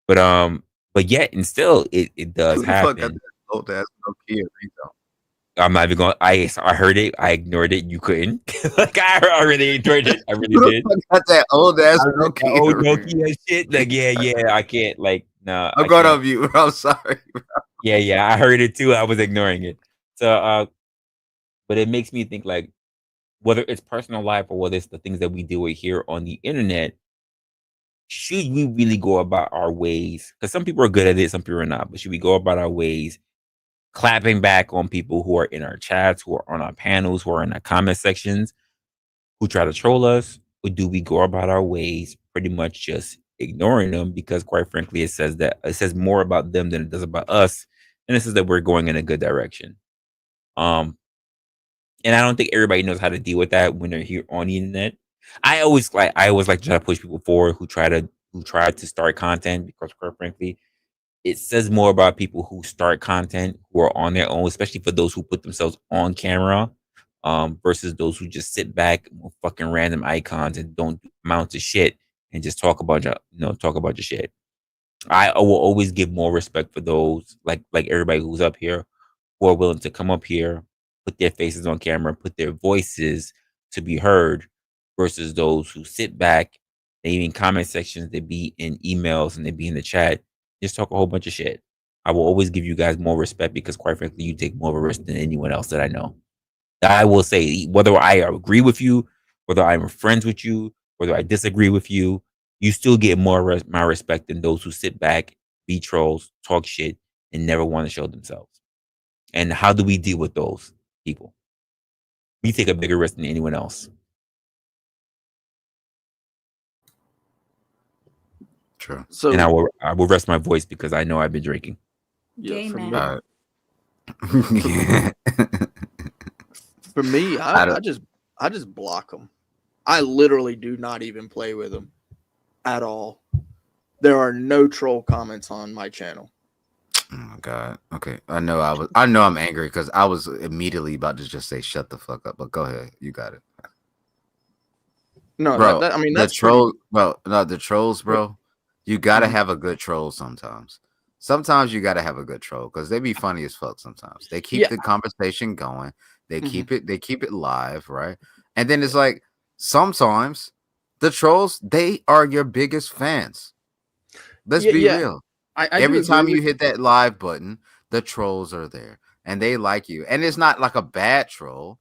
But yet and still it does Who the fuck got happen. that old ass Nokia ringtone? I'm not even going. I heard it. I ignored it. You couldn't. Like I really enjoyed it. I really Who the did. fuck got that old ass Nokia, old Nokia? Nokia shit. Like yeah. I can't. Like no. I'm going on mute. I'm sorry. Yeah. I heard it too. I was ignoring it. So but it makes me think like whether it's personal life or whether it's the things that we deal with here on the internet, should we really go about our ways? Because some people are good at it, some people are not. But should we go about our ways, clapping back on people who are in our chats, who are on our panels, who are in our comment sections, who try to troll us? Or do we go about our ways pretty much just ignoring them? Because quite frankly, it says more about them than it does about us. And this is that we're going in a good direction. And I don't think everybody knows how to deal with that when they're here on the internet. I always like to try to push people forward who try to start content, because quite frankly, it says more about people who start content who are on their own, especially for those who put themselves on camera, versus those who just sit back with fucking random icons and don't amount to shit and just talk about your shit. I will always give more respect for those like everybody who's up here who are willing to come up here, put their faces on camera, put their voices to be heard, versus those who sit back, they be in comment sections, they be in emails, and they be in the chat, just talk a whole bunch of shit. I will always give you guys more respect because, quite frankly, you take more of a risk than anyone else that I know. I will say, whether I agree with you, whether I'm friends with you, whether I disagree with you, you still get more my respect than those who sit back, be trolls, talk shit, and never want to show themselves. And how do we deal with those people? We take a bigger risk than anyone else. True. So, and I will rest my voice because I know I've been drinking. Gay for man. For me, I just block them. I literally do not even play with them at all. There are no troll comments on my channel. Oh my god. Okay. I know I'm angry because I was immediately about to just say shut the fuck up, but go ahead. You got it. No, Bro, I mean, the that's troll, bro. No, the trolls, bro. You gotta have a good troll sometimes. Sometimes you gotta have a good troll because they be funny as fuck sometimes. They keep the conversation going. They keep it live, right? And then it's like sometimes the trolls, they are your biggest fans. Let's be real. I Every time you hit that live button, the trolls are there and they like you. And it's not like a bad troll,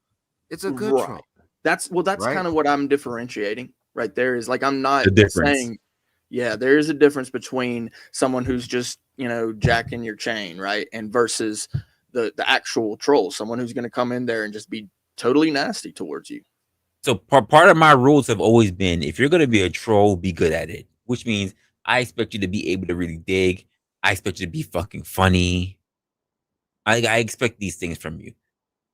it's a good troll. That's right? kind of what I'm differentiating right there. Is like I'm not The difference. saying, yeah, there is a difference between someone who's just jacking your chain, right, and versus the actual troll, someone who's going to come in there and just be totally nasty towards you. So part of my rules have always been, if you're going to be a troll, be good at it, which means I expect you to be able to really dig. I expect you to be fucking funny. I expect these things from you.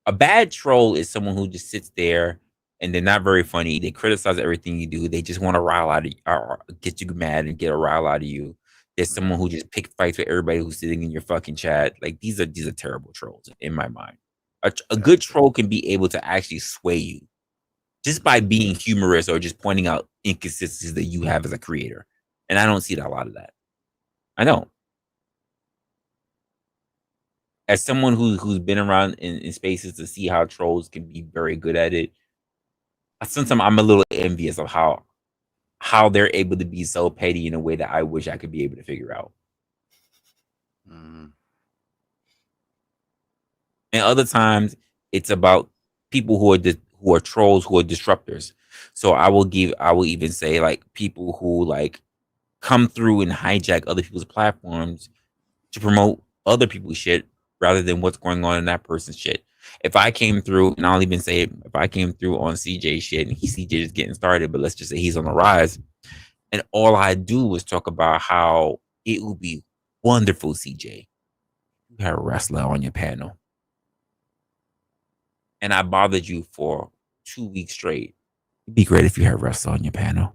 A bad troll is someone who just sits there and they're not very funny. They criticize everything you do. They just want to rile out of you, or get you mad and get a rile out of you. There's someone who just pick fights with everybody who's sitting in your fucking chat. Like these are terrible trolls in my mind. A good troll can be able to actually sway you just by being humorous or just pointing out inconsistencies that you have as a creator. And I don't see a lot of that. I don't. As someone who's been around in spaces to see how trolls can be very good at it, sometimes I'm a little envious of how they're able to be so petty in a way that I wish I could be able to figure out. And other times it's about people who are trolls, who are disruptors. So I will even say like people who like come through and hijack other people's platforms to promote other people's shit rather than what's going on in that person's shit. If I came through, and I'll even say, if I came through on CJ shit and CJ is getting started, but let's just say he's on the rise, and all I do was talk about how it would be wonderful, CJ, you had a Resla on your panel, and I bothered you for 2 weeks straight. It'd be great if you had Resla on your panel.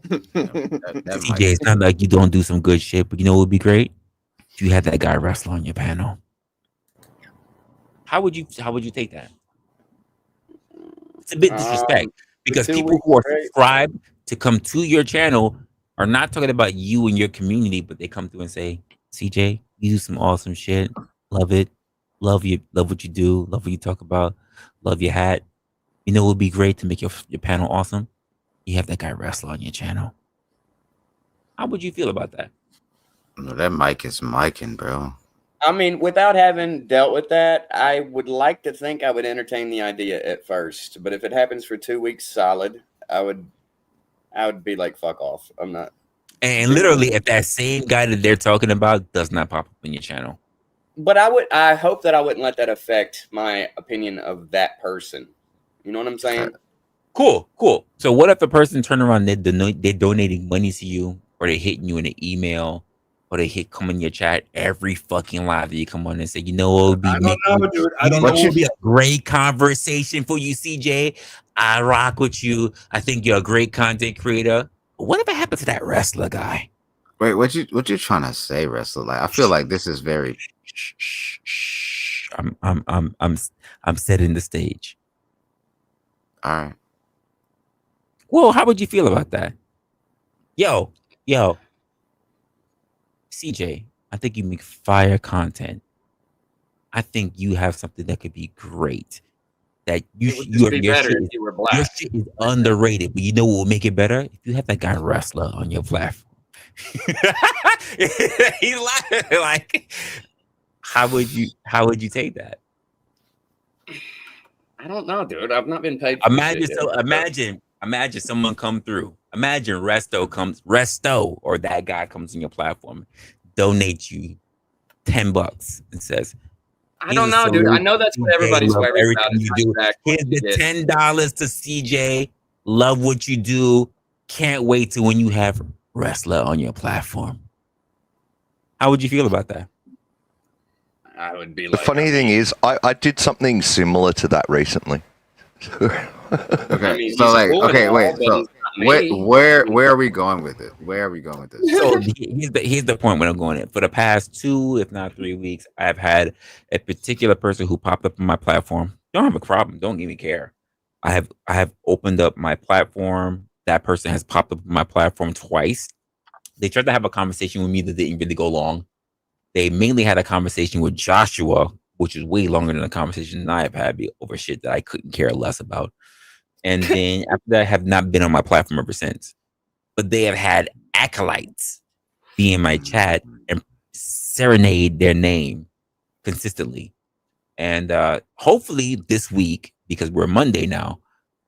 CJ, it's not like you don't do some good shit, but you know what would be great? If you had that guy Resla on your panel. How would you take that? It's a bit disrespect because people who are subscribed to come to your channel are not talking about you and your community, but they come through and say, CJ, you do some awesome shit. Love it. Love you. Love what you do. Love what you talk about. Love your hat. You know, it would be great to make your panel awesome. You have that guy Resla on your channel. How would you feel about that? That mic is micing, bro. I mean, without having dealt with that, I would like to think I would entertain the idea at first. But if it happens for 2 weeks solid, I would be like, fuck off. I'm not. And literally, if that same guy that they're talking about does not pop up on your channel. But I hope that I wouldn't let that affect my opinion of that person. You know what I'm saying? Cool. So what if the person turned around, they're donating money to you, or they're hitting you in an email, or they come in your chat every fucking live that you come on and say, you know, it would be I don't know, dude. I don't know. It would be a great conversation for you, CJ. I rock with you. I think you're a great content creator. Whatever happened to that Resla guy? Wait, what you trying to say, Resla? Like, I feel like this is very. I'm setting the stage. All right. Well, how would you feel about that? Yo, CJ, I think you make fire content. I think you have something that could be great. That your shit is underrated, but you know what will make it better? If you have that guy Resla on your platform. He's laughing like, how would you take that? I don't know, dude. I've not been paid for Imagine shit so. yet. Imagine someone come through. Imagine Resto, or that guy comes on your platform, donates you $10 and says, I don't know, dude. I know that's what everybody's love worried about. everything Is you how do. you act when Here's you the get- $10 to CJ. Love what you do. Can't wait to when you have Resla on your platform. How would you feel about that? I would be The like, funny thing is, I did something similar to that recently. Okay, mean, so he's like, cool and okay, all, wait, but so he's not me. where are we going with it? Where are we going with this? So here's the point when I'm going in. For the past 2, if not 3 weeks, I've had a particular person who popped up on my platform. Don't have a problem. Don't even care. I have opened up my platform. That person has popped up on my platform twice. They tried to have a conversation with me that didn't really go long. They mainly had a conversation with Joshua, which is way longer than the conversation I have had over shit that I couldn't care less about. And then after that, I have not been on my platform ever since. But they have had acolytes be in my chat and serenade their name consistently. And hopefully this week, because we're Monday now,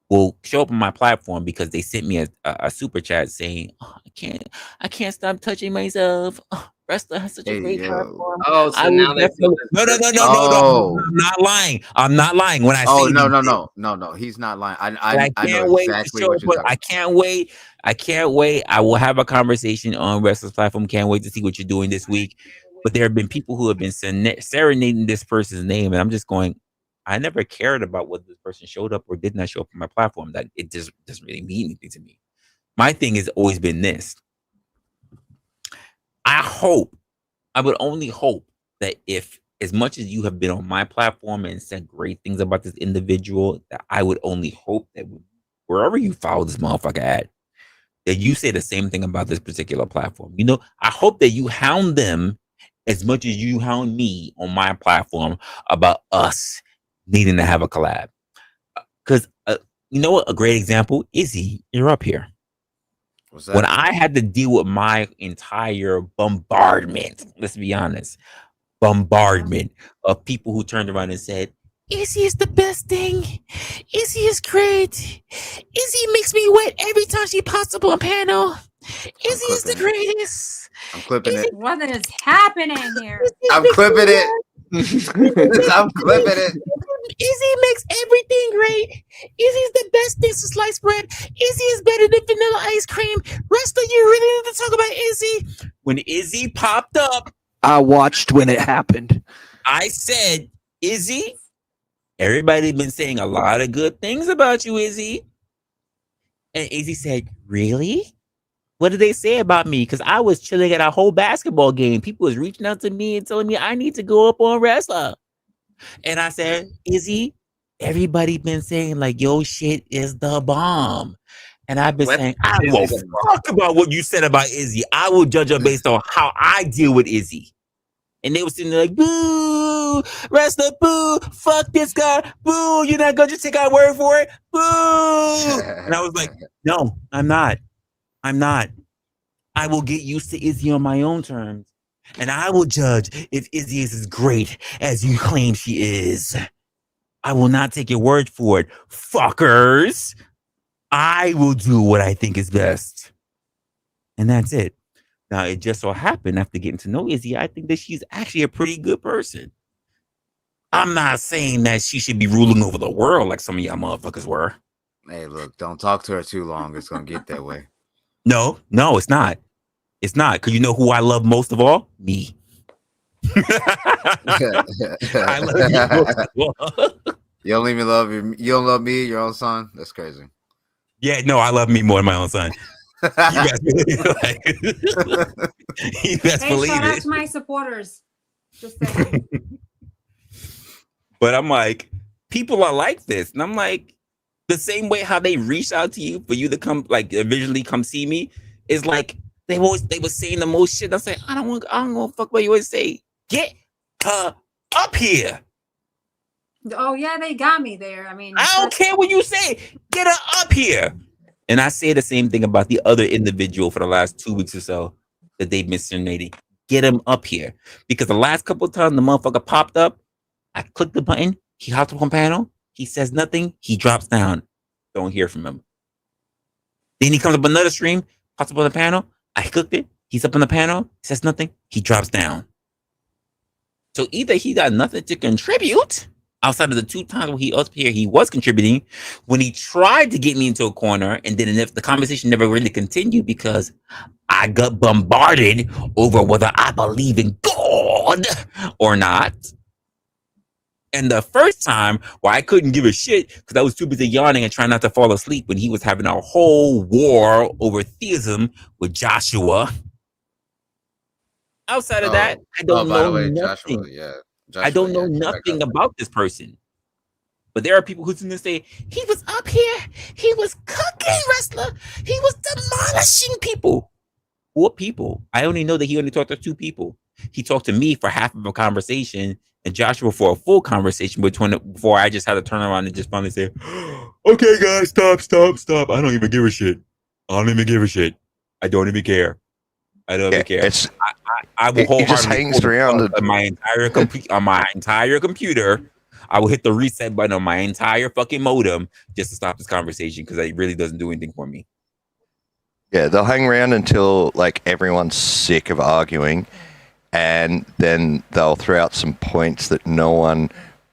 will show up on my platform because they sent me a super chat saying, oh, I can't stop touching myself. Oh, Resla has such a great platform. Oh, so now they feel No. Oh. I'm not lying. I'm not lying when I Oh say no, these no, things. no, no. He's not lying. I I know can't wait to exactly show what up. you're talking I about. can't wait. I can't wait. I will have a conversation on Restless platform. Can't wait to see what you're doing this week. But there have been people who have been serenading this person's name, and I'm just going, I never cared about whether this person showed up or did not show up on my platform. That it just doesn't really mean anything to me. My thing has always been this. I would only hope that if, as much as you have been on my platform and said great things about this individual, that I would only hope that wherever you follow this motherfucker at, that you say the same thing about this particular platform. You know, I hope that you hound them as much as you hound me on my platform about us needing to have a collab. Because you know what? A great example, Izzy, you're up here. What's that? When I had to deal with my entire bombardment, let's be honest, bombardment of people who turned around and said, Izzy is the best thing. Izzy is great. Izzy makes me wet every time she pops up on panel. Izzy is the greatest. I'm clipping it. What is happening here? I'm clipping it. I'm clipping it. Izzy makes everything great. Izzy's the best thing since sliced bread. Izzy is better than vanilla ice cream. Rest of you really need to talk about Izzy. When Izzy popped up, I watched when it happened. I said, Izzy, everybody's been saying a lot of good things about you, Izzy. And Izzy said, really? What did they say about me? Because I was chilling at a whole basketball game. People was reaching out to me and telling me I need to go up on Resla. And I said, Izzy, everybody been saying like your shit is the bomb. And I've been saying, I will fuck about what you said about Izzy. I will judge her based on how I deal with Izzy. And they were sitting there like, boo, Resla, boo, fuck this guy, boo, you're not gonna just take our word for it, boo. And I was like, no, I'm not. I will get used to Izzy on my own terms. And I will judge if Izzy is as great as you claim she is. I will not take your word for it, fuckers. I will do what I think is best. And that's it. Now, it just so happened after getting to know Izzy, I think that she's actually a pretty good person. I'm not saying that she should be ruling over the world like some of y'all motherfuckers were. Hey, look, don't talk to her too long. It's gonna get that way. No, it's not. It's not. Because you know who I love most of all? Me. I love you most of all. You don't even love you. You don't love me, your own son. That's crazy. Yeah, no, I love me more than my own son. You best Hey, believe shout out it. to my supporters. Just saying. But I'm like, people are like this, and I'm like, the same way how they reached out to you for you to come, like, visually come see me, is like they were saying the most shit. I say, I don't want to fuck what you always say. Get her up here. Oh yeah, they got me there. I mean, I don't care what you say. Get her up here. And I say the same thing about the other individual for the last 2 weeks or so that they've been serenading. Get him up here. Because the last couple of times the motherfucker popped up, I clicked the button, he hopped up on panel, He says nothing. He drops down. Don't hear from him. Then he comes up another stream, pops up on the panel. I clicked it. He's up on the panel. Says nothing. He drops down. So either he got nothing to contribute outside of the 2 times when he was here, he was contributing when he tried to get me into a corner, and then if the conversation never really continued because I got bombarded over whether I believe in God or not. And the first time where I couldn't give a shit because I was too busy yawning and trying not to fall asleep when he was having a whole war over theism with Joshua. Outside of that, I don't by the know way, nothing. Joshua, I don't know nothing about this person. But there are people who's going to say, he was up here, he was cooking Resla, he was demolishing people. What people? I only know that he only talked to 2 people. He talked to me for half of a conversation and Joshua for a full conversation before I just had to turn around and just finally say, okay, guys, stop. I don't even give a shit. I don't even care. I don't even care. I will wholeheartedly just hangs around on my entire computer. I will hit the reset button on my entire fucking modem just to stop this conversation because it really doesn't do anything for me. Yeah, they'll hang around until like everyone's sick of arguing, and then they'll throw out some points that no one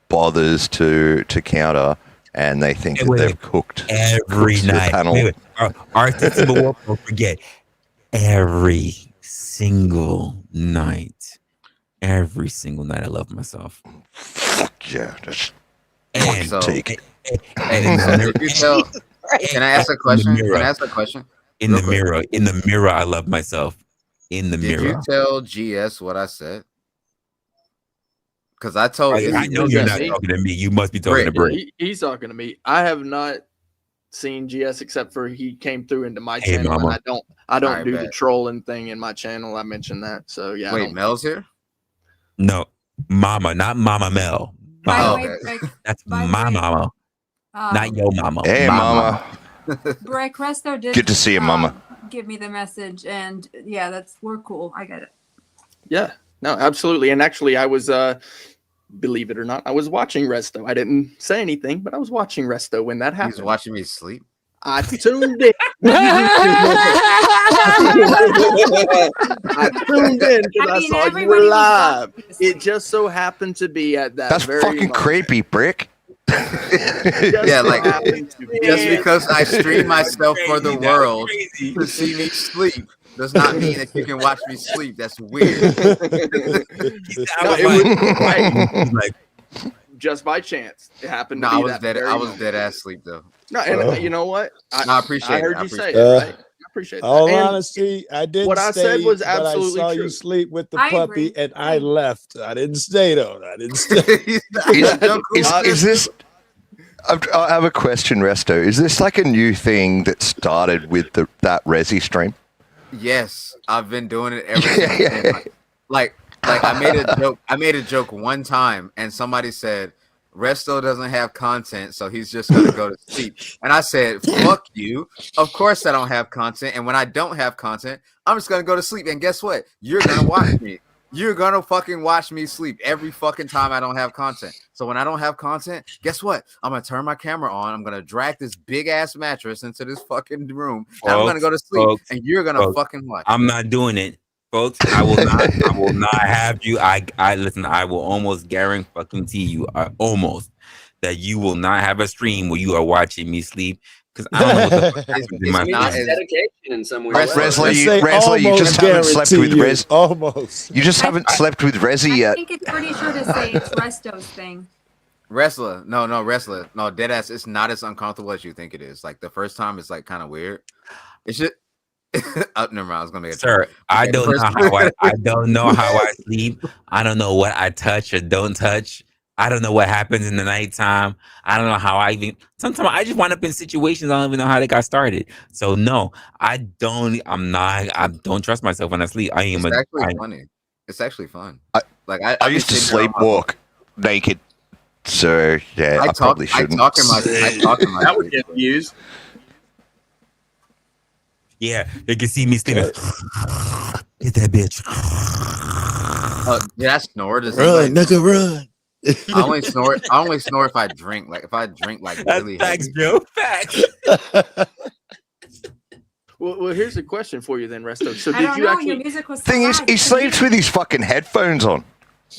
bothers to counter, and they think that they've cooked every night. Artists will forget every single night. Every single night, I love myself. Yeah, just take it. Can I ask a question? In the mirror, I love myself. In the mirror. Did you tell GS what I said? Because I told. I know you're not talking to me. You must be talking to Britt. He's talking to me. I have not seen GS except for he came through into my Hey, channel, mama. and I don't Alright, do bet. the trolling thing in my channel. I mentioned that. So yeah. Wait, Mel's here? No, Mama, not Mama Mel. By the way, Brick, That's my mama, not your mama. Hey, My mama. Brick Resto did. Good to see you, mama. Give me the message, and yeah, we're cool. I get it. Yeah, no, absolutely. And actually, I was, believe it or not, I was watching Resto. I didn't say anything, but I was watching Resto when that happened. He's watching me sleep. I tuned in. I tuned in because I saw you were live. It just so happened to be at that. That's very fucking moment. creepy, Brick. Yeah, like just because I stream myself for the world to see me sleep does not mean that you can watch me sleep. That's weird. Just by chance, it happened. No, to be I was that dead. very I was moment. dead ass sleep though. No, and you know what? I appreciate I heard it. you say I it. Right? I appreciate that. All And honesty, I didn't what I stay, said was but I absolutely saw true. you sleep with the I puppy, agree. and I left. I didn't stay though. I didn't stay. Is this? I have a question, Resto. Is this like a new thing that started with that Resi stream? Yes, I've been doing it ever since. Like I made a joke. I made a joke one time, and somebody said, "Resto doesn't have content, so he's just gonna go to sleep." And I said, "Fuck you! Of course I don't have content, and when I don't have content, I'm just gonna go to sleep. And guess what? You're gonna watch me. You're gonna fucking watch me sleep every fucking time I don't have content. So when I don't have content, guess what? I'm gonna turn my camera on. I'm gonna drag this big ass mattress into this fucking room, and I'm gonna go to sleep, and you're gonna fucking watch. I'm not doing it, folks. I will not. I will not have you. I listen. I will almost guarantee you, almost that you will not have a stream where you are watching me sleep. Because I don't know what the fuck happens in my It's dedication in some way. Resla, you just haven't slept with Rez. Almost. You just haven't slept with Rezi I yet. think it's pretty sure to say it's Resto's thing. Wrestler, no, deadass. It's not as uncomfortable as you think it is. Like the first time, it's like kind of weird. It's just. Oh, never mind. I was gonna make it. Sir, I don't know how I don't know how I sleep. I don't know what I touch or don't touch. I don't know what happens in the nighttime. I don't know how I even. Sometimes I just wind up in situations I don't even know how they got started. So no, I don't. I'm not. I don't trust myself when I sleep. I am. It's actually funny. It's actually fun. I used to sleepwalk naked, so yeah, I probably shouldn't. I talk in my that would get views. Yeah, they can see me sleeping. Get that bitch. Did I snore? Run, nigga, run. I only snore. I only snore if I drink. Like if I drink like That's really facts, heavy. Joe. Facts. Well, here's a question for you then, Resto. So I did don't you know. Your actually? music was so Thing is, loud. he You couldn't sleeps hear with his fucking headphones on.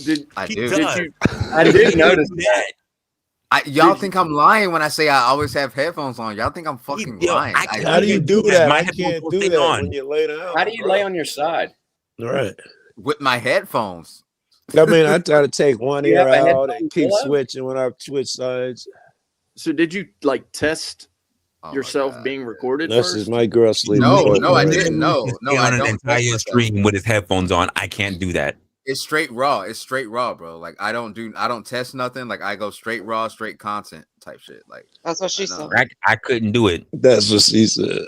Did I He do. does. you? I did notice that. Y'all think I'm lying when I say I always have headphones on? Y'all think I'm fucking lying? I can't How do you even do that. that? My I headphones can't will do stay that on. when you lay down. How do you lay on your side? Right. With my headphones. I mean, I try to take one You ear have a out headphone and keep pillow? switching when I switch sides. So did you like test Oh my yourself God. being recorded That's first? just my girl sleep. No, with no, I headphones. didn't. No, Stay I on an don't test entire myself. stream with his headphones on. I can't do that. It's straight raw. It's straight raw, bro. Like I don't test nothing. Like I go straight raw, straight content type shit. Like That's what she said. I couldn't do it. That's what she said.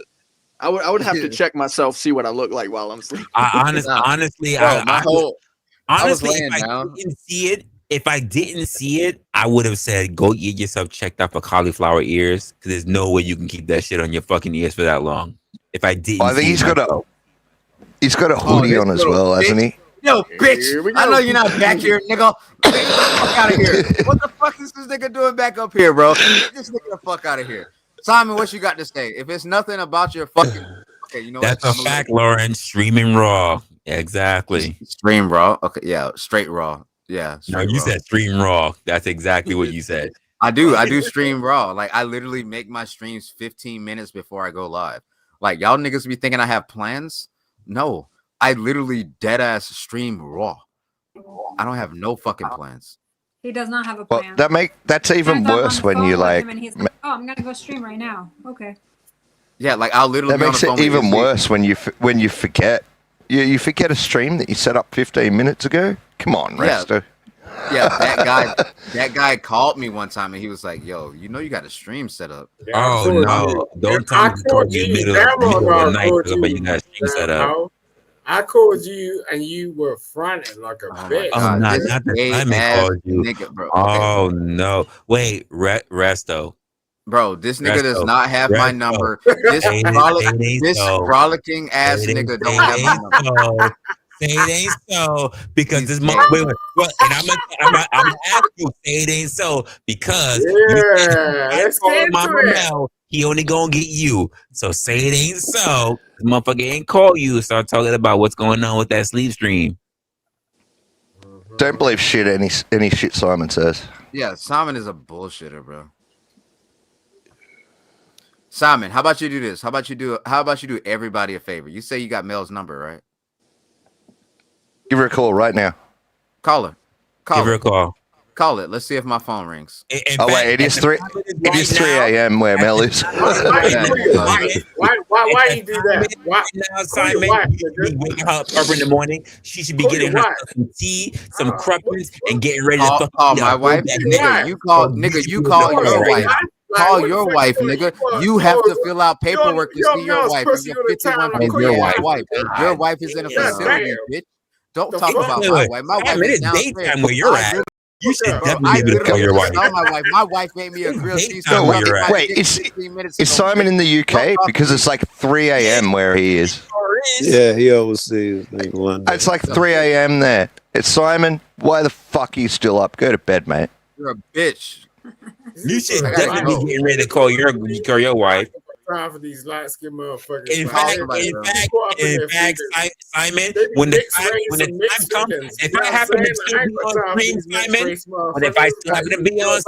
I would have to check myself, see what I look like while I'm sleeping. Honestly, bro, I was honestly, laying down. if I didn't see it, I would have said, go get yourself checked out for cauliflower ears, because there's no way you can keep that shit on your fucking ears for that long. If I didn't, I think he's got a hoodie on as well, hasn't he? Yo, bitch! Here we I go. know you're not back here, nigga. Get the fuck out of here! What the fuck is this nigga doing back up here, bro? Get this nigga the fuck out of here, Simon. What you got to say? If it's nothing about your fucking, okay, you know That's what? a fact, Lauren. Streaming raw, exactly. Stream raw. Okay, yeah, straight raw. Yeah, No, straight you raw. said stream raw. That's exactly what you said. I do stream raw. Like I literally make my streams 15 minutes before I go live. Like y'all niggas be thinking I have plans? No, I literally dead ass stream raw. I don't have no fucking plans. He does not have a Well, plan. that's even Turns up on worse the when phone you with like. him and he's like, "Oh, I'm gonna go stream right now." Okay. Yeah, like I'll literally. That be on makes the it phone with even Izzy. worse when you forget. You forget a stream that you set up 15 minutes ago. Come on, Yeah. Resto. Yeah, that guy called me one time and he was like, "Yo, you know you got a stream set up." Oh no! Don't tell me to call you middle of the night but you got a stream set up. I called you and you were fronting like a bitch. Oh, not that Simon called you. Nigga, bro. Oh no! Wait, Resto. Bro, this nigga does Resto. not have my Resto. number. This Say it ain't frolicking ass Say it nigga ain't don't have my number. Say it ain't so because this wait, and I'm gonna ask you. Say it ain't so because let's get into Mama it. Mel, he only gonna get you. So say it ain't so. This motherfucker ain't call you. Start talking about what's going on with that sleep stream. Don't believe shit any shit Simon says. Yeah, Simon is a bullshitter, bro. Simon, how about you do this? How about you do everybody a favor? You say you got Mel's number, right? Give her a call right now. Call her. Give her a call. Call it. Let's see if my phone rings. Oh wait, it is 3 a.m. where Mel is. Why you do that? Why? Now, Simon, you be waking her up in the morning. She should be getting her some tea, some crumpets, and getting ready to call my wife. Nigga, you call your wife. Call your wife, nigga. You have to fill out paperwork to see your wife. You're 51 ass wife. Your wife is in a facility, bitch. Don't talk about my wife. My wife is daytime where you're at. You should I definitely be able to call your wife. tell my wife. My wife made me a grilled cheese. No, wait, is Simon in the UK? Because it's like 3 a.m. where he is. Yeah, he overseas in London. It's like 3 a.m. there. It's Simon. Why the fuck are you still up? Go to bed, mate. You're a bitch. You should definitely be getting ready to call your wife. Time for these light skinned motherfuckers. In fact, Simon, when the time comes, if I happen to still be on stream, Simon, but if I still happen to be on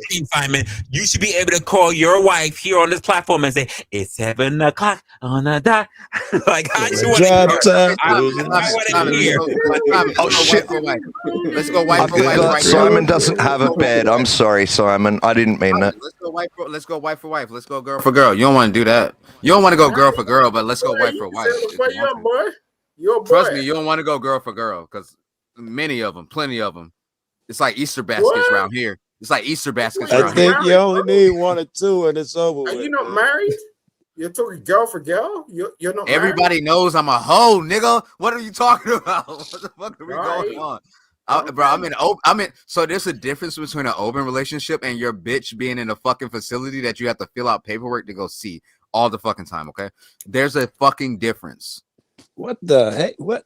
stream, Simon, you should be able to call your wife here on this platform and say, it's 7 o'clock on the dot. Like, I just want to hear. Oh, shit. Let's go wife for wife right now. Simon doesn't have a bed. I'm sorry, Simon. I didn't mean that. Let's go wife for wife. Let's go girl for girl. You don't want to do that. You don't want to go girl for girl, but let's go wife for wife. Trust me, you don't want to go girl for girl because plenty of them. It's like Easter baskets around here. It's like Easter baskets I around here. think you only need 1 or 2 and it's over with. Are you not married? You're talking girl for girl? You're not Everybody knows I'm a hoe, nigga. What are you talking about? What the fuck are we going on? I'm in. So there's a difference between an open relationship and your bitch being in a fucking facility that you have to fill out paperwork to go see all the fucking time. Okay, there's a fucking difference. What the heck? What?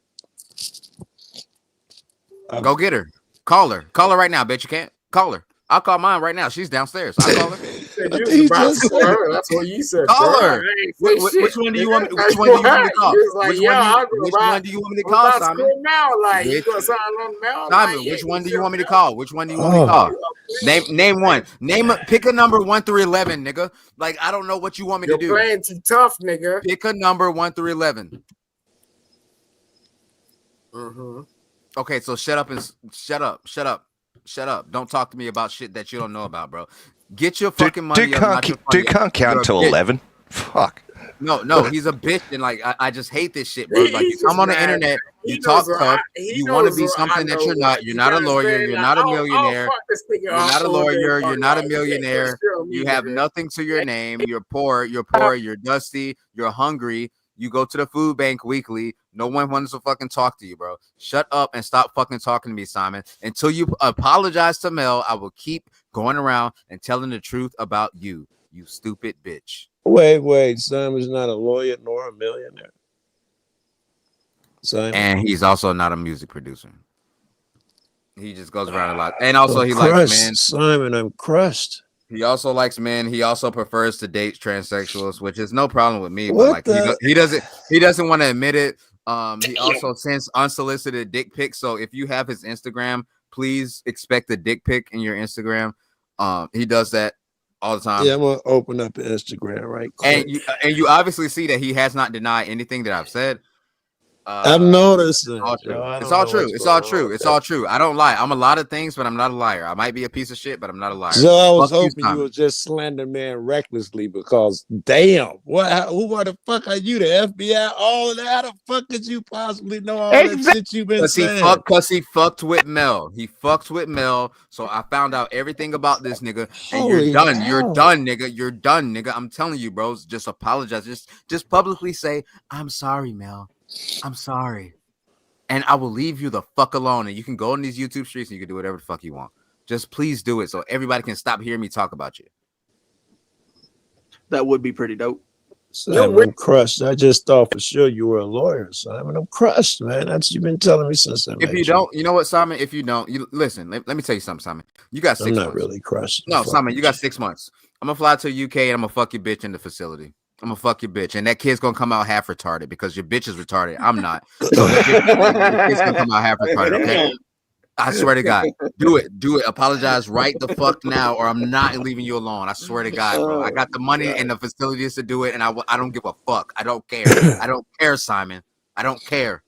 Go get her. Call her right now. Bet you can't. Call her. I'll call mine right now. She's downstairs. I'll call her. You was about to call her. That's what you said. Call bro. her. I ain't say Which shit, one do you want me? nigga. Which one do you want me to call? You was like, Which yo, one do you want me to call, Simon? Now, like, you Which- gonna sign on now? Simon, which one do you want me to call? Which one do you want me to call? Name one. Pick a number 1 through 11, nigga. Like, I don't know what you want me to do. You're playing too tough, nigga. Pick a number 1 through 11. Mm-hmm. Okay, so shut up. Don't talk to me about shit that you don't know about, bro. Get your fucking money. Dude can't count till 11. Fuck. No, he's a bitch, and like I just hate this shit, bro. Like, you come on the internet, you talk tough, you want to be something that you're not. You're not a lawyer. You're not a millionaire. You're not a lawyer. You're not a millionaire. You have nothing to your name. You're poor. You're dusty. You're hungry. You go to the food bank weekly. No one wants to fucking talk to you, bro. Shut up and stop fucking talking to me, Simon. Until you apologize to Mel, I will keep going around and telling the truth about you, you stupid bitch. Wait. Simon's not a lawyer nor a millionaire. Simon. And he's also not a music producer. He just goes around a lot. And also he likes men. Simon, I'm crushed. He also likes men. He also prefers to date transsexuals, which is no problem with me. What But like he doesn't want to admit it. He also sends unsolicited dick pics. So if you have his Instagram, please expect a dick pic in your Instagram. He does that all the time. Yeah, I'm gonna open up Instagram right quick. And you obviously see that he has not denied anything that I've said. I've noticed that. It's all true. I don't lie. I'm a lot of things, but I'm not a liar. I might be a piece of shit, but I'm not a liar. So I was hoping you, you were just slender man recklessly because damn, who the fuck are you? The FBI? All of that? How the fuck could you possibly know all that shit you've been saying? Because he fucked with Mel. He fucked with Mel. So I found out everything about this nigga. And you're done. hell. You're done, nigga. You're done, nigga. I'm telling you, bros. Just apologize. Just publicly say, I'm sorry, Mel. I'm sorry. And I will leave you the fuck alone. And you can go on these YouTube streets and you can do whatever the fuck you want. Just please do it so everybody can stop hearing me talk about you. That would be pretty dope. Simon, I'm crushed. I just thought for sure you were a lawyer, Simon. I'm crushed, man. That's you've been telling me since I met If you don't, you know what, Simon? If you don't, listen. Let me tell you something, Simon. You got 6 months. I'm not really crushed. No, Simon, you got 6 months. I'm gonna fly to the UK and I'm gonna fuck your bitch in the facility. I'm gonna fuck your bitch, and that kid's gonna come out half retarded because your bitch is retarded. I'm not. So the kid's gonna come out half retarded. Okay. I swear to God, do it. Apologize right the fuck now, or I'm not leaving you alone. I swear to God, bro. I got the money and the facilities to do it, and I don't give a fuck. I don't care. I don't care, Simon. I don't care.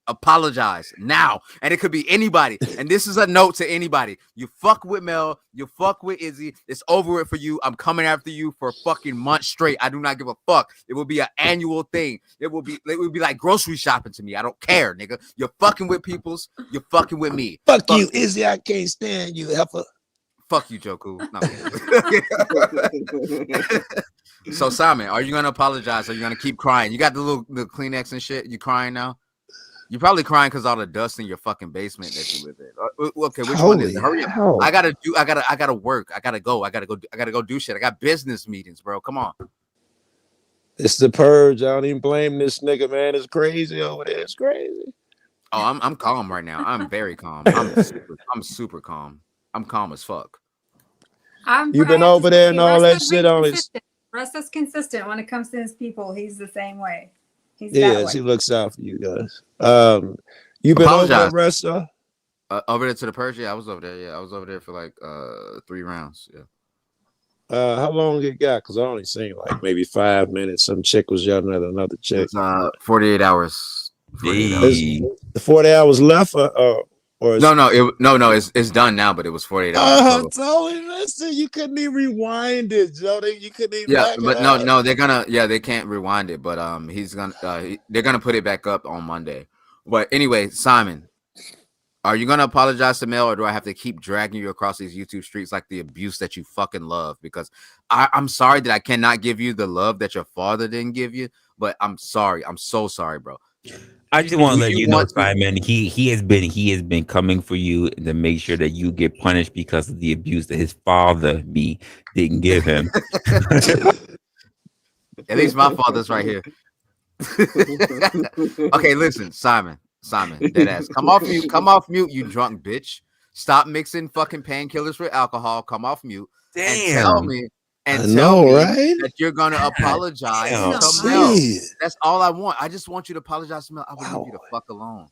Apologize now, and it could be anybody. And this is a note to anybody. You fuck with Mel, you fuck with Izzy. It's over with for you. I'm coming after you for a fucking month straight. I do not give a fuck. It will be an annual thing. It will be like grocery shopping to me. I don't care, nigga. You're fucking with peoples. You're fucking with me. Fuck you, Izzy. I can't stand you, heifer. Fuck you, Joku. No. So Simon, are you gonna apologize? Or are you gonna keep crying? You got the Kleenex and shit. You crying now? You're probably crying because all the dust in your fucking basement that you live in. Okay, which one is it? Hurry up! Hell. I gotta work. I gotta go do shit. I got business meetings, bro. Come on. It's the purge. I don't even blame this nigga, man. It's crazy over there. It's crazy. Oh, I'm calm right now. I'm very calm. I'm super calm. I'm calm as fuck. You've been over there and all that shit on his. Rusta's consistent when it comes to his people. He's the same way. He's Yes, he looks out for you guys. You've been over there, Resla? Over there to the purge? Yeah, I was over there. Yeah, I was over there for like 3 rounds. Yeah. How long it got? Because I only seen like maybe 5 minutes. Some chick was yelling at another chick. It's 48 hours. 48 hours. The 40 hours left, or no, it's done now. But it was 48 hours. I'm telling you, listen, you couldn't even rewind it, Joe. You couldn't even. Yeah, but no, they're gonna. Yeah, they can't rewind it. But they're gonna put it back up on Monday. But anyway, Simon, are you gonna apologize to Mel, or do I have to keep dragging you across these YouTube streets like the abuse that you fucking love? Because I'm sorry that I cannot give you the love that your father didn't give you. But I'm sorry. I'm so sorry, bro. I just want to let you know, Simon, he has been coming for you to make sure that you get punished because of the abuse that his father didn't give him. At least my father's right here. Okay, listen, Simon, dead ass. Come off mute, you drunk bitch. Stop mixing fucking painkillers with alcohol. Come off mute and tell me that you're gonna apologize to Mel. That's all I want. I just want you to apologize to Mel. I would leave you the fuck alone,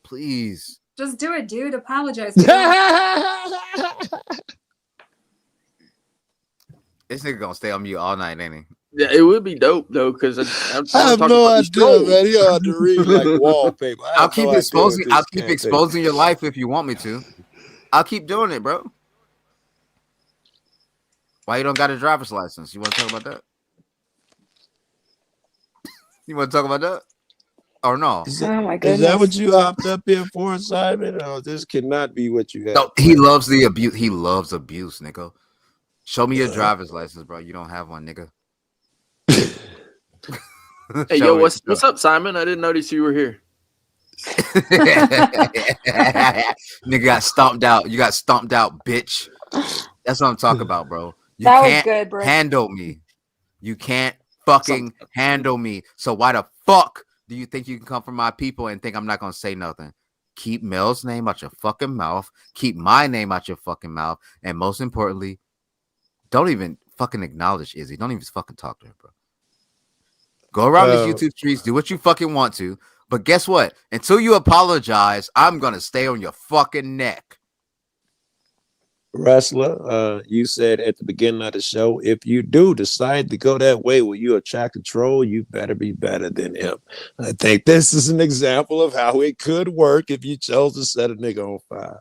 please. Just do it, dude. Apologize. This nigga gonna stay on mute all night, ain't he? Yeah, it would be dope though, because I have no idea, man. You have to read like wallpaper. I'll keep exposing your life if you want me to. I'll keep doing it, bro. Why you don't got a driver's license? You want to talk about that? You want to talk about that? Or no? Oh my goodness. Is that what you hopped up here for, Simon? Oh, this cannot be what you have. No, he loves the abuse. He loves abuse, nigga. Show me your driver's license, bro. You don't have one, nigga. Hey, yo, what's up, Simon? I didn't notice you were here. Nigga got stomped out. You got stomped out, bitch. That's what I'm talking about, bro. You That was can't good, bro. handle me. You can't fucking handle me. So why the fuck do you think you can come from my people and think I'm not gonna say nothing? Keep Mel's name out your fucking mouth. Keep my name out your fucking mouth. And most importantly, don't even fucking acknowledge Izzy. Don't even fucking talk to her, bro. Go around these YouTube streets, do what you fucking want to. But guess what? Until you apologize, I'm gonna stay on your fucking neck. Resla, you said at the beginning of the show, if you do decide to go that way where you attract a troll, you better be better than him. I think this is an example of how it could work if you chose to set a nigga on fire.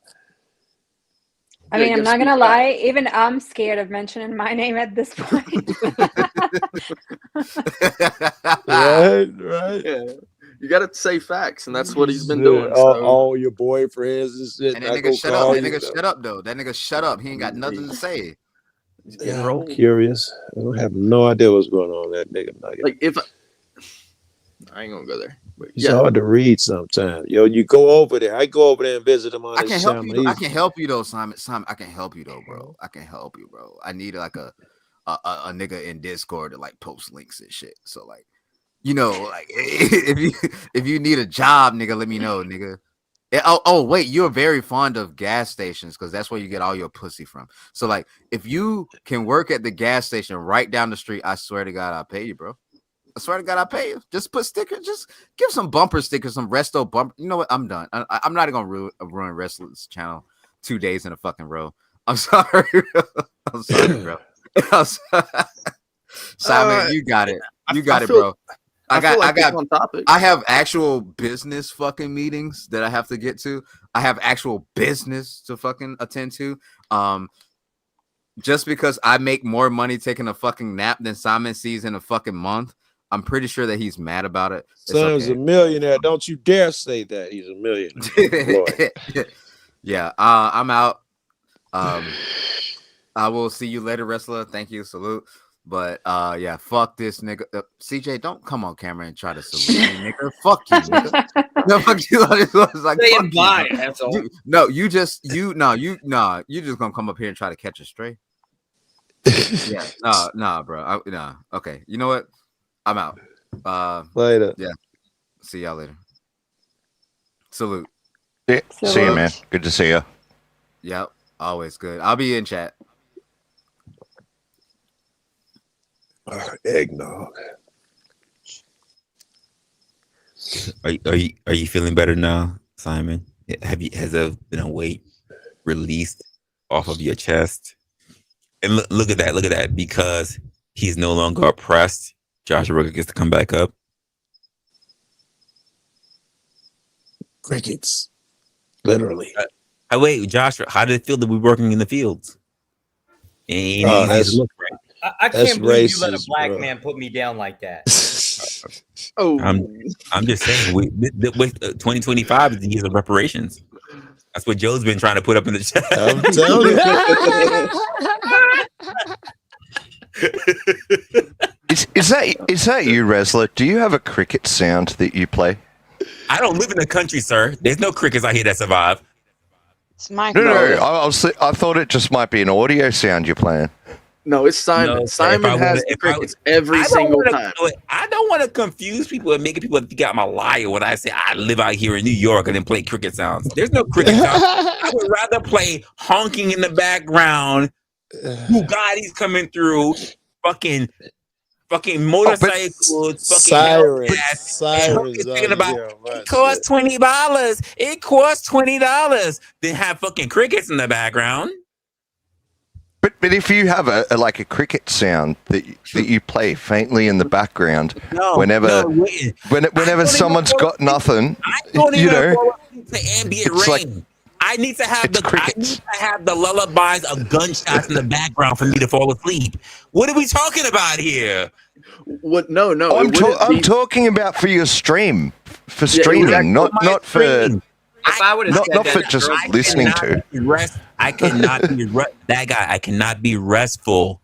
I mean, I'm not gonna lie. Even I'm scared of mentioning my name at this point. Right. Yeah. You gotta say facts, and that's what he's been doing. So. All your boyfriends and shit. And that nigga shut up. That nigga shut up though. That nigga shut up. He ain't got nothing to say. Yeah, I'm curious. I don't have no idea what's going on with that nigga nugget. Like if I ain't gonna go there. But It's hard to read sometimes. Yo, you go over there. I go over there and visit him on I his can help you. channel. I can help you though, Simon. Simon, I can help you though, bro. I can help you, bro. I need like a nigga in Discord to like post links and shit. So like, you know, like if you need a job, nigga, let me know, nigga. Oh wait, you're very fond of gas stations because that's where you get all your pussy from. So like, if you can work at the gas station right down the street, I swear to God, I'll pay you, bro. I swear to God, I'll pay you. Just put stickers. Just give some bumper stickers, some resto bumper. You know what? I'm done. I'm not gonna ruin Resla's channel 2 days in a fucking row. I'm sorry. I'm sorry, bro. Simon, you got it. You got it, bro. I have actual business fucking meetings that I have to get to. I have actual business to fucking attend to. Just because I make more money taking a fucking nap than Simon sees in a fucking month, I'm pretty sure that he's mad about it. Son's a millionaire. Don't you dare say that. He's a millionaire. Yeah, I'm out. I will see you later, Resla. Thank you. Salute. But yeah, fuck this nigga. CJ, don't come on camera and try to salute me, nigga. Fuck you, nigga. No, fuck you. Like, Saying bye, that's all. You just gonna come up here and try to catch a stray. Yeah, nah, bro. Nah. Okay, you know what? I'm out. Later. Yeah. See y'all later. Salute. Yeah. See you, man. Good to see you. Yep. Always good. I'll be in chat. Eggnog. Are you feeling better now, Simon? Has there been a weight released off of your chest? And look at that, because he's no longer oppressed. Joshua Rogan gets to come back up. Crickets. Literally. Wait, Joshua, how did it feel to be working in the fields? I can't believe you let a black man put me down like that. I'm just saying, 2025 is the year of reparations. That's what Joe's been trying to put up in the chat. I'm telling you. Is that you, Resla? Do you have a cricket sound that you play? I don't live in the country, sir. There's no crickets out here that survive. It's my No. I thought it just might be an audio sound you're playing. No, it's Simon. No, sir, Simon has the crickets every single time. I don't want to confuse people and making people think I'm a liar when I say I live out here in New York and then play cricket sounds. There's no cricket sounds. I would rather play honking in the background, Bugattis coming through, fucking motorcycles, sirens. thinking about it costs $20. It costs $20. Then have fucking crickets in the background. But if you have a cricket sound that you play faintly in the background, whenever someone's got nothing, you know, to ambient rain. I need to have the lullabies of gunshots in the background for me to fall asleep. What are we talking about here? What? No. I'm talking about for your stream, for streaming, not for. If I would have not for just listening to. I cannot be that guy. I cannot be restful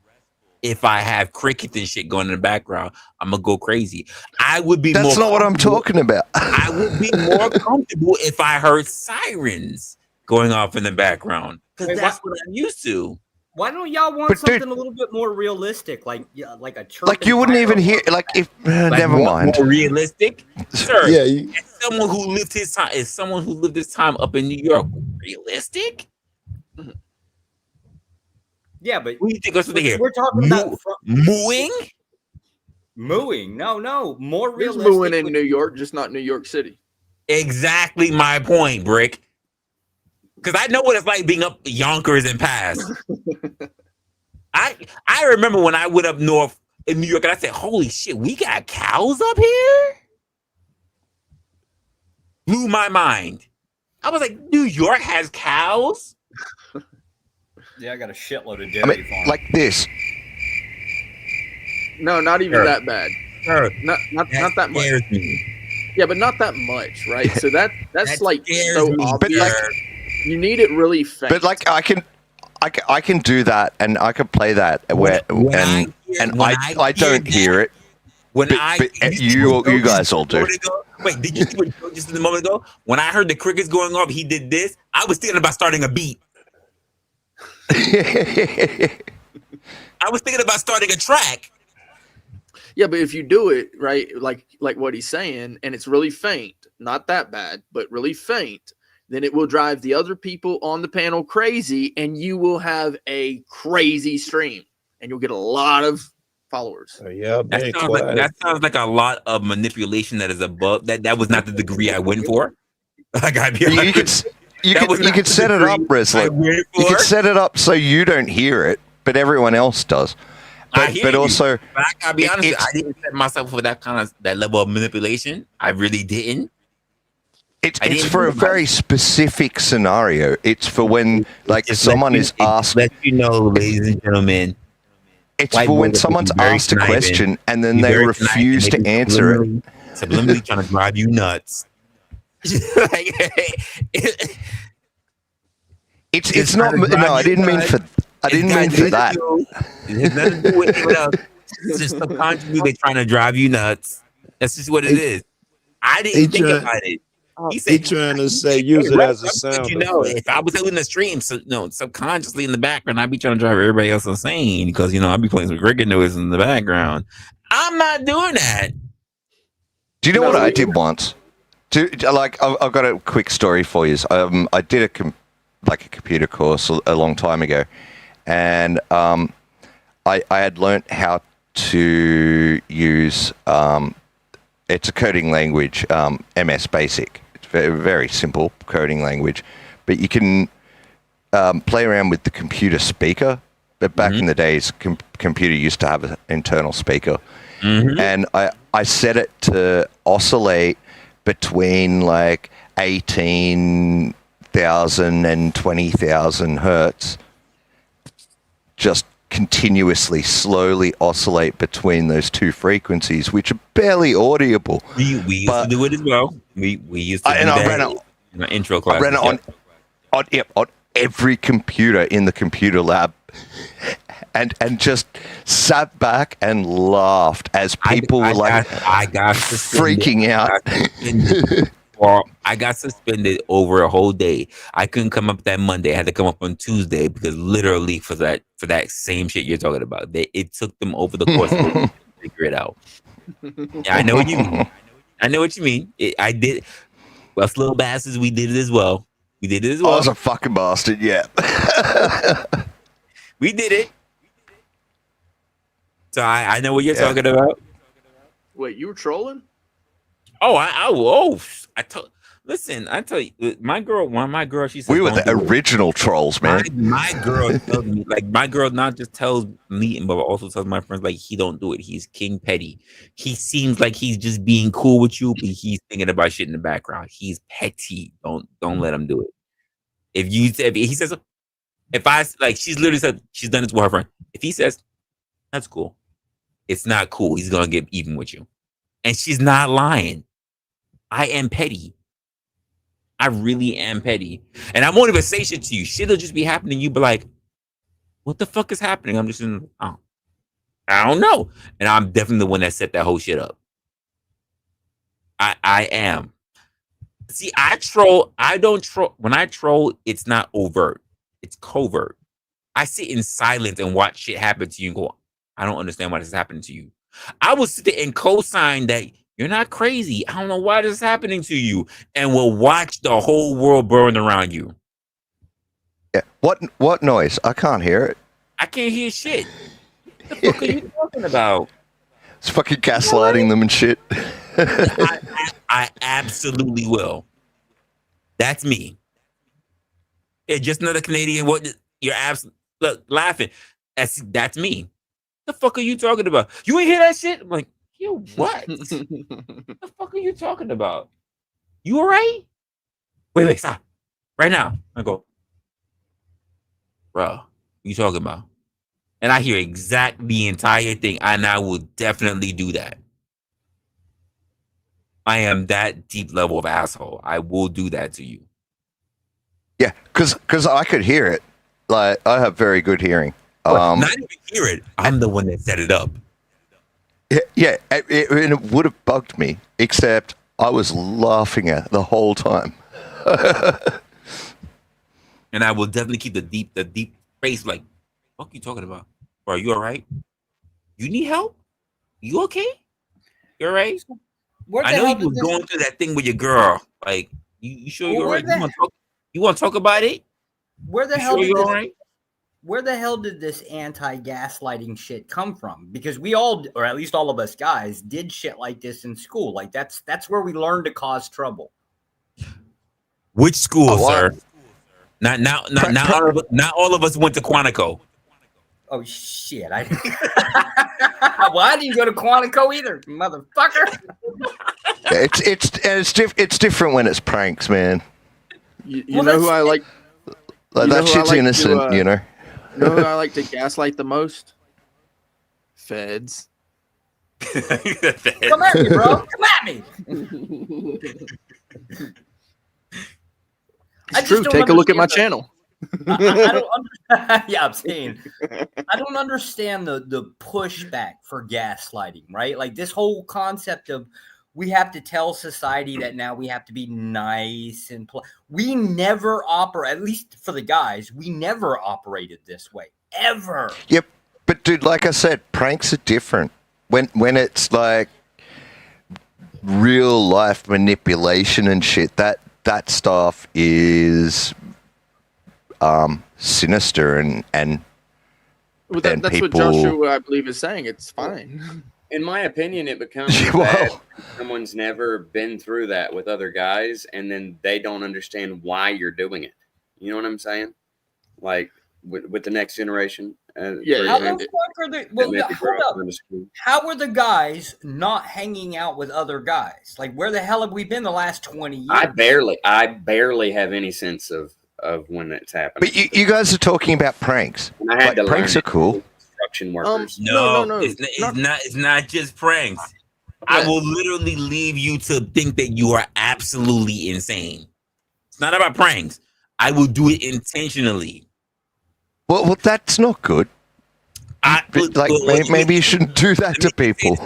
if I have crickets and shit going in the background. I'm gonna go crazy. I would be. That's not what I'm talking about. I would be more comfortable if I heard sirens going off in the background because that's what I'm used to. Why don't y'all want something a little bit more realistic, like a church? Like you wouldn't even hear, like if never mind. More realistic, sir. Yeah, as someone who lived his time, this time up in New York, realistic. Yeah, but what do you think of something here? We're talking about mooing. Mooing? No, more There's realistic. mooing in New York, just not New York City. Exactly my point, Brick. Because I know what it's like being up Yonkers and past. I remember when I went up north in New York and I said, holy shit, we got cows up here? Blew my mind. I was like, New York has cows? Yeah, I got a shitload of dairy farms. Like this. No, not even that bad. Sure. Not that much. Yeah, but not that much, right? So that's like so obvious. You need it really faint. But like I can do that and I can play that I don't hear it. But you guys all do. Wait, did you see what Joe just a moment ago? When I heard the crickets going off, he did this. I was thinking about starting a beat. I was thinking about starting a track. Yeah, but if you do it right, like what he's saying, and it's really faint, not that bad, but really faint, then it will drive the other people on the panel crazy, and you will have a crazy stream, and you'll get a lot of followers. That sounds like a lot of manipulation that is above that. That was not the degree I went for. Like you could set it up, Resla. You could set it up so you don't hear it, but everyone else does. But also, I'll be honest, I didn't set myself for that level of manipulation. I really didn't. It's for a very specific scenario. It's for when someone is asked. Let you know, ladies and gentlemen. It's for when someone's asked a question and then they refuse to answer it. Subliminally trying to drive you nuts. It's not. No, I didn't mean for. I didn't mean for that. It has nothing to do with anyone else. It's just subconsciously they're trying to drive you nuts. That's just what it is. I didn't think about it. He trying to say use it as a sound. You know, if I was in the stream, subconsciously in the background, I'd be trying to drive everybody else insane because I'd be playing some cricket noise in the background. I'm not doing that. Do you know what I did once? I've got a quick story for you. I did a computer course a long time ago, and I had learnt how to use it's a coding language, MS Basic. It's very, very simple coding language, but you can play around with the computer speaker. But back in the days, computer used to have an internal speaker, and I set it to oscillate between 18,000 and 20,000 hertz, just continuously, slowly oscillate between those two frequencies, which are barely audible. We used to do it as well. We used to do that in our intro class. I ran it on every computer in the computer lab, and just sat back and laughed as people were freaking out. Or I got suspended over a whole day. I couldn't come up that Monday. I had to come up on Tuesday because literally for that same shit you're talking about. It took them over the course of a week to figure it out. Yeah, I know what you mean. I know what you mean. I did. Us little bastards, we did it as well. We did it as well. I was a fucking bastard, yeah. We did it. So I know what you're talking about. Wait, you were trolling? Oh, I told. Listen, I tell you, my girl, she said We were the original trolls, man. My girl tells me, like, my girl not just tells me, but also tells my friends, like, he don't do it. He's king petty. He seems like he's just being cool with you, but he's thinking about shit in the background. He's petty. Don't let him do it. If he says, if I like, she's literally said she's done it to her friend. If he says, that's cool, it's not cool. He's gonna get even with you, and she's not lying. I am petty. I really am petty. And I won't even say shit to you. Shit'll just be happening. You be like, what the fuck is happening? I'm just in, I don't know. And I'm definitely the one that set that whole shit up. I am. See, I troll. I don't troll. When I troll, it's not overt. It's covert. I sit in silence and watch shit happen to you and go, I don't understand why this is happening to you. I will sit there and co-sign that you're not crazy. I don't know why this is happening to you. And we'll watch the whole world burn around you. Yeah. What noise? I can't hear it. I can't hear shit. What the fuck are you talking about? It's fucking gaslighting them and shit. I absolutely will. That's me. Yeah, just another Canadian. What you're absolutely laughing. That's me. What the fuck are you talking about? You ain't hear that shit? I'm like, yo, what? What the fuck are you talking about? You all right? Wait, stop. Right now. I go, bro, what you talking about? And I hear the entire thing, and I will definitely do that. I am that deep level of asshole. I will do that to you. Yeah, because I could hear it. Like, I have very good hearing. Not even hear it. I'm the one that set it up. Yeah, it would have bugged me, except I was laughing at the whole time. And I will definitely keep the deep face like, what you talking about? Bro, you all right? You need help? You okay? You all right? I know you was going through that thing with your girl. Like, you sure you're all right? You want to talk about it? Where the You hell sure did you're this, all right? where the hell did this anti-gaslighting shit come from? Because we all, or at least all of us guys, did shit like this in school. Like that's where we learned to cause trouble. Which school, sir? Not all of us went to Quantico. Oh shit! Well, I didn't go to Quantico either, motherfucker. It's different when it's pranks, man. You know who I like? Like that shit's innocent, you know. You know who I like to gaslight the most? Feds. Come at me, bro. Come at me. It's true. Take a look at my channel. I don't yeah, I'm saying I don't understand the pushback for gaslighting, right? Like this whole concept of we have to tell society that now we have to be nice and we never operate, at least for the guys, we never operated this way ever. Yep, but dude, like I said, pranks are different. When it's like real life manipulation and shit, that stuff is sinister and well, that's people... what Joshua, I believe, is saying. It's fine. In my opinion, it becomes bad when someone's never been through that with other guys, and then they don't understand why you're doing it. You know what I'm saying? Like with the next generation. Yeah. How the fuck are they? Well, how are the guys not hanging out with other guys? Like, where the hell have we been the last 20 years? I barely have any sense of when it's happening. But you guys are talking about pranks. And I had to pranks learn are cool. Construction workers. No. It's not just pranks. I will literally leave you to think that you are absolutely insane. It's not about pranks. I will do it intentionally. Well, that's not good. Maybe you shouldn't do that to people.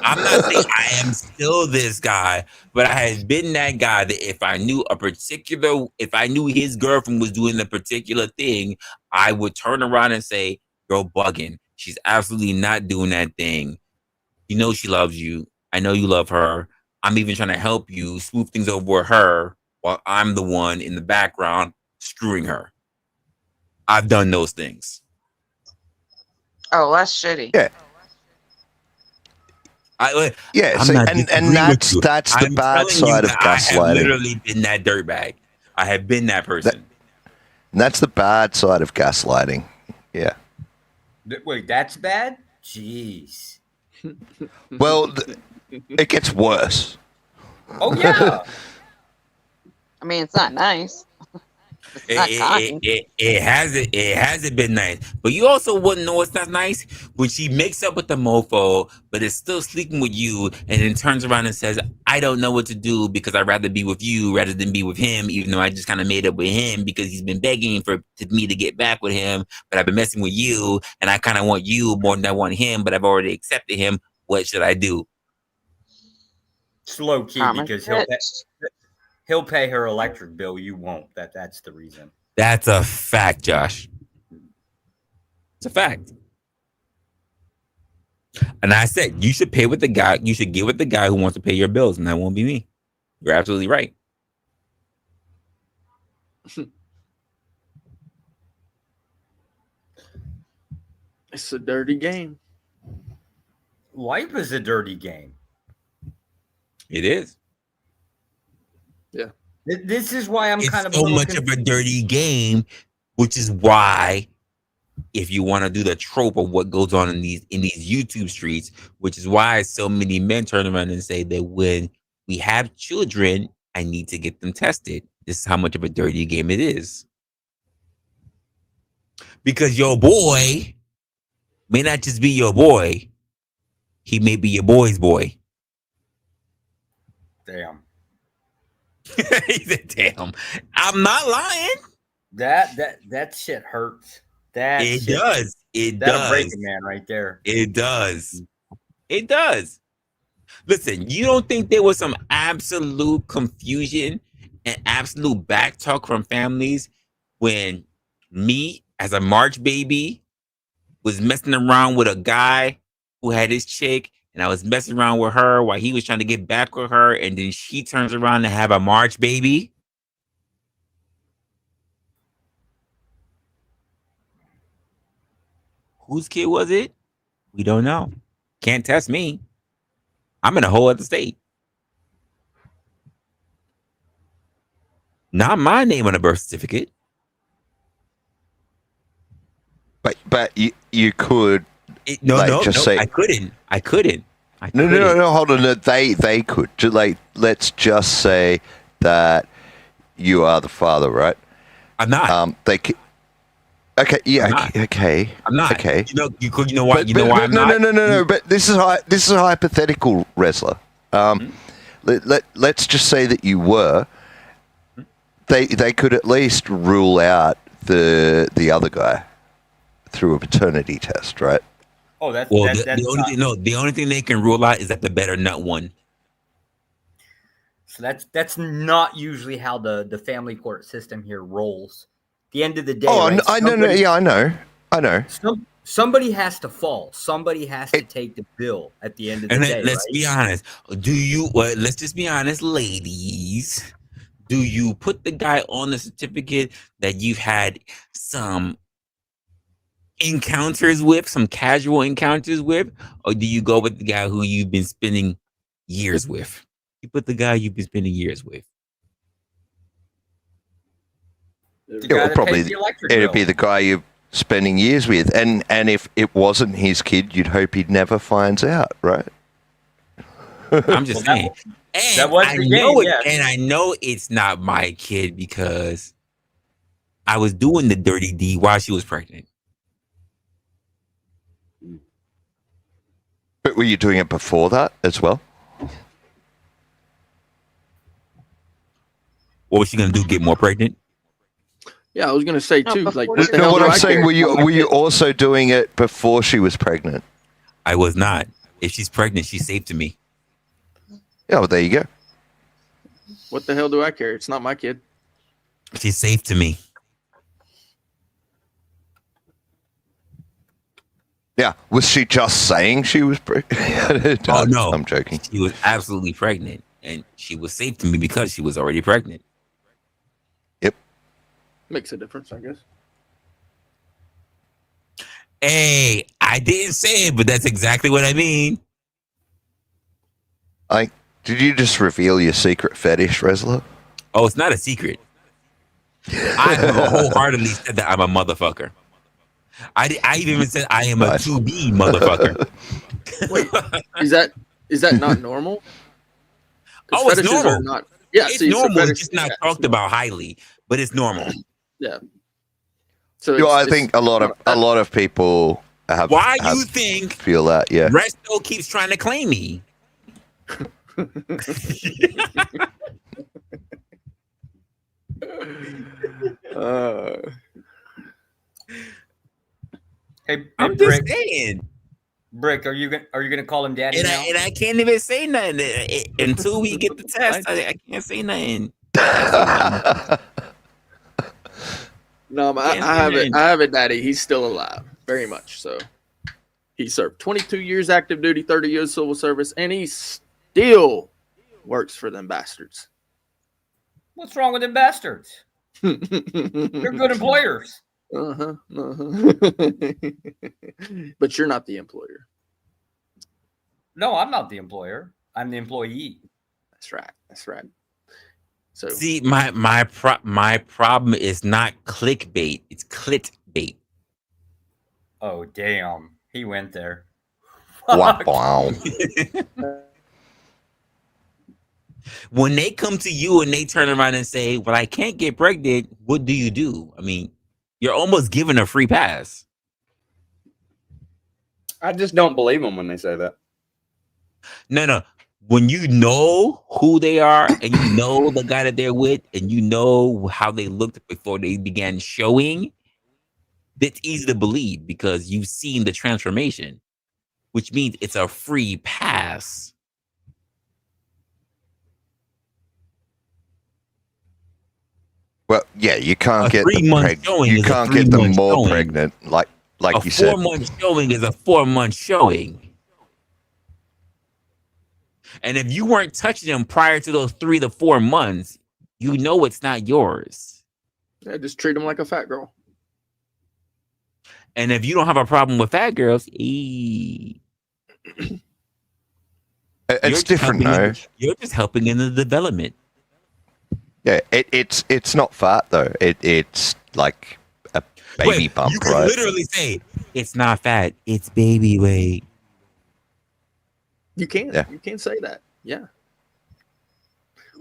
I'm not saying I am still this guy, but I had been that guy that if I knew his girlfriend was doing a particular thing, I would turn around and say, "Girl, bugging. She's absolutely not doing that thing. You know she loves you. I know you love her. I'm even trying to help you smooth things over her while I'm the one in the background screwing her. I've done those things." Oh, that's shitty. Yeah. Yeah, I'm see, not and disagreeing that's with you. that's the I'm bad telling you side of that I have gaslighting. literally been that dirtbag. I have been that person. That's the bad side of gaslighting. Yeah. Wait, that's bad? Jeez. Well, it gets worse. Oh yeah. I mean, it's not nice. It's not kind. It hasn't been nice. But you also wouldn't know it's not nice when she makes up with the mofo, but is still sleeping with you, and then turns around and says, "I don't know what to do because I'd rather be with you rather than be with him, even though I just kind of made up with him because he's been begging for me to get back with him, but I've been messing with you, and I kind of want you more than I want him, but I've already accepted him. What should I do?" It's low key Common because sense. he'll pay her electric bill. You won't. That's the reason. That's a fact, Josh. It's a fact. And I said you should pay with the guy. You should get with the guy who wants to pay your bills, and that won't be me. You're absolutely right. It's a dirty game. Life is a dirty game. It is. Yeah. This is why I'm It's kind of so much of a dirty game, which is why, if you want to do the trope of what goes on in these YouTube streets, which is why so many men turn around and say that when we have children, I need to get them tested. This is how much of a dirty game it is. Because your boy may not just be your boy, he may be your boy's boy. Damn. He said, "Damn, I'm not lying." That shit hurts. It does. It That'll does. break a man right there. It does. It does. Listen, you don't think there was some absolute confusion and absolute backtalk from families when me, as a March baby, was messing around with a guy who had his chick, and I was messing around with her while he was trying to get back with her, and then she turns around to have a March baby? Whose kid was it? We don't know. Can't test me. I'm in a whole other state. Not my name on a birth certificate. But you could No, say I couldn't. No, hold on. No, they could. Let's just say that you are the father, right? I'm not. Okay. Yeah. Okay. I'm not. Okay. You know why? Why I'm not? No. But this is a hypothetical, Resla. Let's just say that you were. They could at least rule out the other guy through a paternity test, right? Oh, that's the only thing they can rule out is that the better nut one. So that's not usually how the family court system here rolls. At the end of the day, Oh, right, I know. Yeah, I know. Somebody has to fall. Somebody has to take the bill at the end of the day. Let's be honest. Let's just be honest, ladies. Do you put the guy on the certificate that you've had some encounters with, some casual encounters with, or do you go with the guy who you've been spending years with? You put the guy you've been spending years with. It'd be the guy you're spending years with, and if it wasn't his kid, you'd hope he never finds out, right? I'm just saying. And that was I the know game, it, and I know it's not my kid because I was doing the dirty deed while she was pregnant. But were you doing it before that as well? What was she gonna do? Get more pregnant? Yeah, I was gonna say too. Like, what the No, hell what do I'm I saying, care? were you also doing it before she was pregnant? I was not. If she's pregnant, she's safe to me. Yeah, well, there you go. What the hell do I care? It's not my kid. She's safe to me. Yeah, was she just saying she was pregnant? Oh no, I'm joking. She was absolutely pregnant, and she was safe to me because she was already pregnant. Yep. Makes a difference, I guess. Hey, I didn't say it, but that's exactly what I mean. Did you just reveal your secret fetish, Resla? Oh, it's not a secret. I wholeheartedly said that I'm a motherfucker. I even said I am a to-be motherfucker. Wait, is that not normal? Oh, it's fetishes normal. are not. Yeah, it's see, so normal. fetish- It's just not yeah, talked about highly, but it's normal. Yeah. So You know, I think a lot of people have. Why have you think feel that? Yeah. Resto keeps trying to claim me? Hey, I'm Brick, just saying. Brick, are you gonna call him daddy And now? I can't even say nothing until we get the test. I can't say nothing. No, I have it, Daddy. He's still alive, very much so. He served 22 years active duty, 30 years civil service, and he still works for them bastards. What's wrong with them bastards? They're good employers. Uh-huh. But you're not the employer. No, I'm not the employer. I'm the employee. That's right. That's right. So see, my problem is not clickbait; it's clickbait. Oh damn, he went there. Wow. When they come to you and they turn around and say, "Well, I can't get pregnant," what do you do? I mean, you're almost given a free pass. I just don't believe them when they say that. No. When you know who they are and you know the guy that they're with and you know how they looked before they began showing, it's easy to believe because you've seen the transformation, which means it's a free pass. Well, yeah, you can't A get 3-month showing you is a can't get them 3-month more showing. pregnant, like a you said. 4-month showing is a 4-month showing. And if you weren't touching them prior to those 3 to 4 months, you know it's not yours. yeah, just treat them like a fat girl. And if you don't have a problem with fat girls, it's different, though. You're just helping in the development. Yeah, it's not fat though. It's like a baby bump, you can right? literally say it's not fat, it's baby weight. You can. Yeah. You can say that. Yeah.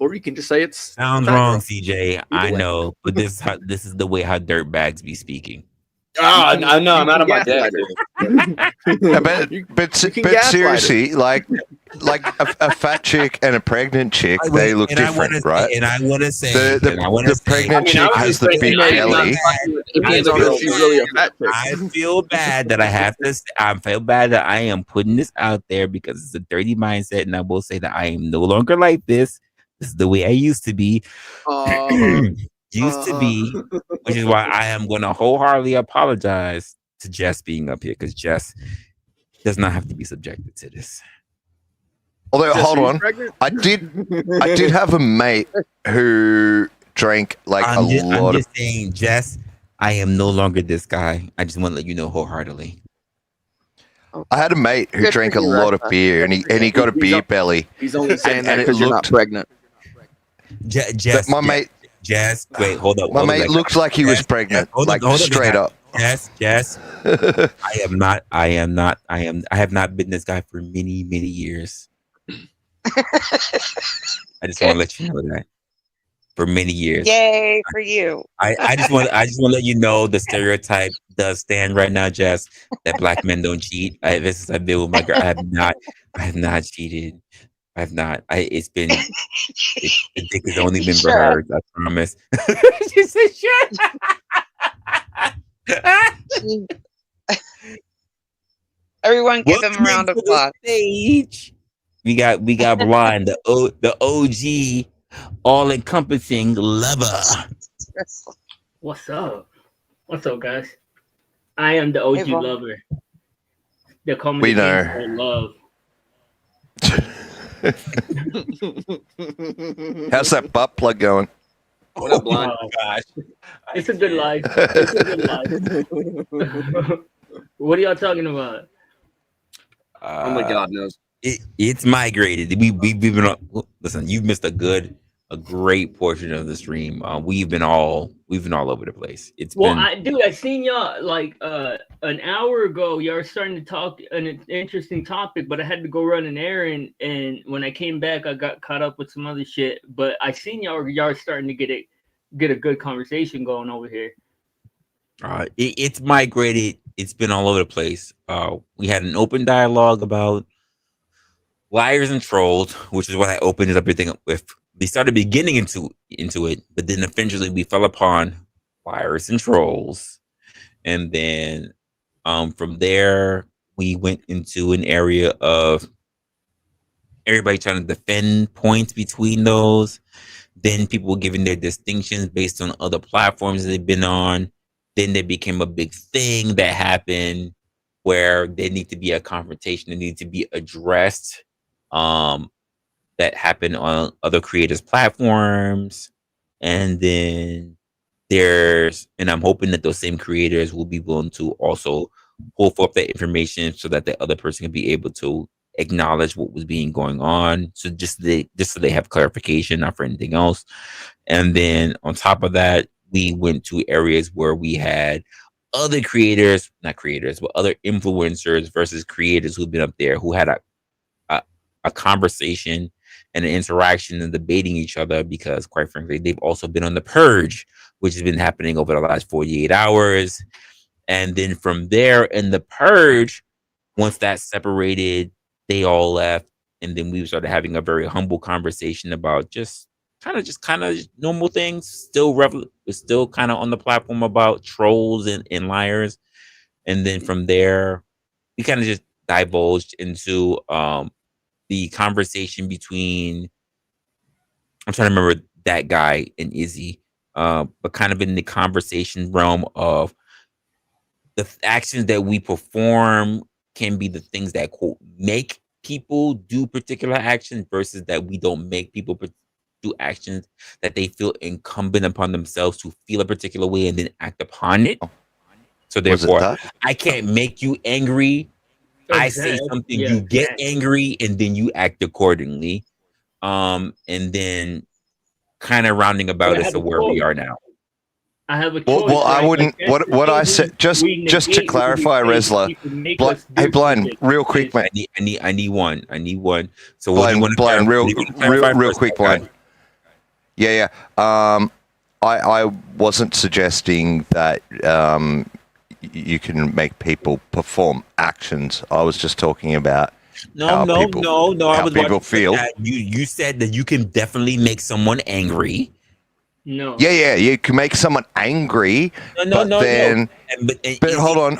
Or you can just say it's Sounds fat wrong, girl. CJ. I way. know, but this is the way how dirt bags be speaking. I know. I'm out of my depth. Yeah, but seriously, like a fat chick and a pregnant chick, they look different, right? And I want to say, the pregnant chick has the big belly. I feel bad that I have to. I feel bad that I am putting this out there because it's a dirty mindset, and I will say that I am no longer like this. This is the way I used to be. Used to be, which is why I am going to wholeheartedly apologize to Jess being up here because Jess does not have to be subjected to this. Although, hold on, I did have a mate who drank like I'm lot just saying, Jess, I am no longer this guy. I just want to let you know wholeheartedly. I had a mate who Good drank for a you, lot of Rusty. beer, and he got a beer belly. He's only saying that And it because you're not looked- pregnant. Jess, my mate, Jess, wait, hold up. my hold up, mate looked like he was pregnant, like straight up. Jess, I have not been this guy for many, many years. I just want to let you know that. For many years. Yay for you. I just want to let you know the stereotype does stand right now, Jess, that black men don't cheat. This is I've been with my girl. I have not cheated. I have not. The dick has only been for her. I promise. She said, "Shut." Everyone give him a round of applause. Stage. We got Blind, the OG, all encompassing lover. What's up? What's up, guys? I am the OG lover. They call me We the know. gangster of love. How's that butt plug going? What up, Blind? Oh gosh, it's a good life. It's a good life. What are y'all talking about? Only God knows. It's migrated. We've been listen. You've missed a great portion of the stream. We've been all over the place. I seen y'all like an hour ago. Y'all were starting to talk an interesting topic, but I had to go run an errand, and when I came back, I got caught up with some other shit. But I seen y'all are starting to get a good conversation going over here. It's migrated. It's been all over the place. We had an open dialogue about liars and trolls, which is what I opened everything up with. We started beginning into it, but then eventually we fell upon liars and trolls, and then from there we went into an area of everybody trying to defend points between those. Then people were giving their distinctions based on other platforms that they've been on. Then there became a big thing that happened where there need to be a confrontation that needs to be addressed. That happened on other creators' platforms. And then and I'm hoping that those same creators will be willing to also pull forth that information so that the other person can be able to acknowledge what was being going on. So just so they have clarification, not for anything else. And then on top of that, we went to areas where we had other creators, not creators, but other influencers versus creators who've been up there who had a conversation and an interaction and debating each other, because quite frankly, they've also been on the purge, which has been happening over the last 48 hours. And then from there in the purge, once that separated, they all left. And then we started having a very humble conversation about just kind of normal things. Still kind of on the platform about trolls and liars. And then from there, we kind of just divulged into the conversation between, I'm trying to remember that guy and Izzy, but kind of in the conversation realm of the actions that we perform can be the things that, quote, make people do particular actions versus that we don't make people do actions that they feel incumbent upon themselves to feel a particular way and then act upon it. So therefore, I can't make you angry. I say something, you get angry, and then you act accordingly. And then kind of rounding about as to where we are now. I have a choice. Well, I wouldn't. What I said, just to clarify, Resla. Hey, Blind, real quick, mate. I need one. So Blind, real quick, Blind. Yeah. I wasn't suggesting that you can make people perform actions. I was just talking about how people feel. You said that you can definitely make someone angry. No. Yeah, you can make someone angry. No. But hold on.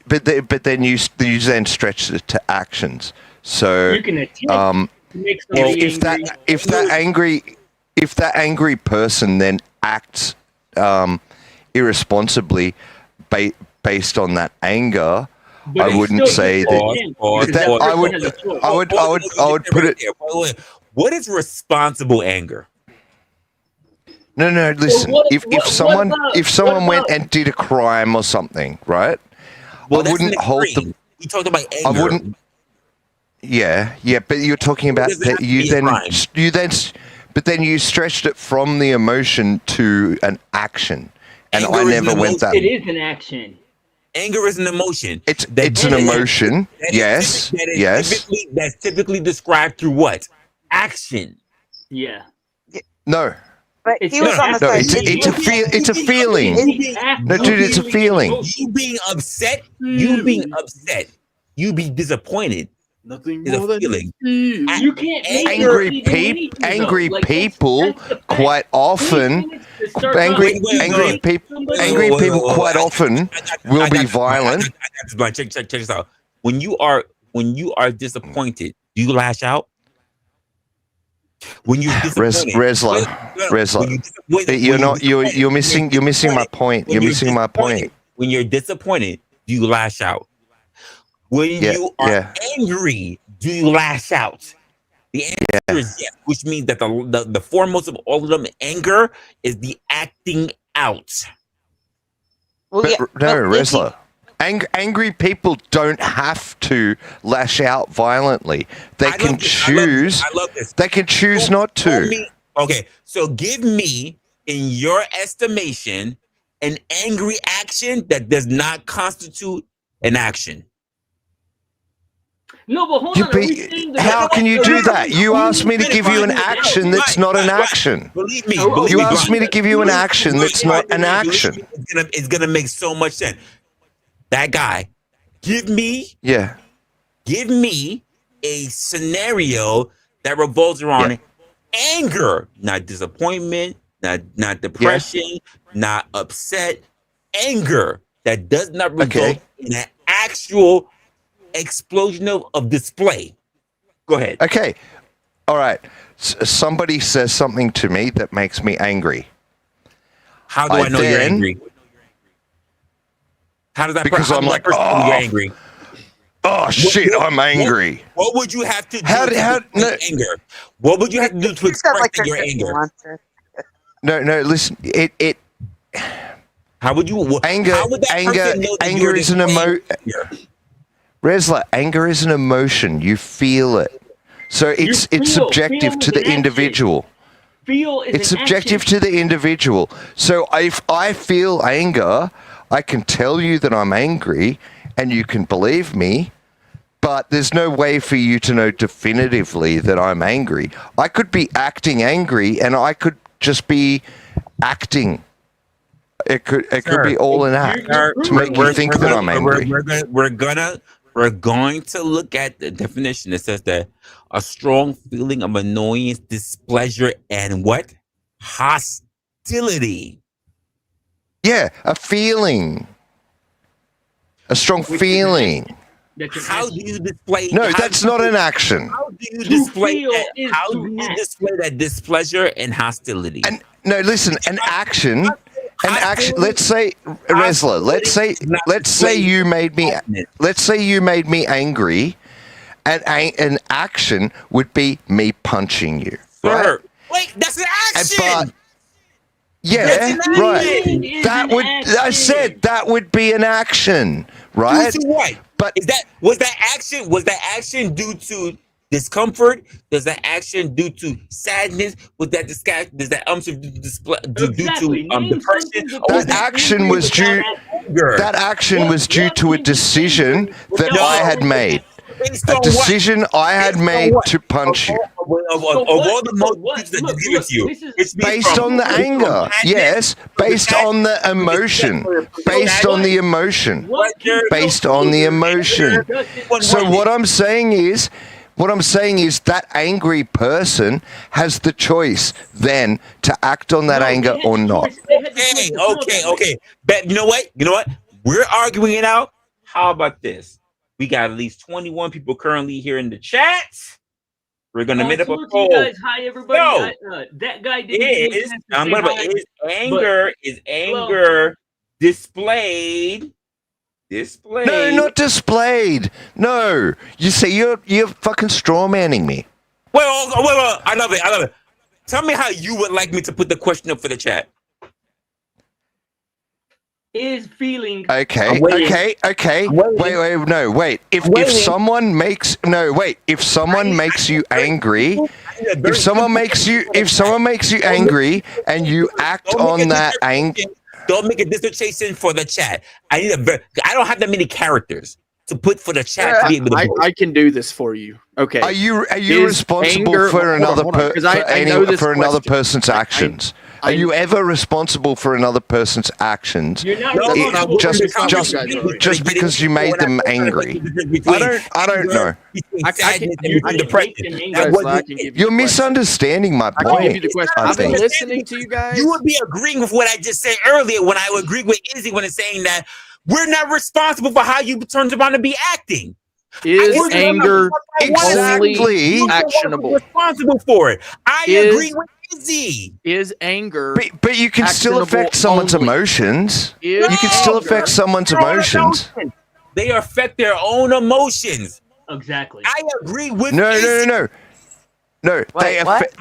But then you then stretch it to actions. So you can attempt to make somebody if that angry person then acts irresponsibly based on that anger, I wouldn't say that. I would put it. What is responsible anger? No. Listen, if someone went and did a crime or something, right? Well, I wouldn't hold the. We talked about anger. I wouldn't. Yeah, but you're talking about that. But then you stretched it from the emotion to an action, and anger I never went that. It is an action. Anger is an emotion. It's an emotion. Yes. That's typically described through what? Action. Yeah. No. But he was on the side. It's a feeling. No, dude, it's a feeling. You being upset. You being disappointed. Nothing is more a than feeling. You can't. Angry people quite often. Angry people quite often will be violent. Check this out. When you are disappointed, do you lash out? When you're disappointed, Resla, you're missing my point. You're missing my point. When you're disappointed, do you lash out? When you are angry, do you lash out? The answer is yes, which means that the foremost of all of them, anger, is the acting out. Resla. Angry people don't have to lash out violently. They can choose. I love this. They can choose not to. Okay, so give me, in your estimation, an angry action that does not constitute an action. No, but hold on. How can you do that? You asked me to give you an action that's not an action. Believe me. You asked me to give you an action that's not an action. It's gonna make so much sense. That guy, give me a scenario that revolves around anger, not disappointment, not depression, not upset. Anger that does not result in an actual explosion of display. Go ahead. Okay. All right. Somebody says something to me that makes me angry. How do I know you're angry? How does that? Because I'm like, you're angry. Oh shit! I'm angry. What would you have to do to anger? What would you have to do to express your anger? No. Listen. It. How would you? Anger is an emotion. Resla, anger is an emotion. You feel it. So it's subjective to the individual. It's subjective to the individual. So if I feel anger, I can tell you that I'm angry and you can believe me, but there's no way for you to know definitively that I'm angry. I could be acting angry and I could just be acting. It could be all an act to make you think that I'm angry. We're going to look at the definition. It says that a strong feeling of annoyance, displeasure, and what? Hostility. Yeah, a feeling. A strong feeling. How do you display? No, that's not an action. How do you display that? How do you display that displeasure and hostility? And no, listen, an action. Let's say, Resla. Let's say you made me angry, and an action would be me punching you. Right? Wait, that's an action. Right. That would be an action, right? Due to what? But was that action due to discomfort? Does that action due to sadness? Was that depression? That action was due to a decision that I had made. A decision I had made to punch you. Of all the motives that you give it to you, it's based on the anger. Yes, based on the emotion. Based on the emotion. Based on the emotion. So what I'm saying is that angry person has the choice then to act on that anger or not. Okay. But you know what? We're arguing it out. How about this? We got at least 21 people currently here in the chat. We're gonna make up a poll. Hi everybody. That guy didn't. Is anger displayed? No, not displayed. No, you see, you're fucking straw manning me. Wait, I love it. Tell me how you would like me to put the question up for the chat. Is feeling okay. Wait. If someone makes you angry, if someone makes you angry and you act on that anger. Don't make a dissertation for the chat. I don't have that many characters to put for the chat to be able to. I can do this for you. Okay. Are you responsible for another person's actions? Are you ever responsible for another person's actions? You're not just because you made them angry. I don't know. You're misunderstanding my point. I can give you the question. I've been listening to you guys. You would be agreeing with what I just said earlier when I would agree with Izzy when it's saying that We're not responsible for how you turn around to be acting. Is anger only actionable? Responsible for it. I agree with Izzy. Is anger? But you can still affect someone's emotions. You can still affect someone's emotions. They affect their own emotions. Exactly. I agree with No, Izzy. No, they affect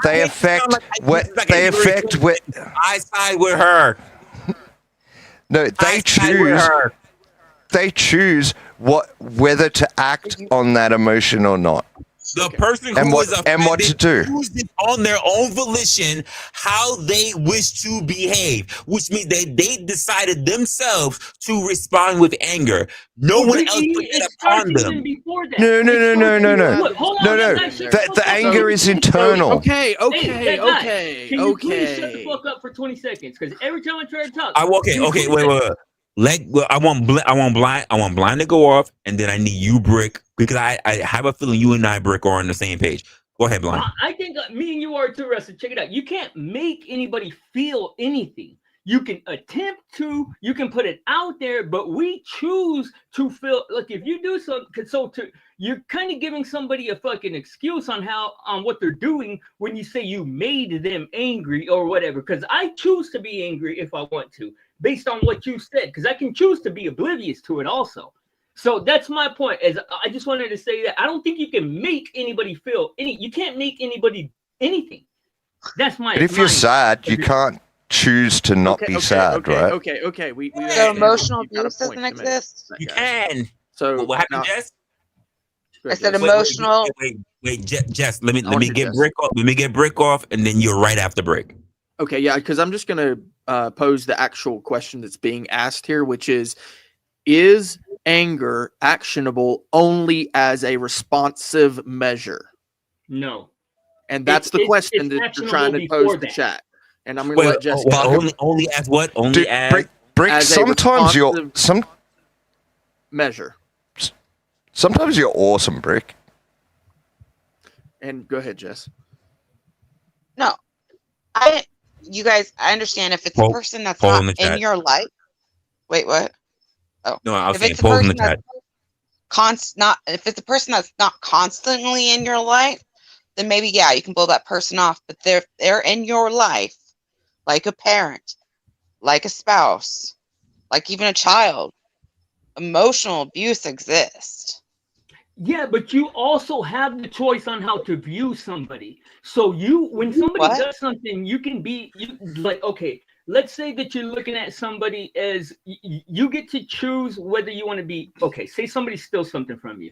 what they affect what I side with her. No, they choose whether to act on that emotion or not. The person And who what- is and what to do. chooses on their own volition how they wish to behave, which means that they decided themselves to respond with anger. No one else put that upon them. No. Look, hold on, No. guys, shut The anger is internal. Okay. Hey, that guy, can you please shut the fuck up for 20 seconds? Because every time I try to talk, Wait. I want blind to go off, and then I need you, Brick, because I have a feeling you and I, Brick, are on the same page. Go ahead, blind. I think me and you are too, Resla. Check it out. You can't make anybody feel anything. You can attempt to, you can put it out there, but we choose to feel like if you do something, you're kind of giving somebody a fucking excuse on what they're doing when you say you made them angry or whatever. Because I choose to be angry if I want to, based on what you said, because I can choose to be oblivious to it also. So that's my point. Is I just wanted to say that I don't think you can make anybody feel you can't make anybody anything. That's my. But if you're sad, you can't choose to not be sad, right? Okay. We So emotional abuse doesn't exist. You can. So what happened, Jess? I said emotional. Wait, Jess. Let me get Brick off. Let me get Brick off, and then you're right after Brick. Okay, yeah, because I'm just gonna pose the actual question that's being asked here, which is anger actionable only as a responsive measure? No. And that's the question that you're trying to pose to the chat. And I'm going to let Jess only as what? Only as Brick, as a sometimes you're responsive measure. Sometimes you're awesome, Brick. And go ahead, Jess. No, you guys, I understand if it's a person that's not in your life. Wait, what? Oh, no, I was if saying it's a pose in the person chat. if it's a person that's not constantly in your life, then maybe you can blow that person off. But they're in your life, like a parent, like a spouse, like even a child. Emotional abuse exists. Yeah, but you also have the choice on how to view somebody. So when somebody does something, you can be like, okay, let's say that you're looking at somebody as you get to choose whether you want to be, okay, say somebody steals something from you.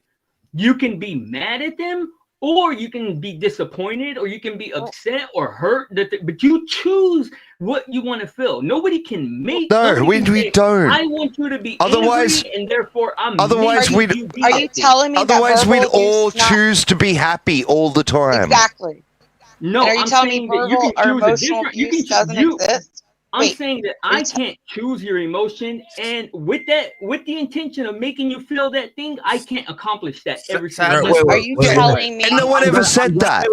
You can be mad at them, or you can be disappointed, or you can be upset or hurt. But you choose what you want to feel. Nobody can make. No, we don't. I want you to be Otherwise, angry, and therefore I'm. Otherwise, making we'd. you be Are you telling me that Otherwise, we'd verbal all abuse not- choose to be happy all the time. Exactly. No, And are you I'm telling me saying that you verbal can or choose emotional a different. You abuse can doesn't exist? I'm saying that I can't choose your emotion, and with the intention of making you feel that thing, I can't accomplish that every single time. Are you telling me? And no one ever said that.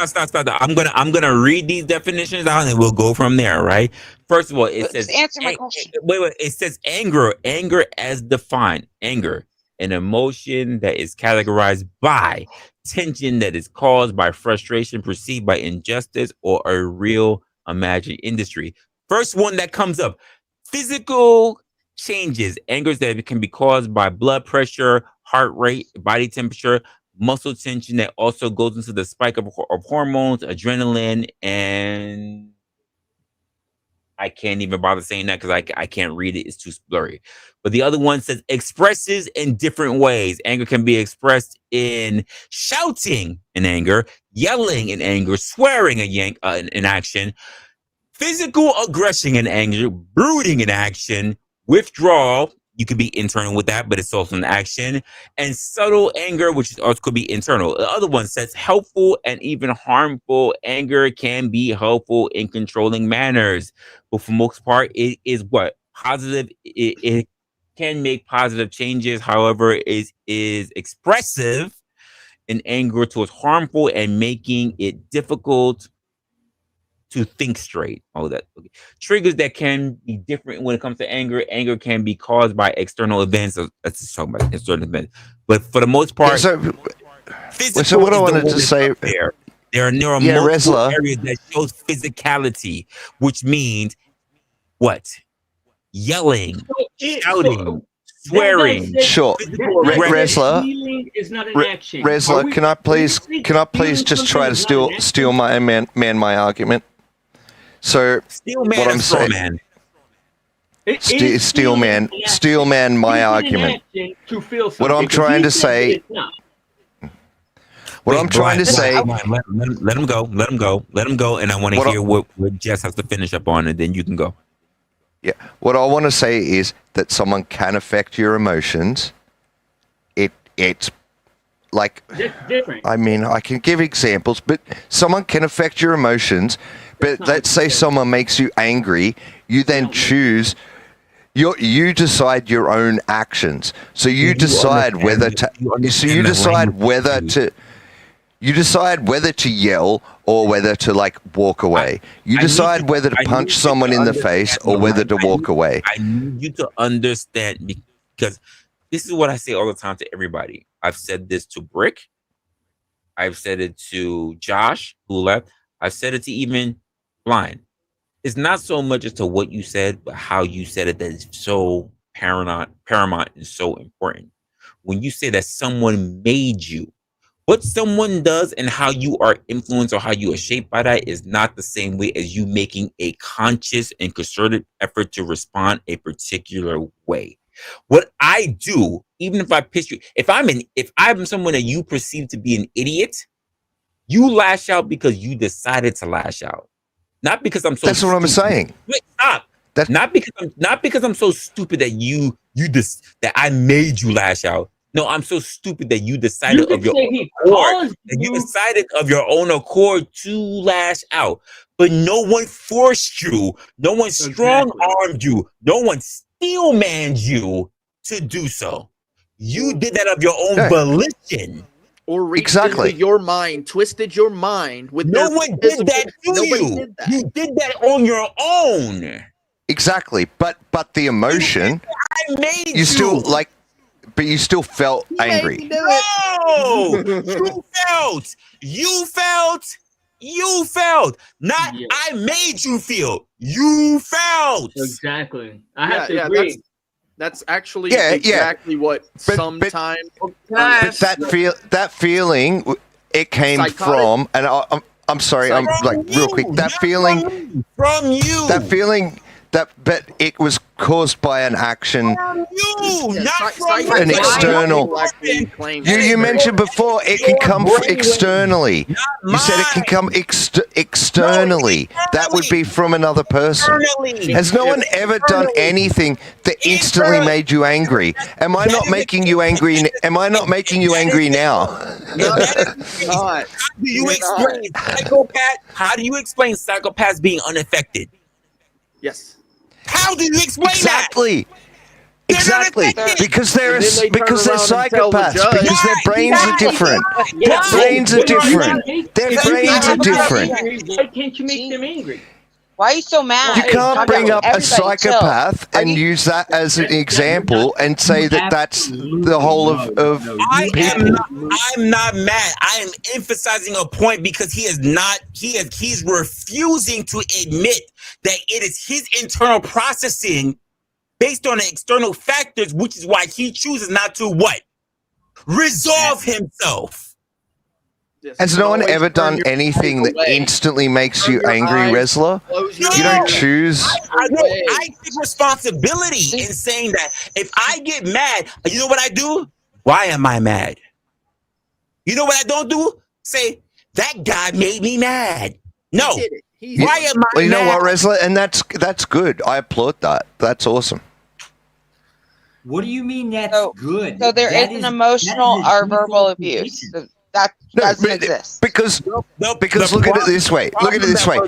Stop. I'm gonna read these definitions out, and we'll go from there. Right. First of all, it says. Just answer my question. Wait. It says anger. Anger as defined. Anger, an emotion that is categorized by tension that is caused by frustration perceived by injustice or a real imagined industry. First one that comes up, physical changes, angers that can be caused by blood pressure, heart rate, body temperature, muscle tension that also goes into the spike of hormones, adrenaline, and I can't even bother saying that because I can't read it. It's too blurry. But the other one says expresses in different ways. Anger can be expressed in shouting in anger, yelling in anger, swearing in action, physical aggression in anger, brooding in action, withdrawal. You could be internal with that, but it's also an action. And subtle anger, which also could be internal. The other one says helpful and even harmful. Anger can be helpful in controlling manners. But for most part, it is what? Positive. It can make positive changes. However, it is expressive in anger towards harmful and making it difficult to think straight. Oh, that okay. Triggers that can be different when it comes to anger. Anger can be caused by external events. So let's just talk about external events. But for the most part, physical so what I is the wanted one to that's say up there. There are Yeah, multiple Resla. areas that shows physicality, which means what? Yelling, shouting, swearing. Sure, Resla. Healing is not an action. Resla, can I please just try to steal my my argument? So Steel man what or I'm straw saying, man? steel man my argument. What I'm trying to say. What I'm trying to say. Let him go. Let him go. Let him go. And I want to hear what Jess has to finish up on, and then you can go. Yeah. What I want to say is that someone can affect your emotions. It's like, different. I mean, I can give examples, but someone can affect your emotions. But let's say someone makes you angry, you then choose. You decide your own actions. So you decide whether to. So you decide whether to. You decide whether to yell or whether to like walk away. You decide whether to punch someone in the face or whether to walk away. I need you to understand, because this is what I say all the time to everybody. I've said this to Brick. I've said it to Josh, who left. I've said it to even Blind. It's not so much as to what you said, but how you said it that is so paramount and so important. When you say that someone made you, what someone does and how you are influenced or how you are shaped by that is not the same way as you making a conscious and concerted effort to respond a particular way. What I do, even if I piss you, if I'm someone that you perceive to be an idiot, you lash out because you decided to lash out. Not because I'm so That's what I'm saying. Wait, stop. Not because I'm so stupid that that I made you lash out. No, I'm so stupid that you decided of your own accord. You decided of your own accord to lash out. But no one forced you. No one strong-armed you. No one steel-manned you to do so. You did that of your own volition. Or reached into your mind, twisted your mind with no one did that to you. Did that. You did that on your own. Exactly, but the emotion, I made you still like, but you still felt angry. No, you felt. Not I made you feel. You felt. Exactly. I have to agree. That's actually exactly what sometimes. But that feeling, it came from, and I'm sorry, I'm like real quick. That feeling from you. That feeling. But it was caused by an action, an external. You mentioned before it can come externally. You said it can come externally. That would be from another person. Has no one ever done anything that instantly made you angry? Am I not making you angry? Am I not making you angry now? How do you explain psychopath? How do you explain psychopaths being unaffected? Yes. How do you explain exactly. that? Exactly. Because they're psychopaths. Because their brains are different. Their brains are different. Their brains are different. Why can't you make them angry? Why are you so mad? You can't bring up a Everybody psychopath and use that as an example and say that that's the whole of people. I'm not mad. I am emphasizing a point because he's refusing to admit that it is his internal processing based on the external factors, which is why he chooses not to what? Resolve himself. Has no one ever done anything that instantly makes you angry, Resla? You don't choose. I take responsibility in saying that if I get mad, you know what I do? Why am I mad? You know what I don't do? Say, that guy made me mad. No. Why am I Well, you know mad? what, Resla? And that's good. I applaud that. That's awesome. What do you mean that's good? So there is an emotional or verbal abuse. So that doesn't exist. Because look at it this way. Look at it this way.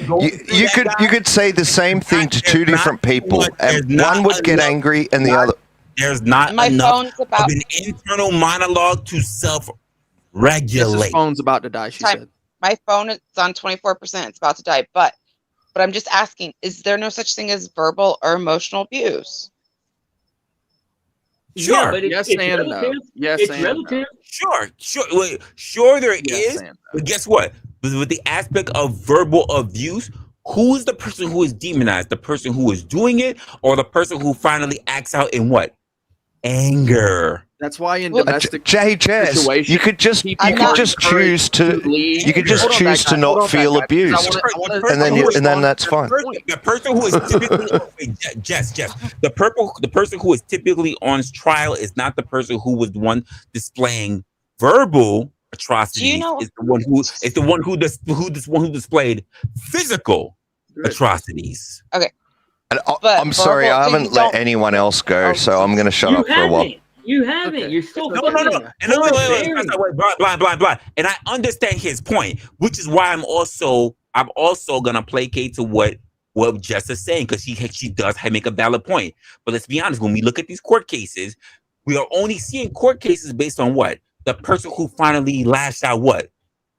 You could say the same thing to two different people, and one would get angry, and the other. There's not enough of an internal monologue to self-regulate. His phone's about to die, she said. My phone is on 24%. It's about to die. But But I'm just asking, is there no such thing as verbal or emotional abuse? Sure. Yeah, but Yes it's and no. relative. Yes It's and no. relative. Sure. Wait, sure there Yes, is. and But guess what? With the aspect of verbal abuse, who is the person who is demonized? The person who is doing it, or the person who finally acts out in what? Anger. That's why in domestic Jess, situations, you could just people you could are just encouraged choose to leave. you could just Hold on, choose that to guy. Hold not on, that feel guy, because abused, I and then that's fine. The person who is typically Jess, the person who is typically on trial is not the person who was the one displaying verbal atrocities. It's the one who displayed physical atrocities. Okay. And I'm sorry, I haven't let anyone else go, so I'm going to shut up for a while. You haven't. You're still No. fucking And blah. And I understand his point, which is why I'm also gonna placate to what Jess is saying, because she does make a valid point. But let's be honest, when we look at these court cases, we are only seeing court cases based on what? The person who finally lashed out what?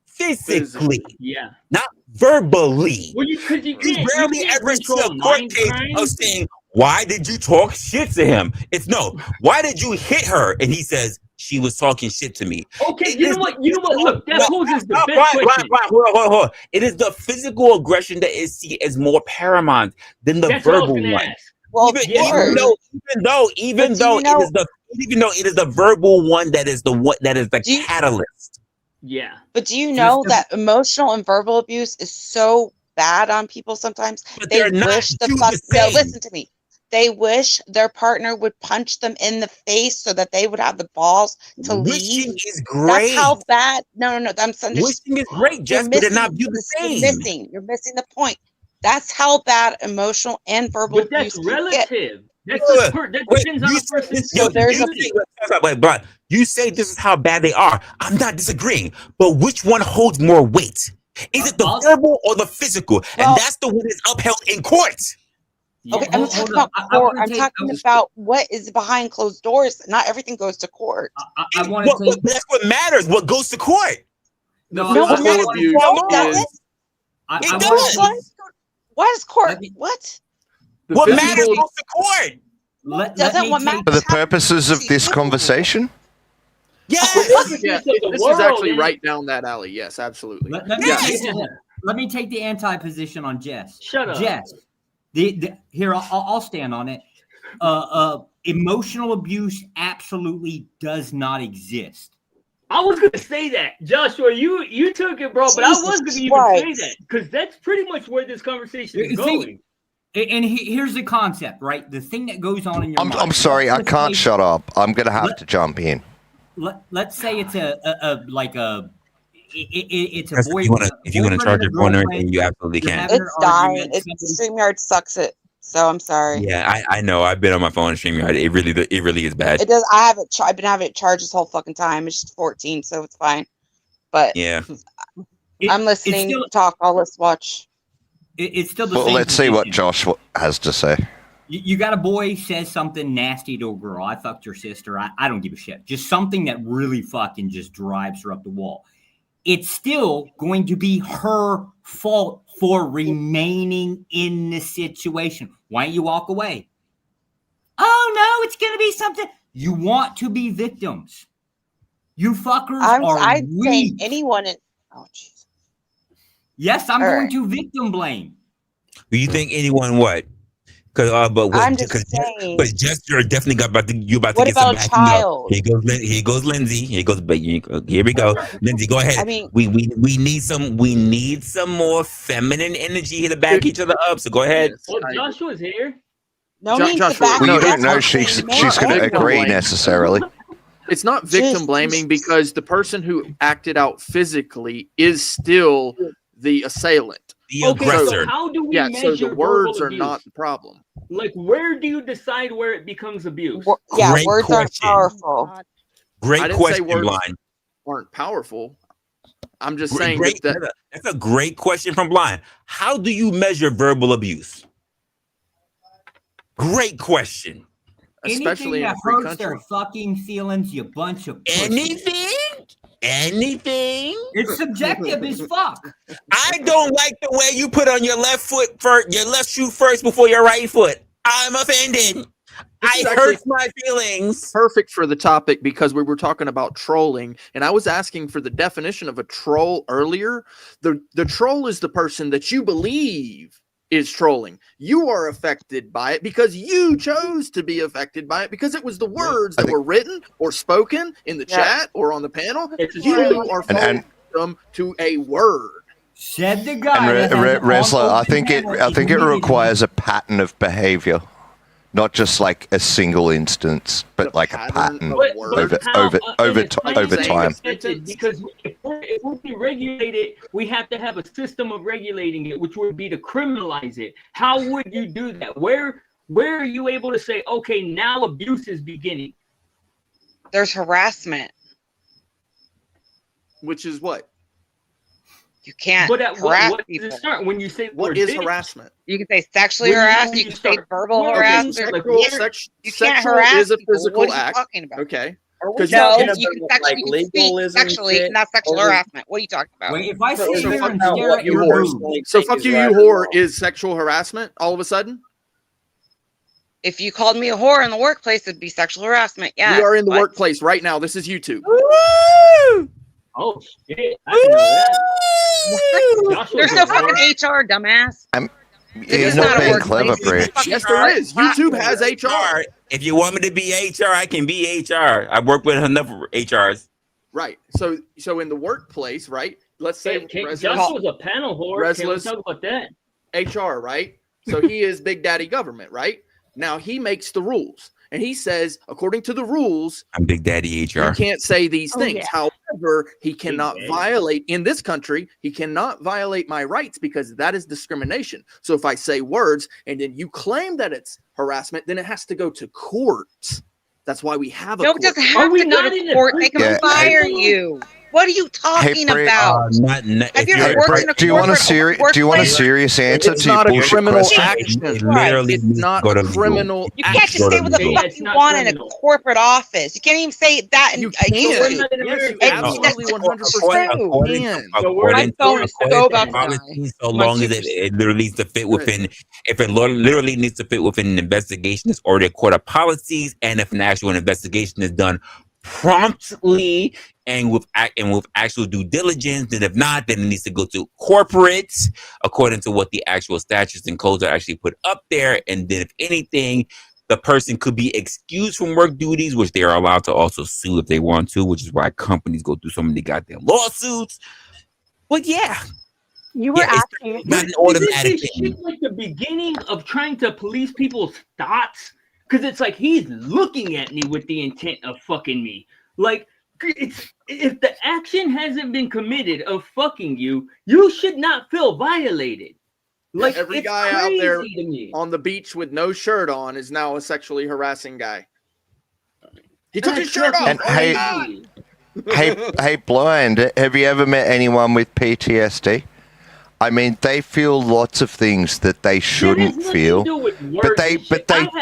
Physically. Yeah. Not verbally. Well, because you You can't rarely ever see control a court mind case crimes. of saying, why did you talk shit to him? It's no, why did you hit her? And he says, she was talking shit to me. Okay, you know what? Look, that poses the best question. Hold on. It is the physical aggression that is seen as more paramount than the That's what I was verbal gonna one. ask. Well, Even though it is the verbal one that is the catalyst. Yeah. But do you know that emotional and verbal abuse is so bad on people sometimes? But They they're not wish viewed the no, same. listen to me. They wish their partner would punch them in the face so that they would have the balls to Wishing leave. is great. That's how bad. No. Wishing is great, Jess, but they're not viewed the same. You're missing the point. That's how bad emotional and verbal But that's abuse can get. relative. That depends on the person's You say this is how bad they are. I'm not disagreeing, but which one holds more weight? Is it the verbal or the physical? And that's the one that's upheld in court. Okay, I'm not talking about court. I'm talking about what is behind closed doors. Not everything goes to court. That's what matters. What goes to court? The physical abuse is. It does. Why does court? What? What matters goes to court. Doesn't what matters? For the purposes of this conversation, yes. This is actually right down that alley. Yes, absolutely. Let me take the anti-position on Jess. Shut up. Jess. Here, I'll stand on it. Emotional abuse absolutely does not exist. I was gonna say that, Joshua. You took it, bro. But I was gonna even say that because that's pretty much where this conversation is going. And here's the concept, right? The thing that goes on in your mind. I'm sorry, I can't shut up. I'm going to have to jump in. Let's say it's it's a boy. If you want to charge your phone or anything, you absolutely can. It's dying. StreamYard sucks it. So I'm sorry. Yeah, I know. I've been on my phone and StreamYard. It really is bad. It does. I have it. I've been having it charged this whole fucking time. It's just 14, so it's fine. But yeah, I'm listening. Talk. Let's watch. It's still the well, same. Let's see what Josh has to say. You got a boy says something nasty to a girl. I fucked your sister. I don't give a shit. Just something that really fucking just drives her up the wall. It's still going to be her fault for remaining in the situation. Why don't you walk away? Oh, no, it's going to be something. You want to be victims. You fuckers I'd weak. say anyone in... Oh, jeez. Yes, I'm going to victim blame. Do you think anyone what? Because I'm just saying. But just you're definitely about to What get about some a child? Here goes Lindsay. Here we go. Lindsay, go ahead. I mean, we need some more feminine energy to back each other up. So go ahead. Well, Joshua's here. No need to back. Well, you don't know she's going to agree necessarily. It's not victim blaming because the person who acted out physically is still the assailant. The aggressor. So how do we measure so the words are abuse? not the problem. Like, where do you decide where it becomes abuse? Great words question. aren't powerful. Great I didn't question, say words Blind. aren't powerful. I'm just saying that's a great question from Blind. How do you measure verbal abuse? Great question. Especially Anything in a that free hurts country. their fucking feelings, you bunch of pussies. Anything? anything. It's subjective as fuck. I don't like the way you put on your left foot first, your left shoe first before your right foot. I'm offended. This hurts my feelings. Perfect for the topic because we were talking about trolling, and I was asking for the definition of a troll earlier. The troll is the person that you believe is trolling. You are affected by it because you chose to be affected by it because it was the words that were written or spoken in the chat or on the panel. You are falling victim to a word. Said the guy. And Resla, I think it requires a pattern of behavior. Not just like a single instance, but like a pattern over time. Because if we regulate it, we have to have a system of regulating it, which would be to criminalize it. How would you do that? Where are you able to say, okay, now abuse is beginning? There's harassment. Which is what? You can't But at harass what people. does it start? When you say What is harassment? You can say sexually When harass. you You can say start verbal working, harass. like, You can't sexual harass is a people. physical What are you act. talking about? Okay. No, you can sexually speak sexually, not sexual harassment. What are you talking about? Wait, if I sit So here fuck and you, stare at you your whore. boob, So fuck you, you whore is sexual harassment all of a sudden? If you called me a whore in the workplace, it'd be sexual harassment. Yeah. We are in the workplace right now. This is YouTube. Oh shit! I didn't know that. There's no fucking HR, dumbass. You're not being clever, Brie. Yes, there is. YouTube has HR. If you want me to be HR, I can be HR. I work with enough HRs. Right. So in the workplace, right? Let's say Josh was a panel whore. Can we talk about that? HR, right? So he is Big Daddy government, right? Now he makes the rules. And he says, according to the rules, I'm Big Daddy HR. you can't say these Oh, things. yeah. However, he cannot violate, in this country, he cannot violate my rights because that is discrimination. So if I say words and then you claim that it's harassment, then it has to go to court. That's why we have a No, court. it doesn't have to go to court. They can fire you. What are you talking Brie, about? Have you ever worked in a do you want a corporate serious answer It's to your not a bullshit criminal question? action. It literally It's not a criminal You can't just say what the fuck you want in a corporate office. You can't even say that in You can. Yes, you absolutely 100% can. According so about to policy, so long as it literally needs to fit within, if it literally needs to fit within an investigation that's already a court of policies, and if an actual investigation is done promptly and with actual due diligence, and if not, then it needs to go to corporates according to what the actual statutes and codes are actually put up there. And then, if anything, the person could be excused from work duties, which they are allowed to also sue if they want to, which is why companies go through so many goddamn lawsuits. But yeah. You were asking. Not an Isn't automatic this thing. shit like the beginning of trying to police people's thoughts? Because it's like he's looking at me with the intent of fucking me. Like, if the action hasn't been committed of fucking you, you should not feel violated. Like, every it's guy out there crazy to me. on the beach with no shirt on is now a sexually harassing guy. He took his shirt off. And hey, Blind, have you ever met anyone with PTSD? I mean, they feel lots of things that they shouldn't feel, but they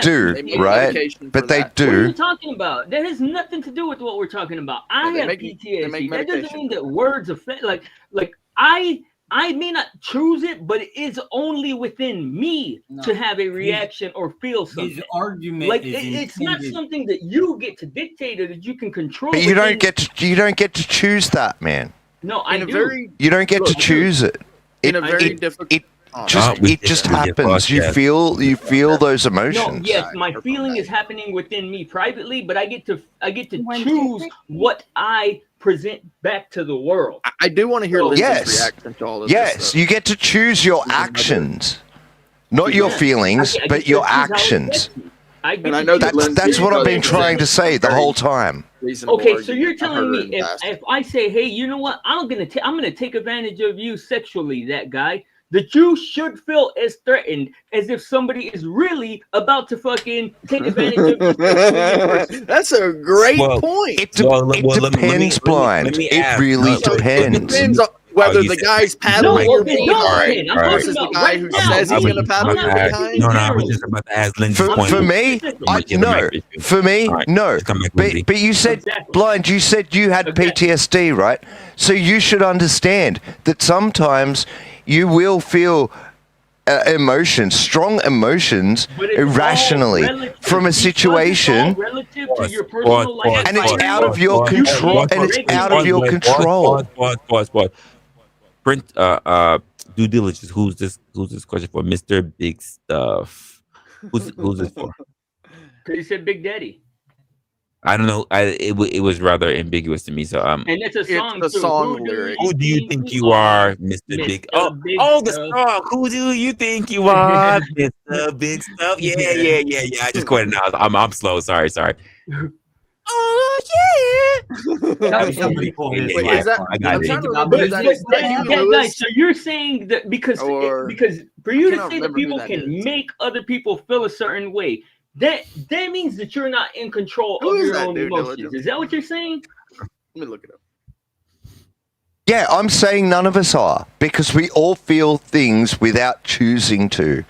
do, right? But they What are you do. talking about? That has nothing to do with what we're talking about. I have PTSD. That doesn't mean that words affect. Like I may not choose it, but it is only within me to have a reaction or feel something. His argument like is it's not intended- something that you get to dictate or that you can control. But you within- don't get to choose that, man. No, I do. You don't get to choose it. In a very difficult. It just happens. You feel those No, emotions. yes, my feeling is happening within me privately, but I get to choose what I present back to the world. I do want to hear Lindsay's Yes. reaction to all of this. Yes, you get to choose your actions, not your feelings, but your actions. And I know that That's what I've been trying to say the whole time. Okay, so you're telling me if I say, hey, you know what, I'm gonna take advantage of you sexually, that guy, that you should feel as threatened as if somebody is really about to fucking take advantage of you. That's a great point. It depends, Blind. It really depends. whether the guy's paddling your behind versus the guy who says he's going to paddle your behind. No, I was just about to ask Lindsay's point. For me, no. But you said, Blind, you said you had PTSD, right? So you should understand that sometimes you will feel emotions, strong emotions, irrationally from a situation, and it's out of your control. And it's out of your control. Pause. Print due diligence. Who's this question for? Mr. Big Stuff. Who's this for? Because you said Big Daddy. I don't know. It was rather ambiguous to me. So and it's a song. It's a song lyric. Who do you think you are, Mr. Big? The song. Who do you think you are, Mr. Big Stuff? Yeah. I just quit it now. I'm slow. Sorry. Oh yeah. Guys, so you're saying that because for you to say that people can make other people feel a certain way, that means that you're not in control of your own emotions. Is that what you're saying? Let me look it up. Yeah, I'm saying none of us are, because we all feel things without choosing to.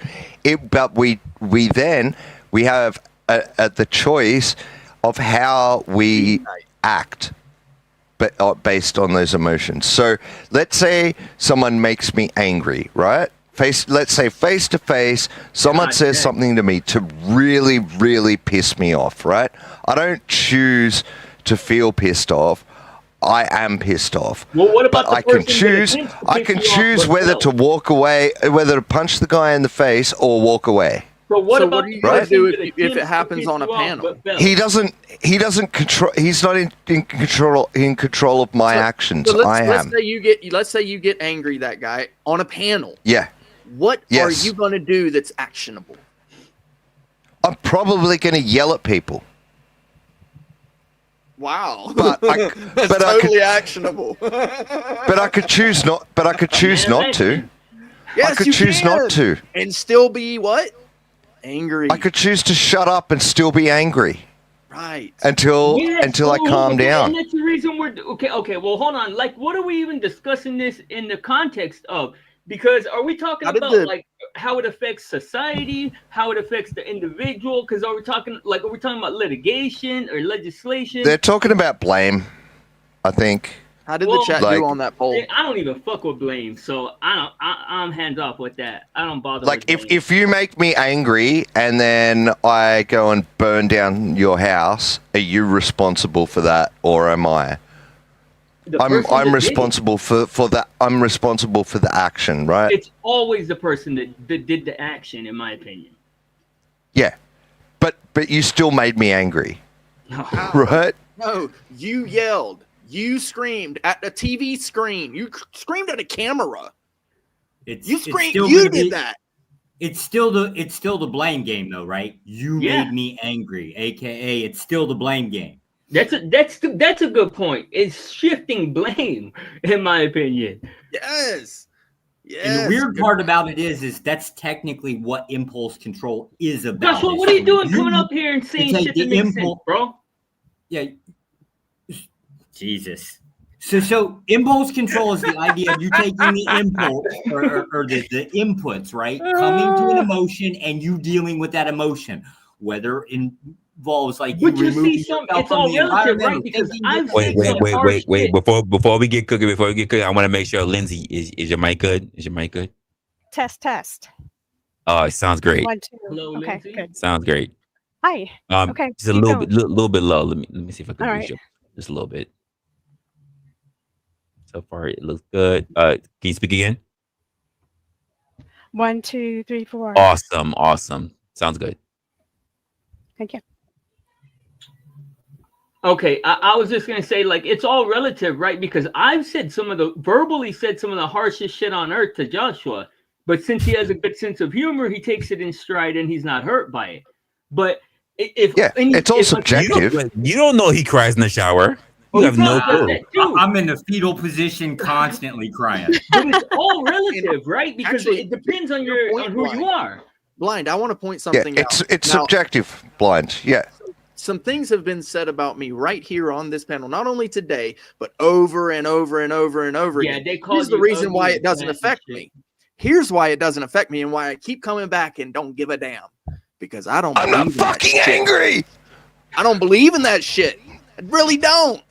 But we have the choice of how we act, but based on those emotions. So let's say someone makes me angry, right? Let's say face to face, someone says something to me to really, really piss me off, right? I don't choose to feel pissed off. I am pissed off. Well, what about but I can choose whether to walk away, whether to punch the guy in the face or walk away. So what are you going to do if it happens on a panel? He doesn't control. He's not in control of my actions. I am. Let's say you get angry, that guy on a panel. Yeah. What are you going to do that's actionable? I'm probably going to yell at people. Wow. But that's totally actionable. But I could choose not. But I could choose not to. Yes, I could choose not to. And still be what? Angry. I could choose to shut up and still be angry. Right. Until I calm down. And that's the reason we're okay. Well, hold on. Like, what are we even discussing this in the context of? Because are we talking about like how it affects society, how it affects the individual? Because are we talking about litigation or legislation? They're talking about blame, I think. How did the chat do on that poll? I don't even fuck with blame, so I'm hands off with that. I don't bother. Like with if you make me angry and then I go and burn down your house, are you responsible for that, or am I? I'm responsible for that. I'm responsible for the action, right? It's always the person that did the action, in my opinion. Yeah, but you still made me angry, right? No, you yelled. You screamed at a TV screen. You screamed at a camera. You screamed. You did that. It's still the blame game, though, right? You made me angry, aka it's still the blame game. That's a good point. It's shifting blame, in my opinion. Yes. And the weird part about it is that's technically what impulse control is about. Joshua, what are you doing coming up here and saying shit that makes sense, bro? Yeah. Jesus. So impulse control is the idea of you taking the impulse or the inputs, right? Coming to an emotion and you dealing with that emotion, whether it involves like you removing yourself it's from all the relative, environment. right? Because Wait. Before we get cooking, I want to make sure, Lindsay, is your mic good? Is your mic good? Test. Oh, it sounds great. 1, 2. Hello, okay, Lindsay. good. Sounds great. Hi. Okay. Just a little bit low. Let me see if I can All reach right. up just a little bit. So far, it looks good. Can you speak again? 1, 2, 3, 4. Awesome. Sounds good. Thank you. Okay, I was just gonna say, like, it's all relative, right? Because I've verbally said some of the harshest shit on earth to Joshua, but since he has a good sense of humor, he takes it in stride and he's not hurt by it. But it's all subjective. You don't know he cries in the shower. You have no clue. I'm in the fetal position, constantly crying. But it's all relative, right? Because it depends on who you are. Blind, I want to point something out. It's subjective, Blind. Yeah. some things have been said about me right here on this panel, not only today, but over and over and over and over again. they called Here's the you reason why ugly it doesn't and affect shit. me. Here's why it doesn't affect me and why I keep coming back and don't give a damn. Because I don't I'm believe not in that fucking shit. angry. I don't believe in that shit. I really don't.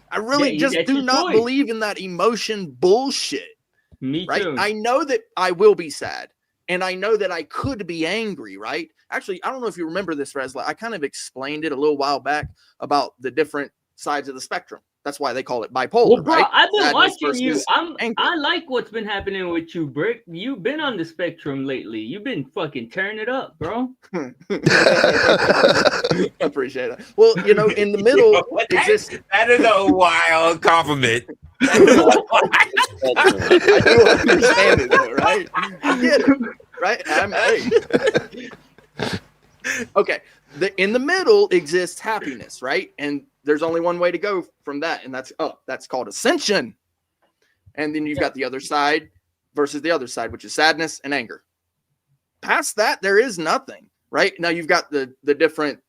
I really Yeah, just that's do your not choice. believe in that emotion bullshit. Me Right? too. I know that I will be sad. And I know that I could be angry, right? Actually, I don't know if you remember this, Resla. I kind of explained it a little while back about the different sides of the spectrum. That's why they call it bipolar, Well, bro, right? I've been Sadness watching you. versus anger. I like what's been happening with you, Brick. You've been on the spectrum lately. You've been fucking tearing it up, bro. Appreciate it. Well, you know, in the middle exists. That is a wild compliment. I do understand it, though, right? I get it, right? Okay. In the middle exists happiness, right? And there's only one way to go from that, and that's up. That's called ascension. And then you've got the other side versus the other side, which is sadness and anger. Past that, there is nothing, right? Now you've got the different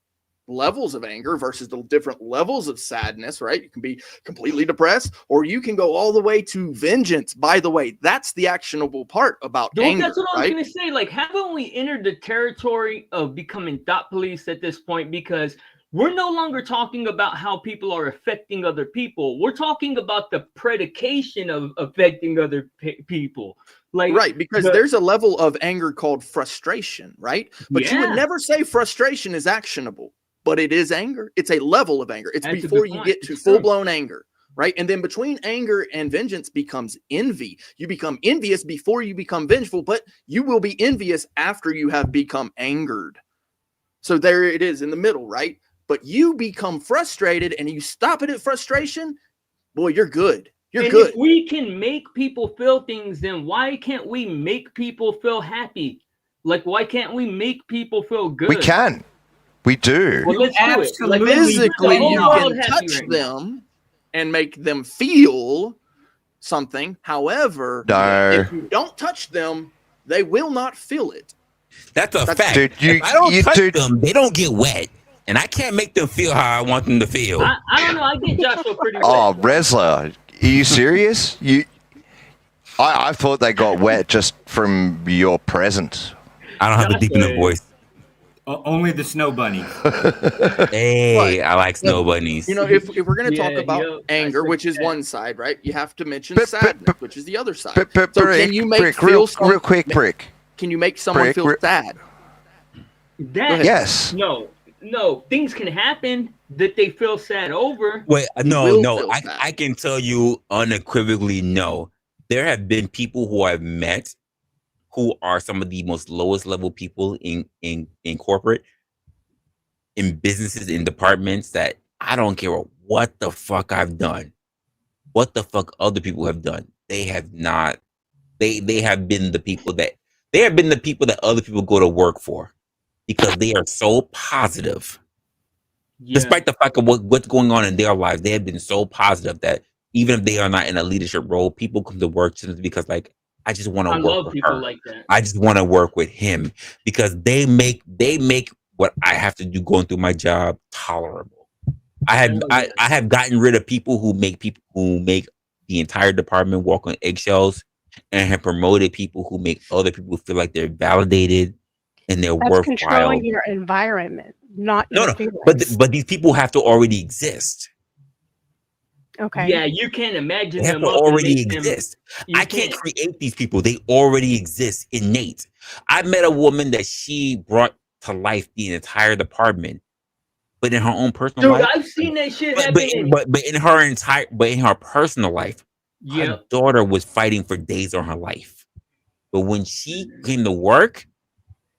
levels of anger versus the different levels of sadness, right? You can be completely depressed, or you can go all the way to vengeance. By the way, that's the actionable part about Dude, anger, that's what I was right? gonna say. Like, haven't we entered the territory of becoming thought police at this point? Because we're no longer talking about how people are affecting other people. We're talking about the predication of affecting other people. Like, Right, because there's a level of anger called frustration, right? But you would Yeah. never say frustration is actionable, but it is anger. It's a level of anger. It's That's a before good you point. get to It's true. full-blown anger, right? And then between anger and vengeance becomes envy. You become envious before you become vengeful, but you will be envious after you have become angered. So there it is in the middle, right? But you become frustrated and you stop it at frustration, boy, you're good. You're and good. if we can make people feel things, then why can't we make people feel happy? Like, why can't we make people feel good? We can. We do. Well, let's do it. Like, Physically, the whole you world can happy touch right now. them and make them feel something. However, No. if you don't touch them, they will not feel it. That's a fact. Dude, If I don't touch them, they don't get wet. And I can't make them feel how I want them to feel. I don't know. I get Joshua pretty wet. Oh, Resla, are you serious? I thought they got wet just from your presence. I don't have a deep enough voice. Only the snow bunny. Hey, I like snow bunnies. You know, if we're going to Yeah, talk about yo, anger, which is one side, right? You have to mention sadness, which is the other side. So Brick, can you make Brick, feel real quick, Brick. Can you make someone Brick, feel sad? That, Yes. No, things can happen that they feel sad over. Wait, You no, will no. feel I can tell you unequivocally, no. There have been people who I've met who are some of the most lowest level people in corporate, in businesses, in departments that I don't care what the fuck I've done, what the fuck other people have done. They have not. They have been the people that other people go to work for because they are so positive. Despite the fact of what's going on in their lives, they have been so positive that even if they are not in a leadership role, people come to work simply because, like, I just want to I work love with people her. like that. I just want to work with him because they make what I have to do going through my job tolerable. I have gotten rid of people who make the entire department walk on eggshells, and have promoted people who make other people feel like they're validated and they're That's worthwhile. controlling your environment, not your feelings. But these people have to already exist. Okay. Yeah, you can't imagine They have them to up and already make them- exist. You I can't create these people. They already exist innate. I met a woman that she brought to life the entire department, but in her own personal Dude, life, I've seen that shit but in her personal life, Yeah. her daughter was fighting for days on her life. But when she came to work,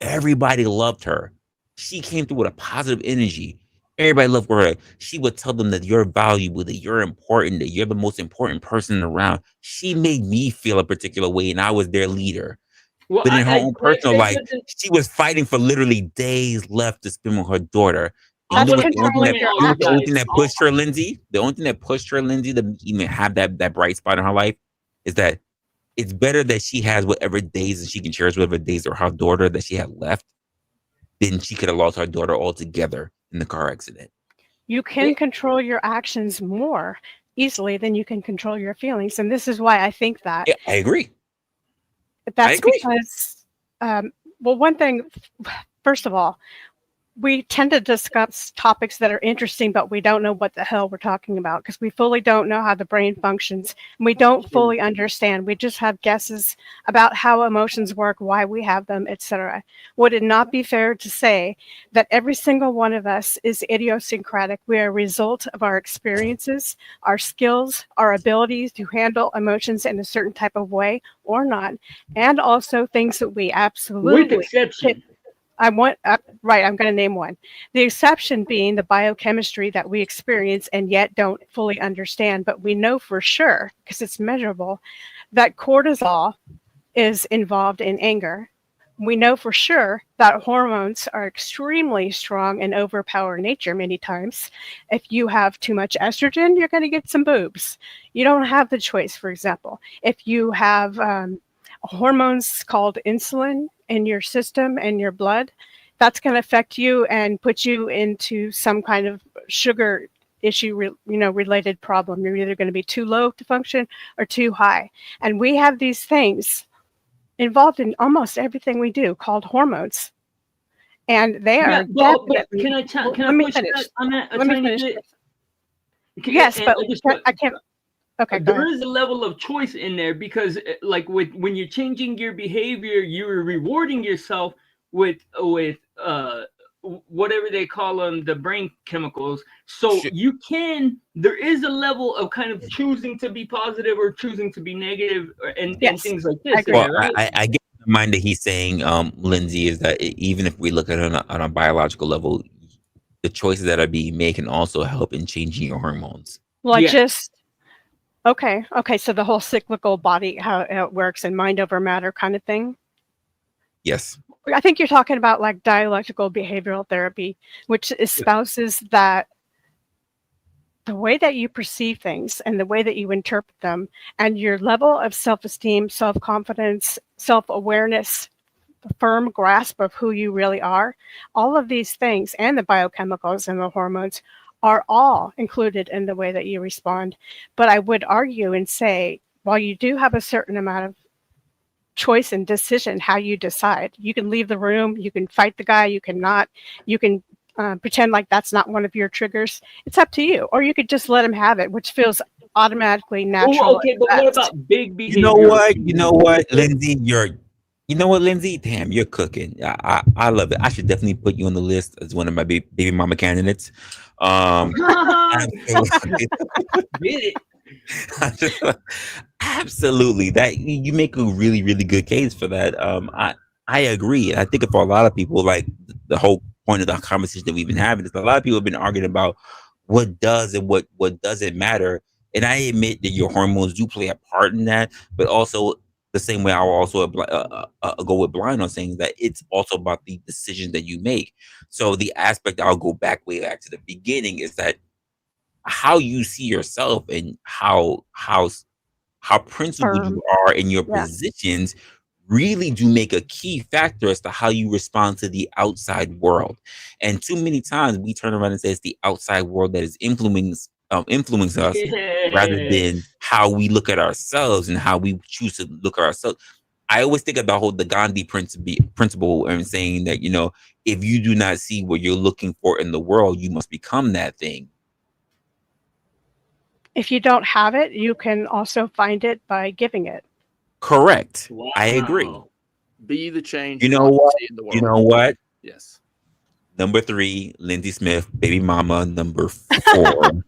everybody loved her. She came through with a positive energy. Everybody loved her. She would tell them that you're valuable, that you're important, that you're the most important person around. She made me feel a particular way, and I was their leader. Well, But in her own personal say life, something? she was fighting for literally days left to spend with her daughter. And That's you know what controlling your the only thing actions. that pushed her, Lindsay, to even have that bright spot in her life is that it's better that she has whatever days and she can cherish whatever days or her daughter that she had left than she could have lost her daughter altogether. in the car accident. You can control your actions more easily than you can control your feelings. And this is why I think that. Yeah, I agree. That's because, well, one thing, first of all, we tend to discuss topics that are interesting, but we don't know what the hell we're talking about because we fully don't know how the brain functions. And we don't fully understand. We just have guesses about how emotions work, why we have them, etc. Would it not be fair to say that every single one of us is idiosyncratic? We are a result of our experiences, our skills, our abilities to handle emotions in a certain type of way or not, and also things that we absolutely With exception. Right, I'm going to name one. The exception being the biochemistry that we experience and yet don't fully understand, but we know for sure, because it's measurable, that cortisol is involved in anger. We know for sure that hormones are extremely strong and overpower nature many times. If you have too much estrogen, you're going to get some boobs. You don't have the choice, for example. If you have hormones called insulin in your system and your blood, that's going to affect you and put you into some kind of sugar issue, related problem. You're either going to be too low to function or too high. And we have these things involved in almost everything we do called hormones. And they are definitely. Can I let me push finish. that on that a Let me tiny finish. bit? Yes, And but I can't. Okay, go there ahead. is a level of choice in there because, like, when you're changing your behavior, you're rewarding yourself with whatever they call them, the brain chemicals. So there is a level of kind of choosing to be positive or choosing to be negative, and things like this. Well, Right? I get the mind that he's saying, Lindsay, is that even if we look at it on a biological level, the choices that are being made can also help in changing your hormones. Well, Okay. So the whole cyclical body, how it works, and mind over matter kind of thing. Yes. I think you're talking about like dialectical behavioral therapy, which espouses that the way that you perceive things and the way that you interpret them and your level of self-esteem, self-confidence, self-awareness, the firm grasp of who you really are, all of these things and the biochemicals and the hormones are all included in the way that you respond. But I would argue and say, while you do have a certain amount of choice and decision how you decide, you can leave the room, you can fight the guy, you cannot, you can pretend like that's not one of your triggers. It's up to you. Or you could just let him have it, which feels automatically natural. Okay, but what about big behavior? You know what, Lindsay, Lindsay? Damn, you're cooking. I love it. I should definitely put you on the list as one of my baby mama candidates. Absolutely. That you make a really, really good case for that. I agree. I think for a lot of people, like the whole point of the conversation that we've been having is a lot of people have been arguing about what does and what doesn't matter. And I admit that your hormones do play a part in that, but also the same way I will also go with blind on saying that it's also about the decisions that you make. So the aspect I'll go way back to the beginning is that how you see yourself and how principled you are in your positions really do make a key factor as to how you respond to the outside world. And too many times we turn around and say it's the outside world that is influence us rather than how we look at ourselves and how we choose to look at ourselves. I always think of the Gandhi principle and saying that, if you do not see what you're looking for in the world, you must become that thing. If you don't have it, you can also find it by giving it. Correct. Wow. I agree. Be the change you know what? See in the world. You know what? Yes. Number 3, Lindsay Smith, baby mama. Number 4.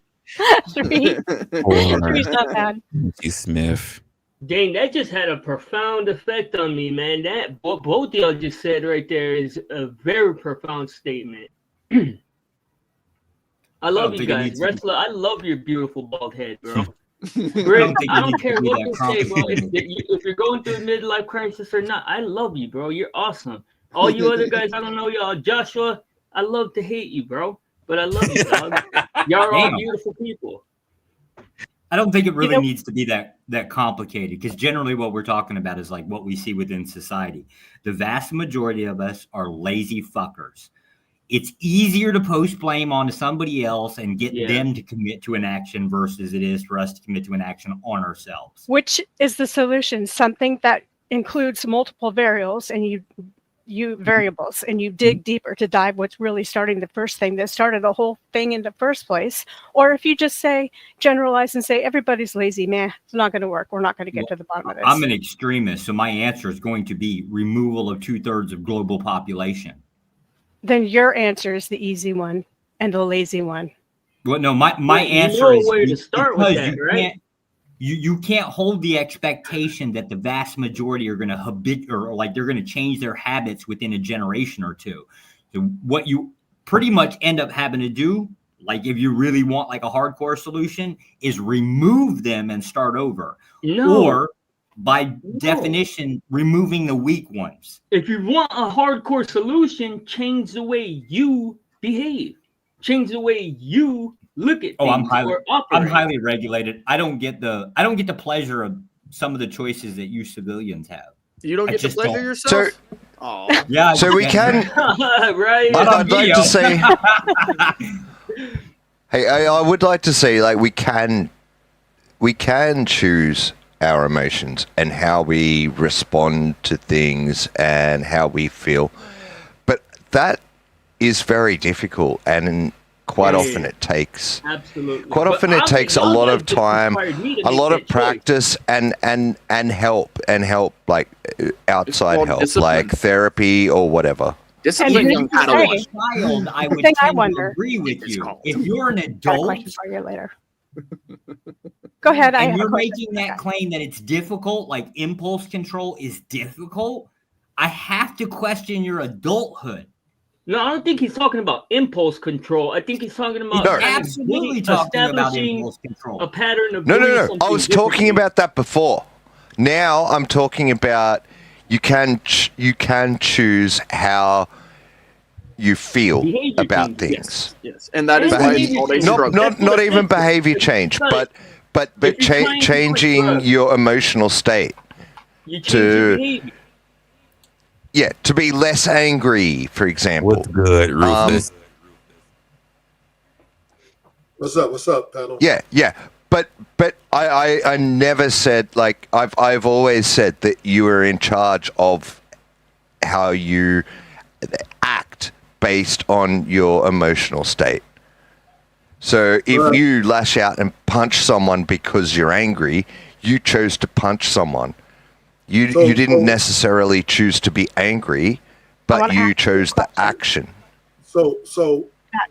3. 3's not bad. Lindsay Smith. Dang, that just had a profound effect on me, man. That what both y'all just said right there is a very profound statement. I love you guys. Resla, I love your beautiful bald head, bro. I don't care what you say, bro. If you're going through a midlife crisis or not, I love you, bro. You're awesome. All you other guys, I don't know y'all. Joshua, I love to hate you, bro. But I love you, dog. Y'all are all beautiful people. I don't think it really needs to be that complicated, because generally what we're talking about is like what we see within society. The vast majority of us are lazy fuckers. It's easier to post blame onto somebody else and get them to commit to an action versus it is for us to commit to an action on ourselves. Which is the solution? Something that includes multiple variables and you dig deeper to dive what's really starting the first thing that started the whole thing in the first place. Or if you just say, generalize and say, everybody's lazy, man, it's not going to work. We're not going to get to the bottom of this. I'm an extremist, so my answer is going to be removal of 2/3 of global population. Then your answer is the easy one and the lazy one. Well, no, my answer is where to start with that, right? You can't hold the expectation that the vast majority are going to they're going to change their habits within a generation or two. So what you pretty much end up having to do, like if you really want like a hardcore solution, is remove them and start over. Or by definition, removing the weak ones. If you want a hardcore solution, change the way you behave. Change the way you look at things I'm operate. highly regulated. I don't get the pleasure of some of the choices that you civilians have. You don't get the pleasure yourself? So we can. Right. I'd like to say. Hey, I would like to say, like, we can choose our emotions and how we respond to things and how we feel, but that is very difficult, and quite often it takes a lot of time, a lot of practice, and help like outside help, like therapy or whatever. Discipline young Padawan. Child, I would tend to agree with you. If you're an adult, later. Go ahead. And you're making that claim that it's difficult, like impulse control is difficult, I have to question your adulthood. No, I don't think he's talking about impulse control. I think he's talking about absolutely talking about establishing impulse control. a pattern of No. something I was different. talking about that before. Now I'm talking about you can choose how you feel about things. Yes, and that is not even behavior change, but changing your emotional state to be less angry, for example. What's good, Rufus? What's up, panel? Yeah. But I never said, like, I've always said that you are in charge of how you act based on your emotional state. So if you lash out and punch someone because you're angry, you chose to punch someone. You didn't necessarily choose to be angry, but you chose the action. So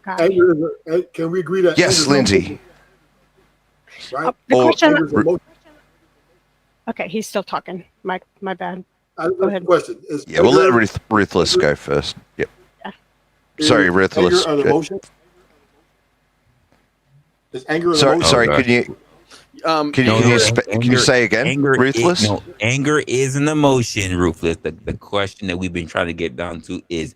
anger can we agree that? Yes, Lindsay. Right. Okay, he's still talking. My bad. Go ahead. Question. We'll let Ruthless go first. Yep. Yeah. Sorry, Ruthless. Anger an emotion? Is anger an emotion? Sorry, can you say again, Ruthless? Anger is an emotion, Ruthless. The question that we've been trying to get down to is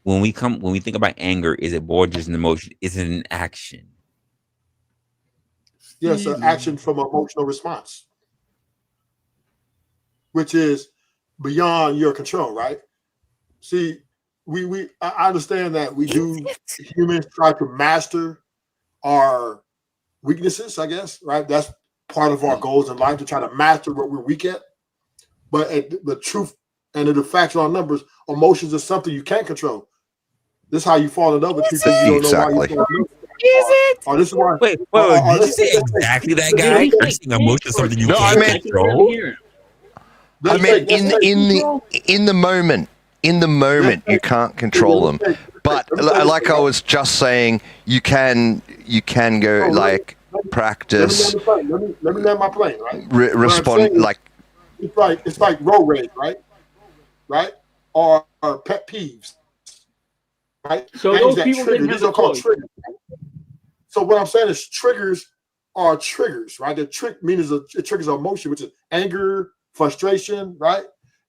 when we think about anger, is it more just an emotion? Is it an action? Yes, an action from an emotional response, which is beyond your control, right? See, I understand that humans try to master our weaknesses, I guess, right? That's part of our goals in life, to try to master what we're weak at. But the truth and the facts on numbers, emotions is something you can't control. This is how you fall in love with people. You don't know why you fall in love with. Is it? Oh, this is why. Wait, did you say exactly that, guy? You're saying emotion is something you can't control? I meant in the moment. In the moment, you can't control them. But like I was just saying, you can go like practice. Let me land my plane, right? Respond like it's like road rage, right? Or pet peeves, right? So things those that people trigger. didn't These have are a called choice. triggers. So what I'm saying is triggers are triggers, right? The trick means it triggers emotion, which is anger, frustration, right?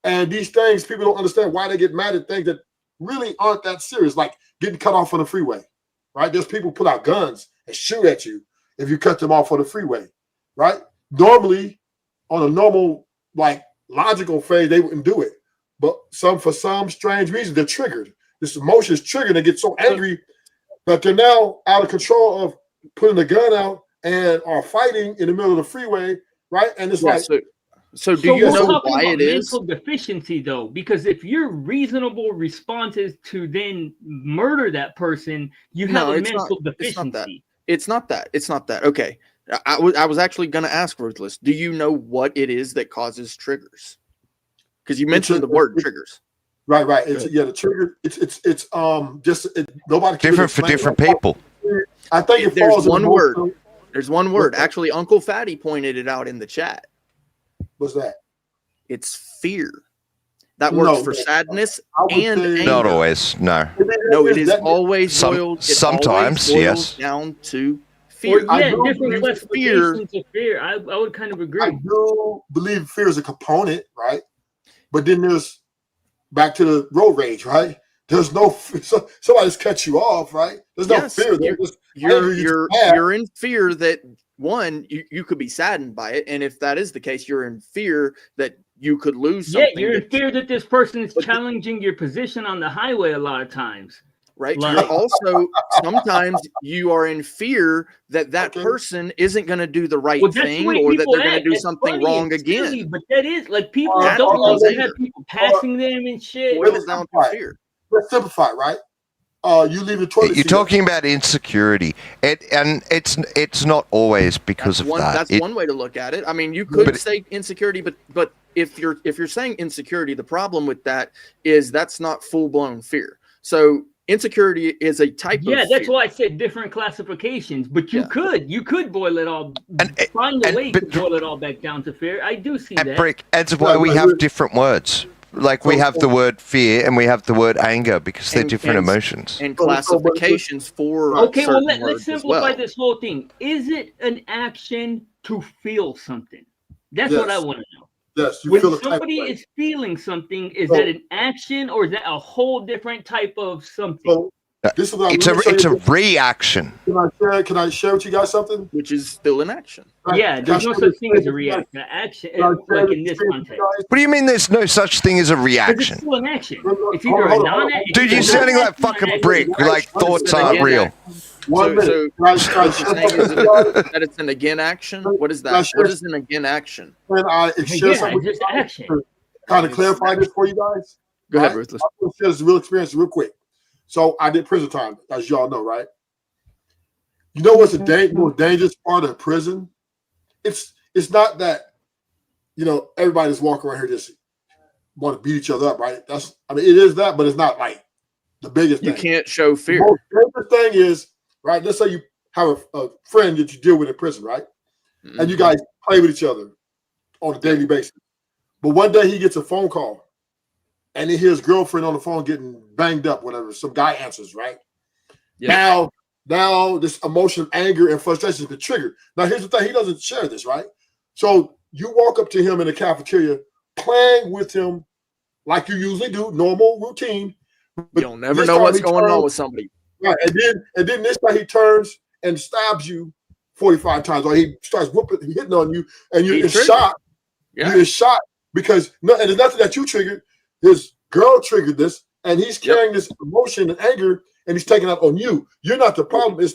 And these things, people don't understand why they get mad at things that really aren't that serious, like getting cut off on the freeway, right? There's people pull out guns and shoot at you if you cut them off on the freeway, right? Normally, on a normal, like, logical phase, they wouldn't do it. But for some strange reason, they're triggered. this emotion is triggered. They get so angry that they're now out of control of putting the gun out and are fighting in the middle of the freeway, right? And it's like, so do you we're know talking why about it is? mental deficiency, though, because if your reasonable response is to then murder that person, you have a mental deficiency. It's not that. Okay. I was actually going to ask Ruthless, do you know what it is that causes triggers? Because you mentioned the word triggers. Right. It's the trigger. Nobody can different for different people. I think it There's falls in one emotional- word. There's one word. Actually, Uncle Fatty pointed it out in the chat. What's that? It's fear. That works for sadness and anger. Not always. No. No, it is always boiled. Sometimes, yes. Down to fear. Or, different classifications of fear. I would kind of agree. I do believe fear is a component, right? But then there's back to the road rage, right? There's no somebody's cut you off, right? There's no fear. You're in fear that one, you could be saddened by it, and if that is the case, you're in fear that you could lose something. Yeah, you're in fear that this person is challenging your position on the highway a lot of times. Right. You're also sometimes you are in fear that person isn't going to do the right thing, or that they're going to do something wrong again. But that is like people don't like to have people passing them and shit. Boils down to fear. Let's simplify, right? You leave the toilet. You're talking about insecurity, and it's not always because of that. That's one way to look at it. I mean, you could say insecurity, but if you're saying insecurity, the problem with that is that's not full blown fear. So insecurity is a type of fear. That's why I said different classifications. But you could boil it all, find a way to boil it all back down to fear. I do see that. Brick, that's why we have different words. Like we have the word fear and we have the word anger because they're different emotions. And classifications for okay, well, certain let's words simplify as well. this whole thing. Is it an action to feel something? That's what I want to know. Yes, when somebody is feeling something, is that an action or is that a whole different type of something? This is what it's a reaction. Can I share with you guys something? Which is still an action. Yeah, there's no such thing as a reaction. Action, like in this context. What do you mean there's no such thing as a reaction? It's still an action. It's either a non-action. Dude, you're sounding like fucking Brick. Like thoughts aren't real. So that it's an again action? What is that? What is an again action? Can I share something with you guys to kind of clarify this for you guys? Go ahead, Ruthless. I'm going to share this real experience real quick. So I did prison time, as y'all know, right? You know what's the most dangerous part of prison? It's not that, everybody's walking around here just want to beat each other up, right? It is that, but it's not like the biggest thing. You can't show fear. The most dangerous thing is, right? Let's say you have a friend that you deal with in prison, right? Mm-hmm. And you guys play with each other on a daily basis. But one day he gets a phone call and he hears his girlfriend on the phone getting banged up, whatever. Some guy answers, right? Yeah. Now this emotion of anger and frustration is the trigger. Now here's the thing, he doesn't share this, right? So you walk up to him in the cafeteria, playing with him like you usually do, normal routine. But you'll never know what's going on with somebody. Right, and then this time he turns and stabs you 45 times, or he starts hitting on you, and you're in shock. Yeah. You're in shock because and it's nothing that you triggered. His girl triggered this, and he's carrying this emotion and anger, and he's taking out on you. You're not the problem.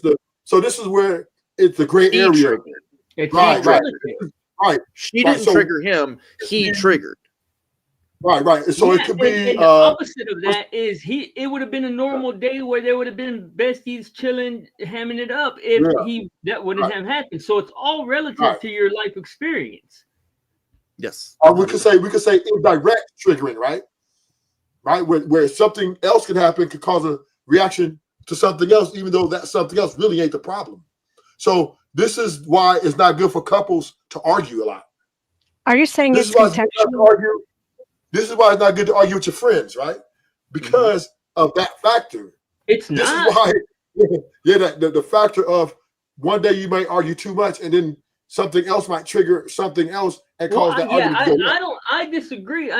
So this is where it's the gray area. Right. She didn't trigger him. He triggered. Right. So it could be the opposite of that is it would have been a normal day where there would have been besties chilling, hamming it up if that wouldn't have happened. So it's all relative to your life experience. Yes. We could say indirect triggering, right? Right, where something else could happen could cause a reaction to something else, even though that something else really ain't the problem. So this is why it's not good for couples to argue a lot. Are you saying this it's contextual? This is why it's not good to argue with your friends, right? Because of that factor. It's this not. Is why, the factor of one day you might argue too much, and then something else might trigger something else and cause that argument to go on. I disagree.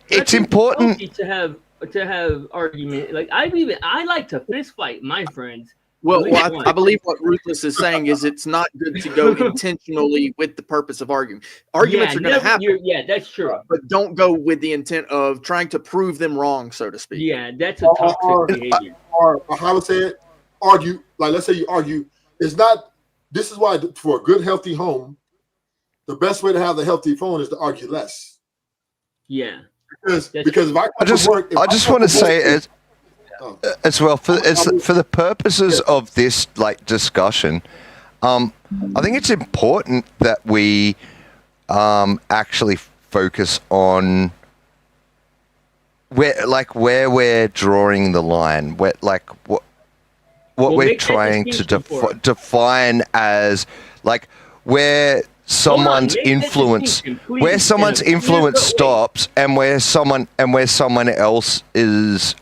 It's important to have argument. Like I like to fist fight my friends, Well, I believe what Ruthless is saying is it's not good to go intentionally with the purpose of arguing. Arguments are going to happen. Yeah, that's true. But don't go with the intent of trying to prove them wrong, so to speak. Yeah, that's a toxic behavior. Or how to say it? Argue. Like, let's say you argue. It's not. This is why for a good, healthy home, the best way to have the healthy phone is to argue less. Yeah. Because if I just want to say as well for the purposes of this like discussion, I think it's important that we actually focus on where we're drawing the line, what we're trying to define as like where someone's influence stops and where someone else is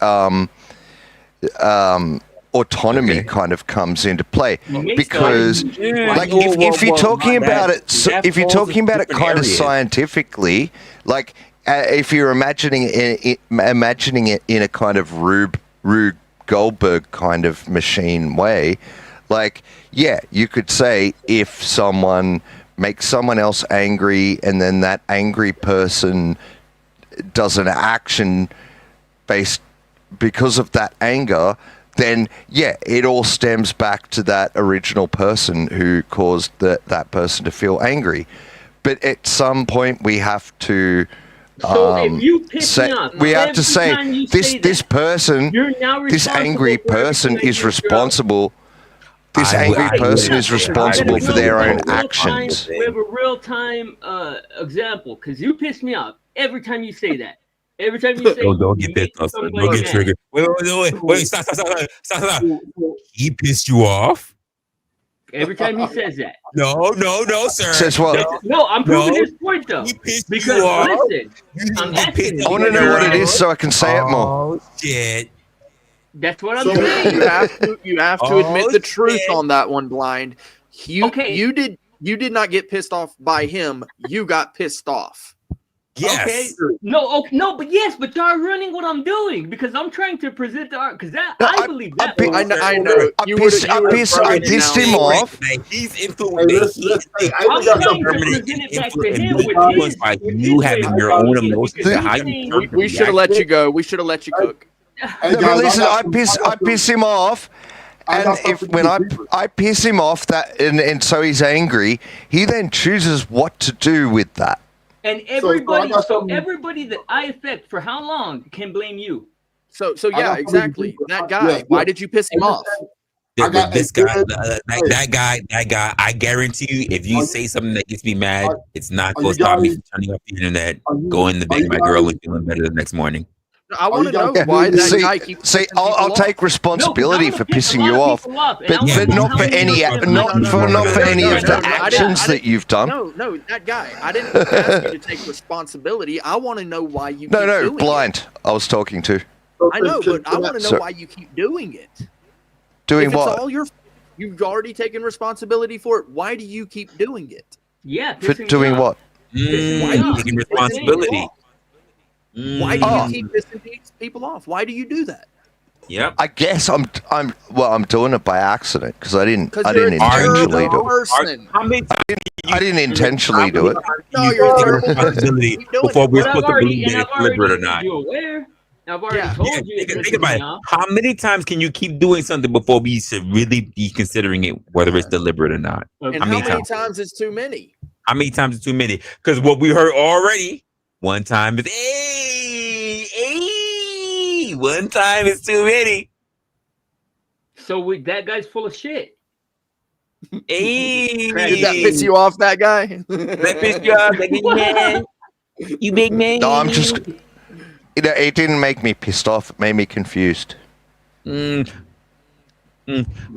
autonomy kind of comes into play, because like if you're talking about it kind of scientifically, like if you're imagining it in a kind of Rube Goldberg kind of machine way, like you could say if someone makes someone else angry and then that angry person does an action based because of that anger, then it all stems back to that original person who caused that person to feel angry. But at some point we have to if you piss me off, we have to say this person, this angry person is responsible. This angry person is responsible for their own actions. We have a real-time example, because you piss me off every time you say that. Every time you say, don't get pissed off. Don't get triggered. Wait, stop. He pissed you off? Every time he says that. No, sir. Says what? No, I'm proving his point though. He pissed because you off. Listen, I'm asking. I want to know what it is so I can say it more. Oh shit. That's what I'm So saying. you have to admit the truth on that one, Blind. You did not get pissed off by him. You got pissed off. Yes. Okay. No, but y'all ruining what I'm doing because I'm trying to present the art because I believe that. I know. I pissed him off. He's influenced. I'm trying to present it back to him with his by you having your own emotions. We should have let you go. We should have let you cook. But listen, I piss him off. And when I piss him off and so he's angry, he then chooses what to do with that. And everybody that I affect for how long can blame you? So yeah, exactly. That guy. Why did you piss him off? That guy. I guarantee you, if you say something that gets me mad, it's not going to stop me from turning off the internet, going to bed with my girl, and feeling better the next morning. I want to know why that guy keeps. See, I'll take responsibility for pissing you off, but not for any of the actions that you've done. No, that guy. I didn't ask you to take responsibility. I want to know why you. No, Blind. I was talking to. I know, but I want to know why you keep doing it. Doing if what? It's all you've already taken responsibility for it. Why do you keep doing it? Yeah. For doing what? Taking responsibility. Why do you keep pissing people off? Why do you do that? Yep. I guess I'm doing it by accident because I didn't intentionally do it. I didn't intentionally do it. No, you're taking responsibility before we're supposed to believe that it's deliberate or not. I've already told you. Think about it. How many times can you keep doing something before we should really be considering it, whether it's deliberate or not? And how many times is too many? How many times is too many? Because what we heard already, one time is one time is too many. So that guy's full of shit. Hey, did that piss you off, that guy? That pissed you off, that big man? You big man? No, I'm just. It didn't make me pissed off. It made me confused. But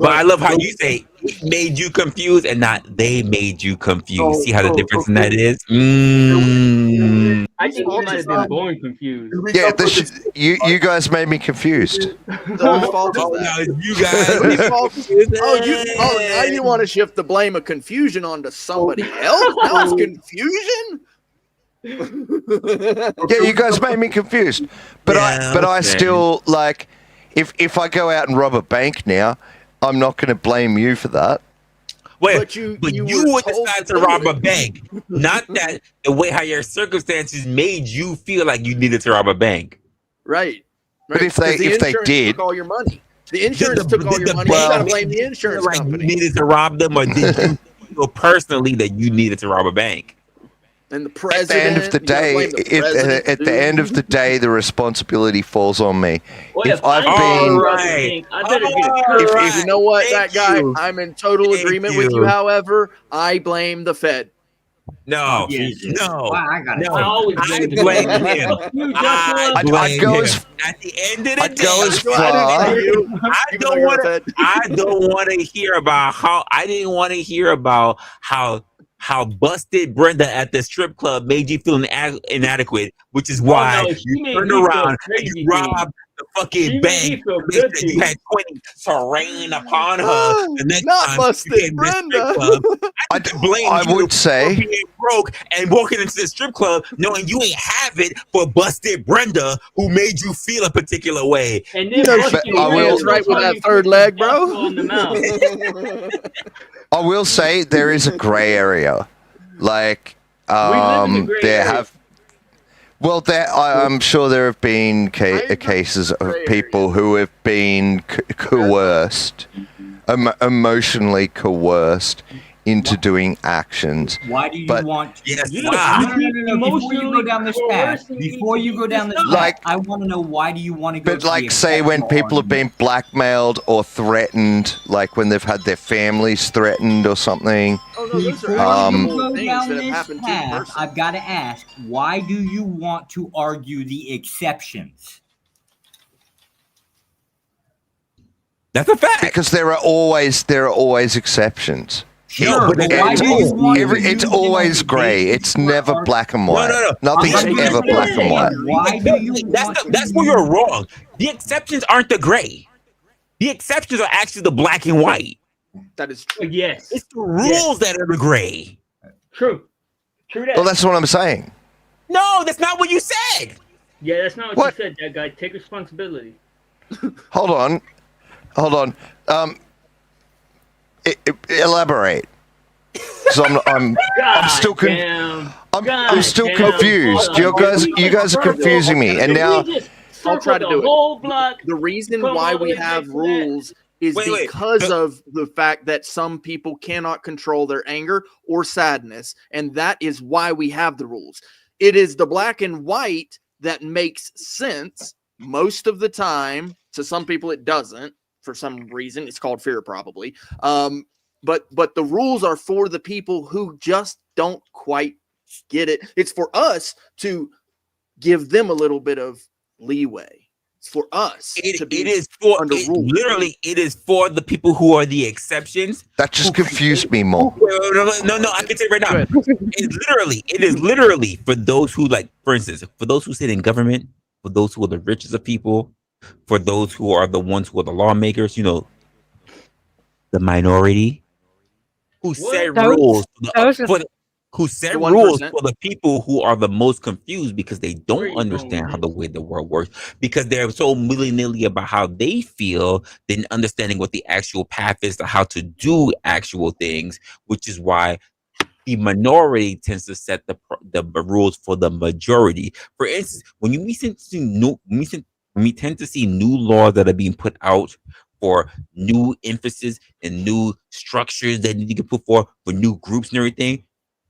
I love how you say it made you confused and not they made you confused. See how the difference in that is? I think you might have been born confused. Yeah, you guys made me confused. You guys. Now you want to shift the blame of confusion onto somebody else? Now it's confusion? Yeah, you guys made me confused. But I still like if I go out and rob a bank now, I'm not going to blame you for that. Wait, But you would decide to rob a bank, not that the way how your circumstances made you feel like you needed to rob a bank. Right. But if they did, took all your money. The insurance took all your money. You gotta blame the insurance like company. you needed to rob them, or did you feel personally that you needed to rob a bank? And the at president. the end of the day, at the end of the day, the responsibility falls on me. Well, if I've been, I better get If you know what, that guy, I'm in total agreement with you. However, I blame the Fed. No, Jesus. no, Why I gotta no. I always I blame the blame him. Fed. You, I Joshua. I'd go blame as him. At the end of the I'd day, go as far. I don't want to hear about how I didn't want to hear about how busted Brenda at the strip club made you feel inadequate, which is why no, she you made turned me feel around and crazy, you robbed the fucking She made bank. me feel and good said to you me. had 20 to rain upon her. The next Not time busted you came to the strip club, I could blame I you would say- for being broke and walking into the strip club knowing you ain't have it for busted Brenda, who made you feel a particular way. And You then know she busted can Brenda dance right with told that me third put leg, the bro. buffalo in the mouth. I will say there is a gray area. Like, live in the gray there area. have. Well, I'm sure there have been cases of people who have been coerced, emotionally coerced into doing actions. Why do you but want? Yes, No, why? Before you go down this path, Like, I want to know why do you want to go? But to like, the say when exceptional people have argument? been blackmailed or threatened, like when they've had their families threatened or something. Oh no, those are Before you actionable go things down that have this happened to a path, person. I've got to ask, why do you want to argue the exceptions? That's a fact. Because there are always exceptions. Sure, but why do you want to It's use always them as a gray. basis It's for never arguing? black and white. No. Nothing's The ever black and white. Why do you That's where you're wrong. The exceptions aren't the gray. The exceptions are actually the black and white. That is true. Yes. It's the rules that are the gray. True. True that. Well, that's what I'm saying. No, that's not what you said. Yeah, that's not what you said, that guy. Take responsibility. Hold on. Elaborate. So I'm still I'm still confused. You guys are confusing me, and now I'll try to do whole block. The reason Come why all the we way have back to that. rules is Wait. because of the fact that some people cannot control their anger or sadness, and that is why we have the rules. It is the black and white that makes sense most of the time. To some people, it doesn't. For some reason, it's called fear, probably. But the rules are for the people who just don't quite get it. It's for us to give them a little bit of leeway. It's for us to be under rules. Literally, it is for the people who are the exceptions. That just confused me more. No, I can say it right now. It is literally for those who, like, for instance, for those who sit in government, for those who are the richest of people, for those who are the ones who are the lawmakers, the minority who set rules who set rules for the people who are the most confused because they don't understand how the way the world works, because they're so willy-nilly about how they feel than understanding what the actual path is to how to do actual things, which is why the minority tends to set the rules for the majority. For instance, when we tend to see new laws that are being put out for new emphasis and new structures that need to get put for new groups and everything,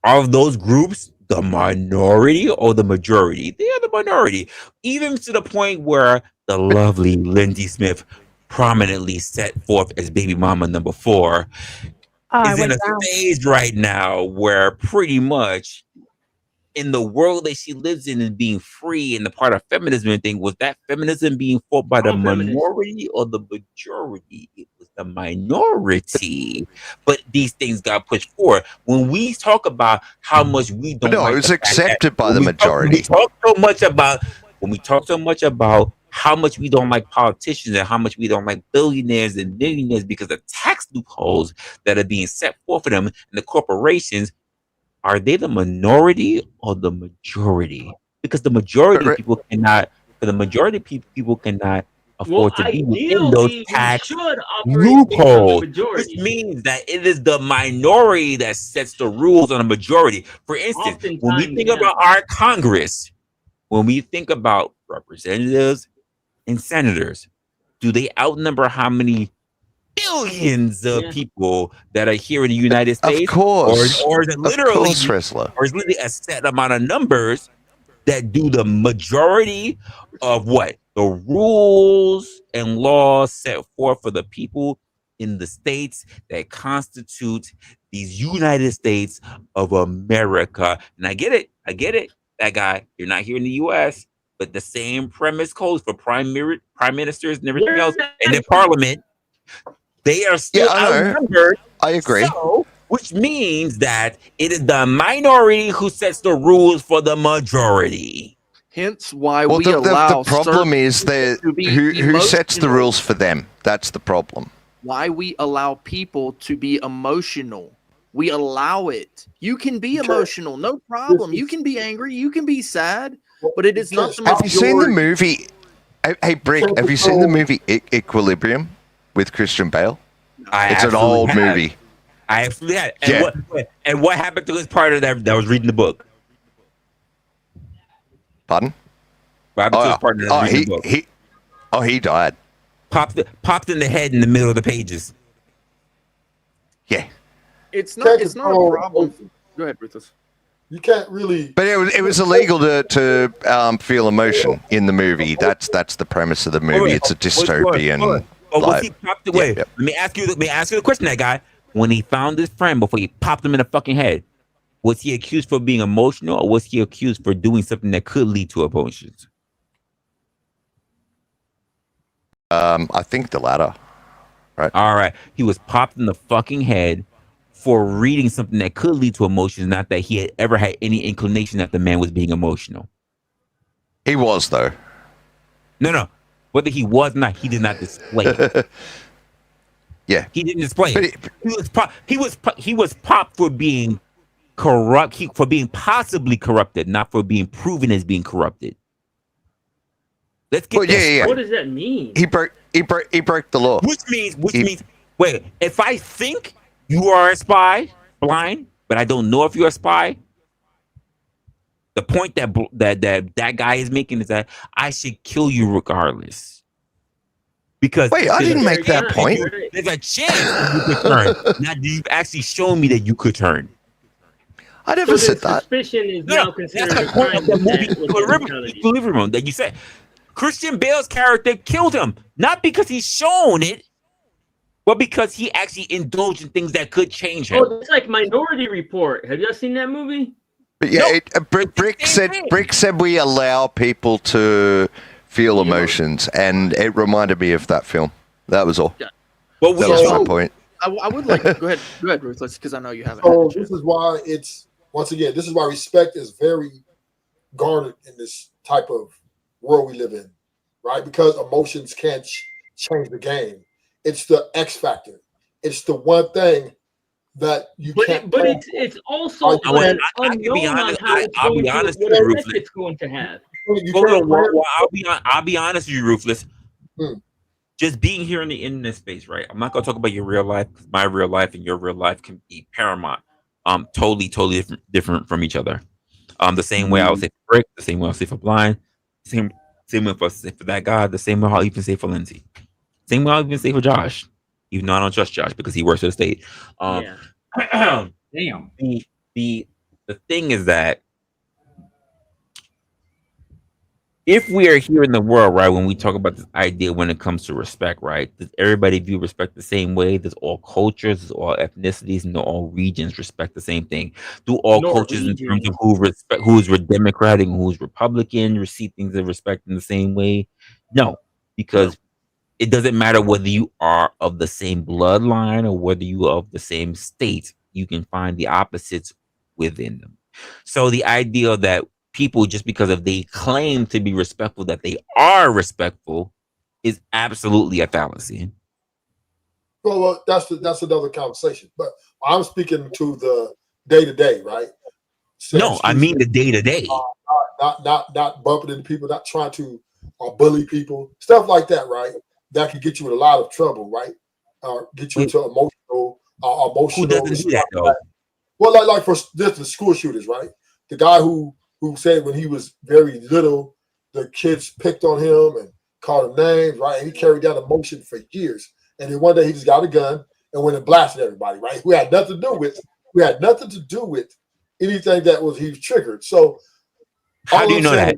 are those groups the minority or the majority? They are the minority, even to the point where the lovely Lindsay Smith, prominently set forth as baby mama number 4, is in a stage right now where pretty much in the world that she lives in and being free and the part of feminism and thing, was that feminism being fought by the minority or the majority? It was the minority. But these things got pushed forward. When we talk about how much we don't No, like it was the fact that accepted by the when majority. we talk so much about how much we don't like politicians and how much we don't like billionaires and millionaires because of tax loopholes that are being set forth for them and the corporations, are they the minority or the majority? Because the majority of people cannot afford to be within those ideally, we tax should operate based on the loopholes, which majority. means that it is the minority that sets the rules on a majority. For instance, when we Oftentimes, think yeah. about our Congress, when we think about representatives and senators, do they outnumber how many billions of people that are here in the United States? Of course. Or is it literally, Of course, Resla. or is it literally a set amount of numbers that do the majority of what? The rules and laws set forth for the people in the states that constitute these United States of America. And I get it. That guy, you're not here in the US, but the same premise holds for prime ministers and everything else in the parliament. They are still outnumbered. I agree. So, which means that it is the minority who sets the rules for the majority. Hence why Well, we the allow problem is certain people to be who sets the emotional. rules for them. That's the problem. Why we allow people to be emotional. We allow it. You can be emotional, no problem. You can be angry, you can be sad, but it is not the majority. Have you seen the movie? Hey, Brick, have you seen the movie Equilibrium with Christian Bale? It's an old movie. I absolutely had. And what happened to this part of that was reading the book? Pardon? What happened to his partner that was reading the book? He died. Popped in the head in the middle of the pages. Yeah. It's not a problem. Go ahead, Ruthless. You can't really. But it was illegal to feel emotion in the movie. That's the premise of the movie. It's a dystopian. Let me ask you the question, that guy. When he found his friend before he popped him in the fucking head, was he accused for being emotional, or was he accused for doing something that could lead to emotions? I think the latter. Right. All right. He was popped in the fucking head for reading something that could lead to emotions, not that he had ever had any inclination that the man was being emotional. He was, though. No. Whether he was or not, he did not display it. Yeah. He didn't display it. He was popped for being corrupt, for being possibly corrupted, not for being proven as being corrupted. Let's get that. What does that mean? He broke the law. Which means wait, if I think you are a spy, blind, but I don't know if you're a spy, the point that guy is making is that I should kill you regardless. Because wait, I didn't make that point. There's a chance you could turn. Now you've actually shown me that you could turn. I never said that. Suspicion is now considered that's the point of the movie Equilibrium that you said. Christian Bale's character killed him, not because he's shown it, but because he actually indulged in things that could change him. Oh, it's like Minority Report. Have y'all seen that movie? But yeah, Brick said we allow people to feel emotions, and it reminded me of that film. That was all. Yeah. That was my point. I would like to go ahead, Ruthless, because I know you haven't. So this is why this is why respect is very guarded in this type of world we live in, right? Because emotions can't change the game. It's the X factor. It's the one thing that you can't. But it's also unknown on how it's going to have. I'll be honest with you, Ruthless. Just being here in the internet space, right? I'm not gonna talk about your real life because my real life and your real life can be paramount. Totally different from each other. The same way I would say for Brick, the same way I'll say for Blind, same way I'll say for that guy, the same way I'll even say for Lindsay, same way I'll even say for Josh. Even though I don't trust Josh because he works for the state. Damn. The thing is that if we are here in the world, right, when we talk about this idea when it comes to respect, right, does everybody view respect the same way? Does all cultures, does all ethnicities, and all regions respect the same thing? Do all cultures, in terms of who's Democratic and who's Republican, receive things of respect in the same way? No, because it doesn't matter whether you are of the same bloodline or whether you are of the same state. You can find the opposites within them. So the idea that people, just because of they claim to be respectful, that they are respectful, is absolutely a fallacy. Well, that's another conversation. But I'm speaking to the day to day, right? No, I mean the day to day. Not bumping into people, not trying to or bully people, stuff like that, right? That could get you in a lot of trouble, right? Or get you into emotional Who doesn't do that though? Well, like for just the school shooters, right? The guy who said when he was very little, the kids picked on him and called him names, right? And he carried that emotion for years. And then one day he just got a gun and went and blasted everybody, right? We had nothing to do with anything that was he was triggered. So how do you know that?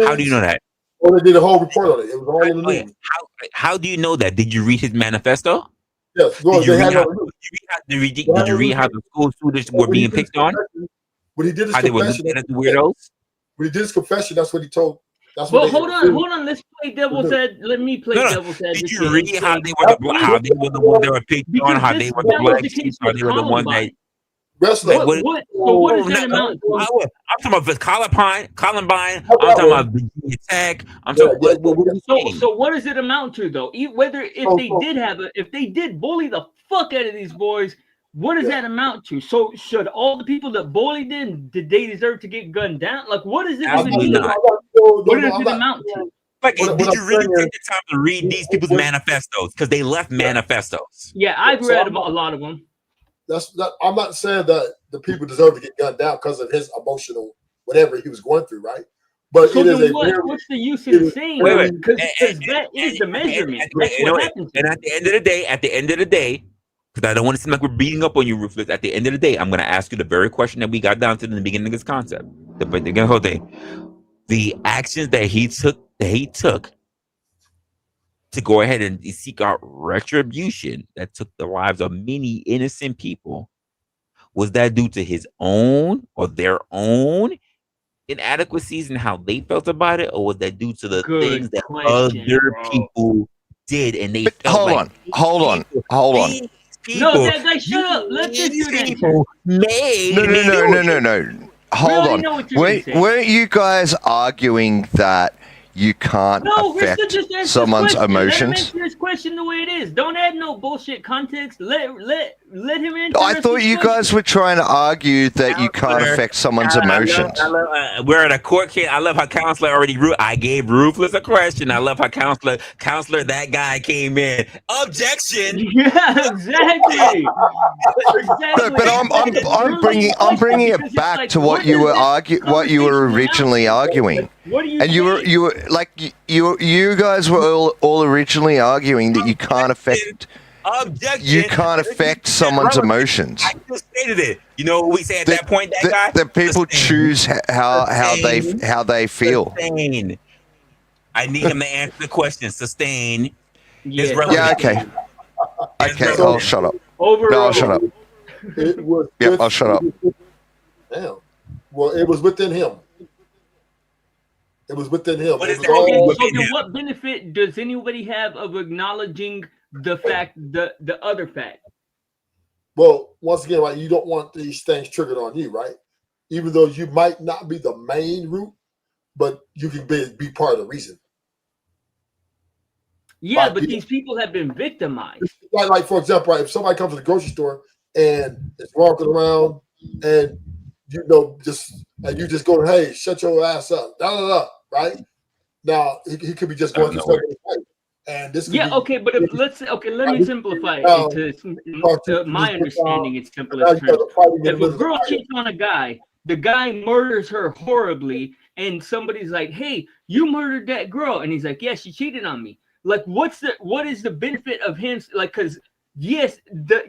How do you know that? Well, they did a whole report on it. It was all in the news. How do you know that? Did you read his manifesto? Yes. Well, did you read how the school shooters were being picked on? When he did his how they were confession, looking at the weirdos? When he did his confession, that's what he told. That's well, what hold on. Let's play devil's advocate. Let me play devil's advocate. Did you read how they were the ones that were picked on? How they were the black sheep? How they were the ones that. Resla. What does that amount to? I'm talking about Columbine. I'm talking about Virginia Tech. I'm talking. So what does it amount to though? Whether if they did bully the fuck out of these boys, what does that amount to? So should all the people that bullied them, did they deserve to get gunned down? Like what does it even mean? What does it amount to? Like, did you really take the time to read these people's manifestos? Because they left manifestos. Yeah, I've read a lot of them. I'm not saying that the people deserve to get gunned down because of his emotional whatever he was going through, right? But so it is what's the use in saying? Because that is the measurement. And at the end of the day, because I don't want to seem like we're beating up on you, Ruthless. At the end of the day, I'm going to ask you the very question that we got down to in the beginning of this concept. The whole thing, the actions that he took to go ahead and seek out retribution that took the lives of many innocent people, was that due to his own or their own inadequacies and how they felt about it, or was that due to the things that other people did and they felt hold on. No, that guy, shut up. Let this dude No. Hold on. Weren't you guys arguing that you can't affect someone's emotions? Let him answer his question the way it is. Don't add no bullshit context. Let him answer. I thought you guys were trying to argue that you can't affect someone's emotions. We're at a court case. I love how counselor I gave Ruthless a question. I love how counselor that guy came in. Objection. Yeah, exactly. No, but I'm bringing it back to what you were originally arguing. And you were like you guys were all originally arguing that you can't affect. You can't affect someone's emotions. I just stated it. You know what we say at that point, that guy? The people choose how they feel. Sustain. I need him to answer the question. Sustain. Yeah, okay. Okay, I'll shut up. No, I'll shut up. I'll shut up. Damn. Well, it was within him. It was within him. What benefit does anybody have of acknowledging the fact, the other fact? Well, once again, right, you don't want these things triggered on you, right? Even though you might not be the main root, but you can be part of the reason. Yeah, but these people have been victimized. Like for example, right, if somebody comes to the grocery store and is walking around and you just go, hey, shut your ass up, right? Now he could be just going through something. And this okay, but let me simplify it to my understanding. It's simplest terms. If a girl cheats on a guy, the guy murders her horribly, and somebody's like, "Hey, you murdered that girl," and he's like, "Yeah, she cheated on me." Like, what is the benefit of him? Like, because yes, the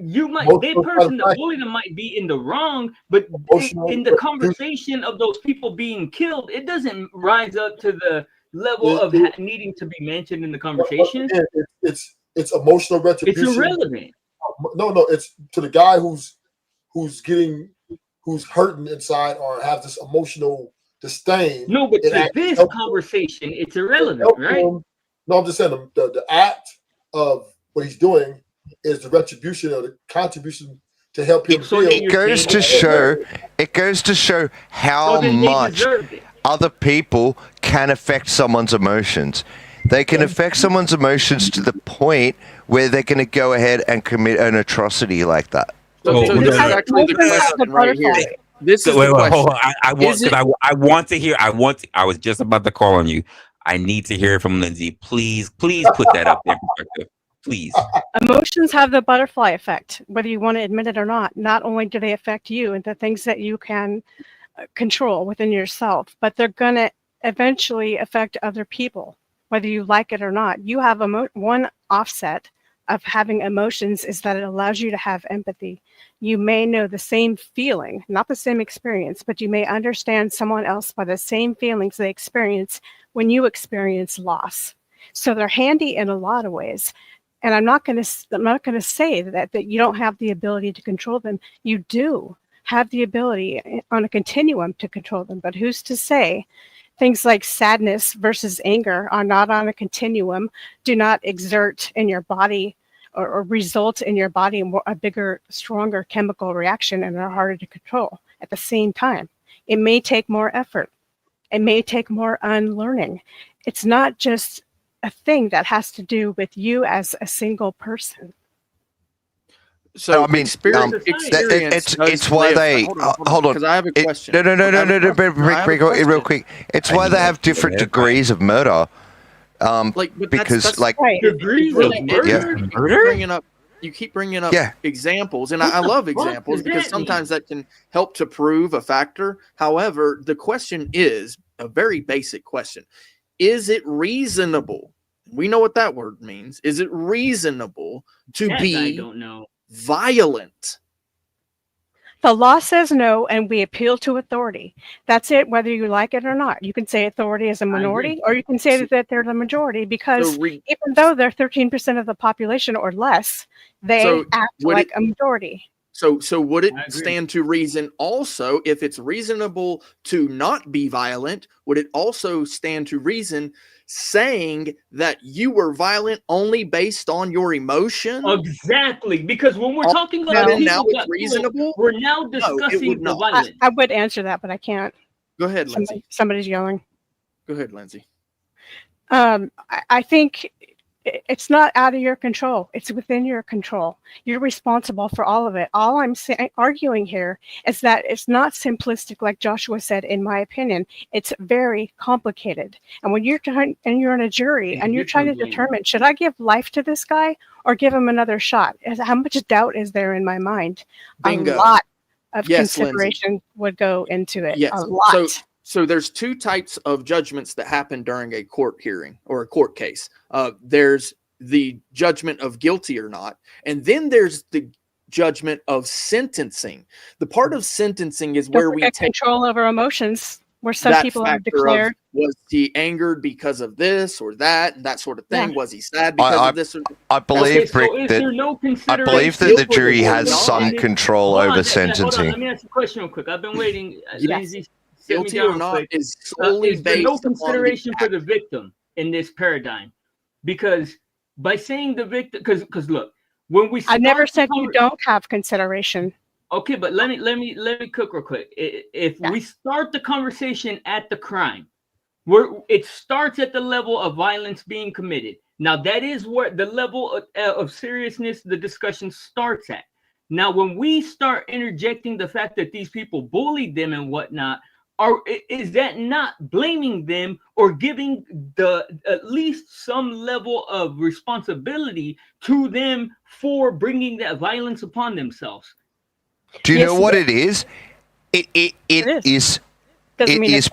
person that bullied him might be in the wrong, but in the conversation of those people being killed, it doesn't rise up to the level of needing to be mentioned in the conversation. It's emotional retribution. It's irrelevant. No, it's to the guy who's hurting inside or have this emotional disdain. No, but to this conversation, it's irrelevant, right? No, I'm just saying the act of what he's doing is the retribution or the contribution to help him feel. It goes to show how much other people can affect someone's emotions. They can affect someone's emotions to the point where they're going to go ahead and commit an atrocity like that. So this is actually the question right here. This is the question. Hold on. I want to hear. I was just about to call on you. I need to hear it from Lindsay. Please put that up there in perspective. Please. Emotions have the butterfly effect, whether you want to admit it or not. Not only do they affect you and the things that you can control within yourself, but they're going to eventually affect other people, whether you like it or not. You have one offset of having emotions is that it allows you to have empathy. You may know the same feeling, not the same experience, but you may understand someone else by the same feelings they experience when you experience loss. So they're handy in a lot of ways. And I'm not going to say that you don't have the ability to control them. You do have the ability on a continuum to control them, but who's to say things like sadness versus anger are not on a continuum, do not exert in your body or result in your body a bigger, stronger chemical reaction and are harder to control at the same time. It may take more effort. It may take more unlearning. It's not just a thing that has to do with you as a single person. So I mean, it's why they hold on. Because I have a question. No, real quick. It's why they have different degrees of murder. Because degrees of murder. You keep bringing up Yeah. examples, and I love examples because sometimes that can help to prove a factor. However, the question is a very basic question: is it reasonable? We know what that word means. Is it reasonable to I be don't know. violent? The law says no, and we appeal to authority. That's it, whether you like it or not. You can say authority is a minority, or you can say that they're the majority, because even though they're 13% of the population or less, they act like a majority. So would it stand to reason also, if it's reasonable to not be violent, would it also stand to reason saying that you were violent only based on your emotion? Exactly, because when we're talking about now people it's got reasonable, killed, we're now discussing the violence. I would answer that, but I can't. Go ahead, Lindsay. Somebody's yelling. Go ahead, Lindsay. I think it's not out of your control. It's within your control. You're responsible for all of it. All I'm arguing here is that it's not simplistic, like Joshua said, in my opinion. It's very complicated. And when you're in a jury and you're trying to determine, should I give life to this guy or give him another shot? How much doubt is there in my mind? Bingo. A lot of Yes, consideration Lindsay. would go into it. Yes. A lot. So there's two types of judgments that happen during a court hearing or a court case. There's the judgment of guilty or not, and then there's the judgment of sentencing. The part of sentencing is where we take control over emotions, where some that people are factor declared. Was he angered because of this or that and that sort of thing? Was he sad because of this? I believe, Rick, I believe that the jury has some control over sentencing. Let me ask you a question real quick. I've been waiting. Lindsay, guilty or not is solely is there based no consideration for the victim in this paradigm? Because by saying the victim, because look, when we I never said you don't have consideration. Okay, but let me cook real quick. If we start the conversation at the crime, it starts at the level of violence being committed. Now that is where the level of seriousness the discussion starts at. Now, when we start interjecting the fact that these people bullied them and whatnot, is that not blaming them or giving at least some level of responsibility to them for bringing that violence upon themselves? Do you know what it is? It is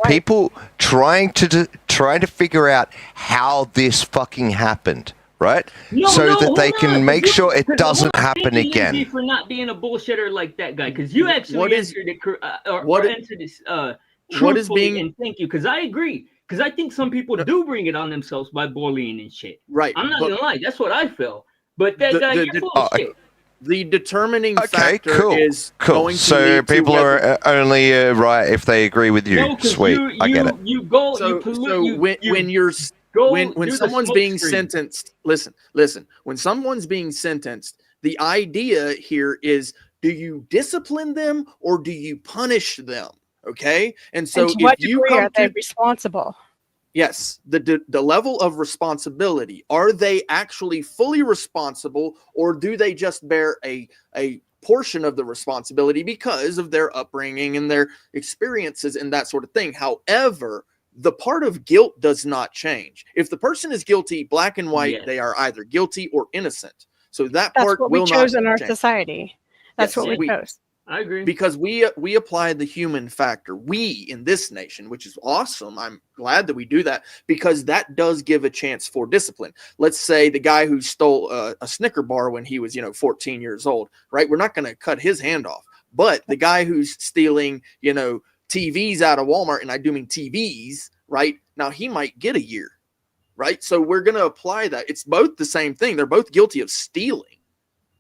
people trying to figure out how this fucking happened, right? That they can make sure it doesn't happen again. Thank you for not being a bullshitter like that guy, because you actually answered it answered this truthfully, and thank you, because I agree. Because I think some people do bring it on themselves by bullying and shit. Right. I'm not gonna lie, that's what I feel. But that guy, you're full of shit. The determining factor is going to so lead people to are only right if they agree with you. No, 'cause Sweet, I get it. You go. So, you pollute, when someone's being sentenced, listen. When someone's being sentenced, the idea here is: do you discipline them or do you punish them? Okay, and so to what if you degree come are they to responsible? yes, the level of responsibility, are they actually fully responsible, or do they just bear a portion of the responsibility because of their upbringing and their experiences and that sort of thing? However, the part of guilt does not change. If the person is guilty, black and white, Yes. they are either guilty or innocent. So that That's part what we will chose not in our change. society. That's Yes, what we chose. I agree. Because we apply the human factor. We in this nation, which is awesome. I'm glad that we do that because that does give a chance for discipline. Let's say the guy who stole a Snicker bar when he was 14 years old, right? We're not going to cut his hand off. But the guy who's stealing, TVs out of Walmart, and I do mean TVs, right? Now he might get a year, right? So we're going to apply that. It's both the same thing. They're both guilty of stealing.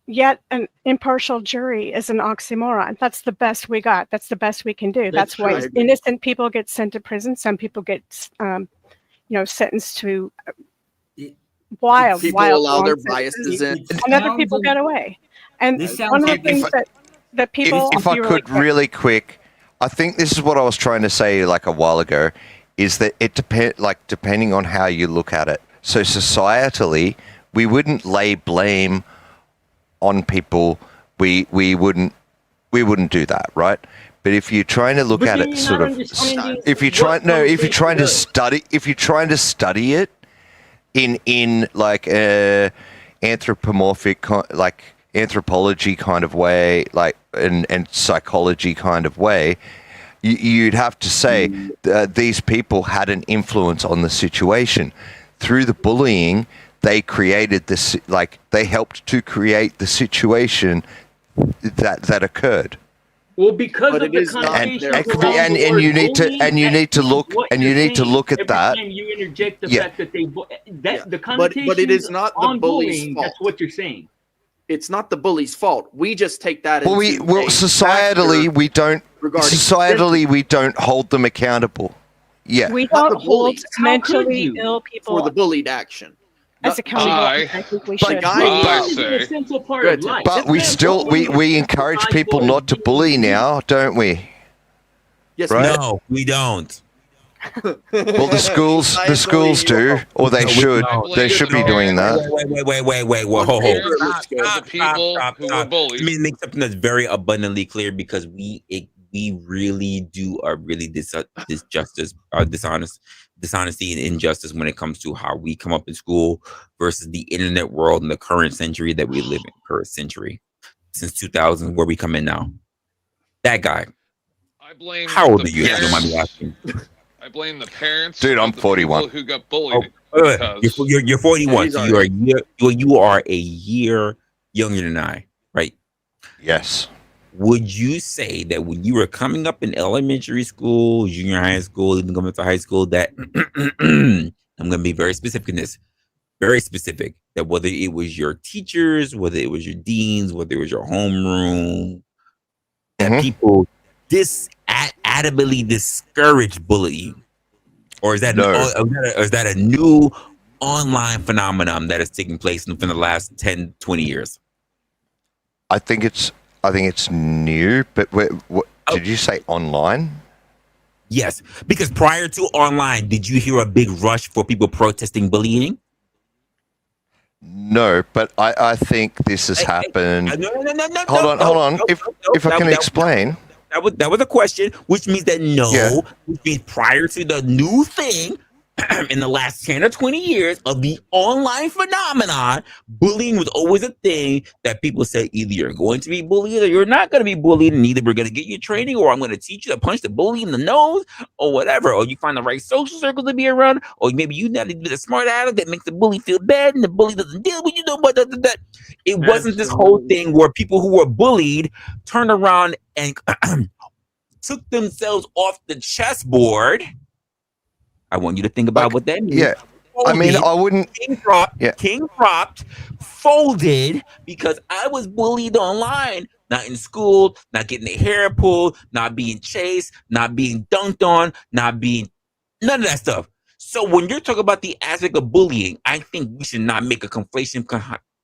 Yet an impartial jury is an oxymoron. That's the best we got. That's the best we can do. That's why innocent people get sent to prison. Some people get, sentenced to wild allow their sentences, biases in. and other people get away. And one of the things that people, if I could really quick, I think this is what I was trying to say like a while ago, is that it depending on how you look at it. So societally, we wouldn't lay blame on people. We wouldn't do that, right? But if you're trying to look at it sort of, if you're trying to study it in like a anthropomorphic, like anthropology kind of way, like and psychology kind of way, you'd have to say these people had an influence on the situation through the bullying. They created this, like they helped to create the situation that occurred. Well, because But of it the is not connotation their of fault. the And word you need to bullying, and you need to that look is what and you're you need to saying look at every that. time you interject the Yeah. fact that the But connotation it is not the on bully's bullying. fault. That's what you're saying. It's not the bully's fault. We just take that Well, into societally we don't regarding we don't hold them accountable. Yeah. we Not don't the hold bullies. mentally ill people for the bullied action. as accountable. I think we should. Bullying is an essential part of life. But we still we encourage people not to bully now, don't we? Yes, right? No, we don't. Well, the schools do, or they should. They should be doing that. Wait. Whoa, hold. The people who were bullied. Let me make something that's very abundantly clear because we really do really dishonesty and injustice when it comes to how we come up in school versus the internet world and the current century that we live in, current century since 2000, where we come in now. That guy. I blame. How old are you? If you don't mind me asking. I blame the parents. Dude, I'm of the 41. people who got bullied. You're 41, so you are a year younger than I, right? Yes. Would you say that when you were coming up in elementary school, junior high school, even going to high school, that I'm going to be very specific in this, very specific, that whether it was your teachers, whether it was your deans, whether it was your homeroom, that people adamantly discourage bullying? Or is that or is that a new online phenomenon that is taking place within the last 10, 20 years? I think it's new, but what did you say online? Yes, because prior to online, did you hear a big rush for people protesting bullying? No, but I think this has happened. No. Hold on. If I can explain. That was a question, which means that which means prior to the new thing in the last 10 or 20 years of the online phenomenon, bullying was always a thing that people said either you're going to be bullied or you're not going to be bullied, and either we're going to get you training or I'm going to teach you to punch the bully in the nose or whatever, or you find the right social circle to be around, or maybe you need to be the smart aleck that makes the bully feel bad and the bully doesn't deal with you. But it wasn't this whole thing where people who were bullied turned around and took themselves off the chessboard. I want you to think about what that means. Yeah. Folded, I mean, I wouldn't. King dropped, folded because I was bullied online, not in school, not getting their hair pulled, not being chased, not being dunked on, not being none of that stuff. So when you're talking about the aspect of bullying, I think we should not make a conflation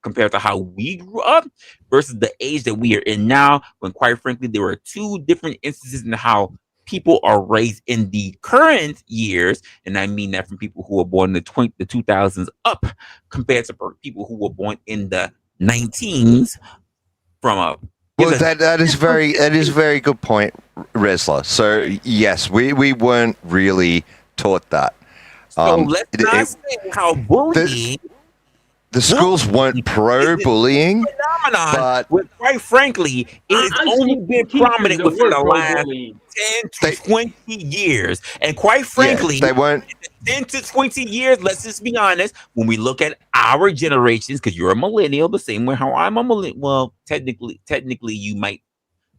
compared to how we grew up versus the age that we are in now, when quite frankly, there were two different instances in how people are raised in the current years, and I mean that from people who were born in the 2000s up compared to people who were born in the 19s from a Well, that is very good point, Resla. So yes, we weren't really taught that. So let's not say how bullying. The schools weren't pro-bullying, phenomenon, but quite frankly, it has only been prominent within the last 10 to 20 years. And quite frankly, they weren't. 10 to 20 years, let's just be honest, when we look at our generations, because you're a millennial, the same way how I'm a millennial. Well, technically, you might.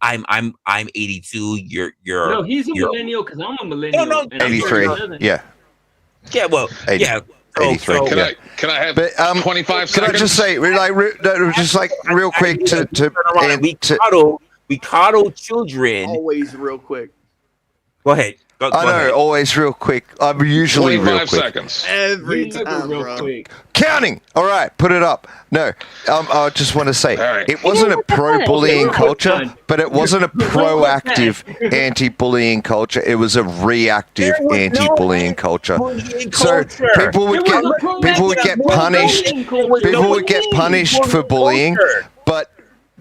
I'm 82. No, he's a you're millennial because I'm a millennial. No, and I'm 83. 37. Yeah. Yeah. Well. 80, Yeah. 83. So, yeah. Can I have But 25 can seconds? I just say, real quick we coddle children. Always real quick. Go ahead. Go I know, ahead. always real quick. I'm usually real 25 quick. seconds. Every Never time, real bro. quick. Counting. All right, put it up. No, I just want to say right. it wasn't a pro-bullying Okay, culture, but it wasn't a proactive anti-bullying culture. It was a reactive There was no anti-bullying culture. bullying So culture. people would There get was a proactive punished. bullying culture. People would get bullying punished for bullying, culture. but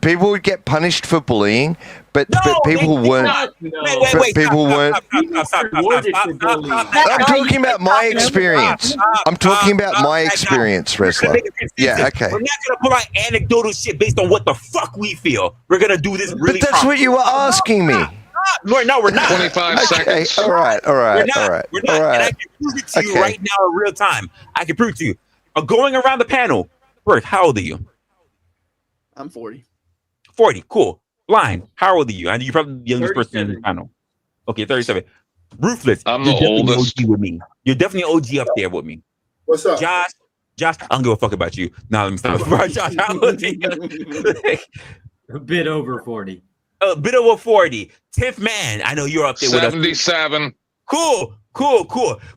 people would get punished for bullying, but No, people they did weren't. not. No. Wait, people stop, weren't. stop, Rewarded for bullying. I'm talking about my experience. I'm talking about my experience, Resla. Yeah, okay. We're not gonna pull out anecdotal shit based on what the fuck we feel. We're gonna do this really. But that's what you were asking me. No, we're not. 25 Okay, seconds. all right. We're not. And I can prove it to you Okay. right now in real time. I can prove it to you. Going around the panel. Bert, how old are you? I'm 40. 40. Cool. Blind. How old are you? I know you're probably the youngest person in the 37. panel. Okay, 37. Ruthless. I'm you're the definitely oldest. OG with me. You're definitely OG up there with me. What's up? Josh, I don't give a fuck about you. Now let me stop. Josh, how old are you? A bit over 40. A bit over 40. 10th man. I know you're up there with us. 77. Cool.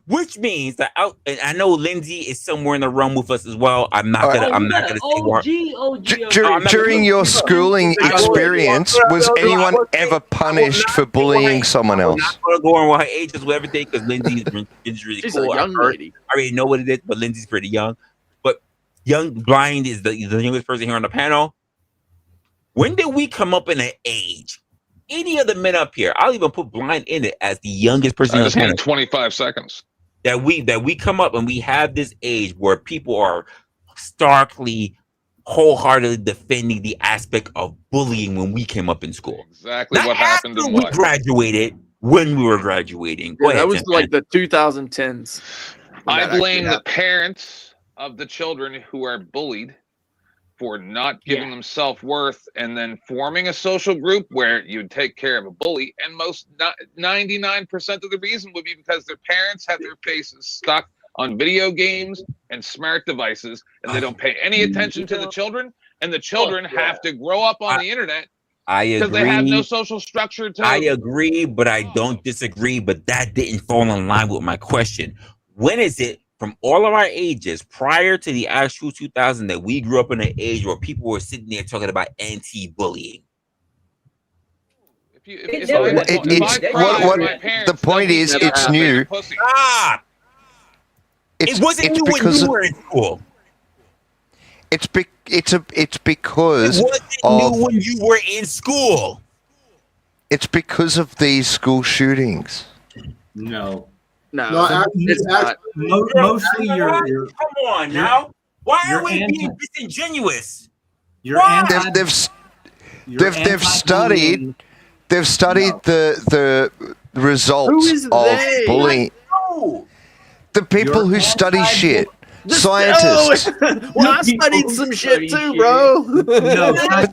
Which means that and I know Lindsay is somewhere in the room with us as well. I'm not gonna say more. During your schooling experience, was anyone ever punished for bullying someone I'm else? not gonna go on what her age is with everything because Lindsay is really She's cool. a young lady. I already know what it is, but Lindsay's pretty young. But blind is the youngest person here on the panel. When did we come up in an age? Any of the men up here, I'll even put blind in it as the youngest person I on the just need panel. 25 seconds. That we come up and we have this age where people are starkly, wholeheartedly defending the aspect of bullying when we came up in school. Exactly what happened in We life. graduated when we were graduating. Go Yeah, ahead. that was Tim. like the 2010s. when I that blame actually the parents of the children who are bullied for not giving them self-worth and then forming a social group where you take care of a bully. And 99% of the reason would be because their parents have their faces stuck on video games and smart devices, and they don't pay any attention to the children. And the children have to grow up on the internet I because agree. they have no social structure to. I agree, but I don't disagree. But that didn't fall in line with my question. When is it from all of our ages prior to the actual 2000 that we grew up in an age where people were sitting there talking about anti-bullying? The point is, it's new. Stop! It wasn't new when you were in school. It's because It wasn't of new when you were in school. it's because of these school shootings. No. No, it's not. Mostly your Come on now. Why you're are we anti- being disingenuous? your Why? They've studied the results of they? bullying. No. The people who study shit, scientists. Well, I studied some shit too, bro. But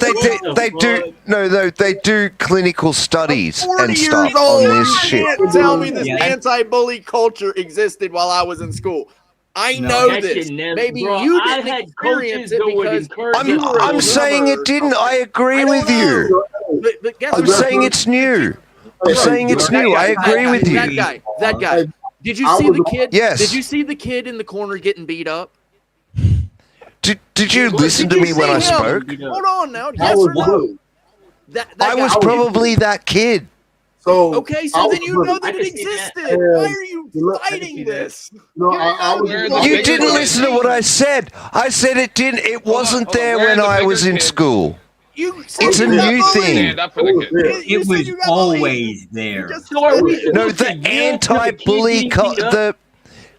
they do clinical studies 40 and years stuff old. on this You shit. can't tell me this anti-bully culture existed while I was in school. I know that this. shit never- Maybe bro, you I didn't had experience coaches it that would because encourage you were a I'm saying drummer it didn't. or I agree with you. But guess I'm what? saying it's new. I'm saying it's new. I agree with you. That guy. Did you see the kid? Yes. Did you see the kid in the corner getting beat up? Did you listen to me when I spoke? Hold on now. Yes or no? I was probably that kid. So okay, so then you know that it existed. Why are you fighting this? No, I was. You didn't listen to what I said. I said it didn't. It wasn't there when I was in school. It's a new thing. Stand up for the kid. It was always there. So are we No, supposed to the yell for anti-bully, the kid being beat up?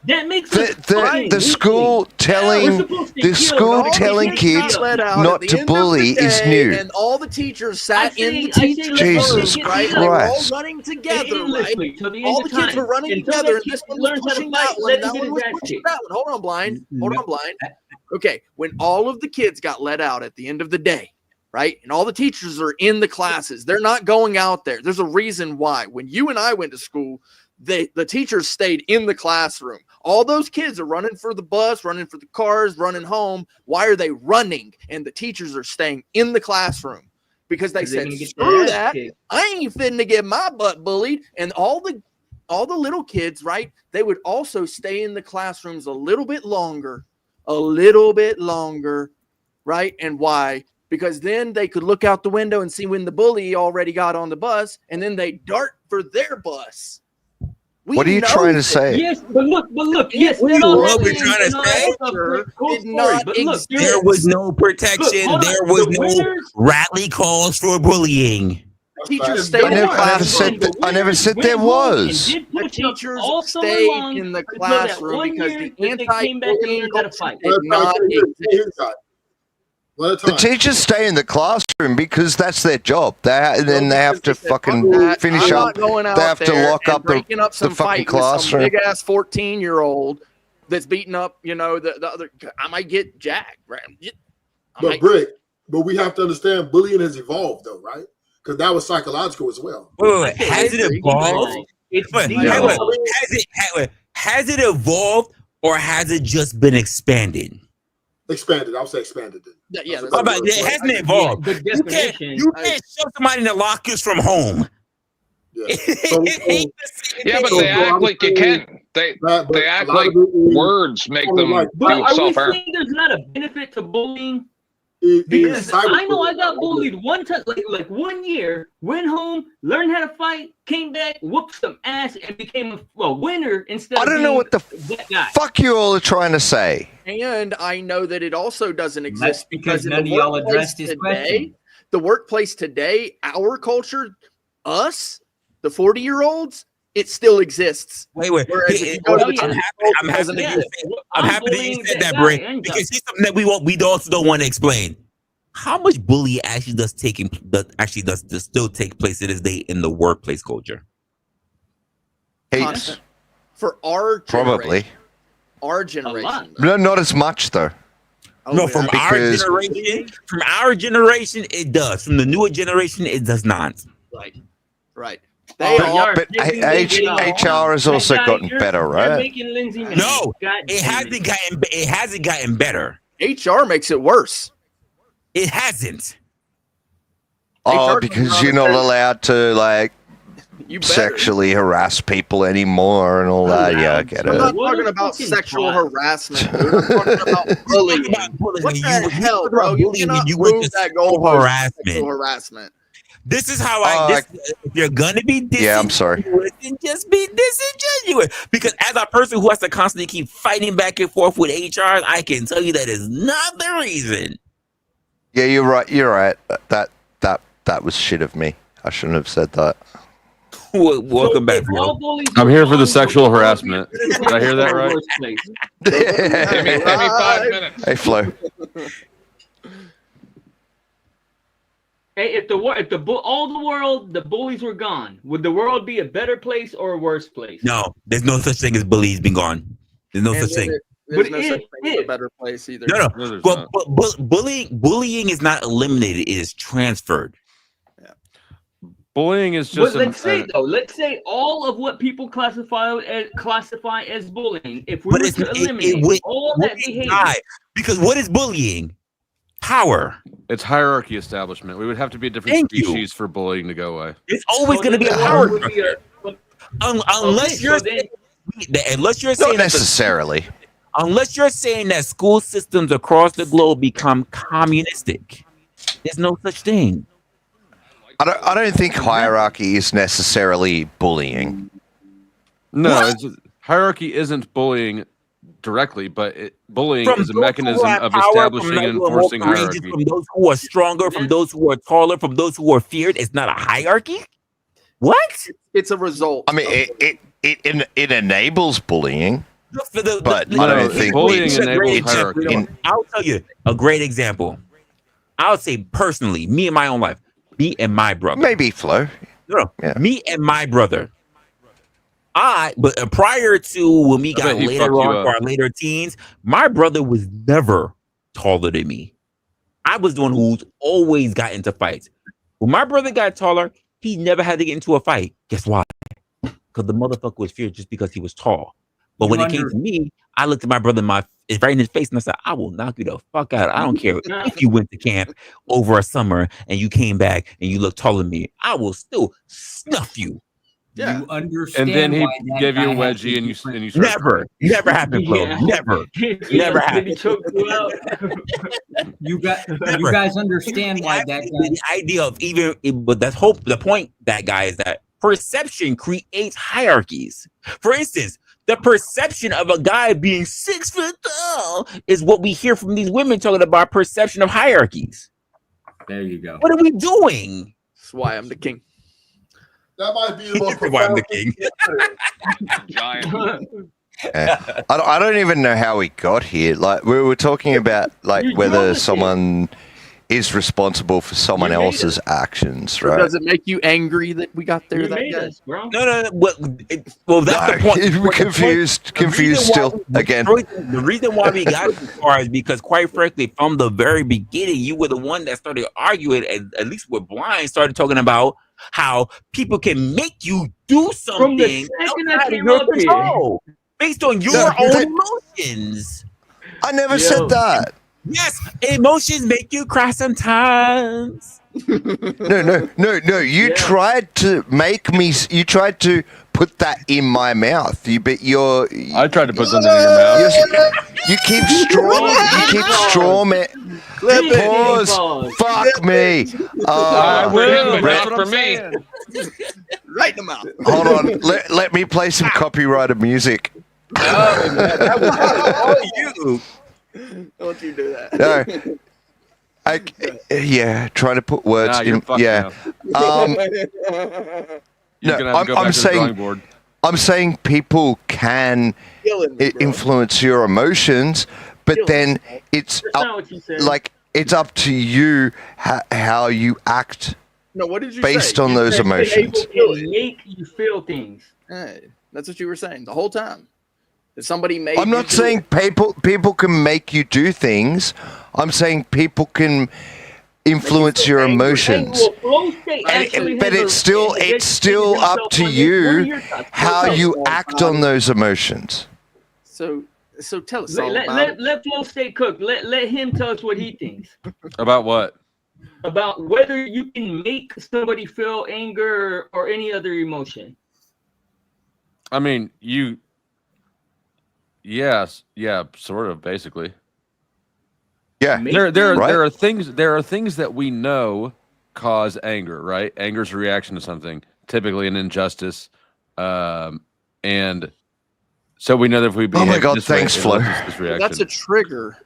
That makes us fucking the school weakling. telling We're supposed to the yell school at all the telling kids kids beat up. not to bully is new. And all the teachers sat in the I say teachers' Jesus rooms, right? They were all Christ. running together, right? Endlessly till the end All of the kids were time. running Until together, that and this kid one was learns how to pushing fight, that one, let and him that get one his was ass pushing kicked. that one. Hold on, Blind. Hold on, Blind. Okay, when all of the kids got let out at the end of the day, right? And all the teachers are in the classes. They're not going out there. There's a reason why. When you and I went to school, the teachers stayed in the classroom. All those kids are running for the bus, running for the cars, running home. Why are they running? And the teachers are staying in the classroom because they said, screw that. I ain't fitting to get my butt bullied. And all the little kids, right? They would also stay in the classrooms a little bit longer, right? And why? Because then they could look out the window and see when the bully already got on the bus, and then they dart for their bus. What are you trying to say? Yes, but look, yes, What that all we're happened trying to and all say? that stuff. Cool Did story, not but look, There was no protection. hold on. There was The no winners- rally calls for bullying. Teachers stayed in the classroom. I never said there was. The teachers all summer stayed long in the until that classroom one because year the that they came back and anti-bullying learned how to culture fight. did not exist. The teachers stay in the classroom because that's their job. Then they have to fucking finish I'm up. not going out They have to there lock and up breaking up the some fucking fight with some classroom. big ass 14-year-old that's beating up, the other. I might get jacked, right? But Brick, we have to understand bullying has evolved though, right? Because that was psychological as well. Wait, has it evolved? Has it evolved or has it just been expanded? Expanded. I'll say expanded. Yeah, How about it hasn't evolved? You can't shove somebody in the lockers from home. Yeah, but they act like you can. They act like words make them But do are we self-harm. saying there's not a benefit to bullying? Because I know I got bullied one time, like 1 year, went home, learned how to fight, came back, whooped some ass, and became a winner instead of I don't know what the that guy. fuck you all are trying to say. And I know that it also doesn't exist That's because in none the of y'all workplace addressed his today. question. The workplace today, our culture, us, the 40-year-olds, it still exists. Wait. Whereas if you go to the I'm happy that you said that, Bray, because here's something that we also don't want to explain. How much bullying actually does still take place to this day in the workplace culture? Heaps. For our Probably. our generation. No, not as much though. No, from our generation, it does. From the newer generation, it does not. Right. But HR has also gotten better, right? No, it hasn't gotten better. HR makes it worse. It hasn't. Oh, because you're not allowed to sexually harass people anymore and all that. Yeah, I get I'm it. not talking about sexual harassment, dude. I'm talking about bullying. What the hell, bro? You cannot move that goalpost. Sexual harassment. This is how if you're gonna be Yeah, I'm sorry. then just be disingenuous. Because as a person who has to constantly keep fighting back and forth with HRs, I can tell you that is not the reason. Yeah, you're right. You're right. That was shit of me. I shouldn't have said that. Welcome back, Flo. I'm here for the sexual harassment. Did I hear that right? Give me 5 minutes. Hey, Flo. Hey, if all the world, the bullies were gone, would the world be a better place or a worse place? No, there's no such thing as bullies being gone. There's no such thing. There's no such thing as a better place either. No. But bullying is not eliminated; it is transferred. Bullying is just. But let's say all of what people classify as bullying. If we were to eliminate all that behavior, because what is bullying? Power. It's hierarchy establishment. We would have to be a different species for bullying to go away. It's always going to be a power. Unless you're saying not necessarily. Unless you're saying that school systems across the globe become communistic, there's no such thing. I don't think hierarchy is necessarily bullying. No, hierarchy isn't bullying directly, but bullying From is a those mechanism who have of power, establishing from those and who are more enforcing courageous, hierarchy. from those who are stronger, from those who are taller, from those who are feared. It's not a hierarchy. What? It's a result. I mean, it enables bullying, but No, I don't think bullying it's enables it's hierarchy. in- I'll tell you a great example. I'll say personally, me in my own life, me and my brother. maybe Flo. No, Yeah. me and my brother. But prior to when we I got bet he later fucked you on up. to our later teens, my brother was never taller than me. I was the one who's always got into fights. When my brother got taller, he never had to get into a fight. Guess why? Because the motherfucker was feared just because he was tall. But when it came to me, I looked at my brother right in his face and I said, I will knock you the fuck out. I don't care if you went to camp over a summer and you came back and you look taller than me. I will still snuff you. Yeah. You understand And then he why that gave you a guy has wedgie a and you different- Never happened, Flo. Yeah. Never. Yeah, Never did he happened. choke you out? You Never. guys understand why that guy. The idea of but that's hope. The point that guy is that perception creates hierarchies. For instance, the perception of a guy being 6 foot tall is what we hear from these women talking about perception of hierarchies. There you go. What are we doing? That's why I'm the king. That might be the most Why I'm the king. Giant. I don't even know how we got here. Like we were talking about like You whether drove it. someone is responsible for someone You made else's actions, Or right? does it make you angry that we got there You that made day? us, bro. No. Well, that's the point. We're confused still again. The reason why we got this far is because, quite frankly, from the very beginning, you were the one that started arguing, and at least with Blind, started talking about how people can make you do From the something second I outside of came your up control, based on your No, own that- emotions. I never said that. Yes, emotions make you cry sometimes. No. You tried to make me. You tried to put that in my mouth. I tried to put something in your mouth. You keep straw man. Pause. Fuck me. I will. but That's not what for I'm me. saying. Right in the mouth. Hold on. Let me play some copyrighted music. That was all you. Don't you do that. No. Yeah, trying to put words Nah, you're in. fucked Yeah. now. No, You're gonna have to go back I'm to the drawing saying. board. I'm saying people can influence your emotions, but then it's That's not what you said. it's up to you how you act No, what did you based say? on You those said emotions. People can make you feel things. Hey, that's what you were saying the whole time. If somebody made I'm you not do saying people can make you do things. I'm saying people can influence your emotions. Well, flow state actually But has it's a- still up himself to on this. What are you your thoughts? how you act on those emotions. So tell us all about it. Let flow state cook. Let him tell us what he thinks About what? about whether you can make somebody feel anger or any other emotion. I mean, yes, yeah, sort of, basically. Yeah. There Right. are things that we know cause anger, right? Anger is a reaction to something, typically an injustice, and so we know that if we behave Oh my God, this way, thanks, it'll Flo. elicit this reaction. That's a trigger.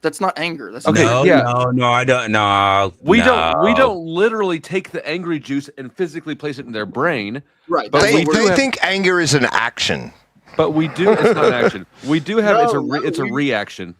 That's not anger. That's Okay, No, yeah. no, I don't. No, We no. don't literally take the angry juice and physically place it in their brain. Right. But They we do have, think anger is an action. but we do. It's not an action. We do have. it's a No, reaction.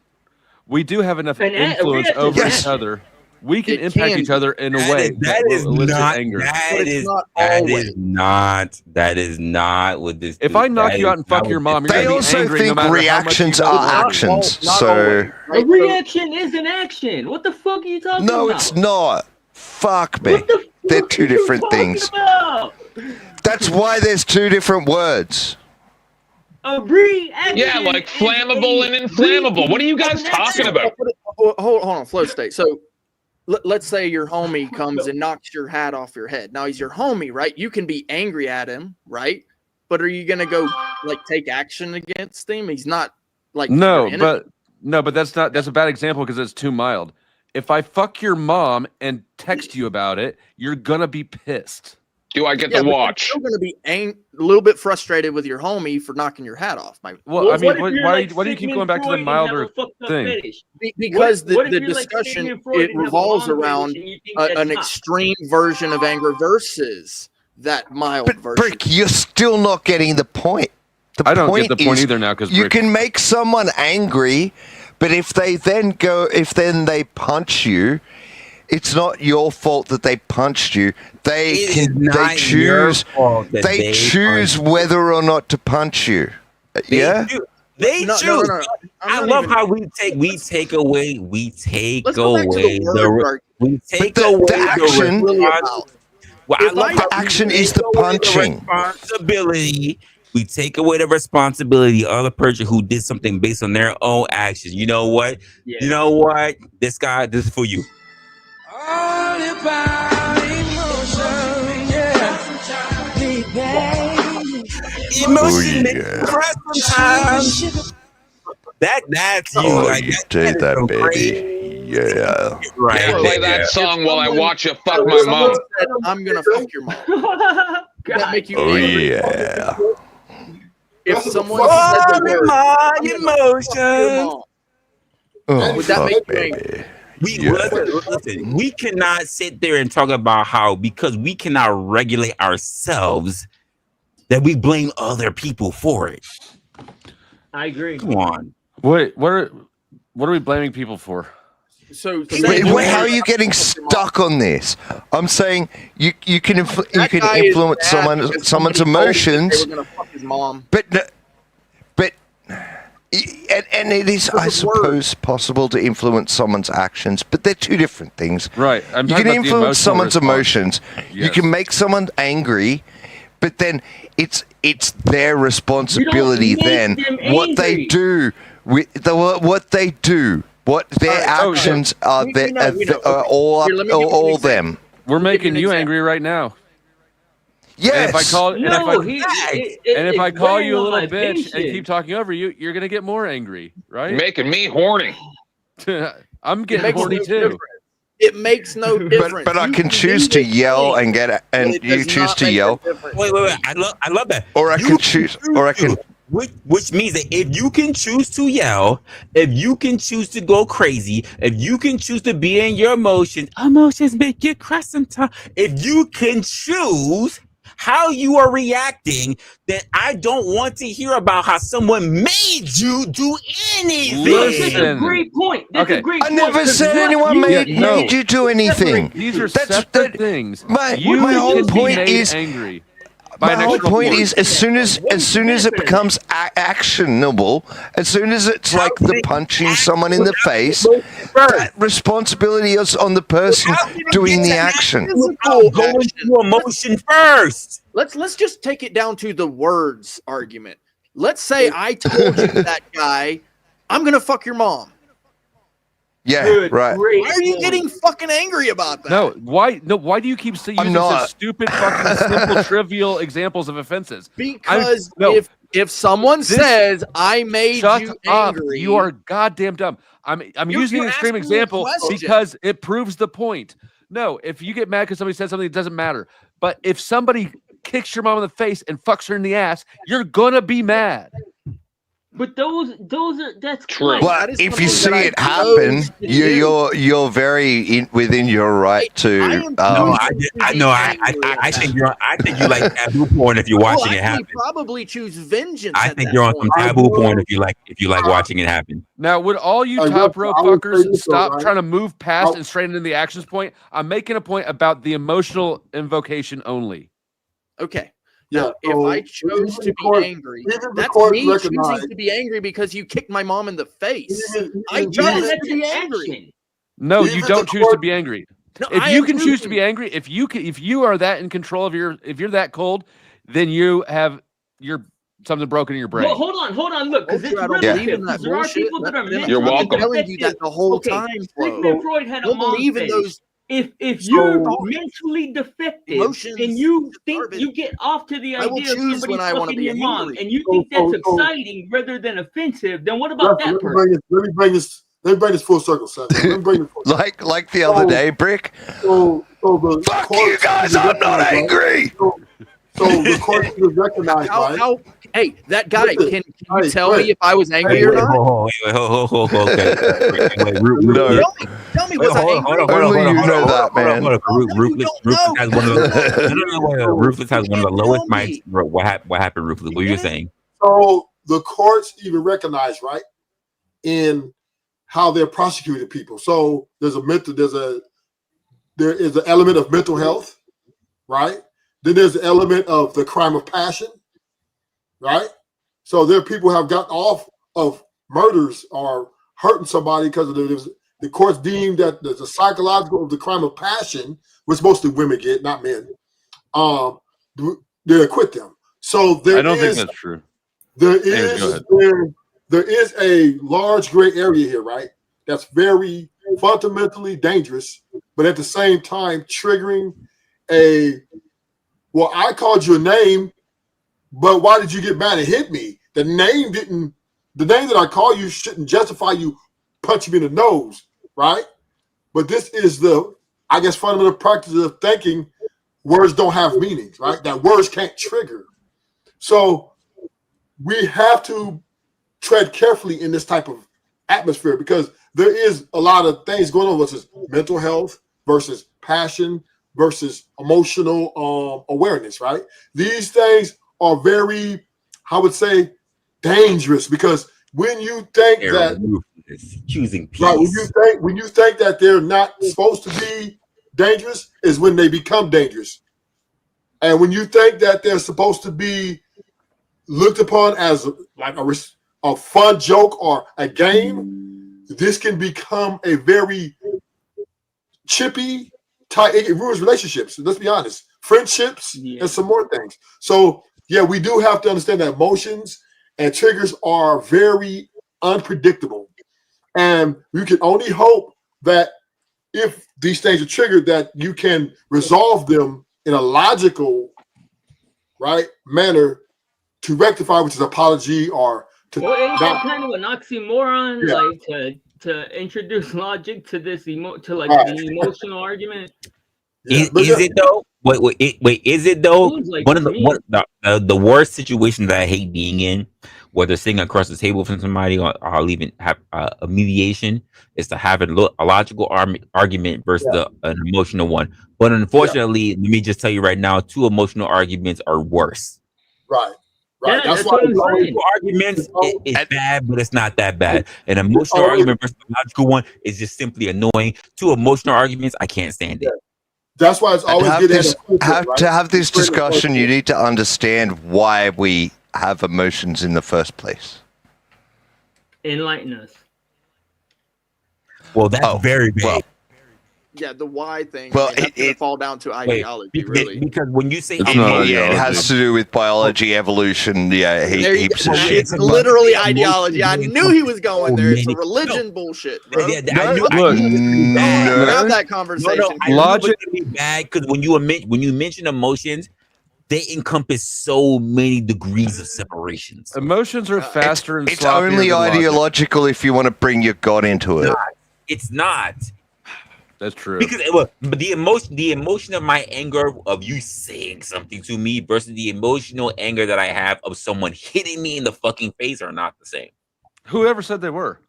We do have enough An influence reaction, over yes. each other. We can It impact can each other in a That way is- that will is elicit not anger. But it's not always. That is not what this. If I knock you out and fuck your mom, you're They gonna be also angry no think matter how much reactions you go are to- actions. Not So always, right? A reaction is an action. What the fuck are you talking no, about? it's not. Fuck me. What the fuck They're are two you different talking things. about? That's why there's two different words. A reaction. Yeah, like is flammable a and inflammable. What are you guys reaction. talking about? Hold on, flow state. So let's say your homie comes and knocks your hat off your head. Now he's your homie, right? You can be angry at him, right? But are you gonna go like take action against him? He's not like No, your enemy. but that's a bad example because it's too mild. If I fuck your mom and text you about it, you're gonna be pissed. Do I get Yeah, the but you're watch? still going to be a little bit frustrated with your homie for knocking your hat off. Well, I mean, why do you keep going back to the milder thing? Because What if the you're like discussion Sigmund Freud it and have a revolves mom around fetish and you think that's an not? extreme version of anger versus that mild version. Brick, you're still not getting the point. I don't get the point is either now because you can make someone angry, but if they then they punch you, it's not your fault that they punched you. They choose whether or not to punch you. Yeah. They choose. No. I love how we take away Let's go back to the word the action. Well, I love the action is the punching. Responsibility. We take away the responsibility of the person who did something based on their own actions. You know what? Yeah. You know what? This is for you. All about emotion, yeah. Emotion makes me cry sometimes. That's you. Oh, like, you do that, baby. Yeah. Right. Yeah, play that song while I watch you fuck my someone mom. said, I'm gonna fuck your mom. Would that make you angry? Yeah. If someone said the word, my I'm gonna fuck your mom, Oh, would that fuck, make you baby. angry? Listen, we cannot sit there and talk about how because we cannot regulate ourselves that we blame other people for it. I agree. Come on. Wait, what are we blaming people for? Wait, how are you getting stuck on this? I'm saying you can influence someone's emotions, They were gonna fuck his mom. but it is, I suppose, possible to influence someone's actions, but they're two different things. Right. You can influence someone's emotions. You can make someone angry, but then it's their responsibility then what they do with what they do. What their actions are, all them. We're making you angry right now. Yes. And if I call, and if I call you a little my bitch patience. and keep talking over you, you're gonna get more angry, right? Making me horny. I'm getting horny too. It makes no difference. But I can choose to yell and you choose to yell. Wait. I love that. Or I can choose. Which means that if you can choose to yell, if you can choose to go crazy, if you can choose to be in your emotions make you cry sometimes. If you can choose how you are reacting, then I don't want to hear about how someone made you do anything. That's a great point. That's a great I point. never said anyone made you do anything. These are separate things. My whole point is angry. My whole point is, as soon as it becomes actionable, as soon as it's like the punching someone in the face, that responsibility is on the person doing the action. Going to emotion first. Let's just take it down to the words argument. Let's say I told you that guy, I'm gonna fuck your mom. Yeah, right. Why are you getting fucking angry about that? No, why do you keep using such stupid, fucking simple, trivial examples of offenses? Because if someone says I made you angry, you are goddamn dumb. I'm using an extreme example because it proves the point. No, if you get mad because somebody said something, it doesn't matter. But if somebody kicks your mom in the face and fucks her in the ass, you're gonna be mad. But that's true. Well, if you see it happen, you're very within your right to. I think you like taboo porn if you're watching it happen. Probably choose vengeance. I think you're on some taboo porn if you like watching it happen. Now, would all you top row fuckers stop trying to move past and straight into the actions point? I'm making a point about the emotional invocation only. Okay. Now, if I chose to be angry, that's me choosing to be angry because you kicked my mom in the face. I chose to be angry. No, you don't choose to be angry. No, if you can choose to be angry, if you are that in control of if you're that cold, then you're something broken in your brain. Well, hold on. Look, because it's relative. There are people that are mentally You're welcome. I'm telling you that the whole time. Sigmund Freud had a Don't mom believe in fetish. those. If you're mentally defective and you think you get off to the I will idea of choose somebody when I wanna fucking be your mom angry. and you think that's exciting rather than offensive, then what about that person? Let me bring this let me bring this full circle, son. Let me bring it full circle. like the other day, Brick. So the Fuck court you guys! I'm not angry. So the court should recognize, right? Hey, that guy, Listen, can you hey, tell Fred. me if I was angry or not? Okay. Wait, No. Tell me, was I angry? Only you know that, man. Rufus has one of the Rufus has one of the lowest mics. Bro, what happened, Rufus? What you saying? So the courts even recognize, right, in how they're prosecuting people. So there is an element of mental health, right? Then there's an element of the crime of passion, right? So there are people who have gotten off of murders or hurting somebody because of the courts deemed that there's a psychological of the crime of passion, which mostly women get, not men. They acquit them. So I don't think that's true. There is a large gray area here, right? That's very fundamentally dangerous, but at the same time triggering well, I called your name, but why did you get mad and hit me? The name that I call you shouldn't justify you punching me in the nose, right? But this is I guess, fundamental practice of thinking words don't have meanings, right? That words can't trigger. So we have to tread carefully in this type of atmosphere because there is a lot of things going on versus mental health versus passion versus emotional awareness, right? These things are very, I would say, dangerous because when you think that choosing peace, right, when you think that they're not supposed to be dangerous is when they become dangerous. And when you think that they're supposed to be looked upon as like a fun joke or a game, this can become a very chippy type. It ruins relationships. Let's be honest, friendships and some more things. So yeah, we do have to understand that emotions and triggers are very unpredictable, and you can only hope that if these things are triggered, that you can resolve them in a logical, right, manner to rectify, which is apology or to Well, ain't not. that kind of an oxymoron, Yeah. like to introduce logic to this the emotional argument? Is it though? Wait, is it though? Seems like One of to me. the worst situations that I hate being in, whether sitting across the table from somebody or I'll even have a mediation, is to have a logical argument versus an emotional one. But unfortunately, let me just tell you right now, two emotional arguments are worse. Right. Yeah, that's what I'm saying. Arguments is bad, but it's not that bad. An emotional argument versus a logical one is just simply annoying. Two emotional arguments, I can't stand it. That's why it's always good to have this discussion. You need to understand why we have emotions in the first place. Enlighten us. Well, that's very vague. Yeah, the why thing. Well, that's gonna fall down to ideology, really. Because when you say it has to do with biology, evolution. Yeah, heaps of shit. It's literally ideology. I knew he was going there. It's a religion bullshit, bro. I knew have that conversation. Logic be bad because when you mention emotions, they encompass so many degrees of separations. Emotions are faster and it's sloppier only than logic. ideological if you want to bring your God into it. It's not. That's true. Because but the emotion of my anger of you saying something to me versus the emotional anger that I have of someone hitting me in the fucking face are not the same. Whoever said they were?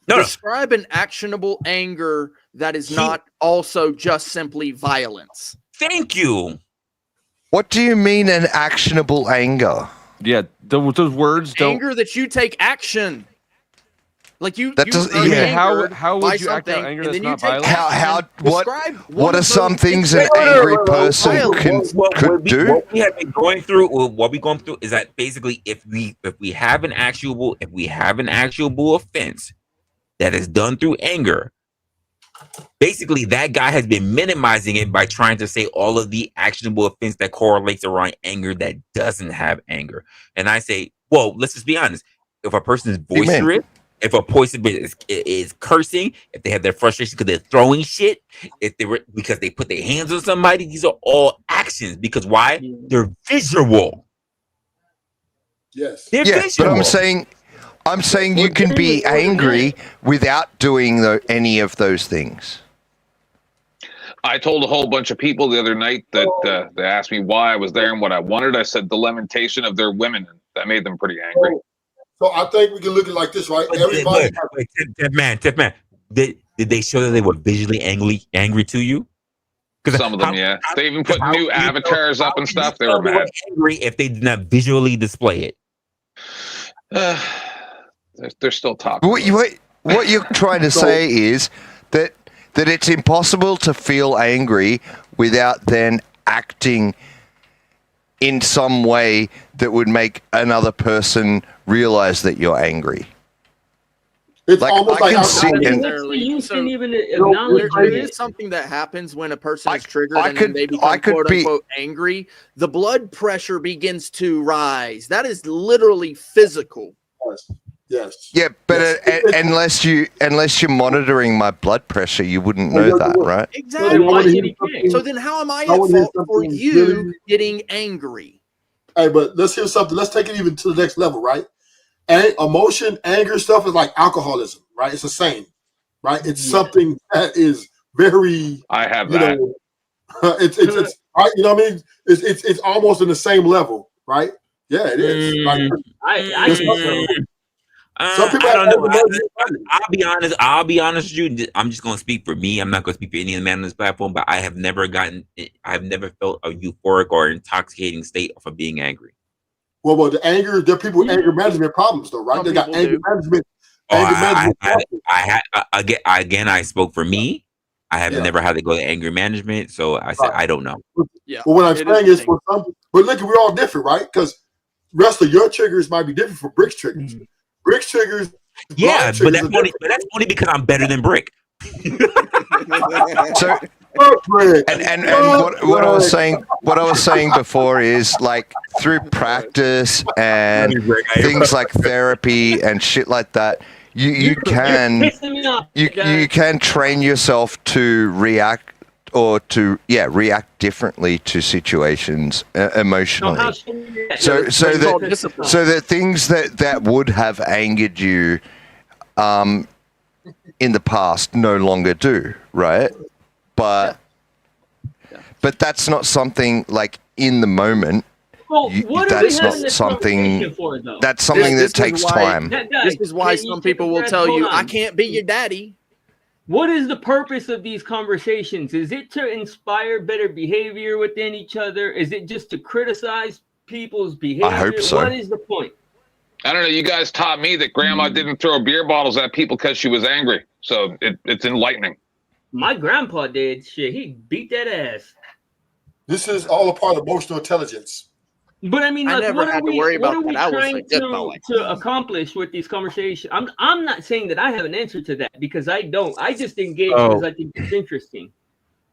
Describe an actionable anger that is not also just simply violence. Thank you. What do you mean an actionable anger? Yeah, those words don't. Anger that you take action. Like you. That doesn't. How would you act out anger that's not violent? What are some things an angry person could do? What we have been going through, what we going through, is that basically if we have an actionable offense that is done through anger, basically that guy has been minimizing it by trying to say all of the actionable offense that correlates around anger that doesn't have anger. And I say, well, let's just be honest. If a person is boisterous, if a person is cursing, if they have their frustration because they're throwing shit, if they were because they put their hands on somebody, these are all actions. Because why? They're visual. Yes. They're visual. But I'm saying I'm saying you can be angry without doing any of those things. I told a whole bunch of people the other night that they asked me why I was there and what I wanted. I said the lamentation of their women. That made them pretty angry. So I think we can look at it like this, right? Everybody. Tip man. Did they show that they were visually angry to you? Some of them, yeah. They even put new avatars up and stuff. They were mad. Angry if they did not visually display it. They're still talking. What you're trying to say is that it's impossible to feel angry without then acting in some way that would make another person realize that you're angry. It's almost like you can even acknowledge there it. is something that happens when a person is triggered and then they become quote unquote angry. The blood pressure begins to rise. That is literally physical. Yes. Yeah, but unless you're monitoring my blood pressure, you wouldn't know that, right? Exactly. So then, how am I at fault for you getting angry? Hey, but let's hear something. Let's take it even to the next level, right? And emotion, anger stuff is like alcoholism, right? It's the same, right? It's something that is very. I have that. It's right. You know what I mean? It's almost in the same level, right? Yeah, it is. Some people I don't know. I'll be honest with you. I'm just going to speak for me. I'm not going to speak for any of the men on this platform. But I've never felt a euphoric or intoxicating state for being angry. Well, the anger. There are people with anger management problems, though, right? They got anger management. Again, I spoke for me. I have never had to go to anger management, so I said I don't know. Yeah. Well, what I'm saying is for some, but look, we're all different, right? Because Resla, your triggers might be different from Brick's triggers. Brick's triggers. Yeah, but that's only because I'm better than Brick. So, and what I was saying before is like through practice and things like therapy and shit like that, you can train yourself to react react differently to situations emotionally. So that things that would have angered you in the past no longer do, right? But that's not something like in the moment. That's not something. That's something that takes time. This is why some people will tell you, "I can't be your daddy." What is the purpose of these conversations? Is it to inspire better behavior within each other? Is it just to criticize people's behavior? I hope so. What is the point? I don't know. You guys taught me that grandma didn't throw beer bottles at people because she was angry. So it's enlightening. My grandpa did. Shit, he beat that ass. This is all a part of emotional intelligence. But I mean, like, what are we trying to accomplish with these conversations? I'm not saying that I have an answer to that because I don't. I just engage because I think it's interesting.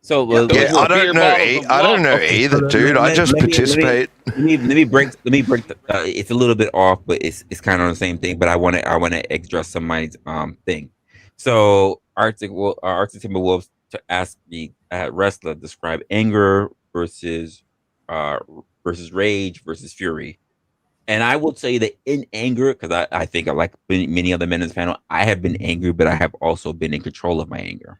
So I don't know either, dude. I just participate. Let me break. It's a little bit off, but it's kind of the same thing. But I want to address somebody's thing. So Arctic Timberwolves to ask me Resla describe anger versus rage versus fury. And I will say that in anger, because I think like many other men in this panel, I have been angry, but I have also been in control of my anger.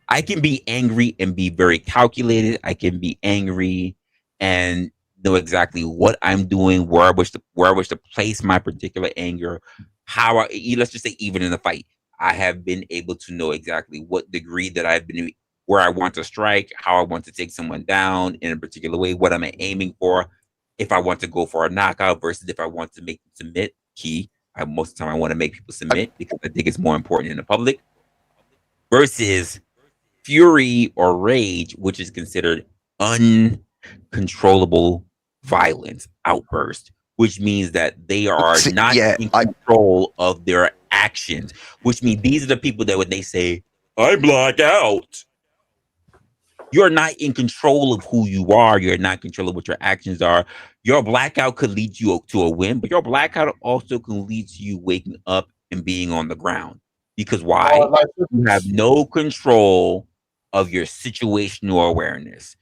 I can be angry and be very calculated. I can be angry and know exactly what I'm doing, where I wish to place my particular anger. Let's just say even in a fight, I have been able to know exactly what degree that I've been, where I want to strike, how I want to take someone down in a particular way, what am I aiming for, if I want to go for a knockout versus if I want to make them submit. Most of the time I want to make people submit because I think it's more important in the public. Versus fury or rage, which is considered uncontrollable violence outburst, which means that they are not in control of their actions, which means these are the people that when they say, I black out, you're not in control of who you are. You're not in control of what your actions are. Your blackout could lead you to a win, but your blackout also can lead to you waking up and being on the ground. Because why? You have no control of your situational awareness.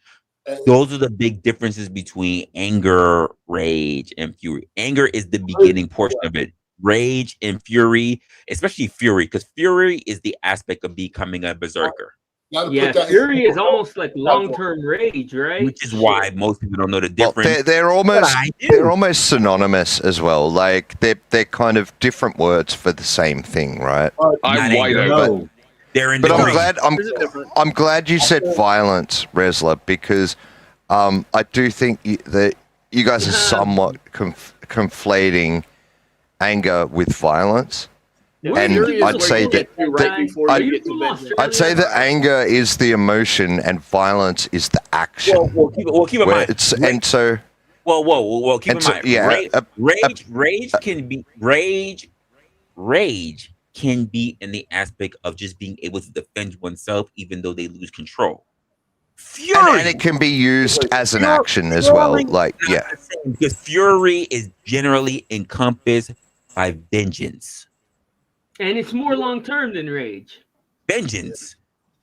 Those are the big differences between anger, rage, and fury. Anger is the beginning portion of it. rage and fury, especially fury, because fury is the aspect of becoming a berserker. Yeah, fury is almost like long-term rage, right? Which is why most people don't know the difference. Well, they're almost synonymous as well. Like they're kind of different words for the same thing, right? I'm white open. They're in But the I'm glad you said violence, Resla, because I do think that you guys are somewhat conflating anger with violence. And I'd say that I'd say that anger is the emotion and violence is the action. Well, keep in mind. And so. Whoa! Keep in mind. Yeah, Rage can be rage. Rage can be in the aspect of just being able to defend oneself, even though they lose control. Fury, and it can be used as an action as well. Like, yeah, because fury is generally encompassed by vengeance. And it's more long-term than rage. Vengeance.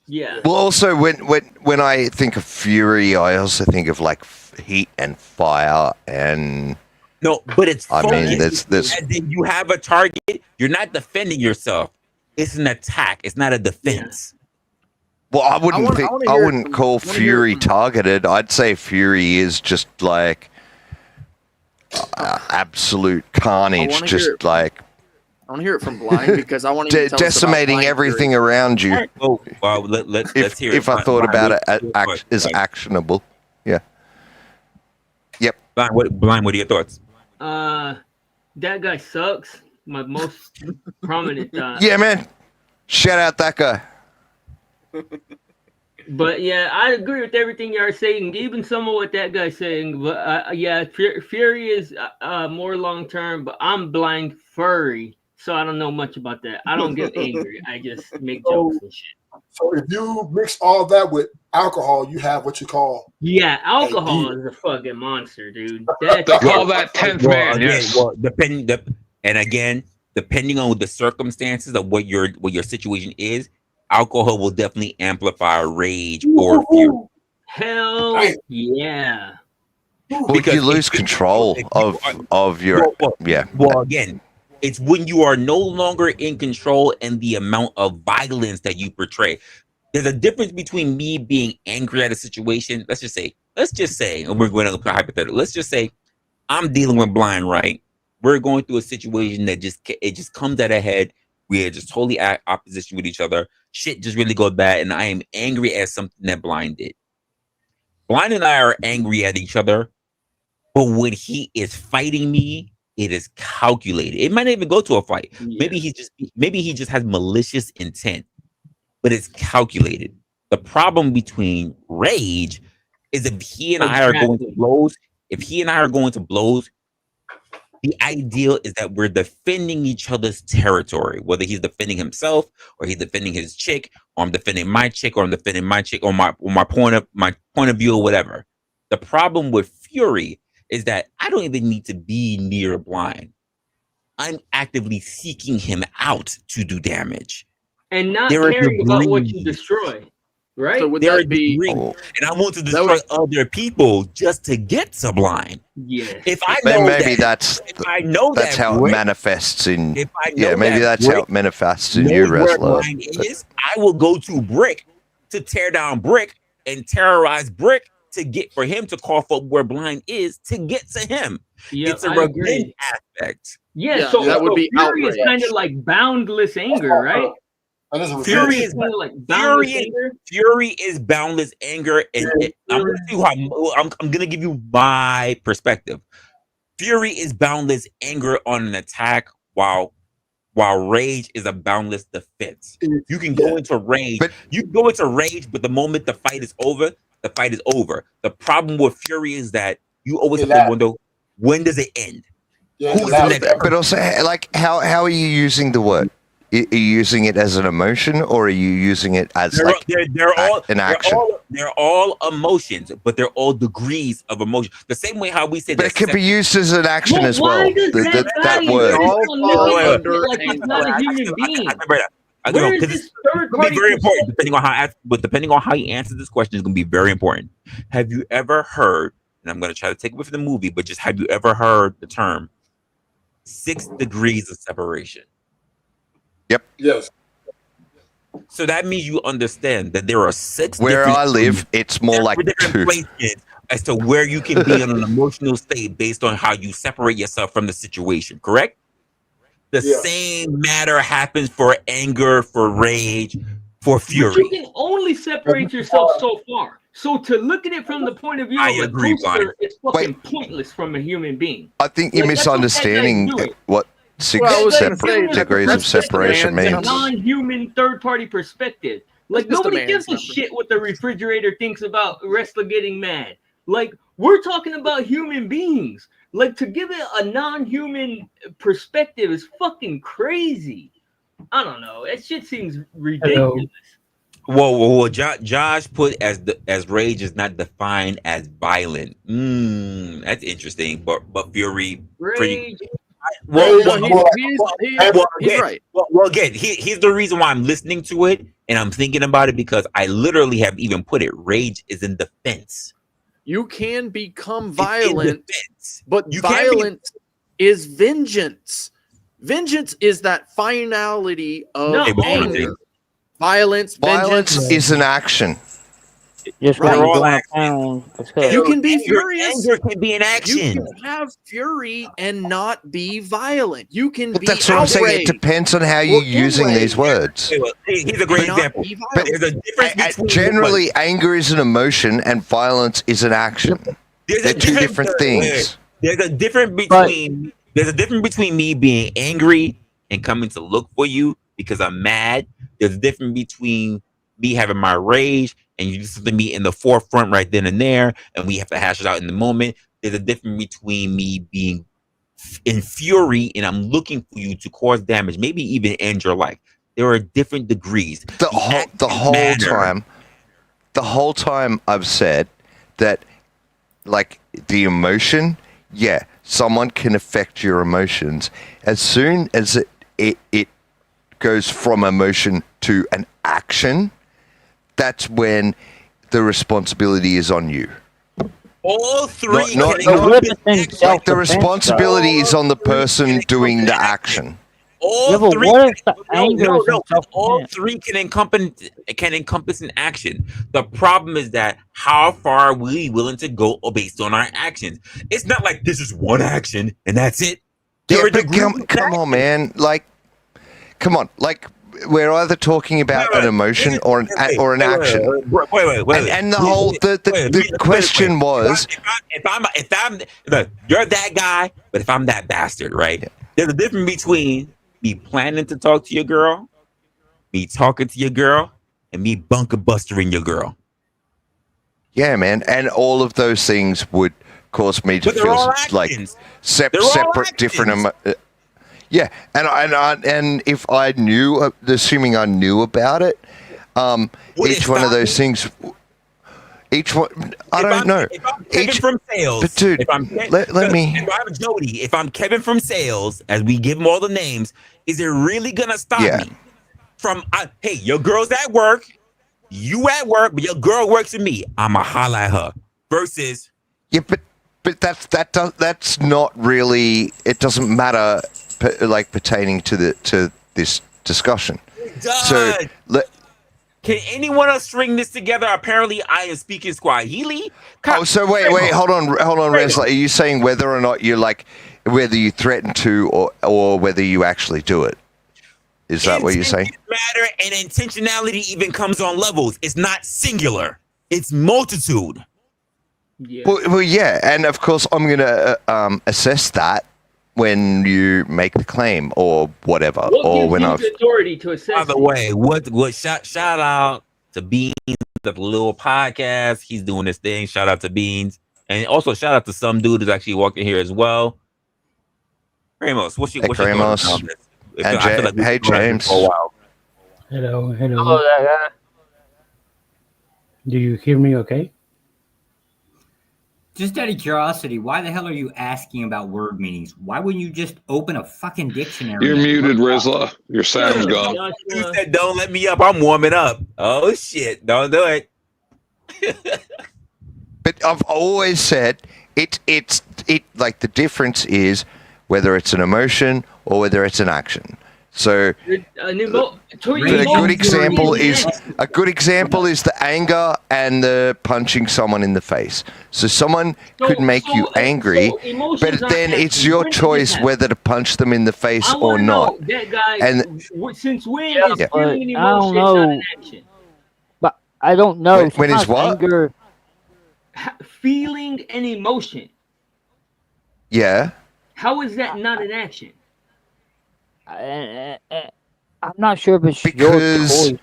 Yeah. Well, also when I think of fury, I also think of like heat and fire and. No, but it's. I mean, there's. And then you have a target. You're not defending yourself. It's an attack. It's not a defense. Well, I wouldn't call fury targeted. I'd say fury is just like absolute carnage. Just like. I want to hear it from Blind because I want to decimating everything around you. Well, let's hear it. If I thought about it as actionable, yeah. Yep. Blind, what are your thoughts? That guy sucks. My most prominent thought. Yeah, man. Shout out that guy. But yeah, I agree with everything you're saying, even some of what that guy's saying. But yeah, Fury is more long term. But I'm blind furry, so I don't know much about that. I don't get angry. I just make jokes and shit. So if you mix all that with alcohol, you have what you call alcohol is a fucking monster, dude. They call that 10th man. Yes. Well, depending on the circumstances of what your situation is, alcohol will definitely amplify rage or fury. Hell yeah. Because you lose control of your yeah. Well, again, it's when you are no longer in control and the amount of violence that you portray. There's a difference between me being angry at a situation. Let's just say, and we're going to hypothetical. Let's just say I'm dealing with Blind, right? We're going through a situation that just comes at a head. We are just totally at opposition with each other. Shit just really goes bad, and I am angry at something that Blind did. Blind and I are angry at each other, but when he is fighting me, it is calculated. It might not even go to a fight. Yeah. Maybe he just has malicious intent, but it's calculated. The problem between rage is if he and I are going to blows. If he and I are going to blows, the ideal is that we're defending each other's territory, whether he's defending himself or he's defending his chick, or I'm defending my chick, or I'm defending my chick, or my point of view, or whatever. The problem with fury is that I don't even need to be near Blind. I'm actively seeking him out to do damage. And not caring about what you destroy. Right? So would that be... And I want to destroy other people just to get to Blind. Yeah. If I know maybe that's how it manifests in... maybe that's how it manifests in you, Resla. I will go to Brick to tear down Brick and terrorize Brick to get for him to call for where Blind is to get to him. Yep, it's a revenge aspect. Yeah, so that would be fury is kind of like boundless anger, right? Fury is kind of like boundless anger. Fury is boundless anger, and I'm gonna give you my perspective. Fury is boundless anger on an attack, while rage is a boundless defense. You can go into rage. But the moment the fight is over, the fight is over. The problem with fury is that you always have to wonder, when does it end? But also, like, how are you using the word? Are you using it as an emotion, or are you using it as an action? They're all emotions, but they're all degrees of emotion. The same way how we say but it can be used as an action as well. That word. Like it's not a human being. It's gonna be very important depending on how you answer this question is gonna be very important. Have you ever heard, and I'm gonna try to take it with the movie, but just have you ever heard the term 6 degrees of separation. Yep. Yes. So that means you understand that there are 6 Where different I live, it's more like different 2. places as to where you can be in an emotional state based on how you separate yourself from the situation, correct? The same matter happens for anger, for rage, for But you fury. can only separate yourself so far. So to look at it from the point of view I of a agree, Bonnie. toaster, it's fucking pointless from a human being. I think you're Like, that's what that guy's misunderstanding doing. what 6 That guy's giving it a degrees of separation perspective, a means. non-human third-party perspective. Like That's just a nobody gives a man's shit what the refrigerator thinks about Resla getting mad. Like we're talking about human beings. Like to give it a non-human perspective is fucking crazy. I don't know. That shit seems ridiculous. Whoa. Josh put as rage is not defined as violent. That's interesting. But fury, Rage. He's right. Well, again, here's the reason why I'm listening to it and I'm thinking about it, because I literally have even put it. Rage is in defense. You can become violent, but violence is vengeance. Vengeance is that finality of anger. Violence is an action. Just Right. when you're going to town, it's good. You can be furious. Anger can be an action. You can have fury and not be violent. You can be That's what I'm saying. It outraged. depends on how you're using these words. Here's a great example. But There's a difference between generally, anger is an emotion and violence is an action. They're two different things. There's a difference between me being angry and coming to look for you because I'm mad. There's a difference between me having my rage and you just to me in the forefront right then and there, and we have to hash it out in the moment. There's a difference between me being in fury and I'm looking for you to cause damage, maybe even end your life. There are different degrees. The whole time I've said that, like, the emotion, yeah, someone can affect your emotions. As soon as it goes from emotion to an action, that's when the responsibility is on you. All three. Like the responsibility is on the person doing the action. All three can encompass an action. The problem is that how far are we willing to go based on our actions? It's not like this is one action and that's it. Yeah, but come on, man. Like, come on. Like, we're either talking about an emotion or an action. Wait. And the question was, if I'm look, you're that guy, but if I'm that bastard, right? There's a difference between me planning to talk to your girl, me talking to your girl, and me bunker bustering your girl. Yeah, man. And all of those things would cause me to feel like separate, different. Yeah, and if I knew, assuming I knew about it, each one of those things, each one, I don't know. If I'm Kevin from sales, but dude, let me. If I'm Jody, if I'm Kevin from sales, as we give them all the names, is it really gonna stop me from? Hey, your girl's at work, you at work, but your girl works with me. I'ma holla at her. Versus, but that's not really. It doesn't matter. Like pertaining to this discussion. So can anyone else string this together? Apparently, I am speaking Swahili. So wait, hold on, Resla. Are you saying whether or not you're like whether you threaten to or whether you actually do it? Is that what you're saying? Matter and intentionality even comes on levels. It's not singular. It's multitude. Yeah. Well, yeah, and of course I'm gonna assess that when you make the claim or whatever, or when I've authority to assess. By the way, what shout out to Beans, the little podcast. He's doing this thing. Shout out to Beans, and also shout out to some dude who's actually walking here as well. Ramos, what's your Ramos thoughts on this? and hey James. For a while. Hello. Hello, that guy. Do you hear me okay? Just out of curiosity, why the hell are you asking about word meanings? Why wouldn't you just open a fucking dictionary? You're muted, Resla. Your sound's gone. You said don't let me up. I'm warming up. Oh shit! Don't do it. But I've always said it like the difference is whether it's an emotion or whether it's an action. So a good example is the anger and the punching someone in the face. So someone could make you angry, but then it's your choice whether to punch them in the face or not. That guy, And since when is Yeah. feeling an I don't emotion not know. an action? But I don't know. When is Sometimes what? Anger, Feeling an emotion. Yeah. How is that not an action? I'm not sure if it's your Because choice.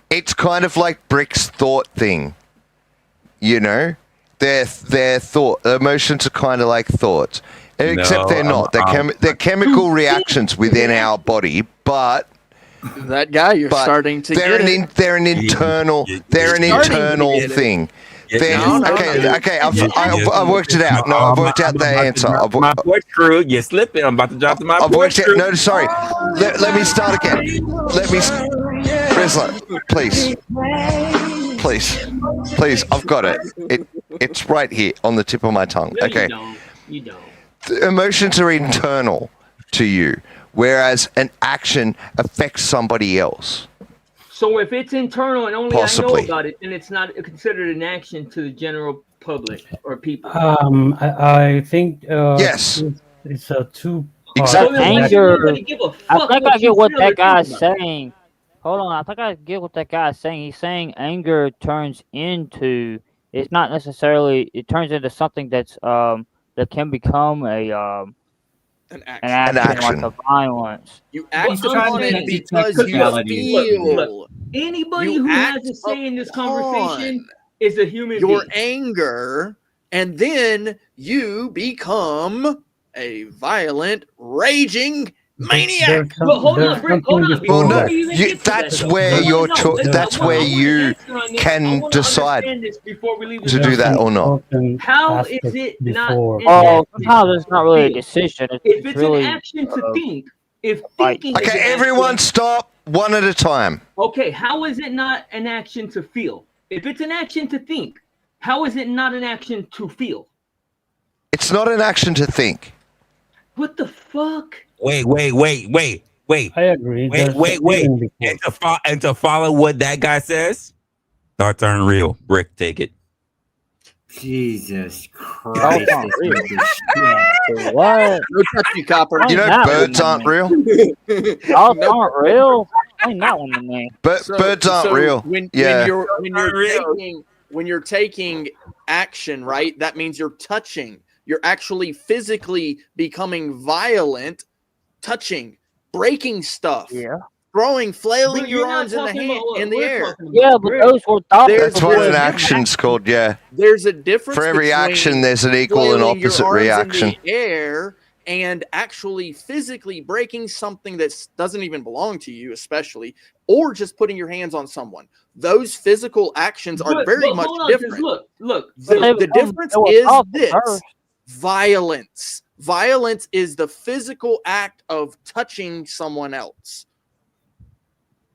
it's kind of like Brick's thought thing. You know? Their thought emotions are kind of like thoughts. Except they're not. They're chemical reactions within our body, but That guy, you're starting to they're get an it. they're an internal thing. Okay, I've worked it out. No, I've worked out the answer. My boy Crew, you're slipping. I'm about to drop to my I've boy worked it. Crew. No, sorry. Let me start again. Resla, please. I've got it. It's right here on the tip of my tongue. No, Okay. You don't. The emotions are internal to you, whereas an action affects somebody else. So if it's internal and only I Possibly. know about it, then it's not considered an action to the general public or people. I think Yes. it's a two. Exactly. Anger. I think I get what that guy's about. saying. Hold on, I think I get what that guy's saying. He's saying anger turns into. It's not necessarily. It turns into something that's that can become an action, like a violence. You act But I'm upon it saying- because you feel. Anybody You who has act a say in this upon conversation is a human your being. anger, and then you become a violent, raging maniac. But hold on, Brick, hold on. Well, Before no, we even get to that's that, where though. your No, that's I wanna where you answer on this. I can wanna decide understand this before we leave this to do that or not. How is it not an Oh, action sometimes it's not really a to feel? decision. If It's it's really an action to think, if like- thinking is Okay, an everyone, action, stop one at a time. okay, how is it not an action to feel? If it's an action to think, how is it not an action to feel? It's not an action to think. What the fuck? Wait. I agree. Wait. And to follow what that guy says, thoughts aren't real. Brick, take it. Jesus Christ. Thoughts aren't real. What? No touch you, copper. You know, birds aren't real. Thoughts aren't real. Ain't that one to me. But birds aren't real. When Yeah. you're taking action, right? That means you're touching. You're actually physically becoming violent, touching, breaking stuff. Yeah. Throwing, flailing But your you're not arms in the talking hand about what in the we're air. talking about. Yeah, but those were thoughts. That's what there's an a action's called, yeah. There's a difference. For every between action, there's an equal and flailing your opposite arms reaction. in the air and actually physically breaking something that doesn't even belong to you, especially, or just putting your hands on someone. Those physical actions are very much hold on, 'cause different. Look. The difference is this: violence. Violence is the physical act of touching someone else.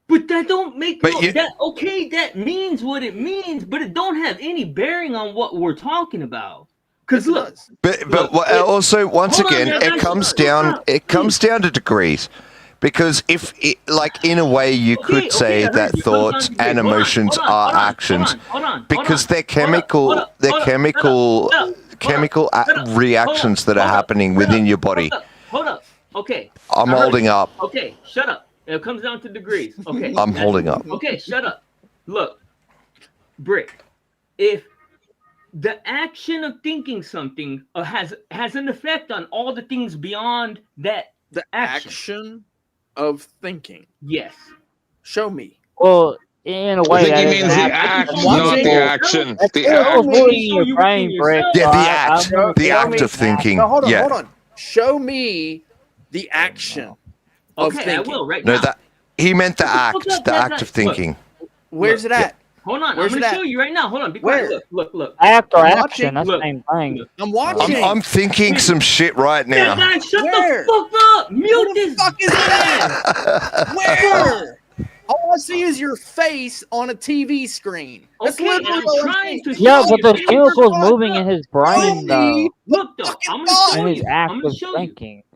But that don't make But that means what it means, but it don't have any bearing on what we're talking about. Because look, But also, once Hold on, again, man, it comes down to degrees. Because if, like, in a way, you could say that thoughts and emotions are actions, because they're chemical reactions that are happening within your body. Hold up. Okay. I'm holding up. Okay, shut up. It comes down to degrees. Okay. I'm holding up. Okay, shut up. Look, Brick, if the action of thinking something has an effect on all the things beyond that, the action of thinking. Yes. Show me. Well, in a I way, think he that means is the an act, action. not the action. That's The chemicals act. moving in your brain, Brick. Yeah, so the act of thinking. No, hold on, Yeah. hold on. Show me the action of Okay, thinking. I will right No, now. that he meant the What the fuck act, up, the that act guy? of thinking. Where's it at? Hold on, Where's I'm it gonna at? show you right now. Hold on, be Where? quiet. Look. Act or I'm action, watching. that's the Look. same thing. I'm watching. I'm thinking some shit right That now. guy, shut Where? the fuck up! Mute this. Fuck is that? Where? All I see is your face on a TV screen. That's Okay, literally I'm all I'm trying seeing. to Yeah, show but you. there's Shut chemicals the fuck moving up. in his brain, though. Look though, I'm gonna show In his you. act I'm gonna of show you. thinking.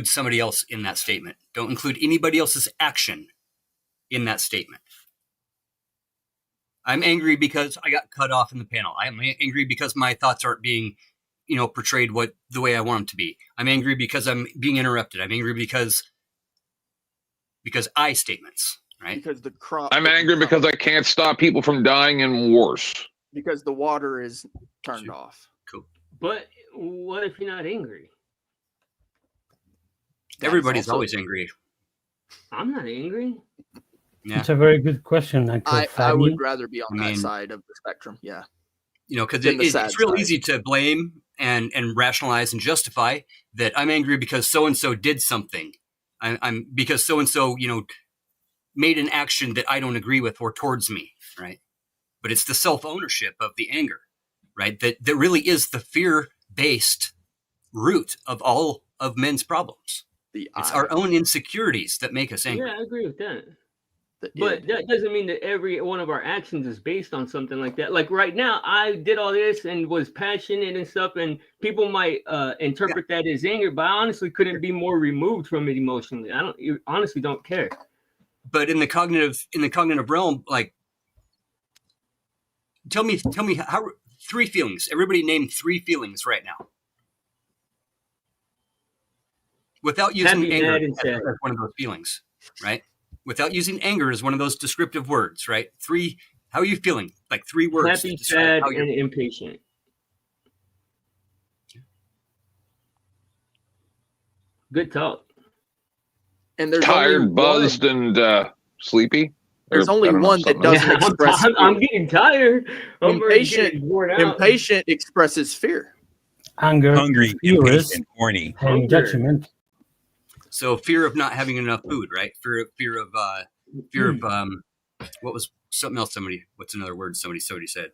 include somebody else in that statement. Don't include anybody else's action in that statement. I'm angry because I got cut off in the panel. I'm angry because my thoughts aren't being, portrayed the way I want them to be. I'm angry because I'm being interrupted. I'm angry because I statements, right? Because the crop. I'm angry because I can't stop people from dying in wars. Because the water is turned off. Cool. But what if you're not angry? Everybody's always angry. I'm not angry. It's a very good question. I would rather be on that side of the spectrum. Yeah. Because Than the sad it's real side. easy to blame and rationalize and justify that I'm angry because so and so did something. I'm because so and so made an action that I don't agree with or towards me, right? But it's the self-ownership of the anger, right? That really is the fear-based root of all of men's problems. It's our own insecurities that make us angry. Yeah, I agree with that. But that doesn't mean that every one of our actions is based on something like that. Like right now, I did all this and was passionate and stuff, and people might interpret that as anger, but I honestly couldn't be more removed from it emotionally. Honestly don't care. But in the cognitive realm, like, tell me how 3 feelings. Everybody name 3 feelings right now. Without using Happy, anger mad, and sad. as one of those feelings, right? Without using anger as one of those descriptive words, right? 3. How are you feeling? Like 3 words. Happy, to describe sad, how you're and impatient. Good talk. And there's tired, only buzzed, and sleepy. There's Or, only I don't know, one that something doesn't else. express. I'm getting tired. I'm already getting worn out. Impatient expresses fear. Anger, Hungry, furious, impatient, horny, and judgment. So fear of not having enough food, right? Fear of what was something else? What's another word somebody said?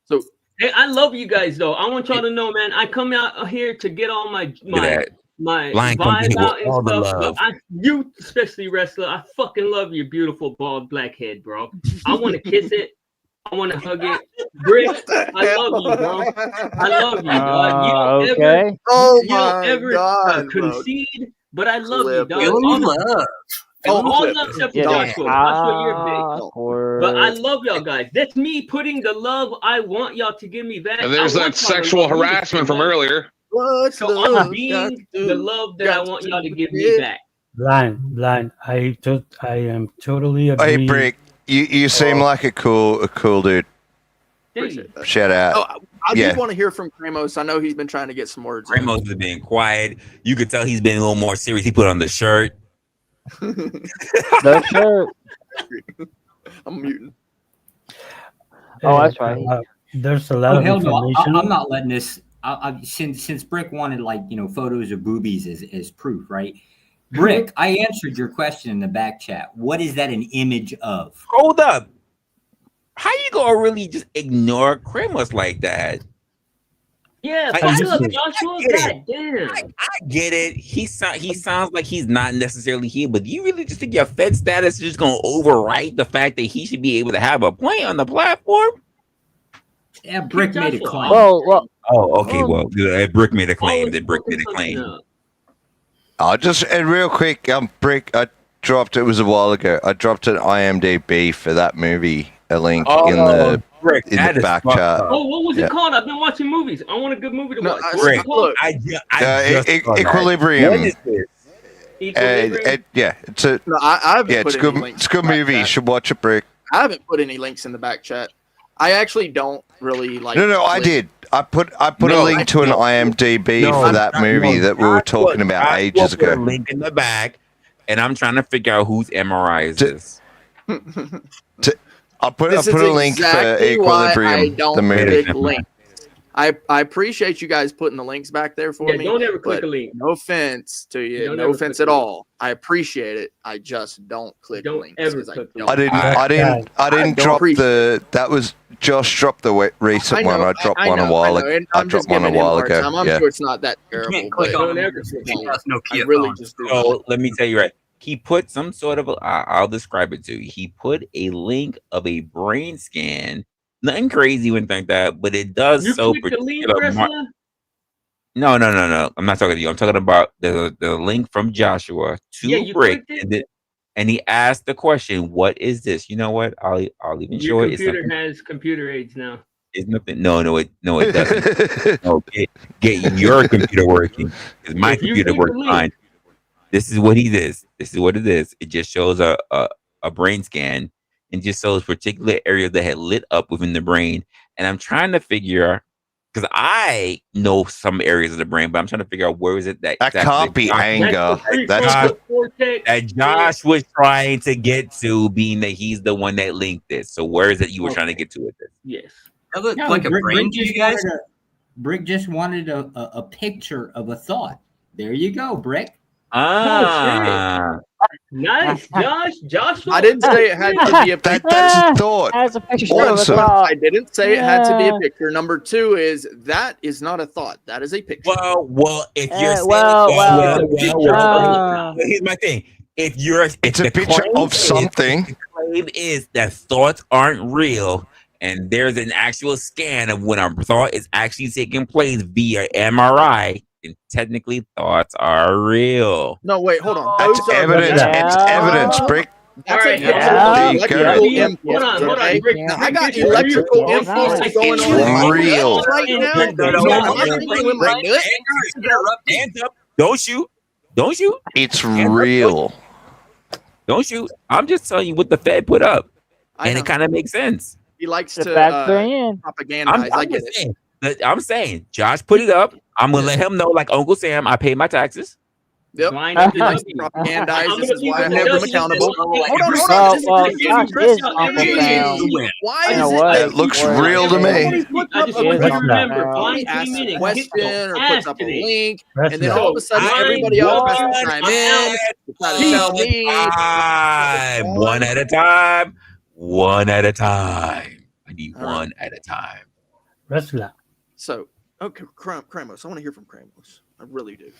So hey, I love you guys though. I want y'all to know, man. I come out here to get all my Blind comes in vibe with out and all the stuff. love. But you, especially Resla, I fucking love your beautiful bald black head, bro. I want to kiss it. I want to hug it. Brick, I love you, bro. I love you, dog. You don't ever concede, but I love you, dog. All love except for Joshua. Joshua, you're big. But I love y'all guys. That's me putting the love I want y'all to give me back. And there's I that want y'all to sexual love me the harassment same from way. earlier. So I'm being the love that I want y'all to give me back. Blind. I am totally agree. Hey, Brick, you seem like a cool dude. Shout out. I do want to hear from Kramos. I know he's been trying to get some words. Ramos has been quiet. You could tell he's been a little more serious. He put on the shirt. The shirt. I'm muting. Oh, that's right. There's a lot of hell no! information. I'm not letting this. Since Brick wanted photos of boobies as proof, right? Brick, I answered your question in the back chat. What is that an image of? Hold up. How you gonna really just ignore Kramos like that? Yeah, Like, fuck I up, get Joshua. it. Goddamn. I get it. He sounds like he's not necessarily here, but do you really just think your Fed status is just gonna overwrite the fact that he should be able to have a point on the platform? Yeah, Brick made a claim. Oh, okay. Well, Brick made a claim. Then Brick made a claim. And real quick, Brick, I dropped, it was a while ago, I dropped an IMDb for that movie, a link in the back chat. Oh, what was it called? I've been watching movies. I want a good movie to watch. What's it called? Equilibrium. What is this? Equilibrium? It's a it's good. It's a good movie. You should watch it, Brick. I haven't put any links in the back chat. I actually don't really like. No, I did. I put a link to an IMDb for that movie that we were talking about ages ago. A link in the back, and I'm trying to figure out whose MRI is this. I put a link for Equilibrium, the movie. Link. I appreciate you guys putting the links back there for me. Don't ever click a link. No offense to you. No offense at all. I appreciate it. I just don't click links. I didn't drop the. That was Josh dropped the recent one. I dropped one a while ago. I dropped one a while ago. I'm sure it's not that terrible. I really just do. So let me tell you right. He put some sort of. I'll describe it to you. He put a link of a brain scan. Nothing crazy when like that, but it does so particular. No. I'm not talking to you. I'm talking about the link from Joshua to Brick, and he asked the question, "What is this?" You know what? I'll even show it. Your computer has computer aids now. It's nothing. No, it doesn't. No, get your computer working. Because my computer works fine. This is what he is. This is what it is. It just shows a brain scan. And just shows particular areas that had lit up within the brain. And I'm trying to figure because I know some areas of the brain, but I'm trying to figure out where is it that can't be anger. That Josh was trying to get to, being that he's the one that linked this. So where is it you were trying to get to with this? Yes. That looked like a brain to you guys. Brick just wanted a picture of a thought. There you go, Brick. Ah. Nice, Josh. I didn't say it had to be a picture. That's a thought. As a picture One, of a thought. I didn't say it had to be Yeah. a picture. Number two is that is not a thought. That is a picture. Well, if you're saying, here's my thing. If it's a picture of something. The claim is that thoughts aren't real, and there's an actual scan of when a thought is actually taking place via MRI, then technically thoughts are real. No, wait, hold on. That's evidence. It's evidence, Brick. That's There you electrical go. impulse. Okay? Now, I got electrical impulses going on in my Real. head right now. Am I thinking with my gut? Hands up. Don't shoot. Don't shoot. It's real. Don't shoot. I'm just telling you what the Fed put up. And it kind of makes sense. He likes The to facts are in. propagandize. I get it. I'm saying, Josh put it up. I'm gonna let him know, like Uncle Sam, I pay my taxes. Yep. He likes to propagandize. This is why I hold him accountable. Hold on. Josh is Uncle Sam. Why You know is what? It looks real to me. I just It want is you to remember, Uncle Bonnie asks a 3 question or puts up a link, Resla. and then all of a sudden everybody else has to chime in to try to tell me. One at a time. One at a time. I need one at a time. Resla. So, okay, Kramos. I want to hear from Kramos. I really do.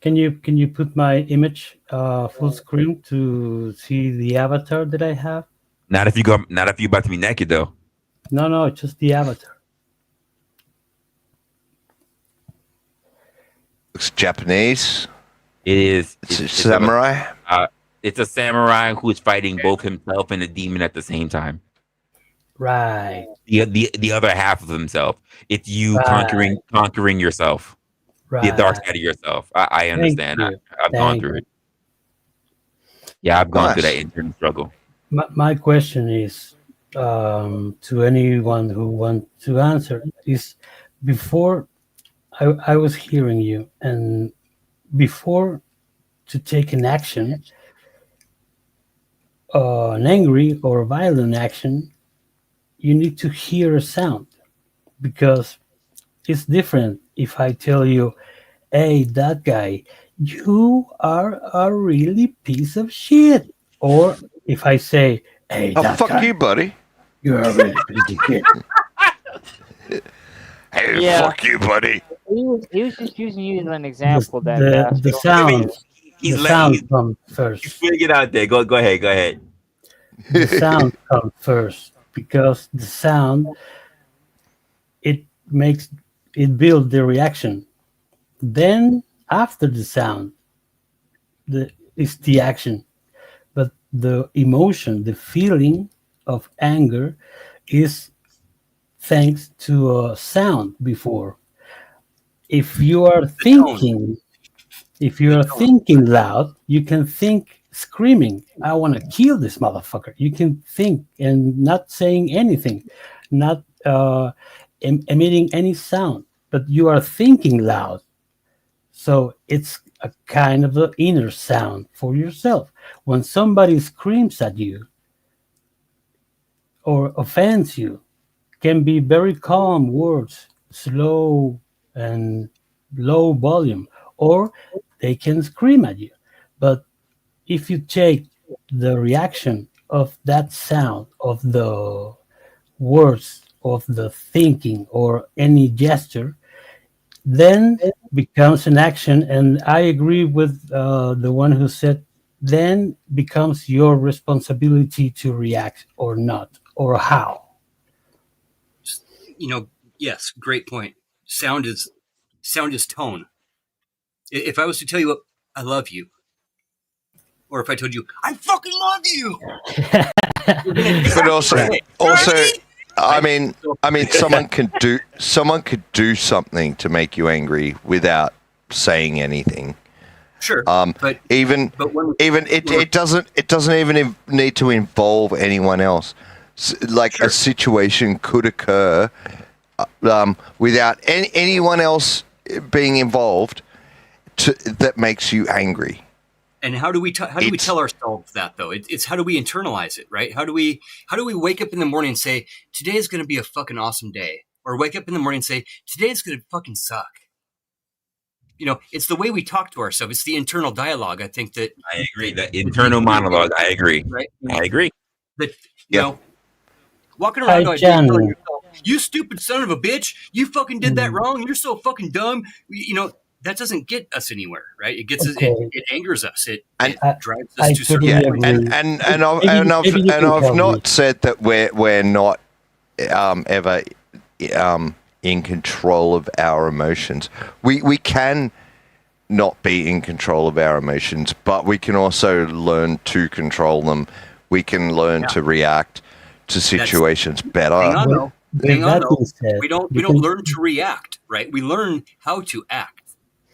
Can you put my image full screen to see the avatar that I have? Not if you about to be naked though. No, just the avatar. Looks Japanese. It is. It's a samurai. It's a samurai who is fighting both himself and a demon at the same time. Right. The other half of himself. It's you conquering yourself. Right. The dark side of yourself. I understand. I've gone through it. Yeah, I've gone through that internal struggle. My question is to anyone who wants to answer is, before I was hearing you, and before to take an action, an angry or violent action, you need to hear a sound, because it's different if I tell you, hey, that guy, you are a really piece of shit. Or if I say, hey, that fuck guy, you, buddy. You're a really piece of shit. Hey, fuck you, buddy. He was just using you as an example. The sound. The sound comes first. He's putting it out there. Go ahead. The sound comes first, because the sound, it builds the reaction. Then after the sound, it's the action. But the emotion, the feeling of anger is thanks to a sound before. If you are thinking loud, you can think screaming, I want to kill this motherfucker. You can think and not saying anything, not emitting any sound, but you are thinking loud. So it's a kind of an inner sound for yourself. When somebody screams at you or offends you, can be very calm words, slow and low volume, or they can scream at you. But if you take the reaction of that sound, of the words, of the thinking, or any gesture, then it becomes an action. And I agree with the one who said, then becomes your responsibility to react or not, or how. Yes, great point. Sound is tone. If I was to tell you I love you, or if I told you I fucking love you, but also, I mean, someone could do something to make you angry without saying anything. Sure, but it doesn't even need to involve anyone else. Like a situation could occur, without anyone else being involved that makes you angry. And how do we tell ourselves that though? It's how do we internalize it, right? How do we wake up in the morning and say today is going to be a fucking awesome day, or wake up in the morning and say today is going to fucking suck? You know, it's the way we talk to ourselves. It's the internal dialogue. I think that I agree. The internal monologue. I agree. Right? I agree. That you know, walking around all day Jen. telling yourself, "You stupid son of a bitch! You fucking did that wrong. You're so fucking dumb." You know. That doesn't get us anywhere, right? It gets us, it angers us. It drives us to certain points. And I've not said that we're not ever in control of our emotions. We can not be in control of our emotions, but we can also learn to control them. We can learn to react to situations better. Hang on, though. We don't learn to react, right? We learn how to act.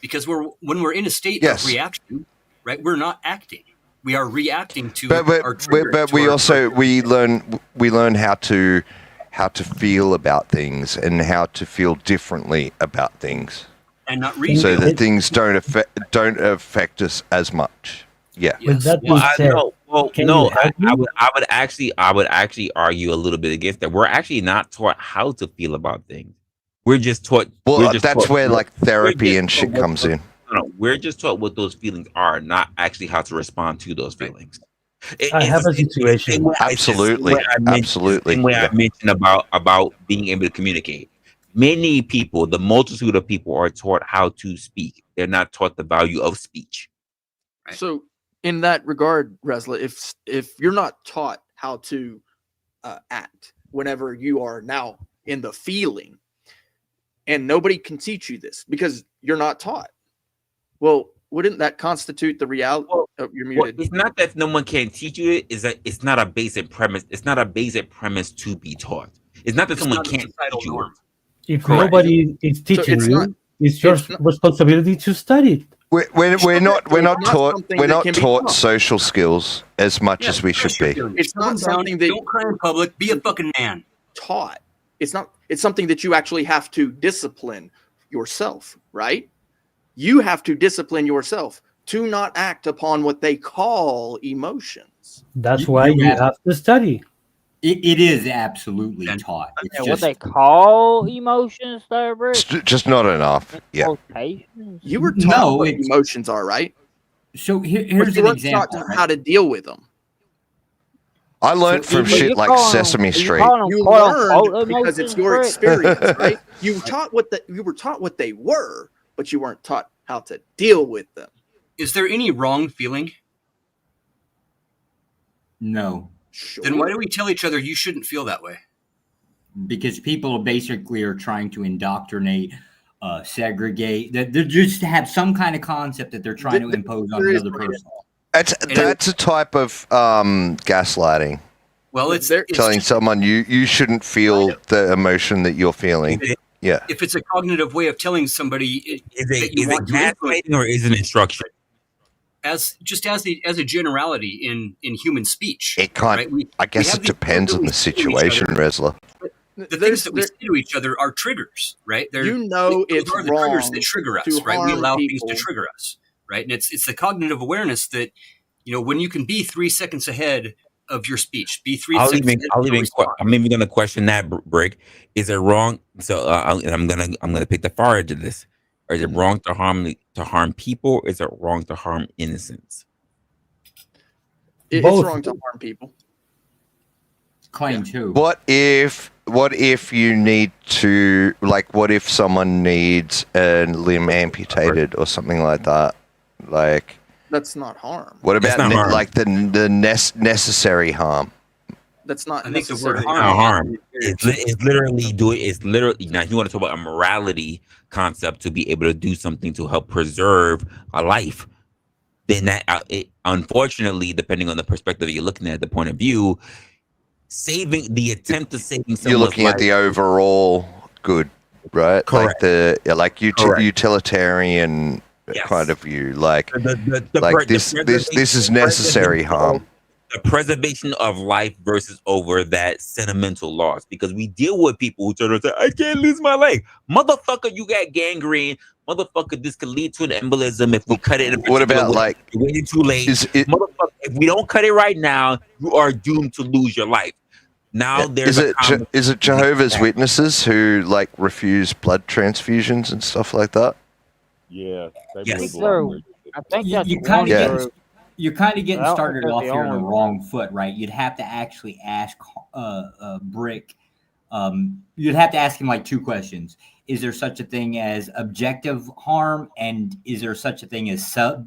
Because when we're in a state of reaction, right, we're not acting. We are reacting to our trigger. But we also learn how to feel about things and how to feel differently about things, and not so that things don't affect us as much. Yeah. I would actually argue a little bit against that. We're actually not taught how to feel about things. We're just taught. That's where like therapy and shit comes in. No, we're just taught what those feelings are, not actually how to respond to those feelings. I have a situation. Absolutely. Same way I mentioned about being able to communicate. Many people, the multitude of people, are taught how to speak. They're not taught the value of speech. Right? So, in that regard, Resla, if you're not taught how to act whenever you are now in the feeling. And nobody can teach you this because you're not taught. Well, wouldn't that constitute the reality? You're muted. It's not that no one can teach you it. Is that it's not a basic premise. It's not a basic premise to be taught. It's not that someone can't teach you it. If nobody is teaching you, it's your responsibility to study it. We're not taught social skills as much as we should be. It's not something that don't cry in public. Be a fucking man. Taught. It's something that you actually have to discipline yourself, right? You have to discipline yourself to not act upon what they call emotions. That's why you have to study. It is absolutely taught. It's what they call emotions, there, Rick? Just not enough. Yeah. You were taught what emotions are, right? So here's an example. Taught how to deal with them. I learned from shit like Sesame Street. You learned because it's your experience, right? You were taught what they were, but you weren't taught how to deal with them. Is there any wrong feeling? No. Sure. Then why do we tell each other you shouldn't feel that way? Because people basically are trying to indoctrinate, segregate. They just have some kind of concept that they're trying to impose on another person. That's a type of gaslighting. Well, it's telling someone you shouldn't feel the emotion that you're feeling. Yeah. If it's a cognitive way of telling somebody, is it gaslighting or is it instruction? As a generality in human speech, it can't. Right? I guess it depends on the situation, Resla. The things that we say to each other are triggers, right? It's the wrong triggers that trigger us, right? We allow things to trigger us. Right. And it's the cognitive awareness that, when you can be 3 seconds ahead of your speech, be 3 seconds ahead. I'm even going to question that, Brick. Is it wrong? So I'm going to pick the far edge of this. Or is it wrong to harm people? Or is it wrong to harm innocents? It's wrong to harm people. Claim too. What if you need to, like, what if someone needs a limb amputated or something like that? Like, that's not harm. What about like the necessary harm? That's not. I think the word harm. It's literally now. If you want to talk about a morality concept to be able to do something to help preserve a life, then that unfortunately, depending on the perspective you're looking at, the point of view, the attempt of saving someone's you're looking at the overall good, right? Correct. Like utilitarian kind of view. Like this is necessary harm. the preservation of life versus over that sentimental loss, because we deal with people who turn around and say, I can't lose my leg. Motherfucker, you got gangrene. Motherfucker, this could lead to an embolism if we cut it in a particular What about way. like You're waiting too late. Motherfucker, if we don't cut it right now, you are doomed to lose your life. Now there's is it Jehovah's Witnesses who like refuse blood transfusions and stuff like that? Yeah. Yes. I think that's you kind one of group. you're kind of getting I don't started think off they're the here on the only one. wrong foot, right? You'd have to actually ask Brick. You'd have to ask him like two questions: is there such a thing as objective harm, and is there such a thing as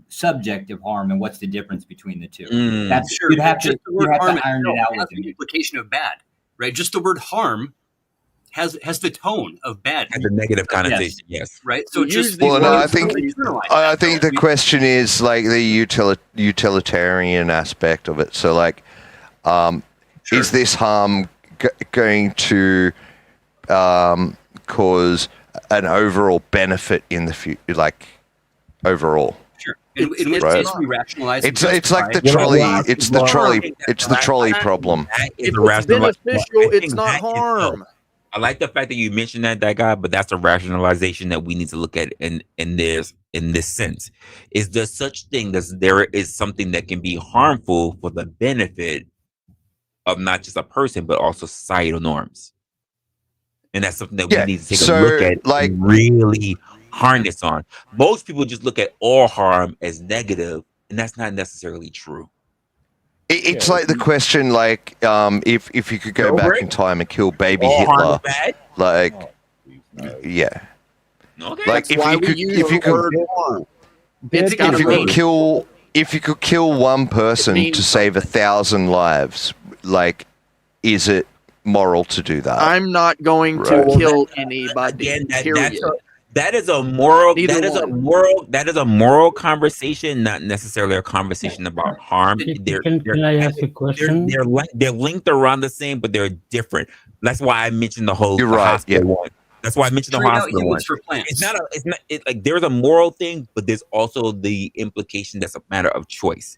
subjective harm, and what's the difference between the two? That's Sure. you'd have Just to the word harm iron it out has with the him. implication of bad, right? Just the word harm has the tone of bad. Has a negative connotation, yes. Right. So just Well, no, I think internalize I think the question is like the utilitarian aspect of it. So, like, is this harm going to cause an overall benefit in the future? Like, overall. Sure. In which Right. case we rationalize. and It's like the justify- trolley. It's the trolley problem. It's beneficial, it's not harm. I like the fact that you mentioned that guy, but that's a rationalization that we need to look at in this sense. Is there such thing as there is something that can be harmful for the benefit of not just a person but also societal norms? And that's something that we need to take a look at, like, and really harness on. Most people just look at all harm as negative, and that's not necessarily true. It's like the question, like, if you could go back in time and kill baby All harm Hitler, is bad? like, yeah, Okay. like if you could kill one person to save 1,000 lives, like, is it moral to do that? I'm not going to kill anybody. Again, period. that is a moral. Neither That is a one. moral. That is a moral conversation, not necessarily a conversation about harm. Can I ask a question? They're linked around the same, but they're different. That's why I mentioned the whole hospital one. That's why I mentioned the Trade out hospital one. humans for plants. It's not. Like there's a moral thing, but there's also the implication that's a matter of choice.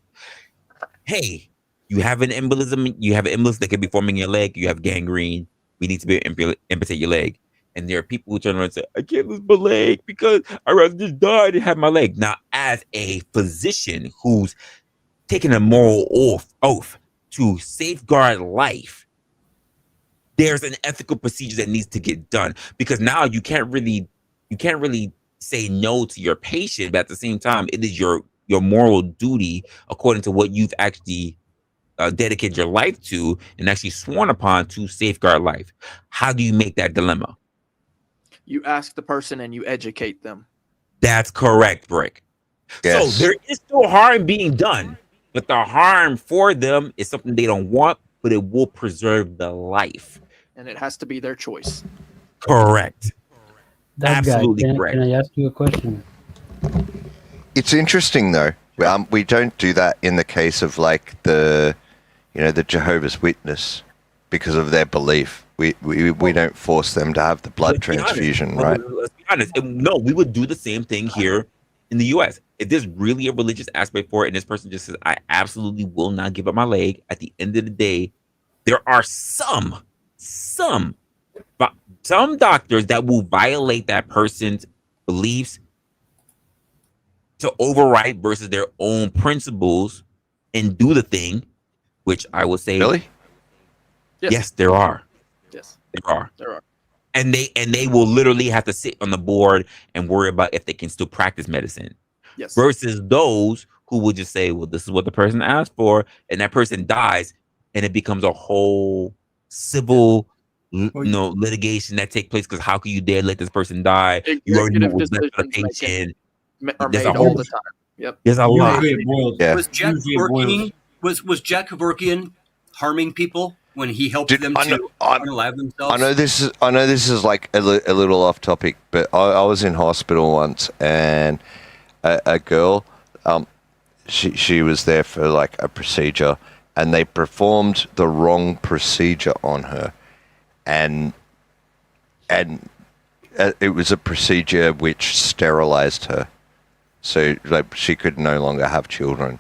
Hey, you have an embolism. You have an embolism that could be forming your leg. You have gangrene. We need to be amputate your leg. And there are people who turn around and say, I can't lose my leg because I'd rather just die than have my leg. Now, as a physician who's taking a moral oath to safeguard life, there's an ethical procedure that needs to get done. Because now you can't really say no to your patient, but at the same time, it is your moral duty, according to what you've actually dedicated your life to and actually sworn upon, to safeguard life. How do you make that dilemma? You ask the person and you educate them. That's correct, Brick. Yes. So there is still harm being done, but the harm for them is something they don't want, but it will preserve the life. And it has to be their choice. Correct. That Absolutely guy, correct. can I ask you a question? It's interesting though. We don't do that in the case of like the Jehovah's Witness because of their belief. We don't force them to have the blood transfusion, right? Let's be honest. No, we would do the same thing here in the U.S. If there's really a religious aspect for it, and this person just says, I absolutely will not give up my leg, at the end of the day, there are some doctors that will violate that person's beliefs to override versus their own principles and do the thing, which I would say, really, yes, there are. Yes, there are. There are. And they will literally have to sit on the board and worry about if they can still practice medicine. Yes. Versus those who will just say, well, this is what the person asked for, and that person dies, and it becomes a whole civil litigation that takes place, because how can you dare let this person die? You already know what's best for the patient. Are There's made a all whole- the time. Yep. There's a lot. Was Jack Kevorkian was Jack Kevorkian harming people when he helped them to unalive themselves? I know this is like a little off topic, but I was in hospital once, and a girl, she was there for like a procedure, and they performed the wrong procedure on her, and it was a procedure which sterilized her, so like she could no longer have children.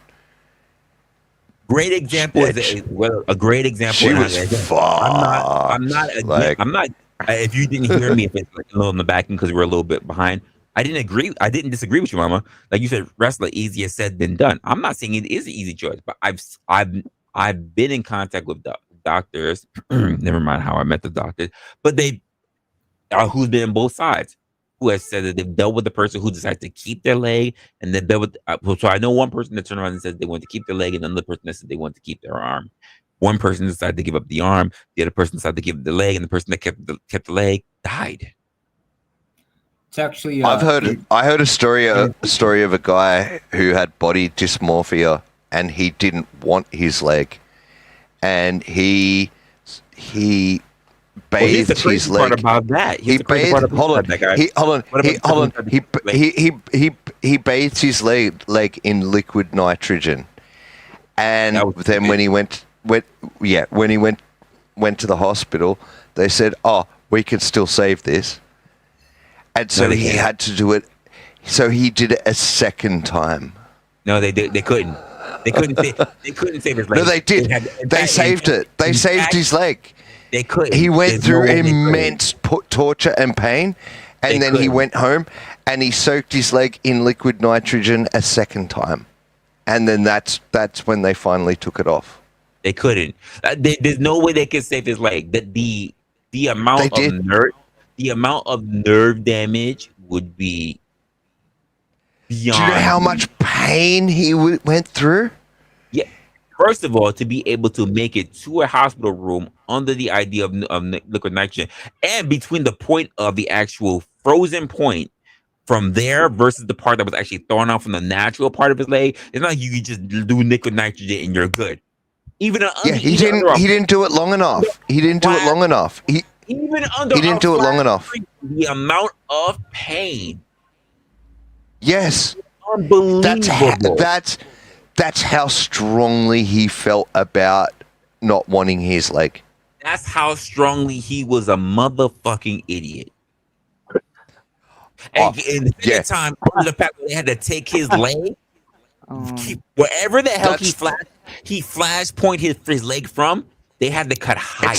Great example is a great example. She and was I'm not again. Like- I'm not. If you didn't hear me, if it's like a little in the back end because we're a little bit behind, I didn't agree. I didn't disagree with you, Mama. Like you said, wrestler easier said than done. I'm not saying it is an easy choice, but I've been in contact with doctors. Never mind how I met the doctors, but they who's been on both sides. Who has said that they've dealt with the person who decided to keep their leg, and then dealt with. So I know one person that turned around and said they want to keep their leg, and another person that said they want to keep their arm. One person decided to give up the arm, the other person decided to give the leg, and the person that kept the leg died. It's actually I heard a story of a guy who had body dysmorphia and he didn't want his leg, and he bathed his leg. About that, He bathed. Hold on. He bathed his leg in liquid nitrogen, and then when he went to the hospital, they said, "Oh, we can still save this," and so he had to do it. So he did it a second time. No, they couldn't. They couldn't save his leg. No, they did. They saved it. They saved his leg. They couldn't. He went through immense torture and pain, and then he went home and he soaked his leg in liquid nitrogen a second time, and then that's when they finally took it off. They couldn't. There's no way they could save his leg. The amount of nerve damage would be beyond. Do you know how much pain he went through? Yeah. First of all, to be able to make it to a hospital room under the idea of liquid nitrogen, and between the point of the actual frozen point from there versus the part that was actually thrown out from the natural part of his leg, it's not like you just do liquid nitrogen and you're good. He didn't do it long enough. He didn't do it long enough. He didn't do it long enough. The amount of pain. Yes. Unbelievable. That's how strongly he felt about not wanting his leg. That's how strongly he was a motherfucking idiot. And the second time, the fact that they had to take his leg, wherever the hell he flash point his leg from, they had to cut higher.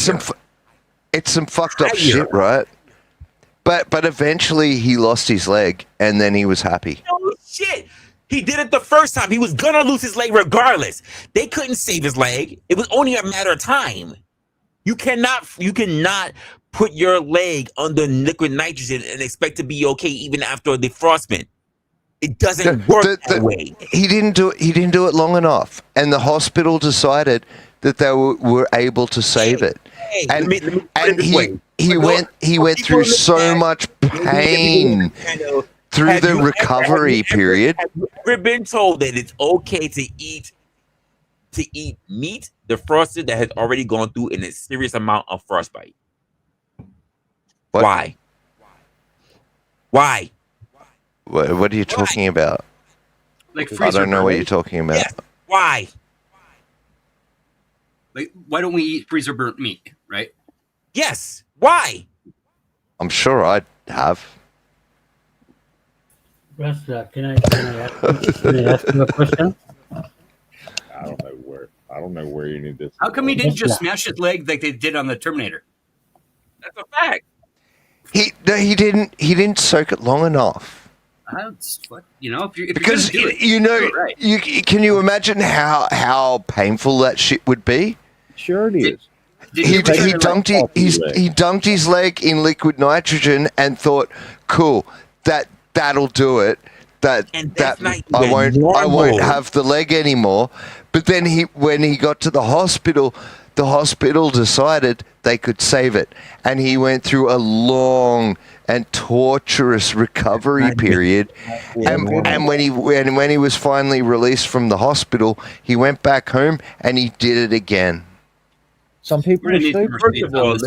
It's some fucked up shit, right? But eventually he lost his leg, and then he was happy. No shit. He did it the first time. He was gonna lose his leg regardless. They couldn't save his leg. It was only a matter of time. You cannot put your leg under liquid nitrogen and expect to be okay even after a defrostment. It doesn't work that way. He didn't do it long enough, and the hospital decided that they were able to save it. And he went through so much pain through the recovery period. Have you ever been told that it's okay to eat meat defrosted that has already gone through a serious amount of frostbite? What? Why? Why? What are you talking about? Like I don't know what you're talking about. Yes. Why? Like, why don't we eat freezer burnt meat, right? Yes. Why? I'm sure I'd have. Resla, can I ask you a question? I don't know where you need this. How come he didn't just smash his leg like they did on the Terminator? That's a fact. He didn't soak it long enough. You know, if you're Because gonna do it, you know, do it right. can you imagine how painful that shit would be? Sure it is. He dunked his leg in liquid nitrogen and thought, cool, that'll do it. I won't have the leg anymore. But then when he got to the hospital decided they could save it, and he went through a long and torturous recovery period. And when he was finally released from the hospital, he went back home and he did it again. Some people are stupid. First of all,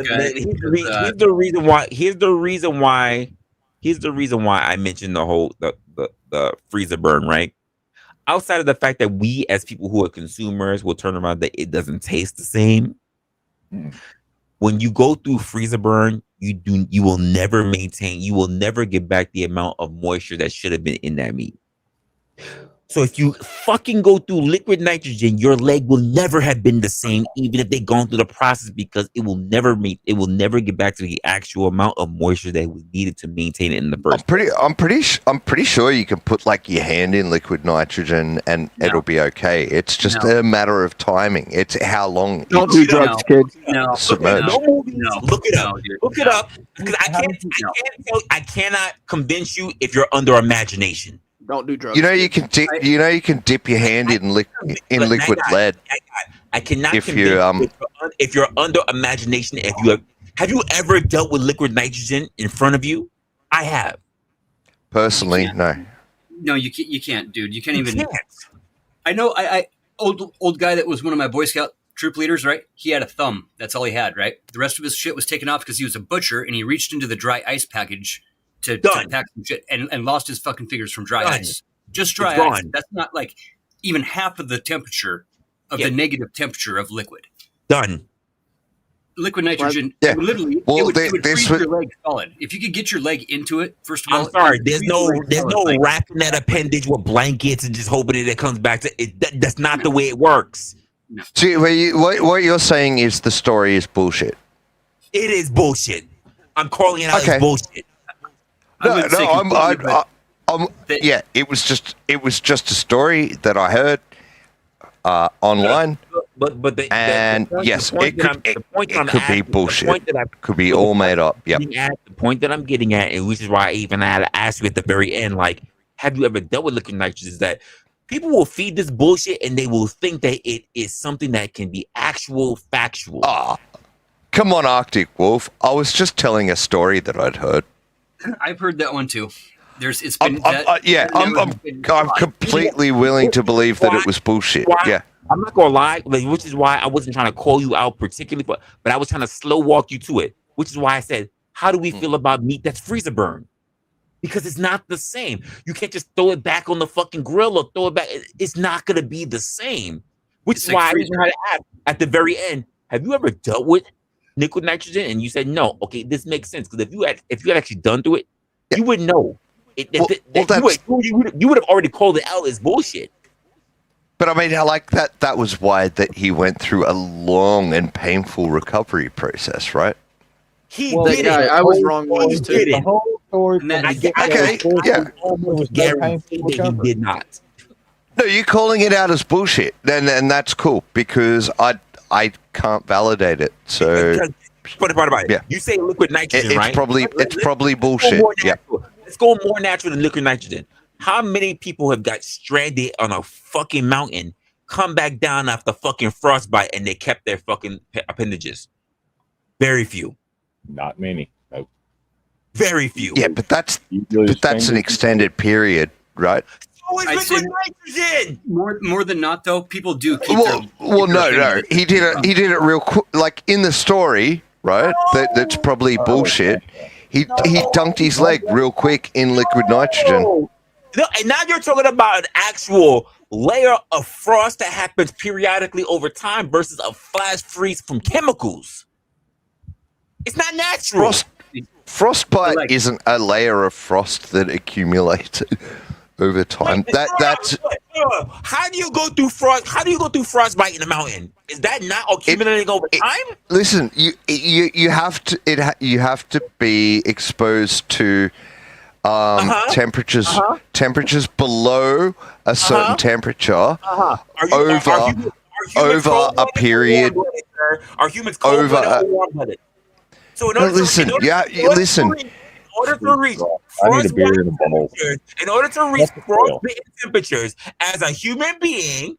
here's the reason why I mentioned the freezer burn, right? Outside of the fact that we as people who are consumers will turn around that it doesn't taste the same. When you go through freezer burn, you will never get back the amount of moisture that should have been in that meat. So if you fucking go through liquid nitrogen, your leg will never have been the same, even if they've gone through the process, because it will never get back to the actual amount of moisture that was needed to maintain it in the first. I'm pretty sure you can put like your hand in liquid nitrogen and it'll be okay. It's just a matter of timing. It's how long. Don't do drugs, kids. Submerged. Look it up. Look it up. Because I cannot convince you if you're under imagination. Don't do drugs. You know you can dip your hand in liquid lead. I cannot if convince you if you're under imagination. If you have you ever dealt with liquid nitrogen in front of you? I have. Personally, no. No, you can't, dude. You can't even. I know. I old guy that was one of my Boy Scout troop leaders, right? He had a thumb. That's all he had, right? The rest of his shit was taken off because he was a butcher and he reached into the dry ice package to pack some shit and lost his fucking fingers from dry ice. Just dry ice. That's not like even half of the temperature of the negative temperature of liquid. Done. Liquid nitrogen, literally, it would freeze your leg solid. If you could get your leg into it, first of all. I'm sorry. There's no wrapping that appendage with blankets and just hoping that it comes back to it. That's not the way it works. No. See, what you're saying is the story is bullshit. It is bullshit. I'm calling it out as bullshit. Yeah, it was just a story that I heard online. But yes, it could be bullshit. Could be all made up. Yeah. The point that I'm getting at, and which is why I even had to ask you at the very end, like, have you ever dealt with liquid nitrogen? Is that people will feed this bullshit and they will think that it is something that can be factual. Come on, Arctic Wolf. I was just telling a story that I'd heard. I've heard that one too. I'm completely willing to believe that it was bullshit. Yeah. I'm not gonna lie, which is why I wasn't trying to call you out particularly, but I was trying to slow walk you to it. Which is why I said, how do we feel about meat that's freezer burned? Because it's not the same. You can't just throw it back on the fucking grill or throw it back. It's not gonna be the same. Which is why I was trying to ask at the very end, have you ever dealt with liquid nitrogen? And you said no. Okay, this makes sense because if you had actually done to it, you would know. You would have already called it out as bullshit. But I mean, I like that. That was why that he went through a long and painful recovery process, right? He did it. I was wrong once too. The whole story. Guaranteed that he did not. No, you're calling it out as bullshit, and that's cool because I can't validate it. So, you say liquid nitrogen, right? It's probably bullshit. Yeah. Let's go more natural than liquid nitrogen. How many people have got stranded on a fucking mountain, come back down after fucking frostbite, and they kept their fucking appendages? Very few. Not many. Nope. Very few. Yeah, but that's an extended period, right? So is liquid nitrogen. More than not, though, people do keep no. He did it real quick, like in the story, right? That's probably bullshit. He dunked his leg real quick in liquid nitrogen. No, and now you're talking about an actual layer of frost that happens periodically over time versus a flash freeze from chemicals. It's not natural. Frostbite isn't a layer of frost that accumulates over time. That's how do you go through frost? How do you go through frostbite in the mountain? Is that not accumulating over time? Listen, you have to be exposed to temperatures below a certain temperature over a period. Are humans cold-blooded or warm-blooded? So in order listen. In order to reach frostbitten temperatures as a human being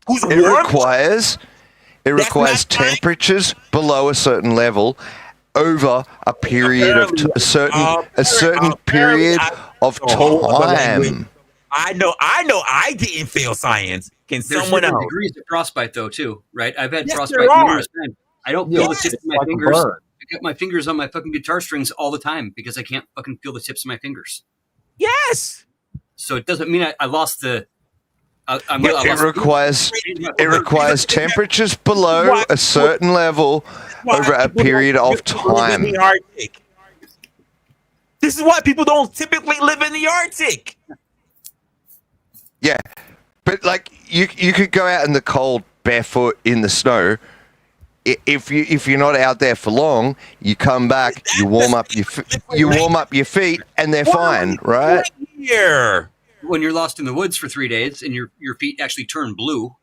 who's it requires temperatures below a certain level over a period of a certain period of time. I know. I didn't fail science. Can someone else? Degrees of frostbite, though, too, right? I've had frostbite numerous times. I don't feel the tips of my fingers. I got my fingers on my fucking guitar strings all the time because I can't fucking feel the tips of my fingers. Yes. So it doesn't mean I lost the. It requires temperatures below a certain level over a period of time. This is why people don't typically live in the Arctic. Yeah, but like you could go out in the cold barefoot in the snow. If you're not out there for long, you come back, you warm up your feet, and they're fine, right? Here, when you're lost in the woods for 3 days and your feet actually turn blue.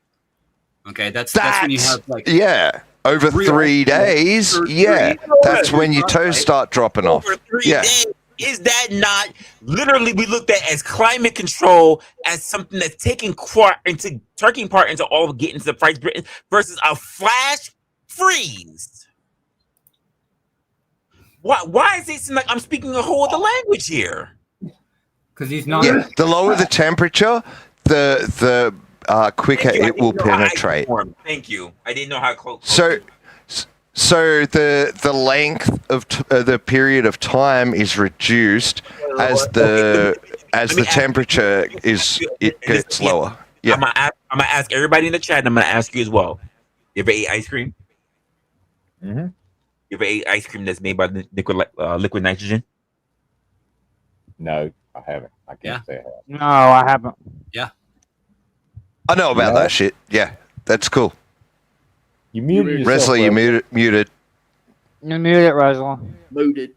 Okay, that's when you have like over 3 days. That's when your toes start dropping off. Over 3 days. Is that not literally we looked at as climate control as something that's taking part into all of getting to the price Britain versus a flash freeze? Why is it seem like I'm speaking a whole other language here? Because he's not. Yeah, the lower the temperature, the quicker it will penetrate. Thank you. I didn't know how close. So the length of the period of time is reduced as the temperature gets lower. Yeah. I'm gonna ask everybody in the chat, and I'm gonna ask you as well. You ever ate ice cream? Mm-hmm. You ever ate ice cream that's made by liquid nitrogen? No, I haven't. I can't say I have. No, I haven't. Yeah. I know about that shit. Yeah, that's cool. You muted yourself. Resla, you muted. You muted, Resla. Muted.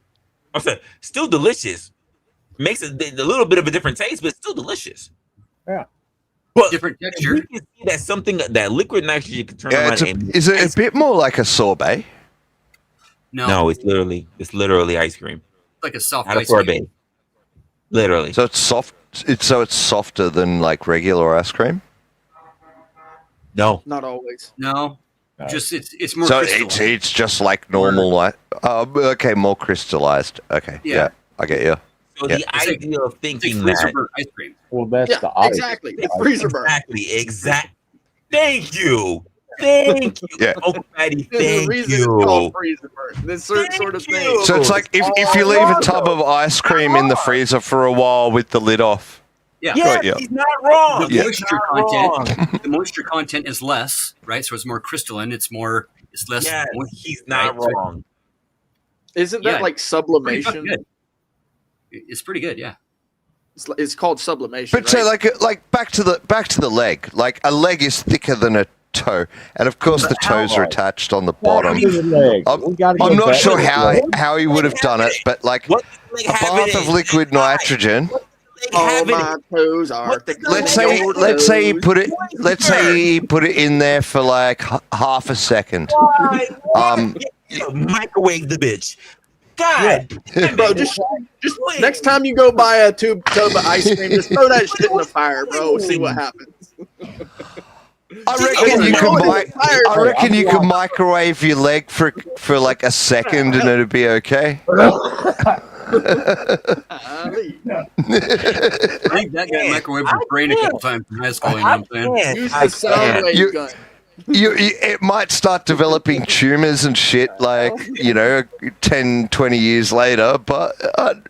I said, still delicious. Makes a little bit of a different taste, but still delicious. Yeah. But different texture. You can see that something that liquid nitrogen can turn around. Is it a bit more like a sorbet? No, it's literally ice cream. It's like a soft Not a ice cream. sorbet. Literally. So it's soft. It's softer than like regular ice cream. No, Not always. No. Just it's more. So crystallized. it's just like normal, like okay, more crystallized. Okay, yeah, I get you. So the idea of thinking freezer that burnt ice cream. Well, that's the ice. Exactly. Freezer burn. Exactly. Thank you. Thank you. Yeah. Uncle Fatty, There's a thank reason it's you. called freezer burn. This sort of thing. So it's like if you leave a tub of ice cream in the freezer for a while with the lid off. Yeah, Got you. He's not wrong. The moisture content is less, right? So it's more crystalline. It's less. Yeah, he's not right? wrong. Isn't that like Pretty sublimation? fucking good. It's pretty good, yeah. It's called sublimation. But so like back to the leg. Like a leg is thicker than a toe, and of course the toes are attached on the bottom. I'm not sure how he would have done it, but like a bath of liquid nitrogen. Oh, my toes are thicker. Let's say he put it in there for like half a second. Microwave the bitch. God, bro, just next time you go buy a tub of ice cream, just throw that shit in the fire, bro. See what happens. I reckon you can microwave your leg for like a second and it'll be okay. I think that guy microwaved his brain a couple times in high school. You know what I'm saying? Use the sound wave gun. It might start developing tumors and shit like 10 20 years later, but Got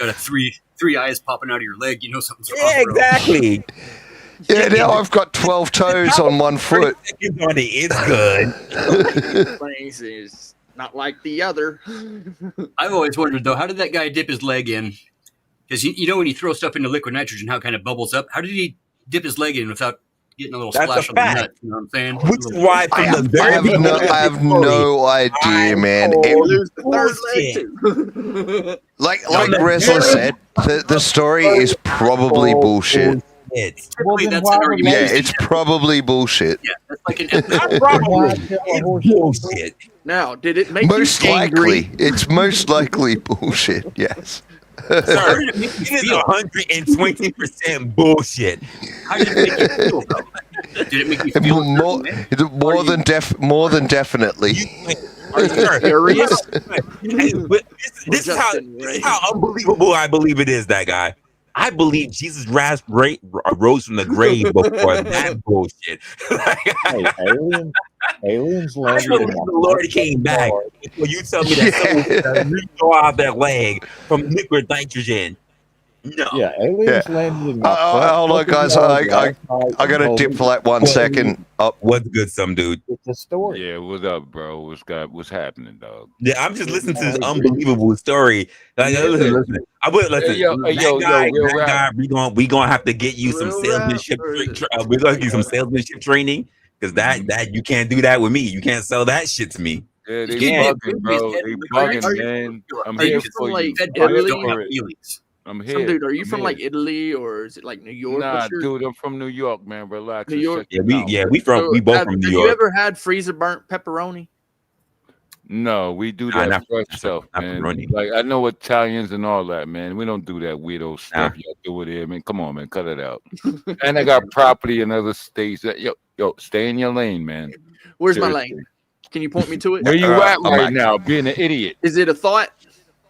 a three eyes popping out of your leg. You know something's wrong. Yeah, exactly. Yeah, now I've got 12 toes on one foot. It's good. Brains is not like the other. I've always wondered though, how did that guy dip his leg in? Because you know when you throw stuff into liquid nitrogen, how it kind of bubbles up. How did he dip his leg in without getting a little splash on the nut? You know what I'm saying? Which is why I have no idea, man. Like Resla said, the story is probably bullshit. It's probably bullshit. Yeah, that's like bullshit. Now, did it make most you likely? angry? It's most likely bullshit. Yes. Sir, it is 120% bullshit. How did it make you feel, though? Did it make you feel more than definitely. Are you serious? This is how unbelievable I believe it is, that guy. I believe Jesus rose from the grave before that bullshit. Aliens I landed believe the Lord came back before you tell me that someone reached out their leg from liquid nitrogen. No. Yeah, aliens landed in my Hold on, guys. I got to dip for like 1 second. What's good, some dude? It's a story. Yeah, what's up, bro? What's happening, dog? Yeah, I'm just listening to this unbelievable story. Like, Yeah. listen. I would listen. Hey, yo, real that rap. guy, we gonna have to get you some Real salesmanship. rap, We're gonna get you some salesmanship training because that you can't do that with me. You can't sell that shit to me. Yeah, they Yeah, bugging, bro. They bugging, man. I'm Are you here from for like you. Italy? Don't have feelings. I'm Some here. dude, are you I'm from here. like Italy or is it like New York? Nah, What's your- dude, I'm from New York, man. Relax. New and York? check it out. we both from New Have York. you ever had freezer burnt pepperoni? No, we do Nah, that not- fresh not stuff, man. pepperoni. Like I know Italians and all that, man. We don't do that weirdo stuff y'all do it here, man. Come on, man, cut it out. And I got property in other states. Yo, stay in your lane, man. Where's my Seriously. lane? Can you point me to it? Where you at right now? Being an idiot. Is it a thought?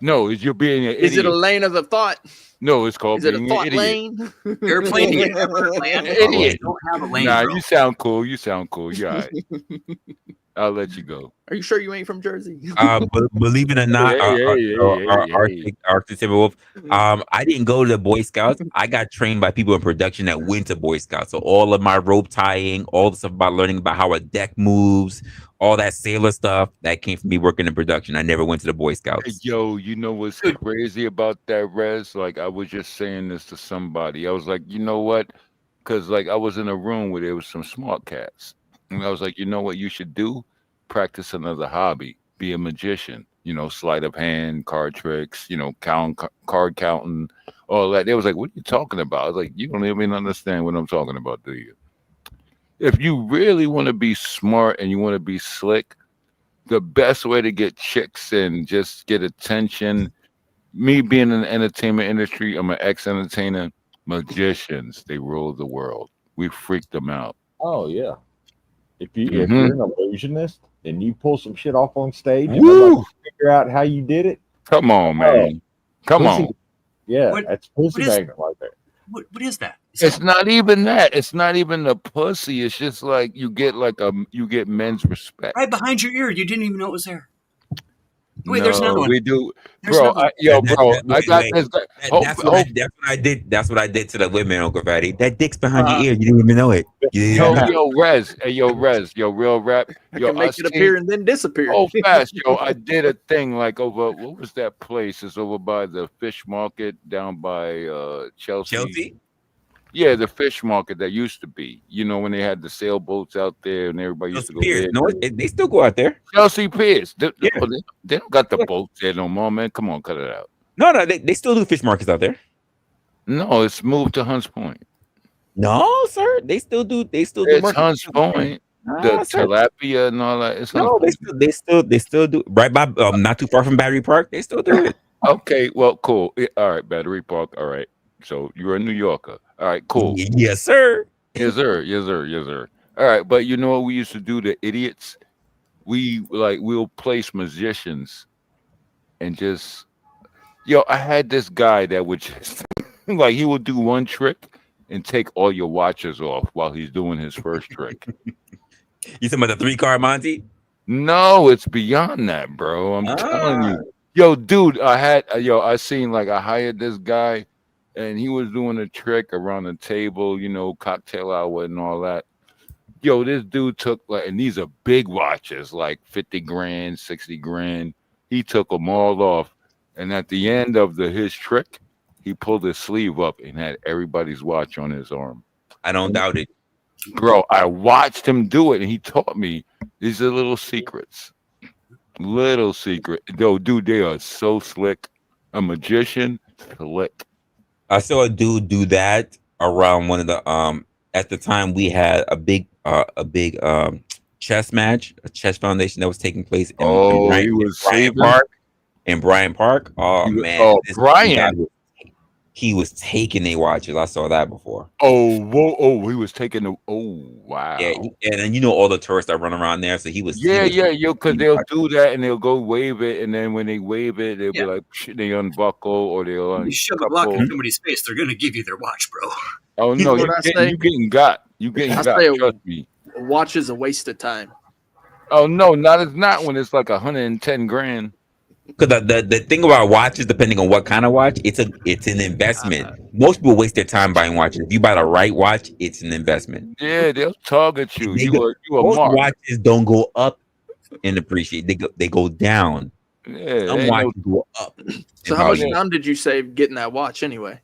No, you're being an idiot. Is it a lane of the thought? No, it's called Is it a being thought an idiot. lane? Airplane, you never land. Idiot. Don't have a lane, Nah, bro. you sound cool. You sound cool. You're all right. I'll let you go. Are you sure you ain't from Jersey? Believe it or not, Hey. Arctic Timberwolf. I didn't go to the Boy Scouts. I got trained by people in production that went to Boy Scouts. So all of my rope tying, all the stuff about learning about how a deck moves, all that sailor stuff, that came from me working in production. I never went to the Boy Scouts. Yo, you know what's crazy about that, Rez? Like, I was just saying this to somebody. I was like, you know what? Because, like, I was in a room where there was some smart cats. And I was like, you know what you should do? Practice another hobby. Be a magician. You know, sleight of hand, card tricks, you know, card counting, all that. They was like, what are you talking about? I was like, you don't even understand what I'm talking about, do you? If you really want to be smart and you want to be slick, the best way to get chicks and just get attention, me being in the entertainment industry, I'm an ex-entertainer, magicians, they rule the world. We freak them out. Oh yeah. If Mm-hmm. you're an illusionist and you pull some shit off on stage and Woo! nobody can figure out how you did it, Come on, man. Come pussy- on. yeah, What- that's pussy what is- magnet right there. What is that? It's not even that. It's not even the pussy. It's just like you get men's respect. Right behind your ear. You didn't even know it was there. Wait, there's No, another one. we do, There's bro. another one. Yo, bro, I got wait. this guy. That's what I did. That's what I did to the women, Uncle Fatty. That dick's behind your ear. You didn't even know it. Yo, Rez. Hey, yo, Rez. Yo, real rap. I Yo, can make it appear and then disappear. Oh, fast, yo! I did a thing like over. What was that place? It's over by the fish market down by Chelsea. Chelsea? Yeah, the fish market that used to be. You know when they had the sailboats out there and everybody used to go Piers. there. No, they still go out there. Chelsea Piers. They don't got the boats there no more, man. Come on, cut it out. No, they still do fish markets out there. No, it's moved to Hunts Point. No, sir. They still do. They still do. It's markets. Hunts Point. The sir. tilapia and all that. It's No, Hunts they still do. Right by, not too far from Battery Park. They still do it. Okay, well, cool. All right, Battery Park. All right. So you're a New Yorker. All right, cool. Yes, sir. Yes, sir. Yes, sir. Yes, sir. All right, but you know what we used to do to idiots? We'll place magicians and just I had this guy that would just like he would do one trick and take all your watches off while he's doing his first trick. You talking about the 3-card Monty? No, it's beyond that, bro. I'm telling you. Yo, dude, I hired this guy and he was doing a trick around the table, cocktail hour and all that. Yo, this dude took and these are big watches, like 50 grand, 60 grand. He took them all off. And at the end of his trick, he pulled his sleeve up and had everybody's watch on his arm. I don't doubt it. Bro, I watched him do it and he taught me these are little secrets. Little secret. Yo, dude, they are so slick. A magician, slick. I saw a dude do that around one of the at the time we had a big chess match, a chess foundation that was taking place in Bryant Park. Oh man, Brian. He was taking their watches. I saw that before. Oh, whoa! Oh, he was taking the. Oh, wow! Yeah, and then all the tourists that run around there. So he was. Because they'll do that and they'll go wave it, and then when they wave it, they'll be like, they unbuckle or they'll. You shove a block in somebody's face, they're gonna give you their watch, bro. Oh no, you getting got. You getting I got. say Trust me. A watch is a waste of time. Oh no, not when it's like 110 grand. Because the thing about watches, depending on what kind of watch, it's an investment. Most people waste their time buying watches. If you buy the right watch, it's an investment. Yeah, they'll target you. You are Most marked. watches don't go up and appreciate. They go down. Yeah, Some ain't no. watches go up So in how much value. time did you save getting that watch anyway?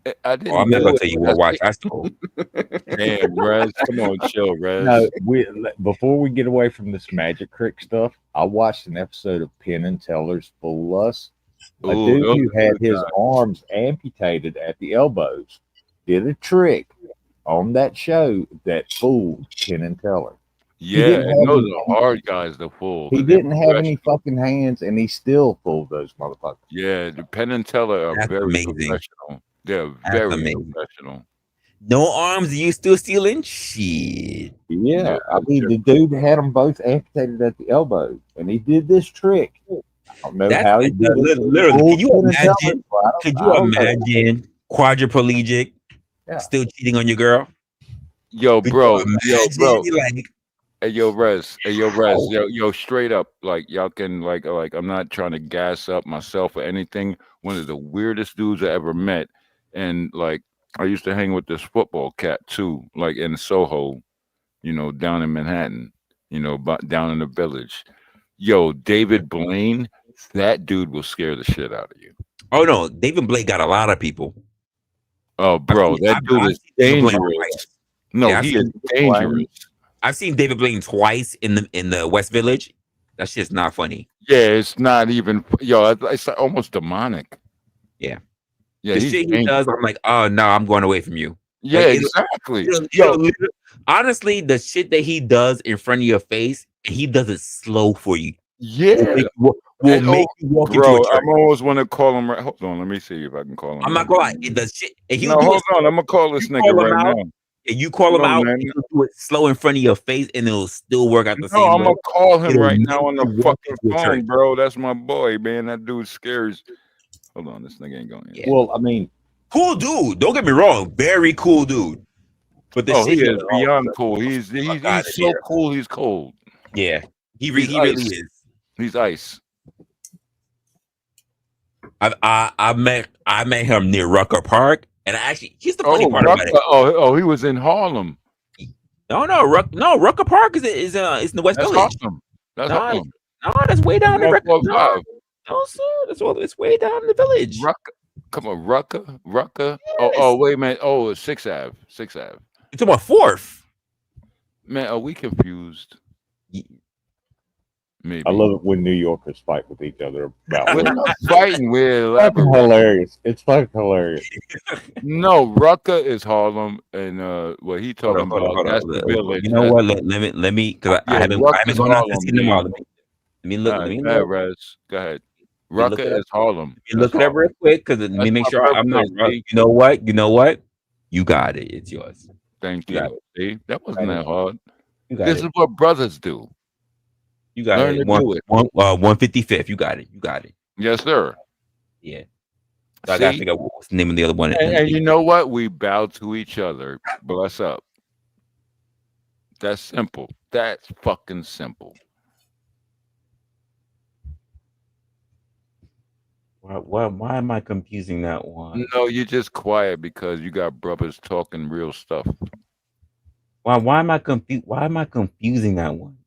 I Oh, didn't I'm not do gonna it. tell you what watch I stole. Damn, Rez. Come on, chill, Rez. No, before we get away from this magic trick stuff, I watched an episode of Penn and Teller's Full Lust. A Ooh, dude those who are had good his times. arms amputated at the elbows did a trick on that show that fooled Penn and Teller. He Yeah, didn't and have those any, are hard guys to fool he because they're didn't have any professional. fucking hands, and he still fooled those motherfuckers. Yeah, the Penn and Teller are That's very amazing. professional. They're That's very amazing. professional. No arms, you still stealing? Shit. Yeah, I that's mean, the different. dude had them both amputated at the elbow, and he did this trick. I don't know That's how he did it. literally. Fooled Can you Penn and Teller. imagine? Could I you don't know. imagine quadriplegic Yeah. still cheating on your girl? Yo, Could bro, you yo, imagine? bro. Like, Hey, yo, Rez. Hey, yo, Rez. oh, Yo, straight up, like y'all can like I'm not trying to gas up myself or anything. One of the weirdest dudes I ever met, and like I used to hang with this football cat too, like in Soho, down in Manhattan, but down in the village. Yo, David Blaine, that dude will scare the shit out of you. oh no, David Blake got a lot of people. Oh, bro, that dude is seen David Blaine dangerous. twice. No, Yeah, he is dangerous. I've seen David Blaine twice in the West Village. That shit's not funny. Yeah, it's not even. Yo, it's like almost demonic. Yeah. Yeah, The he's shit he dangerous. does, I'm like, oh no, I'm going away from you. Yeah, Like, exactly. honestly, the shit that he does in front of your face, he does it slow for you. Yeah, will make you walk into bro. a church. I'm always want to call him. Right, hold on, let me see if I can call him. I'm not gonna lie. The shit, and he'll No, do hold it. on. I'm gonna call this nigga call him right out, now. and you call him No, out, man. and he'll do it slow in front of your face, and it'll still work out the No, same I'm way. gonna call him It'll right make now on the you walk fucking into a phone, church. bro. That's my boy, man. That dude scares. Hold on, this nigga ain't going. Yeah. Well, I mean, cool dude. Don't get me wrong, very cool dude. But the Oh, shit he is does, beyond cool. He's outta so here. cool. He's cold. Yeah, he He's really ice. is. He's ice. I met him near Rucker Park, and he's the funny part about it. He was in Harlem. No, Rucker Park is in the West That's Village. Harlem. That's No, Harlem. no, that's way down in Rucker. 145. No, sir, it's way down in the village. Come on, Rucker. Oh, wait a minute. Oh, it's 6th Ave. 6th Ave. You talking about 4th? Man, are we confused? Maybe. I love it when New Yorkers fight with each other about. We're not fighting. We're It's fucking elaborating. hilarious. It's fucking hilarious. No, Rucker is Harlem, and what he talking Hold on, about? That's the village. You know what? Let me because I haven't Rucker's gone out to Harlem, see them all. man. Let me look. All Let right, me go ahead, look. Rez. Go ahead. Let me look Rucker it up. is Harlem. Let me look it up real quick because let me That's make my sure I'm not. birthday, You know what? You know what? You got it. It's yours. Thank You got you. See, that wasn't that hard. You got This it. is what brothers do. You got Learn it. to do it. 155th. You got it. You got it. Yes, sir. Yeah. So I gotta See? figure out what's the name of the other one. And you know what? We bow to each other. Bless up. That's simple. That's fucking simple. Why am I confusing that one? No, you're just quiet because you got brothers talking real stuff. Why am I confused? Why am I confusing that one?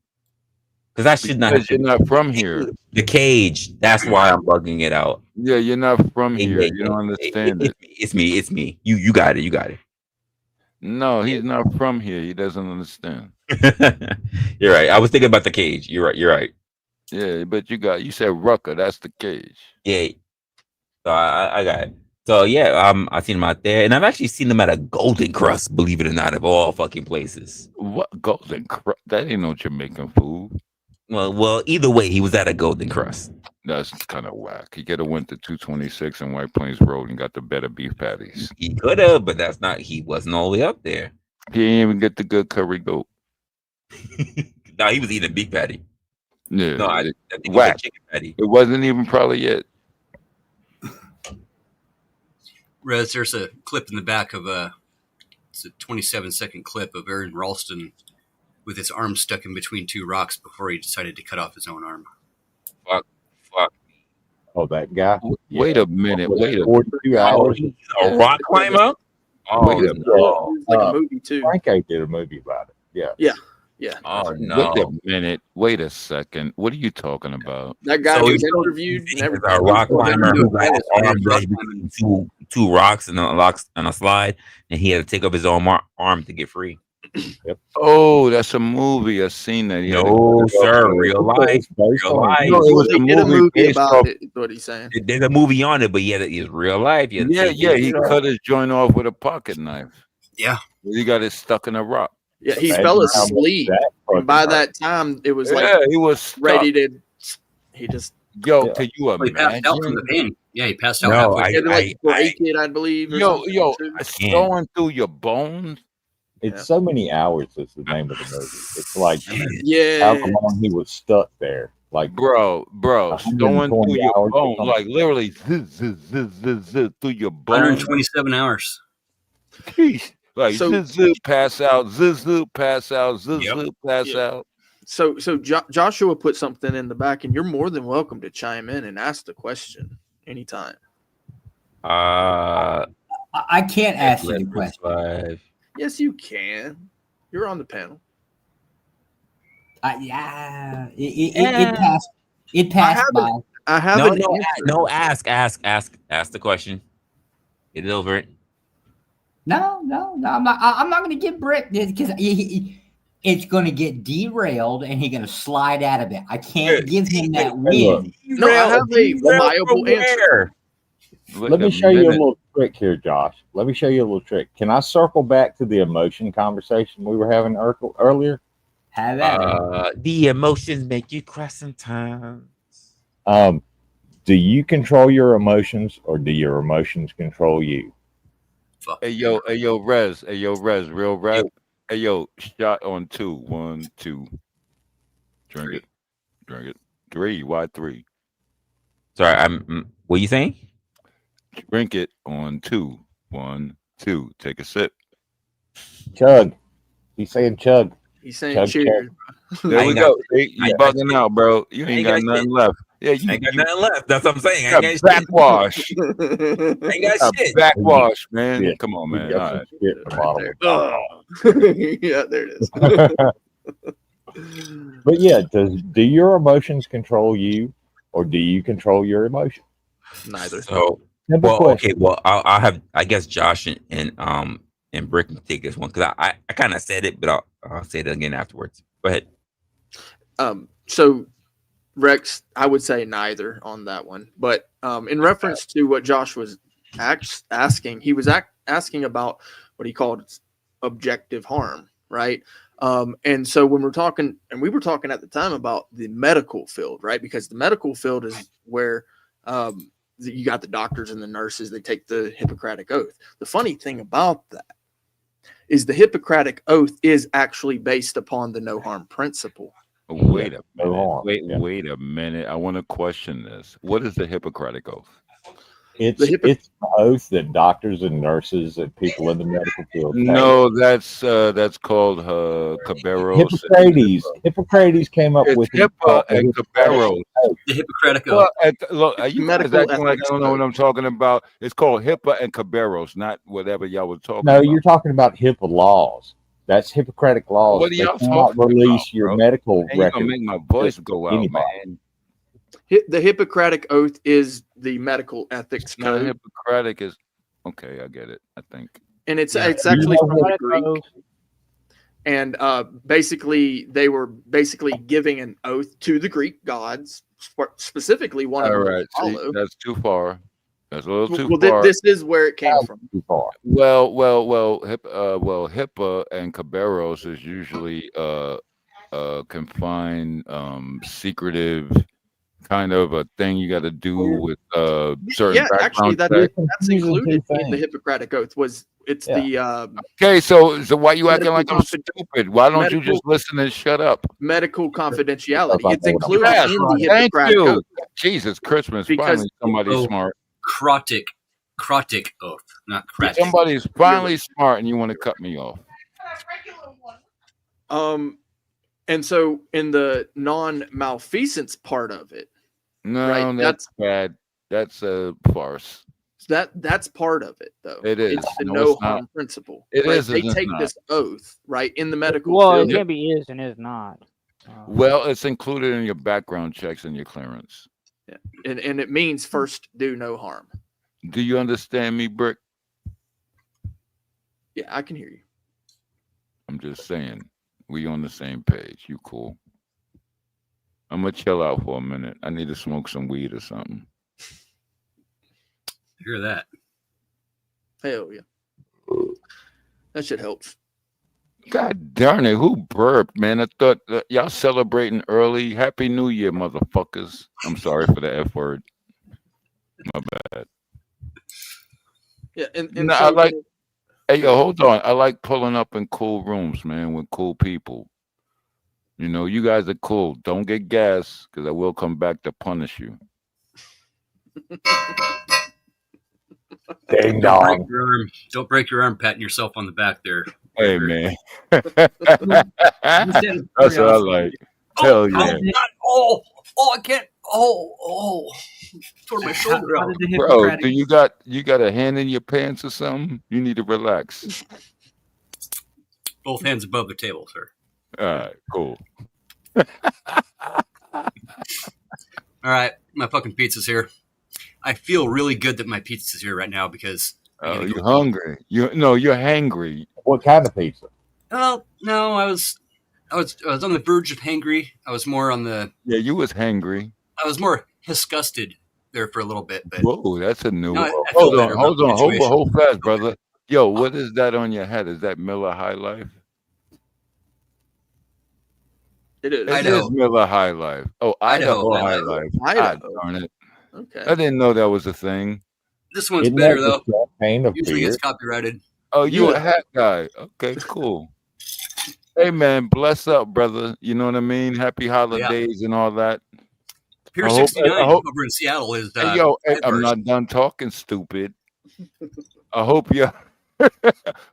Because I should not. Because you're not from here. The cage. That's why I'm bugging it out. Yeah, you're not from here. You don't understand it. It's me. It's me. You got it. You got it. No, he's not from here. He doesn't understand. You're right. I was thinking about the cage. You're right. You're right. Yeah, but you said Rucker. That's the cage. Yeah. So I got it. So yeah, I've seen him out there, and I've actually seen him at a Golden Crust. Believe it or not, of all fucking places. What Golden Crust? That ain't no Jamaican food. Well, either way, he was at a Golden Crust. That's kind of whack. He could have went to 226 in White Plains Road and got the better beef patties. He could have, but that's not. He wasn't all the way up there. He didn't even get the good curry goat. No, he was eating a beef patty. Yeah, No, I think it was whack. a chicken patty. It wasn't even probably it. Rez, there's a clip in the back of it's a 27-second clip of Aaron Ralston with his arm stuck in between two rocks before he decided to cut off his own arm. Fuck. Oh, that guy. Wait a minute. Wait a 42 hours. A rock climber? Oh, Wait a no. It's like a movie too. Franco did a movie about it. Yeah. Yeah. Yeah. Oh, Wait no. a minute. Wait a second. What are you talking about? That guy So was he's interviewed and everything. a rock climber who got his arm rock wedged between two rocks and a slide, and he had to take off his own arm to get free. Yep. Oh, that's a movie. I've seen that. No, sir. Real life. Real life. No, it was They a did a movie movie based about off. it, is what he's saying. There's a movie on it, but yeah, it's real life. Yeah, he cut his joint off with a pocket knife. Yeah. He got it stuck in a rock. Yeah, he fell asleep. And by that time, it was like he was ready to. He just can you He passed out from imagine? the pain. Yeah, he passed out No, halfway. He had to like break it, I believe. Or something, too. It's going through your bones. It's so many hours is the name of the movie. It's like Yeah. how long he was stuck there. Like bro, it's going 120 through your hours or bones, something. like literally zip through your bones. 127 hours. Like So- zip, pass out, zip, pass out, zip, pass out. So Joshua put something in the back, and you're more than welcome to chime in and ask the question anytime. I can't ask you the question. Yes, you can. You're on the panel. Yeah, it passed. It passed by. I have No, an no, answer. no. Ask the question. Get it over it. No. I'm not going to give Brick this because it's going to get derailed and he's going to slide out of it. I can't give him that win. No, I have a viable answer. Let me show you a little trick here, Josh. Let me show you a little trick. Can I circle back to the emotion conversation we were having earlier? Have that. The emotions make you cry sometimes. Do you control your emotions or do your emotions control you? Hey yo, Rez, real rap. Hey yo, shot on 2. 1, 2. Drink it. 3. Why 3? Sorry, what are you saying? Drink it on 2. 1, 2. Take a sip. Chug. He's saying chug. He's saying Chug, cheers. There we go. You bugging out, bro. You ain't got nothing left. Yeah, you ain't got nothing left. That's what I'm saying. I got ain't got backwash. ain't got shit. Backwash, man. Yeah. Come on, man. Got All some right. shit in the bottom. Yeah, there it is. But yeah, do your emotions control you or do you control your emotions? Neither. So, Simple question. okay. Well, I'll have. I guess Josh and Brick can take this one because I kind of said it, but I'll say it again afterwards. Go ahead. So Rex, I would say neither on that one. But in reference to what Josh was asking, he was asking about what he called objective harm, right? And so when we're talking, and we were talking at the time about the medical field, right? Because the medical field is where you got the doctors and the nurses, they take the Hippocratic Oath. The funny thing about that is the Hippocratic Oath is actually based upon the no harm principle. Wait a minute. Wait a minute. I want to question this. What is the Hippocratic Oath? It's an oath that doctors and nurses and people in the medical field take. No, that's called Caballeros. Hippocrates came up with HIPAA and Caballeros. The Hippocratic Oath. Look, are you guys acting like I don't know what I'm talking about? It's called HIPAA and Caballeros, not whatever y'all were talking No, about. you're talking about HIPAA laws. That's Hippocratic laws. What are y'all They cannot talking release about, your bro? medical And you're record. gonna make my voice go out, anybody. man. The Hippocratic Oath is the medical ethics Not code, Hippocratic is okay. I get it. I think. and it's Yeah. actually from the Hippocratic Greek. Oath. And basically, they were basically giving an oath to the Greek gods, specifically one of All them. right, see, Apollo. that's too far. That's a little too Well, far. this is where it came from. Too far. Well, HIPAA and Caballeros is usually confined, secretive kind of a thing you got to do with certain Yeah, actually, background checks. that's included in the Hippocratic Oath. It's the Okay, so why you acting like I'm stupid? Why don't you just listen and shut up? medical confidentiality. It's Yes, included in the thank Hippocratic you. Oath. Jesus Christmas! Because- Finally, somebody's smart. Crotic Oath, not Kratic. Somebody's finally smart, and you want to cut me off. And so in the non-malfeasance part of it, No, right, that's bad. That's a farce. That's part of it, though. It is. It's the No, no it's not. harm principle. It right? is They and it's take not. this oath, right, in the medical Well, it field. can be is and is not. Well, it's included in your background checks and your clearance. Yeah. And it means first do no harm. Do you understand me, Brick? Yeah, I can hear you. I'm just saying, we on the same page. You cool? I'm gonna chill out for a minute. I need to smoke some weed or something. Hear that? Hell yeah. That shit helps. God darn it, who burped, man? I thought y'all celebrating early. Happy New Year, motherfuckers. I'm sorry for the F word. My bad. Yeah, and No, so I like. Hey, yo, hold on. I like pulling up in cool rooms, man, with cool people. You know, you guys are cool. Don't get gas, because I will come back to punish you. Ding Don't break dong. your arm. Don't break your arm patting yourself on the back there. Hey, man. That's what I like. Hell yeah. I can't. Tore my shoulder out. Bro, do you got a hand in your pants or something? You need to relax. Both hands above the table, sir. All right, cool. All right, my fucking pizza's here. I feel really good that my pizza's here right now because You're hungry. You're hangry. What kind of pizza? Oh no, I was on the verge of hangry. I was more on the. Yeah, you was hangry. I was more disgusted there for a little bit, but Whoa, that's a new No, one. I feel better about the situation. Hold fast, brother. Yo, what is that on your head? Is that Miller High Life? It is. It is Miller High Life. Oh, Idaho High Life. God darn it. Okay. I didn't know that was a thing. This one's Isn't better that though. the champagne of Usually beer? gets copyrighted. Oh, you a hat guy. Okay, cool. Hey man, bless up, brother. You know what I mean? Happy holidays and all that. Pier I hope- 69 I hope- over in Seattle is. Hey, yo, hey, I'm first. not done talking, stupid. I hope you. I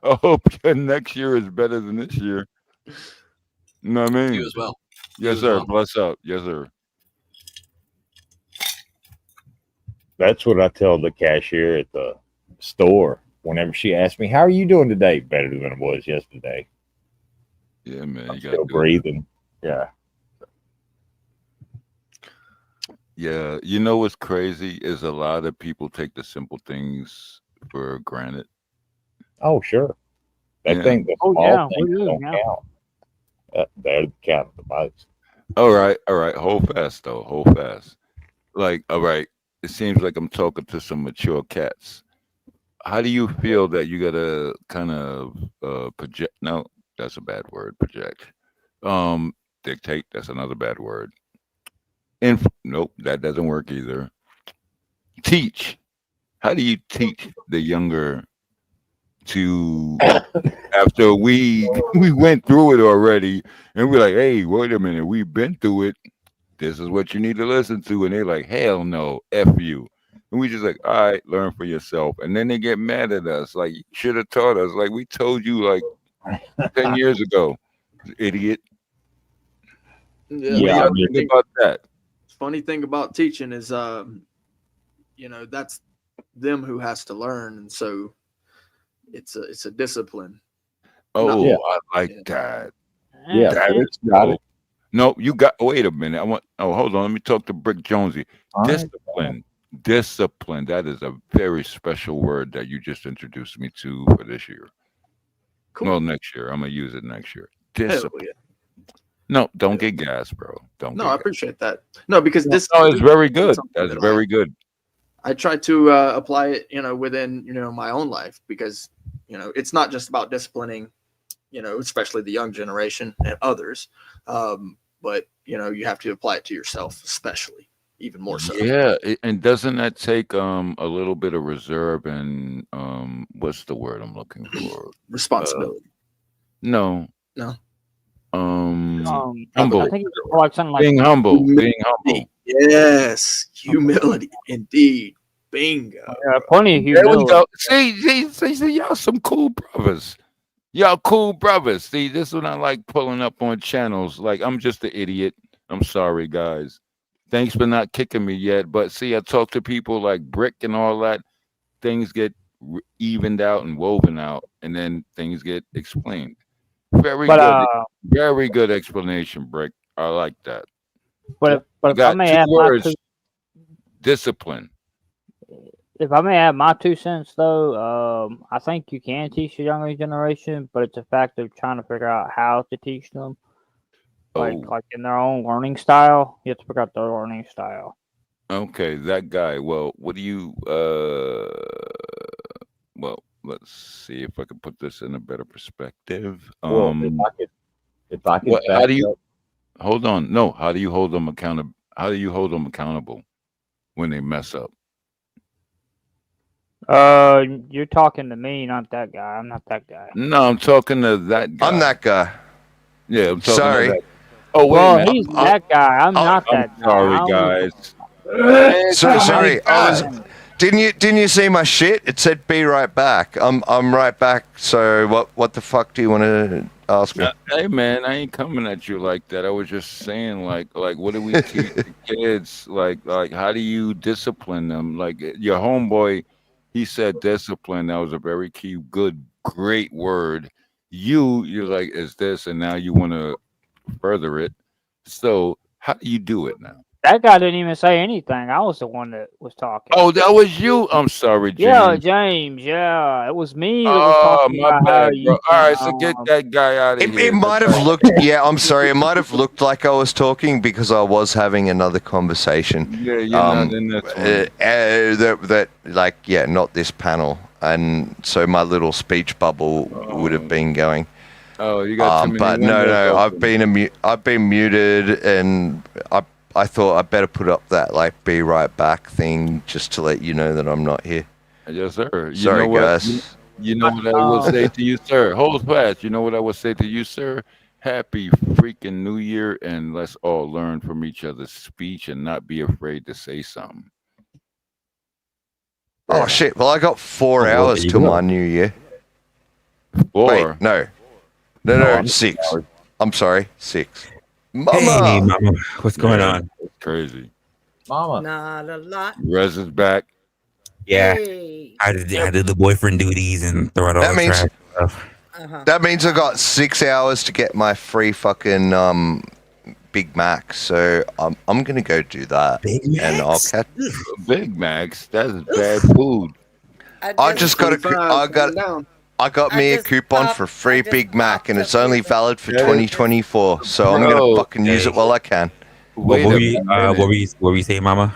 hope your next year is better than this year. You know what I mean? You as well. You Yes, as sir. well. Bless up. Yes, sir. That's what I tell the cashier at the store whenever she asks me, "How are you doing today?" Better than it was yesterday. Yeah, man. I'm You still got breathing. Yeah. Yeah, you know what's crazy is a lot of people take the simple things for granted. Oh, sure. They Yeah. think the Oh, small yeah, things we do, don't yeah. count. They're counting the most. All right. Hold fast though. Hold fast. Like, all right. It seems like I'm talking to some mature cats. How do you feel that you gotta kind of project? No, that's a bad word. Project. Dictate. That's another bad word. Nope, that doesn't work either. Teach. How do you teach the younger to after we went through it already and we're like, hey, wait a minute, we've been through it. This is what you need to listen to. And they're like, hell no, F you. And we just like, all right, learn for yourself. And then they get mad at us. Like, you should have taught us. Like, we told you like 10 years ago, idiot. Yeah, What do you think about that? funny thing about teaching is that's them who has to learn, and so it's a discipline. Oh, Yeah. I like that. Yeah, That Brick's is got cool. it. No, you got. Wait a minute. Hold on. Let me talk to Brick Jonesy. All right. Discipline. Discipline. That is a very special word that you just introduced me to for this year. Cool. Well, next year. I'm gonna use it next year. Hell Discipline. yeah. No, don't get gas, bro. Don't. No, get I appreciate that. No, because this. No, it's very good. something That's that very good. I try to apply it, within my own life, because it's not just about disciplining, especially the young generation and others, but you have to apply it to yourself, especially even more so. Yeah, and doesn't that take a little bit of reserve and what's the word I'm looking for? Responsibility. No. No. Humble. I think it's more like something like Being humble. Being humble. Yes, humility, indeed. Bingo. Yeah, plenty of There we humility. go. See, y'all some cool brothers. Y'all cool brothers. See, this is when I like pulling up on channels. Like, I'm just an idiot. I'm sorry, guys. Thanks for not kicking me yet. But see, I talk to people like Brick and all that. Things get evened out and woven out, and then things get explained. Very But good. Very good explanation, Brick. I like that. but You if I got may 2 add my words. Discipline. if I may add my 2 cents though, I think you can teach the younger generation, but it's a fact of trying to figure out how to teach them, like Oh, in their own learning style. You have to figure out their learning style. okay. That guy. Well, what do you well, let's see if I can put this in a better perspective. Well, if I could What back how do you up, hold on? No, how do you hold them accountable? How do you hold them accountable when they mess up? You're talking to me, not that guy. I'm not that guy. No, I'm talking to that guy. I'm that guy. Yeah, I'm talking Sorry. to that. Oh, wait a Well, minute. he's that guy. I'm not I'm that guy. sorry, I only- guys. Man, So come sorry. on, I was. guys. Didn't you see my shit? It said be right back. I'm right back. So what the fuck do you want to ask me? Hey man, I ain't coming at you like that. I was just saying, like what do we teach the kids? Like how do you discipline them? Like your homeboy, he said discipline. That was a very key, good, great word. You're like, is this, and now you want to further it. So how do you do it now? That guy didn't even say anything. I was the one that was talking. Oh, that was you. I'm sorry, James. Yeah, James. Yeah, it was me that was Oh, talking my about how bad, you. bro. All right, so get that guy out of here. It might have looked. Yeah, I'm sorry. It might have looked like I was talking because I was having another conversation. Yeah, you're not in this one. Not this panel, and so my little speech bubble would have been going. Oh, you got too many But windows no, open. I've been muted, and I thought I better put up that be right back thing just to let you know that I'm not here. Yes, sir. You Sorry, know what, guys. You know what I will say to you, sir. Hold fast. You know what I will say to you, sir. Happy freaking New Year, and let's all learn from each other's speech and not be afraid to say something. Oh shit! Well, I got 4 well, hours there you till go. my new year. 4? Wait, no, I'm 6. I'm sorry, 6. Hey, Mama, mama, what's going on? It's crazy. Mama. Not a lot. Rez is back. Yeah, Hey. I did the boyfriend duties and throw out all that the means trash stuff. that means I got 6 hours to get my free fucking Big Mac. So I'm gonna go do that, and I'll catch Big Macs. That's bad food. I just got I got me a coupon for free Big Mac, and it's only valid for 2024. So I'm gonna fucking use it while I can. What were you saying, mama?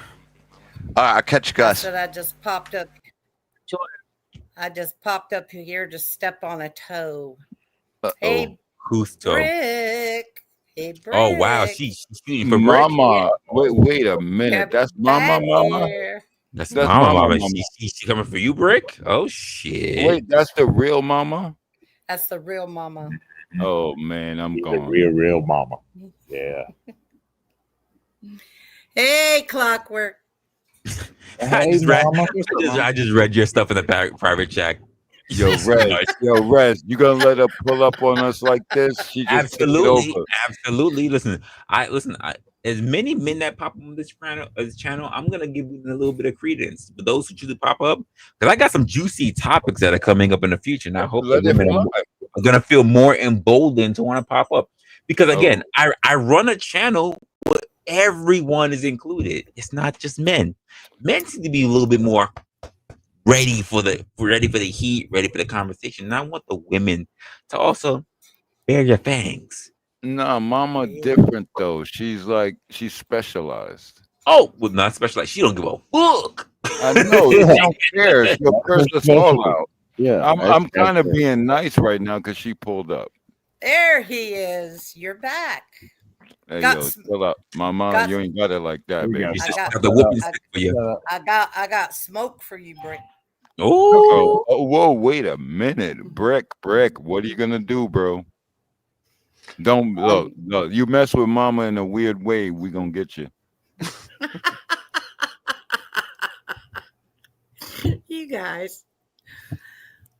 All right, I'll catch you I guys. said I just popped up. I just popped up here to step on a toe. Hey, Who's toe? Brick. Hey, Brick. Oh wow, she's shooting for Brick. Mama, wait a minute. That's mama. That's That's mama. mama. She coming for you, Brick? Oh shit! Wait, that's the real mama? That's the real mama. Oh man, I'm The gone. real mama. Yeah. Hey, Clockwork. I just read your stuff in the private chat. Yo, Rez, you gonna let her pull up on us like this? She just took it over. Absolutely. Listen, as many men that pop up on this channel, I'm gonna give them a little bit of credence. But those who choose to pop up, because I got some juicy topics that are coming up in the future, and I hope the women are gonna feel more emboldened to want to pop up. Because again, I run a channel where everyone is included. It's not just men. Men seem to be a little bit more ready for the heat, ready for the conversation. And I want the women to also bare your fangs. Nah, mama different though. She's specialized. Oh, well, not specialized. She don't give a fuck. I know. She don't care. She'll curse us all out. Yeah, I'm kind of being nice right now because she pulled up. There he is. You're back. Hey, Got yo, some- chill up, mama. got- You ain't got it like that, baby. I got smoke for you, Brick. Oh, whoa, wait a minute. Brick, what are you gonna do, bro? Don't look. You mess with mama in a weird way, we gonna get you. You guys.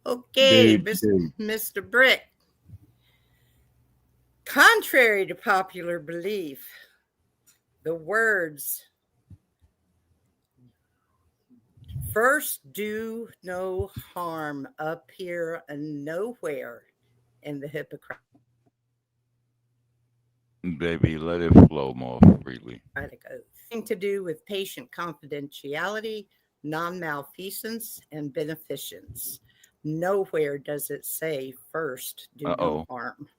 Okay, Dude. Mr. Brick. Contrary to popular belief, The words "first do no harm" appear nowhere in the Hippocratic Baby, let it flow more freely. Oath. Thing to do with patient confidentiality, non-malfeasance, and beneficence. Nowhere does it say "first do no Uh-oh. harm."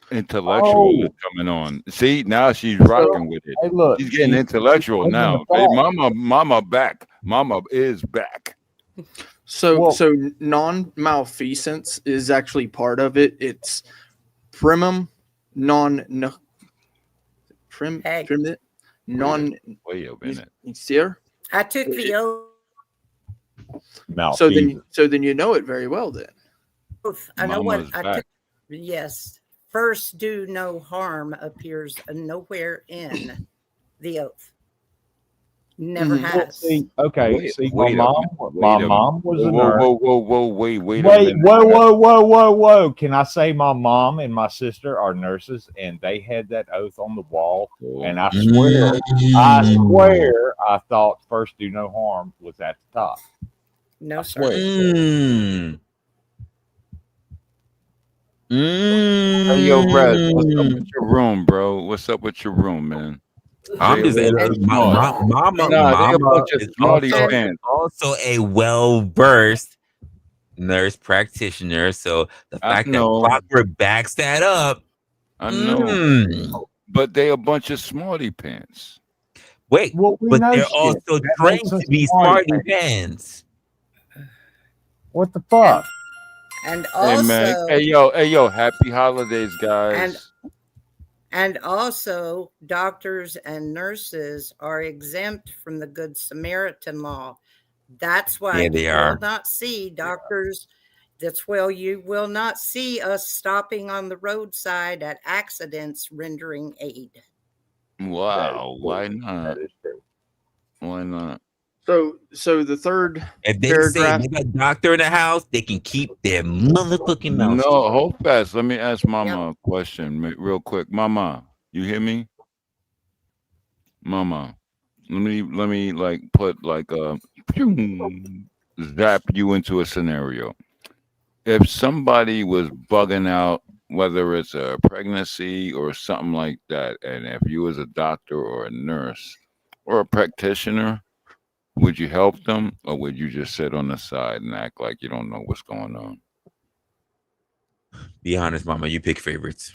Intellectual is coming on. See, now she's rocking with it. Hey, look, She's getting she's intellectual bringing now. the Hey, facts. mama back. Mama is back. So non-malfeasance is actually part of it. It's primum non non way up in it. Sincere. I took the oath. So then you know it very well then. I know what Mama's I back. took. Yes. "First do no harm" appears nowhere in the oath. Never Well, has. see, okay, Wait- see, wait a my minute. mom was a Whoa, nurse. wait a Wait, minute. whoa. Can I say my mom and my sister are nurses and they had that oath on the wall? And I swear, I thought "first do no harm" was at the top. No, I sir. swear. Hey, yo, Rez, what's up with your room, bro? What's up with your room, man? I'm They just a bunch of smart. mama. Nah, they a Mama bunch of is smarty also, pants. a well-versed nurse practitioner. So the I fact that know. Clockwork backs that up. I know. Mm. But they a bunch of smarty pants. Wait, Well, we but know they're shit. also That trained makes us to be smarty smarty pants. pants. What the fuck? And Hey, man. also, Hey, yo. Happy holidays, guys. and also, doctors and nurses are exempt from the Good Samaritan law. That's why Yeah, they you are. will not see doctors. That's why you will not see us stopping on the roadside at accidents rendering aid. Wow. Why not? That is true. Why not? So the third If they say paragraph. they got a doctor in the house, they can keep their motherfucking mouth No, shut. hold fast. Let me ask Mama a question real quick. Mama, you hear me? Mama, let me like put like a zap you into a scenario. If somebody was bugging out, whether it's a pregnancy or something like that, and if you was a doctor or a nurse or a practitioner, would you help them or would you just sit on the side and act like you don't know what's going on? Be honest, mama. You pick favorites.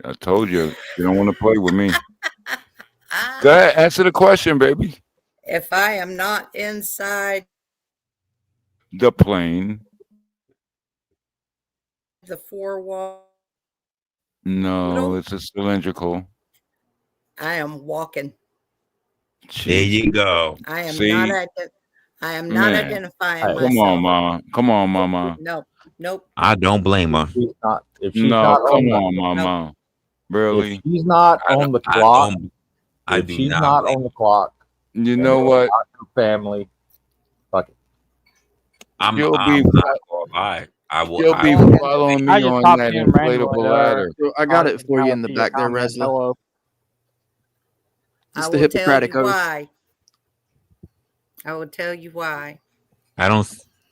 I told you you don't want to play with me. Go ahead, answer the question, baby. If I am not inside The plane. the four walls, No, it's a cylindrical. I am walking. There you go. I am See? not. I am not Man. identifying Come myself. on, Mama. Come on, Mama. No, nope. I don't blame her. If she's No, not come on on, the, Mama. Really? if she's not on the clock, I if do she's not not blame on the clock, You and know it's what? not her family, fuck it. I'm You'll not be gonna lie. I will. You'll be I following I me just on popped that in randomly. inflatable ladder. So I got it for you in the back there, comments. Resla. Hello. It's I the will tell Hippocratic you Oath. why. I will tell you why. Hold I don't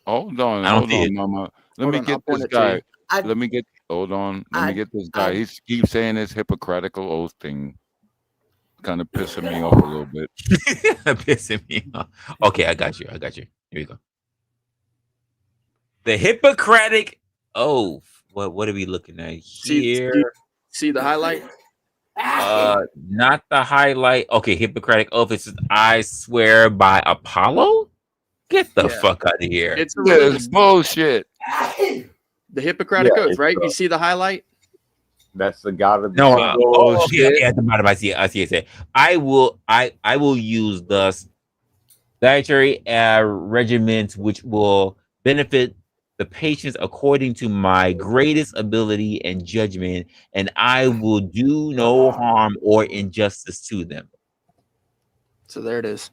hold see on, it. Mama. Let Hold me on, get I'll point this it to you. guy. Let me get. Hold on. Let me get this guy. He keeps saying this Hippocratical oath thing. Kind of pissing me off a little bit. Pissing me off. Okay, I got you. Here we go. The Hippocratic Oath. What are we looking at here? See the highlight? Not the highlight. Okay, Hippocratic Oath. It says, "I swear by Apollo." Get the fuck out of here. It's a This religious bullshit. The Hippocratic Yeah, Oath, it's, right? You see the highlight? That's the god of the No, sun. okay, at the bottom, I see it. Say, I will use thus dietary regimens which will benefit the patients according to my greatest ability and judgment, and I will do no harm or injustice to them. So there it is.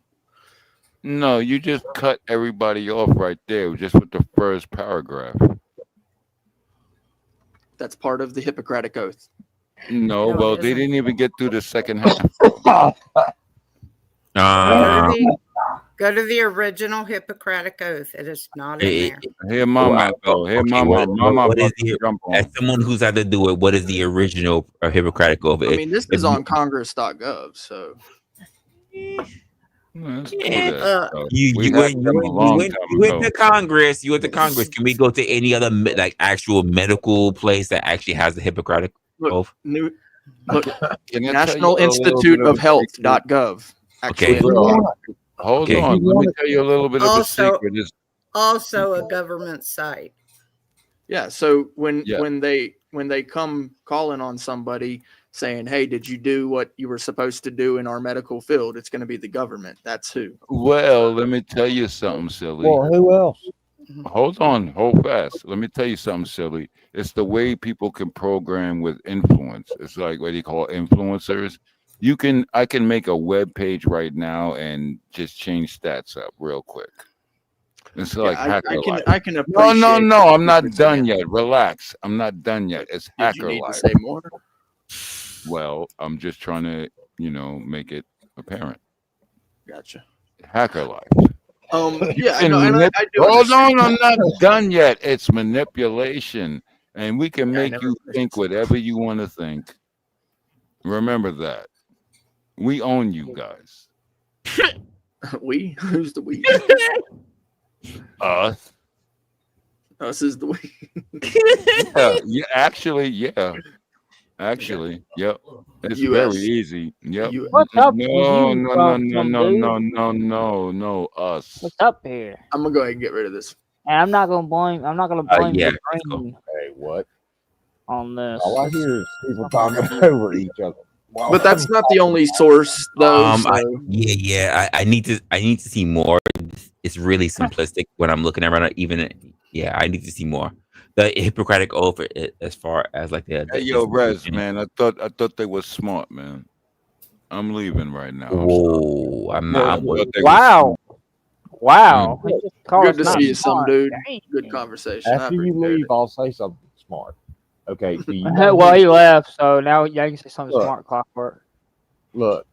No, you just cut everybody off right there, just with the first paragraph. That's part of the Hippocratic Oath. No, No, well, it they isn't. didn't even get through the second half. Go to the original Hippocratic Oath. It is not in there. Here, mama, though. Here, mama. Mama what is about to the, jump as on. someone who's had to do it, what is the original Hippocratic Oath? I mean, this If is you- on Congress.gov, so. You went to Congress. You went to Congress. Can we go to any other like actual medical place that actually has the Hippocratic Oath? Look, Can I National tell you a little Institute bit of a Health.gov. Actually, Hold Okay. on. Let me tell you a little bit of a Also, secret. also a government site. Yeah. So when Yeah. when they come calling on somebody saying, "Hey, did you do what you were supposed to do in our medical field?" It's going to be the government. That's who. Well, let me tell you something, silly. Well, who else? Hold on, hold fast. Let me tell you something, silly. It's the way people can program with influence. It's like what do you call influencers? I can make a web page right now and just change stats up real quick. It's like hacker life. I can No, appreciate. I'm not done yet. Relax. I'm not done yet. It's Did you hacker need to life. say more? Well, I'm just trying to, make it apparent. Gotcha. Hacker life. Yeah, And I do. hold understand. on, I'm not done yet. It's manipulation, and we can Yeah, I make never you think whatever you want to think. Remember that. We own you guys. We? Who's the we? Us. Us is the we. Actually, yep. It's US. very easy. Yep. What's up with No, you, no, no, no, some no, dude? no, us. What's up here? I'm gonna go ahead and get rid of this. And I'm not gonna blame yeah, the brain Hey, what? on this. All I hear is people talking over each other. But that's not the only source, though. So. I need to see more. It's really simplistic when I'm looking around. I need to see more. The Hippocratic Oath, as far as like the Hey, yo, Rez, man, I thought they were smart, man. I'm leaving right now. I'm Whoa, I'm not. Wow. Wow. He just called Good us to not see you, some smart. dude. Dang. Good conversation. I After you appreciate leave, it. I'll say something smart. Okay. Do you know Well, who- he left, so now you can say something Look. smart, Clockwork. Look,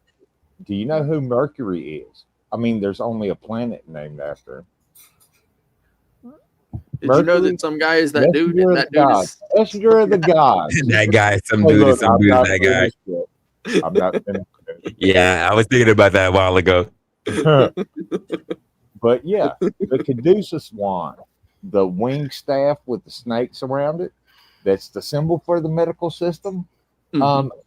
do you know who Mercury is? I mean, there's only a planet named after him. Did you know that some guy is that dude? Messenger of That the dude gods. is. Messenger of the gods. That guy, some Hey, dude, look, is some I'm dude, not that guy. finished yet. I'm not finished. Yeah, I was thinking about that a while ago. But yeah, the caduceus wand, the wing staff with the snakes around it, that's the symbol for the medical system.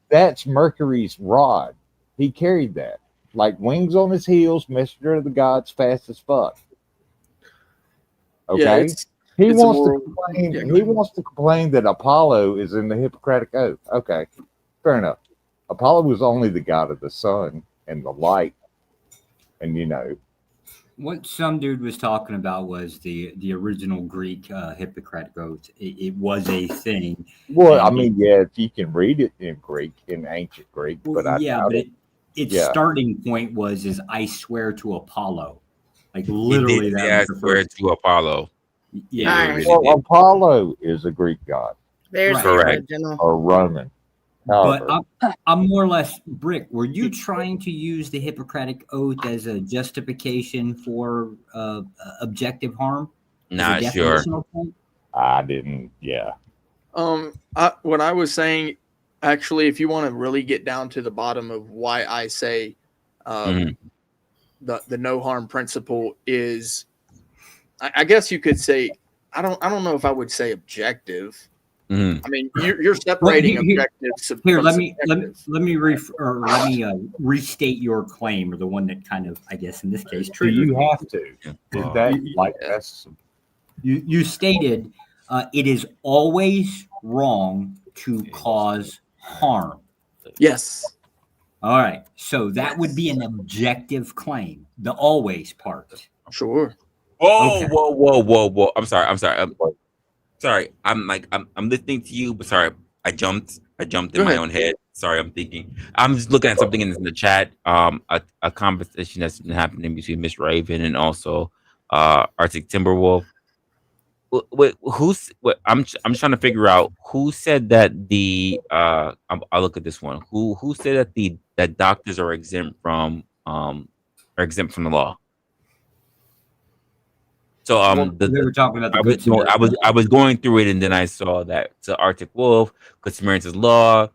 That's Mercury's rod. He carried that. Like wings on his heels, messenger of the gods, fast as fuck. Okay. Yeah, it's he a wants moral- to complain. Yeah, go he ahead. wants to complain that Apollo is in the Hippocratic Oath. Okay, fair enough. Apollo was only the god of the sun and the light, and What some dude was talking about was the original Greek Hippocratic Oath. It was a thing. Well, I and mean, yeah, if you can read it in Greek, in ancient Greek, but I doubt it. Its Yeah. starting point was I swear to Apollo, like He literally did that say, I was the swear first. to Apollo. Yeah, he really Well, did. Apollo is a Greek god There's Right. the Correct. original. or Roman. But However, I'm more or less Brick. Were you trying to use the Hippocratic Oath as a justification for objective harm? As a Not sure. definitional point? I didn't. Yeah. What I was saying, actually, if you want to really get down to the bottom of why I say the no harm principle is, I guess you could say, I don't know if I would say objective. I mean, you're separating objectives Here, from let me subjective. restate your claim, or the one that kind of, I guess, in this case, Do triggered you me. have to? Is that like that's? You stated it is always wrong to cause harm. Yes. All right. So that would be an objective claim. The always part. Sure. Whoa, Okay. whoa. I'm sorry. Sorry. I'm listening to you, but sorry. I jumped in my own head. Sorry, I'm thinking. I'm just looking at something in the chat. A conversation that's been happening between Miss Raven and also Arctic Timberwolf. Wait, who's what? I'm trying to figure out who said that the I'll look at this one. Who said that that doctors are exempt from the law? So Well, they were talking about the I was Good no, Samaritan. I was going through it and then I saw that to Arctic Wolf, Good Samaritan's law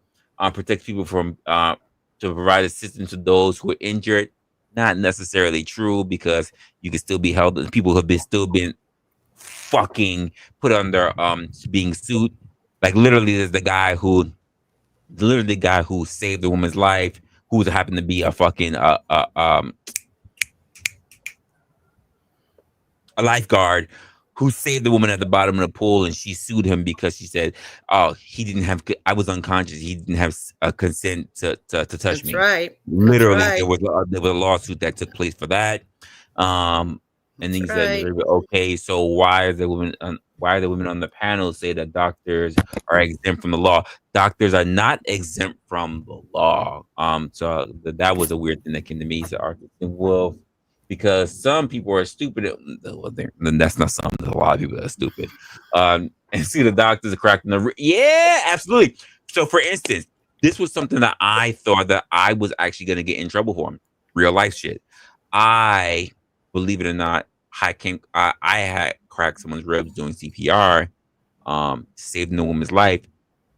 protects people from to provide assistance to those who are injured. Not necessarily true because you can still be held. People have been fucking put under being sued. Like literally, there's the guy who saved the woman's life, who happened to be a fucking a lifeguard who saved the woman at the bottom of the pool, and she sued him because she said, "Oh, he didn't have. I was unconscious. He didn't have a consent to touch That's me." right. Literally, That's right. there was a lawsuit that took place for that. And then he That's said, right. "Okay, so why are the women on the panel say that doctors are exempt from the law? Doctors are not exempt from the law." So that was a weird thing that came to me. So Arthur Wolf, because some people are stupid. Well, then that's not some. There's a lot of people that are stupid. And see the doctors are cracking yeah, absolutely. So for instance, this was something that I thought that I was actually going to get in trouble for. Real life shit. I, believe it or not, I had cracked someone's ribs doing CPR, saving the woman's life.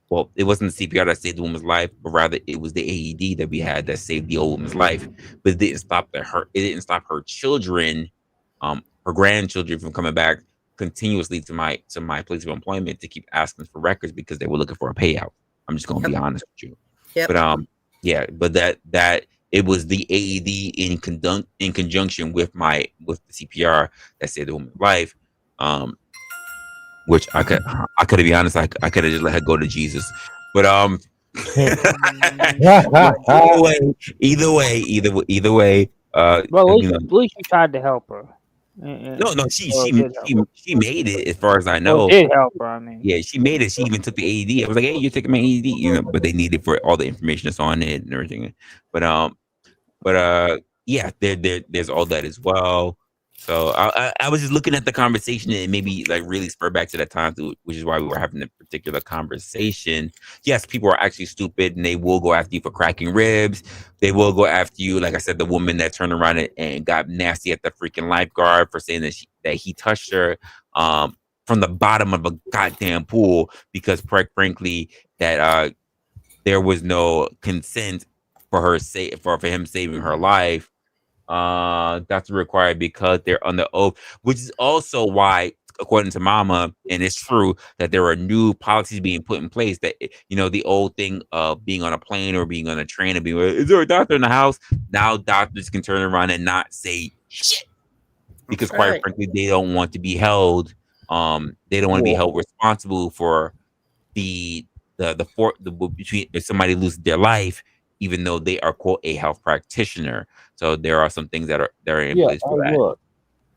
Well, it wasn't the CPR that saved the woman's life, but rather it was the AED that we had that saved the old woman's life. But it didn't stop it didn't stop her children, her grandchildren from coming back continuously to my place of employment to keep asking for records because they were looking for a payout. I'm just gonna be honest with you. Yep. But yeah, but that it was the AED in conjunction with the CPR that saved the woman's life. Which I could to be honest, I could have just let her go to Jesus. But either way, Well, you know, at least you tried to help her. no, Well, it did help. she made it as far as I Well, it know. did help her. I mean, Yeah, she made it. She even took the AED. I was like, hey, you're taking my AED, but they needed for all the information that's on it and everything. But yeah, there's all that as well. So I was just looking at the conversation and maybe like really spur back to that time, which is why we were having a particular conversation. Yes, people are actually stupid and they will go after you for cracking ribs. They will go after you, like I said, the woman that turned around and got nasty at the freaking lifeguard for saying that he touched her from the bottom of a goddamn pool because, quite frankly, that there was no consent for him saving her life. That's required because they're under oath, which is also why, according to Mama, and it's true that there are new policies being put in place that the old thing of being on a plane or being on a train and being, is there a doctor in the house? Now doctors can turn around and not say shit because, quite frankly, they don't want to be held. They don't want to be held responsible for between if somebody loses their life, even though they are quote a health practitioner. So there are some things that are in place for that. Look,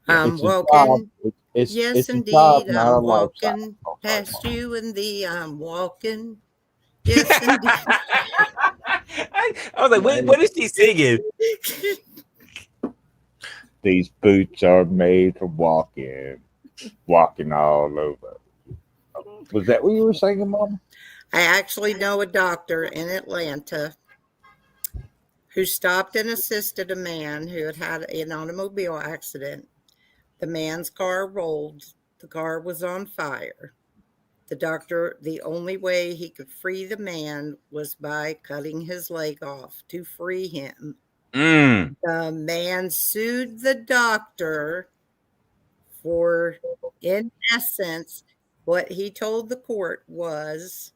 I'm it's a job. walking. It's Yes, a job, indeed. not a I'm lifestyle. walking past you in the I'm walking. Yes, indeed. I was like, what is she singing? These boots are made for walking all over. Was that what you were singing, Mama? I actually know a doctor in Atlanta who stopped and assisted a man who had an automobile accident. The man's car rolled. The car was on fire. The doctor, the only way he could free the man was by cutting his leg off to free him. The man sued the doctor for, in essence, what he told the court was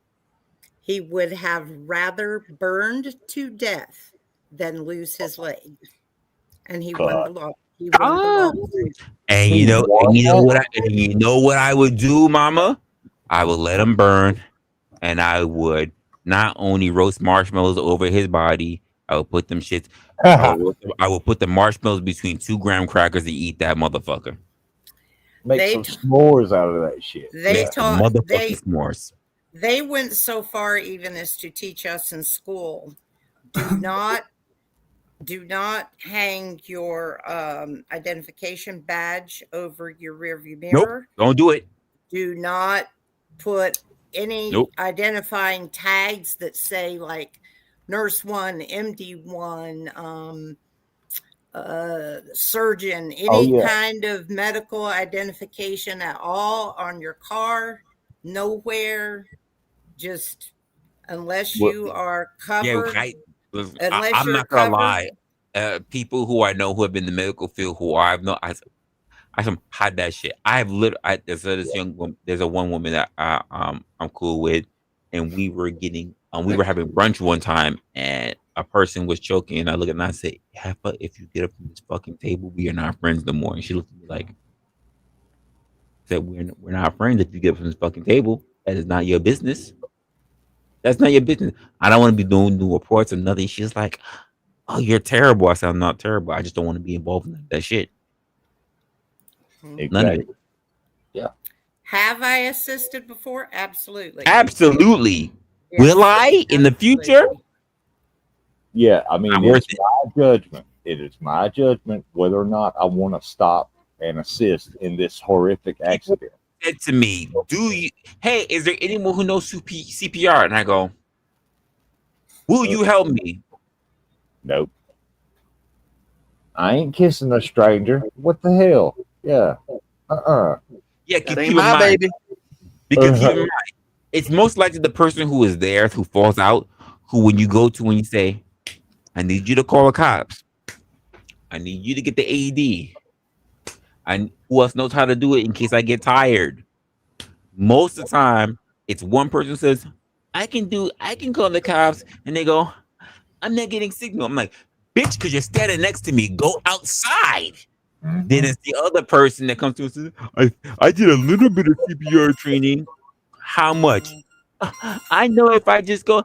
he would have rather burned to death than lose his leg. And he won the law. He won the lawsuit. And you know what I would do, Mama? I would let him burn, and I would not only roast marshmallows over his body. I would put them shits. I will put the marshmallows between 2 graham crackers and eat that motherfucker. Make some s'mores out of that shit. S'mores. They went so far even as to teach us in school, do not hang your identification badge over your rearview mirror. Nope, don't do it. Do not put any Nope. identifying tags that say like nurse 1, MD 1, surgeon, any kind of medical identification at all on your car. Nowhere. Just unless you are covered. Unless I'm you're not gonna covered. lie. People who I know who have been in the medical field who I've known, I hide that shit. There's this young woman. There's a one woman that I'm cool with, and we were having brunch one time, and a person was choking, and I look at her and I say, "Heifer, if you get up from this fucking table, we are not friends no more." And she looked at me like, "Said we're not friends if you get up from this fucking table. That is not your business. That's not your business. I don't want to be doing new reports or nothing." She's like, "Oh, you're terrible." I said, "I'm not terrible. I just don't want to be involved in that shit." None of it. Yeah. Have I assisted before? Absolutely. Absolutely. Yes, Will I in the future? Yeah, I mean, Not worth it's my judgment. It is my judgment whether or not I want to stop and assist in this horrific accident. Said to me, hey, is there anyone who knows CPR? And I go, will you help me? Nope. I ain't kissing a stranger. What the hell? Yeah. Yeah, That keep ain't in my mind. baby. Because keep in mind, it's most likely the person who is there who falls out, who when you go to and you say, I need you to call the cops. I need you to get the AED. And who else knows how to do it in case I get tired? Most of the time, it's one person who says, I can call the cops. And they go, I'm not getting signal. I'm like, bitch, because you're standing next to me. Go outside. Then it's the other person that comes to us and says, I did a little bit of CPR training. How much? I know if I just go,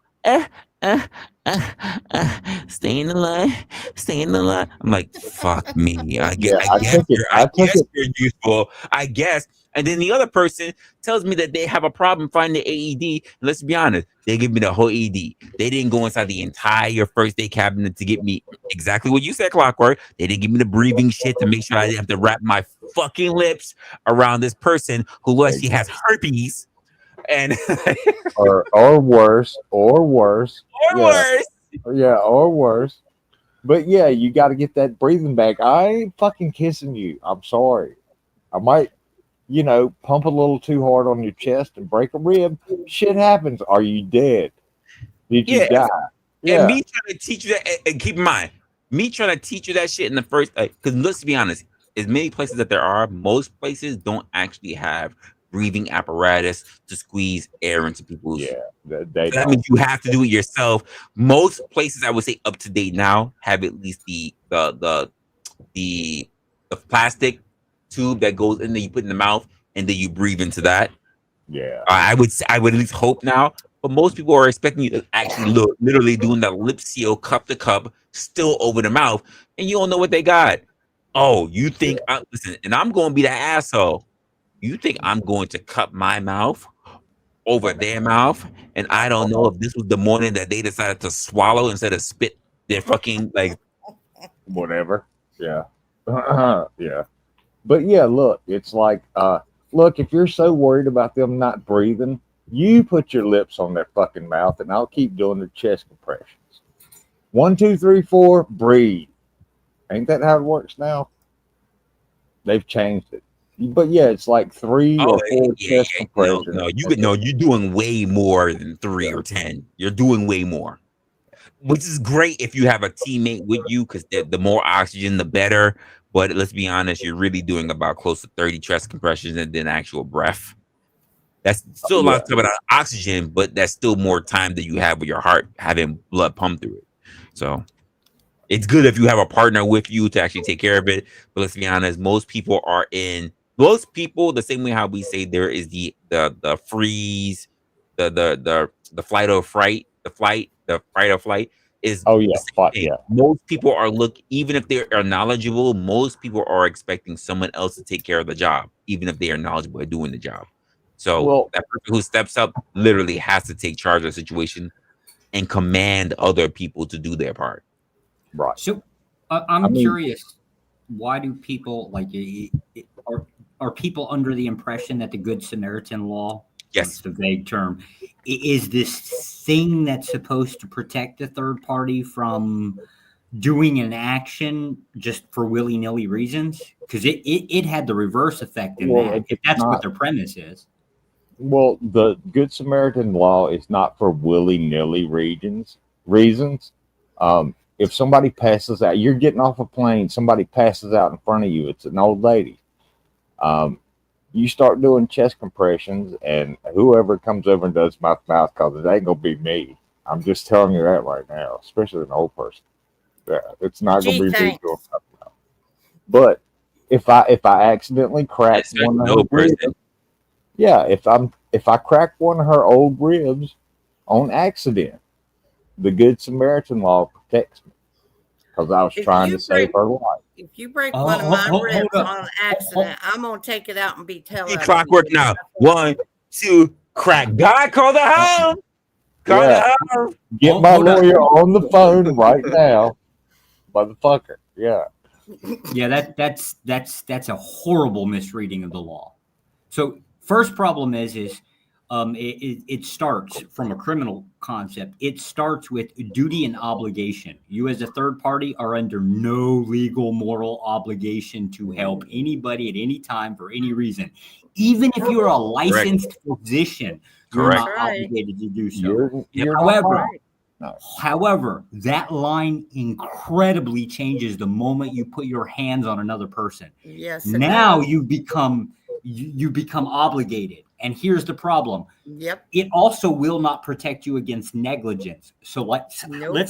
stay in the line, stay in the line. I'm like, fuck me. I guess you're useful. I guess. And then the other person tells me that they have a problem finding the AED. And let's be honest, they give me the whole AED. They didn't go inside the entire first aid cabinet to get me exactly what you said, Clockwork. They didn't give me the breathing shit to make sure I didn't have to wrap my fucking lips around this person who actually has herpes. And or worse. Worse. Yeah, or worse. But yeah, you got to get that breathing back. I ain't fucking kissing you. I'm sorry. I might, pump a little too hard on your chest and break a rib. Shit happens. Are you dead? Did you die? Yeah. And me trying to teach you that, and keep in mind, me trying to teach you that shit in the first, because let's be honest, as many places that there are, most places don't actually have breathing apparatus to squeeze air into people's. Yeah, that means you have to do it yourself. Most places, I would say, up to date now have at least the plastic tube that goes in there, you put in the mouth, and then you breathe into that. Yeah, I would at least hope now. But most people are expecting you to actually look, literally doing that lip seal, cup to cup, still over the mouth, and you don't know what they got. Oh, you think? Listen, and I'm going to be the asshole. You think I'm going to cut my mouth over their mouth, and I don't know if this was the morning that they decided to swallow instead of spit their fucking whatever. Yeah, yeah. But yeah, look, it's like, look, if you're so worried about them not breathing, you put your lips on their fucking mouth, and I'll keep doing the chest compressions. 1, 2, 3, 4, breathe. Ain't that how it works now? They've changed it. But yeah, it's like 3 or 4 chest compressions. No, you're doing way more than 3 or 10. You're doing way more, which is great if you have a teammate with you, because the more oxygen, the better. But let's be honest, you're really doing about close to 30 chest compressions and then actual breath. That's still a lot of time about oxygen, but that's still more time that you have with your heart having blood pumped through it. So it's good if you have a partner with you to actually take care of it. But let's be honest, most people, the same way how we say there is the freeze, the fight or flight is most people are even if they are knowledgeable, most people are expecting someone else to take care of the job, even if they are knowledgeable at doing the job. So that person who steps up literally has to take charge of the situation and command other people to do their part. Right. So I'm curious, why do people are are people under the impression that the Good Samaritan law, yes, it's a vague term, is this thing that's supposed to protect the third party from doing an action just for willy-nilly reasons? Because it had the reverse effect in Well, that, if it's that's what not. their premise is. Well, the Good Samaritan law is not for willy-nilly reasons. If somebody passes out, you're getting off a plane, somebody passes out in front of you, it's an old lady. You start doing chest compressions, and whoever comes over and does mouth-to-mouth, because it ain't going to be me. I'm just telling you that right now, especially an old person. Yeah, it's not going to be me thanks. doing mouth-to-mouth. But if I accidentally crack one of her ribs, yeah, if I crack one of her old ribs on accident, the Good Samaritan law protects me because I was trying to save her life. If you break one of my ribs on accident, I'm gonna take it out and be telling clockwork now. 1, 2, crack. God, call the hound. Call the hound. Get my lawyer on the phone right now, motherfucker. Yeah. Yeah, that's a horrible misreading of the law. So first problem is it starts from a criminal concept. It starts with duty and obligation. You as a third party are under no legal moral obligation to help anybody at any time for any reason. Even if you're a licensed physician, you're not obligated to do so. However, that line incredibly changes the moment you put your hands on another person. Yes. Now you become obligated. And here's the problem. Yep. It also will not protect you against negligence. So let's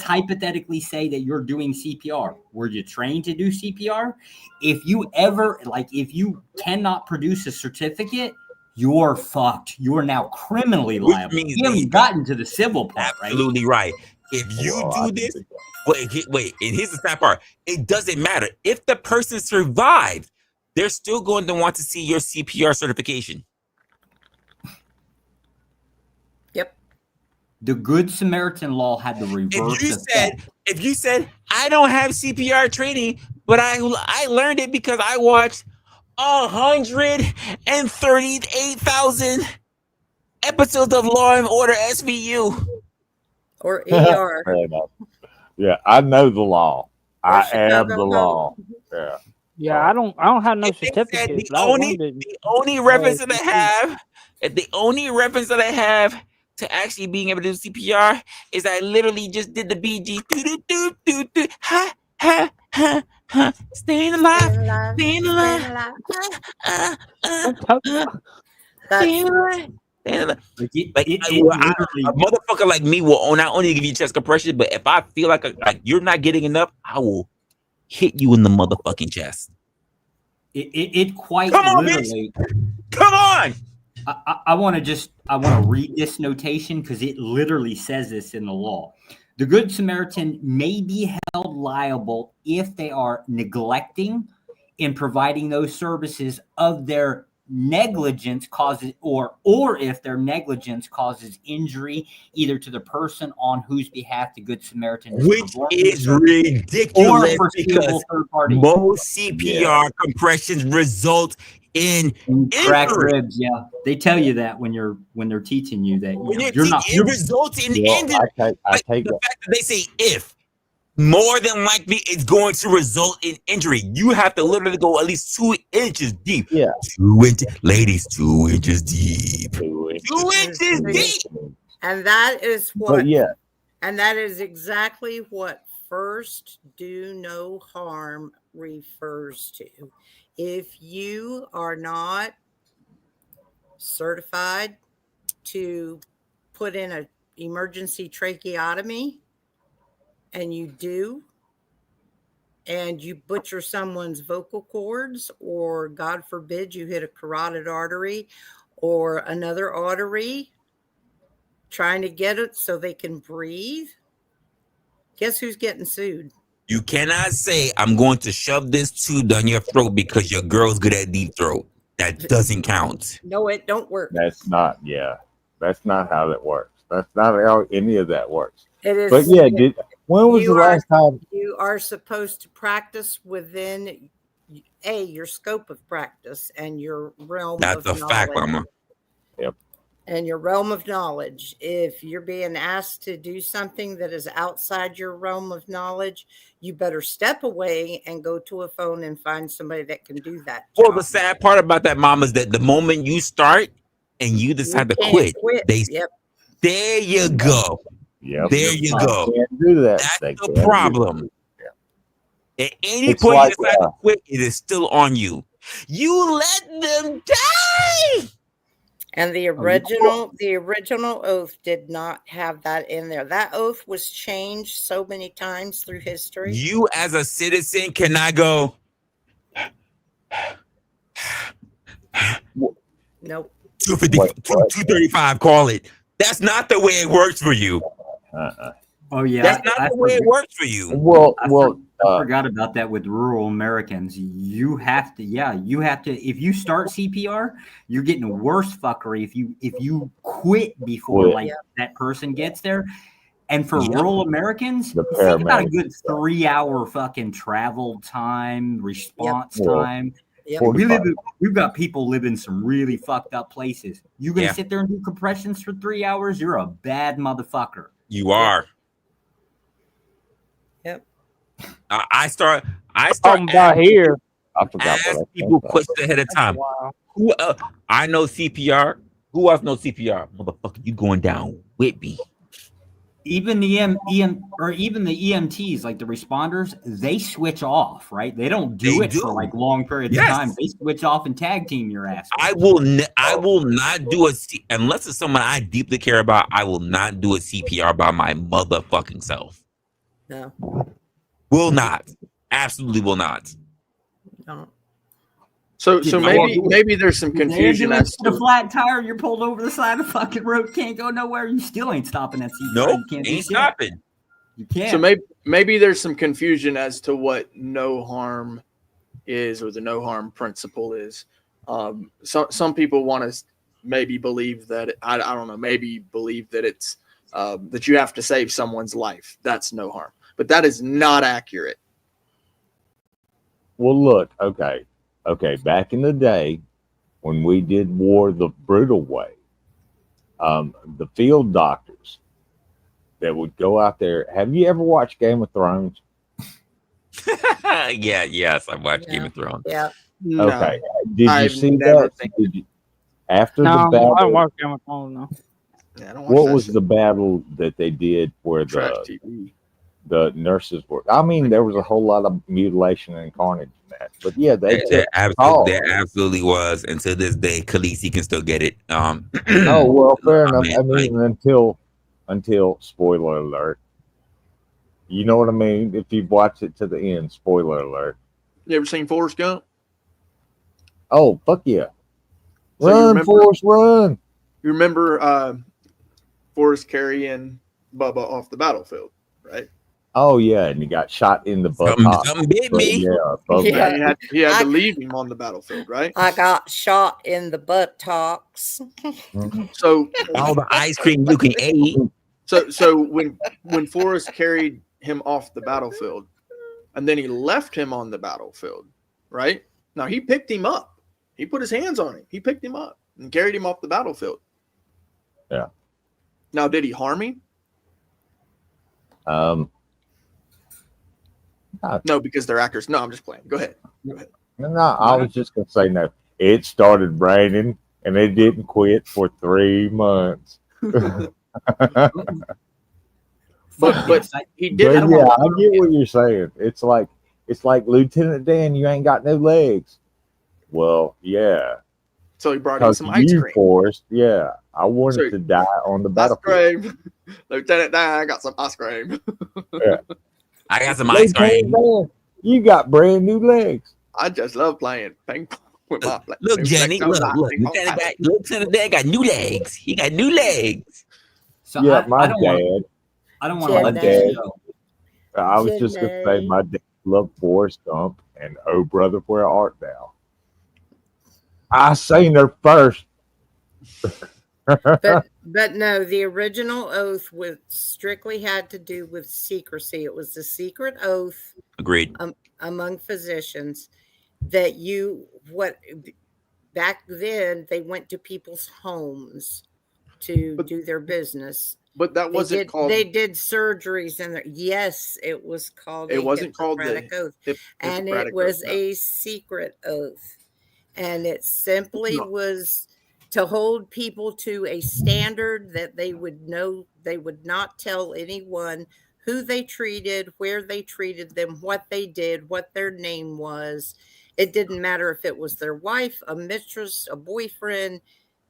hypothetically say that you're doing CPR. Were you trained to do CPR? If you cannot produce a certificate, you're fucked. You are now criminally liable. You haven't gotten to the civil part, Absolutely right. If you do this, wait, and here's the sad part. It doesn't matter. If the person survived, they're still going to want to see your CPR certification. Yep. The Good Samaritan law had the reverse effect. If you said, I don't have CPR training, but I learned it because I watched 138,000 episodes of Law and Order SVU. Or ER. Yeah, I know the law. I am the law. Yeah. Yeah, I don't have no certificate. The only reference that I have to actually being able to do CPR is I literally just did the BG. Ha ha ha ha. Staying alive. Staying alive. Staying alive. Like a motherfucker like me will not only give you chest compression, but if I feel like you're not getting enough, I will hit you in the motherfucking chest. It quite literally. Come on. I want to read this notation because it literally says this in the law. The Good Samaritan may be held liable if they are neglecting in providing those services of their negligence causes or if their negligence causes injury either to the person on whose behalf the Good Samaritan is which is ridiculous because most CPR compressions result in cracked ribs. Yeah, they tell you that when they're teaching you that it results in injury. The fact that they say if more than likely it's going to result in injury. You have to literally go at least 2 inches deep. Yeah. 2 inches, ladies, 2 inches deep. 2 inches deep. And that is what. But yeah. And that is exactly what first do no harm refers to. If you are not certified to put in an emergency tracheotomy, and you do, and you butcher someone's vocal cords, or God forbid you hit a carotid artery or another artery trying to get it so they can breathe, guess who's getting sued? You cannot say, I'm going to shove this tube down your throat because your girl's good at deep throat. That doesn't count. No, it don't work. That's not how that works. That's not how any of that works. It is. But yeah, when was the last time? You are supposed to practice within your scope of practice and your realm That's of a fact, knowledge. Mama. Yep. And your realm of knowledge. If you're being asked to do something that is outside your realm of knowledge, you better step away and go to a phone and find somebody that can do that Well, job. the sad part about that, Mama, is that the moment you start and you decide to can't quit, they Yep. there you go. Yep. There you They go. can't do that. That's They the can't do problem. At any It's point like, you decide to quit, it is still on you. You let them die. And the original oath did not have that in there. That oath was changed so many times through history. You as a citizen cannot go. Nope. 250, 235, call it. That's not the way it works for you. Oh yeah, That's not the way it works for you. I forgot about that with rural Americans. You have to, if you start CPR, you're getting worse fuckery if you quit before that person gets there. And for rural Americans, think about a good 3-hour fucking travel time, response time. We've got people live in some really fucked up places. You gonna sit there and do compressions for 3 hours? You're a bad motherfucker. You are. Yep. I start about here. I forgot ask people questions ahead of time. Who I know CPR. Who else knows CPR? Motherfucker, you going down with me. Even the even the EMTs, like the responders, they switch off, right? They don't do it for like long periods of time. They switch off and tag team your ass. I will not do unless it's someone I deeply care about. I will not do a CPR by my motherfucking self. No. Will not. Absolutely will not. No. So maybe there's some confusion as to the flat tire. You're pulled over the side of the fucking road. Can't go nowhere. You still ain't stopping that CPR. Nope, You can't ain't stopping. You can't. So maybe there's some confusion as to what no harm is, or the no harm principle is. Some people want to maybe believe that I don't know. Maybe believe that it's that you have to save someone's life. That's no harm, but that is not accurate. Well, look, okay. Back in the day, when we did war the brutal way, the field doctors that would go out there. Have you ever watched Game of Thrones? Yes, I watched Game of Thrones. Yeah. Okay. Did you see that? After the battle? I don't watch Game of Thrones, no. Yeah, I don't watch What that was shit. the battle that they did where the nurses were? I mean, there was a whole lot of mutilation and carnage in that. But yeah, there absolutely was. And to this day, Khaleesi can still get it. Oh well, fair enough. I mean, until spoiler alert. You know what I mean? If you've watched it to the end, spoiler alert. You ever seen Forrest Gump? Oh fuck yeah! So Run, Forrest, run! You remember Forrest carrying Bubba off the battlefield, right? Oh yeah, and he got shot in the butt. Something bit me. Yeah, he had to leave him on the battlefield, right? I got shot in the buttocks. So all the ice cream you can eat. So when Forrest carried him off the battlefield, and then he left him on the battlefield, right? Now he picked him up. He put his hands on him. He picked him up and carried him off the battlefield. Yeah. Now, did he harm him? No, because they're actors. No, I'm just playing. Go ahead. No, I was just gonna say no. It started raining and it didn't quit for 3 months. but he did. But yeah, I get what you're saying. It's like Lieutenant Dan, you ain't got no legs. Well, yeah. So he brought in some ice cream. Forrest, yeah. I wanted to die on the battlefield. Lieutenant Dan, I got some ice cream. Yeah. I got some ice cream. Dan, you got brand new legs. I just love playing ping pong with my Look, Jenny, look. Lieutenant Dan got new legs. He got new legs. So yeah, I my don't dad. I don't want to let that go. I was just gonna say my dad loved Forrest Gump and Oh Brother Where Art Thou. I seen her first. But no, the original oath was strictly had to do with secrecy. It was a secret oath. Agreed. Among physicians. that back then they went to people's homes to do their business. But that wasn't called. They did surgeries and yes, it was called. It wasn't called the Hippocratic oath, and Hippocratic it was oath, no. a secret oath, and it simply was to hold people to a standard that they would know. They would not tell anyone who they treated, where they treated them, what they did, what their name was. It didn't matter if it was their wife, a mistress, a boyfriend.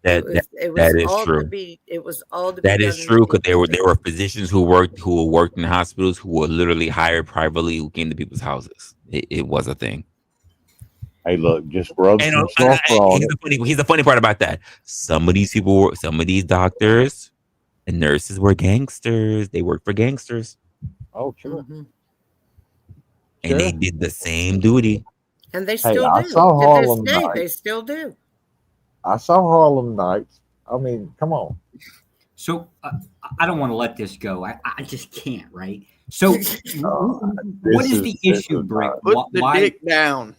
It was that is all true. to be. It was all to That be is done. true because there were physicians who worked in hospitals who were literally hired privately who came to people's houses. It was a thing. Hey, look, just rub And some sulfur on it. here's the funny part about that. Some of these doctors and nurses were gangsters. They worked for gangsters. Oh, sure. Mm-hmm. And they did the same duty. And they still I do. saw To Harlem this day, Nights. they still do. I saw Harlem Nights. I mean, come on. So I don't want to let this go. I just can't, right? So what is the issue, Brick? Put the dick down.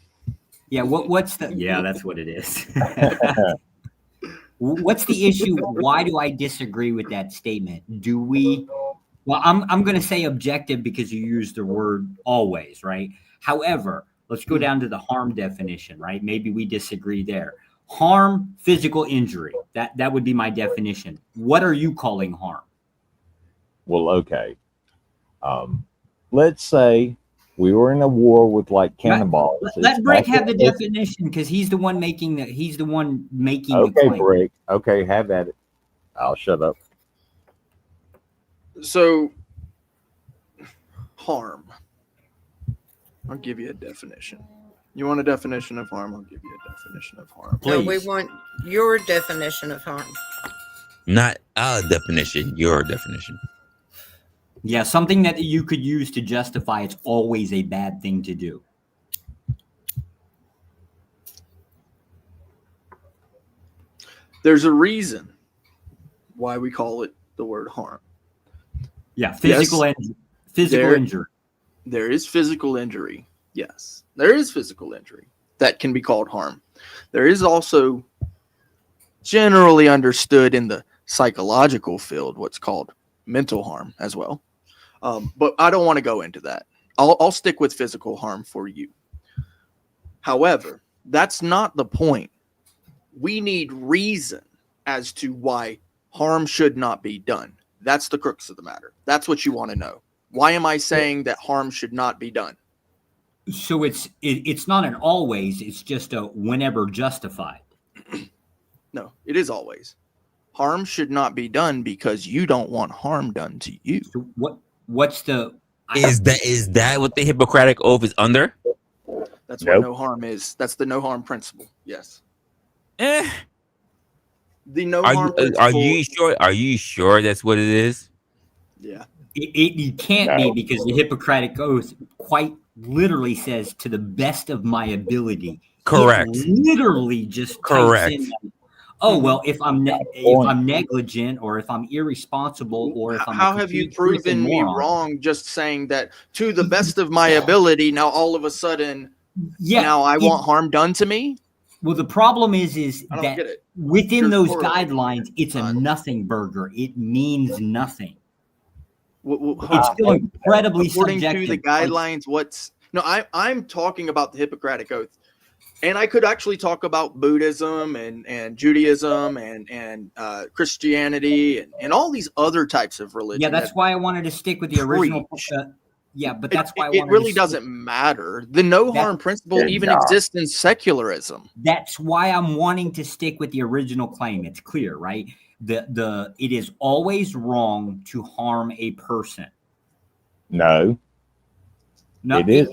Yeah, what's the that's what it is. What's the issue? Why do I disagree with that statement? Well, I'm going to say objective because you use the word always, right? However, let's go down to the harm definition, right? Maybe we disagree there. Harm, physical injury. That would be my definition. What are you calling harm? Well, okay. Let's say we were in a war with like cannonballs. Let Brick have the definition because he's the one making the Okay, claim. Brick. Okay, have at it. I'll shut up. So, harm. I'll give you a definition. You want a definition of harm? I'll give you a definition of harm. No, we want your definition of harm. Not our definition, your definition. Yeah, something that you could use to justify it's always a bad thing to do. There's a reason why we call it the word harm. Yeah, physical injury. There is physical injury. Yes, there is physical injury that can be called harm. There is also generally understood in the psychological field what's called mental harm as well. But I don't want to go into that. I'll stick with physical harm for you. However, that's not the point. We need reason as to why harm should not be done. That's the crux of the matter. That's what you want to know. Why am I saying that harm should not be done? So it's not an always, it's just a whenever justified. No, it is always. Harm should not be done because you don't want harm done to you. So what's the is that what the Hippocratic Oath is under? That's what no harm is. That's the no harm principle. Yes. The no harm principle. Are you sure that's what it is? Yeah. It can't be because the Hippocratic Oath quite literally says to the best of my ability. Correct. It literally just correct. Types in, oh well, if I'm negligent or if I'm irresponsible or if I'm how have you proven me wrong just saying that to the best of my ability? Now all of a sudden, now I want harm done to me. Well, the problem is that within those guidelines, it's a nothing burger. It means nothing. It's still incredibly according subjective. to the guidelines. I'm talking about the Hippocratic Oath, and I could actually talk about Buddhism and Judaism and Christianity and all these other types of religion. Yeah, that's why I wanted to stick with the original. But that's why it really doesn't matter. The no harm principle even exists in secularism. That's why I'm wanting to stick with the original claim. It's clear, right? It is always wrong to harm a person. No, it is.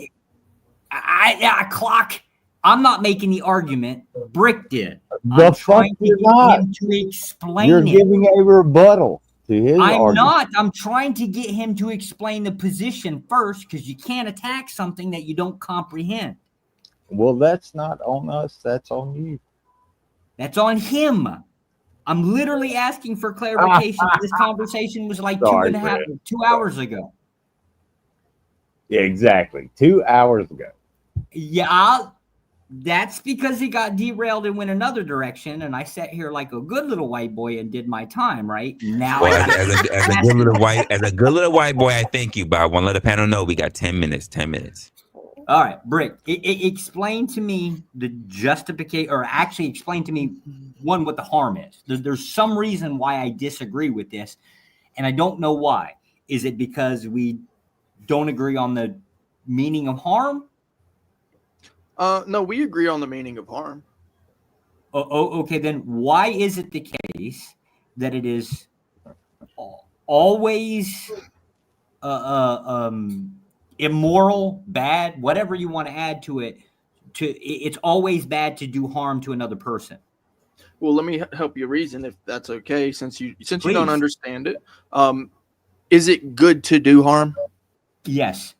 I'm not making the argument. Brick did. The fuck you're not. To explain You're giving a rebuttal to his argument. I'm not. I'm trying to get him to explain the position first because you can't attack something that you don't comprehend. Well, that's not on us. That's on you. That's on him. I'm literally asking for clarification. This conversation was like 2 hours ago. Yeah, exactly. 2 hours ago. Yeah, That's because he got derailed and went another direction, and I sat here like a good little white boy and did my time. Right now, Well, as a good little white boy, I thank you, but I want to let the panel know we got 10 minutes. 10 minutes. All right, Brick, explain to me the justification, or actually explain to me, one, what the harm is. There's some reason why I disagree with this, and I don't know why. Is it because we don't agree on the meaning of harm? No, we agree on the meaning of harm. Okay, then why is it the case that it is always immoral, bad, whatever you want to add to it, it's always bad to do harm to another person? Well, let me help you reason, if that's okay, since you Please. don't understand it. Is it good to do harm? Yes.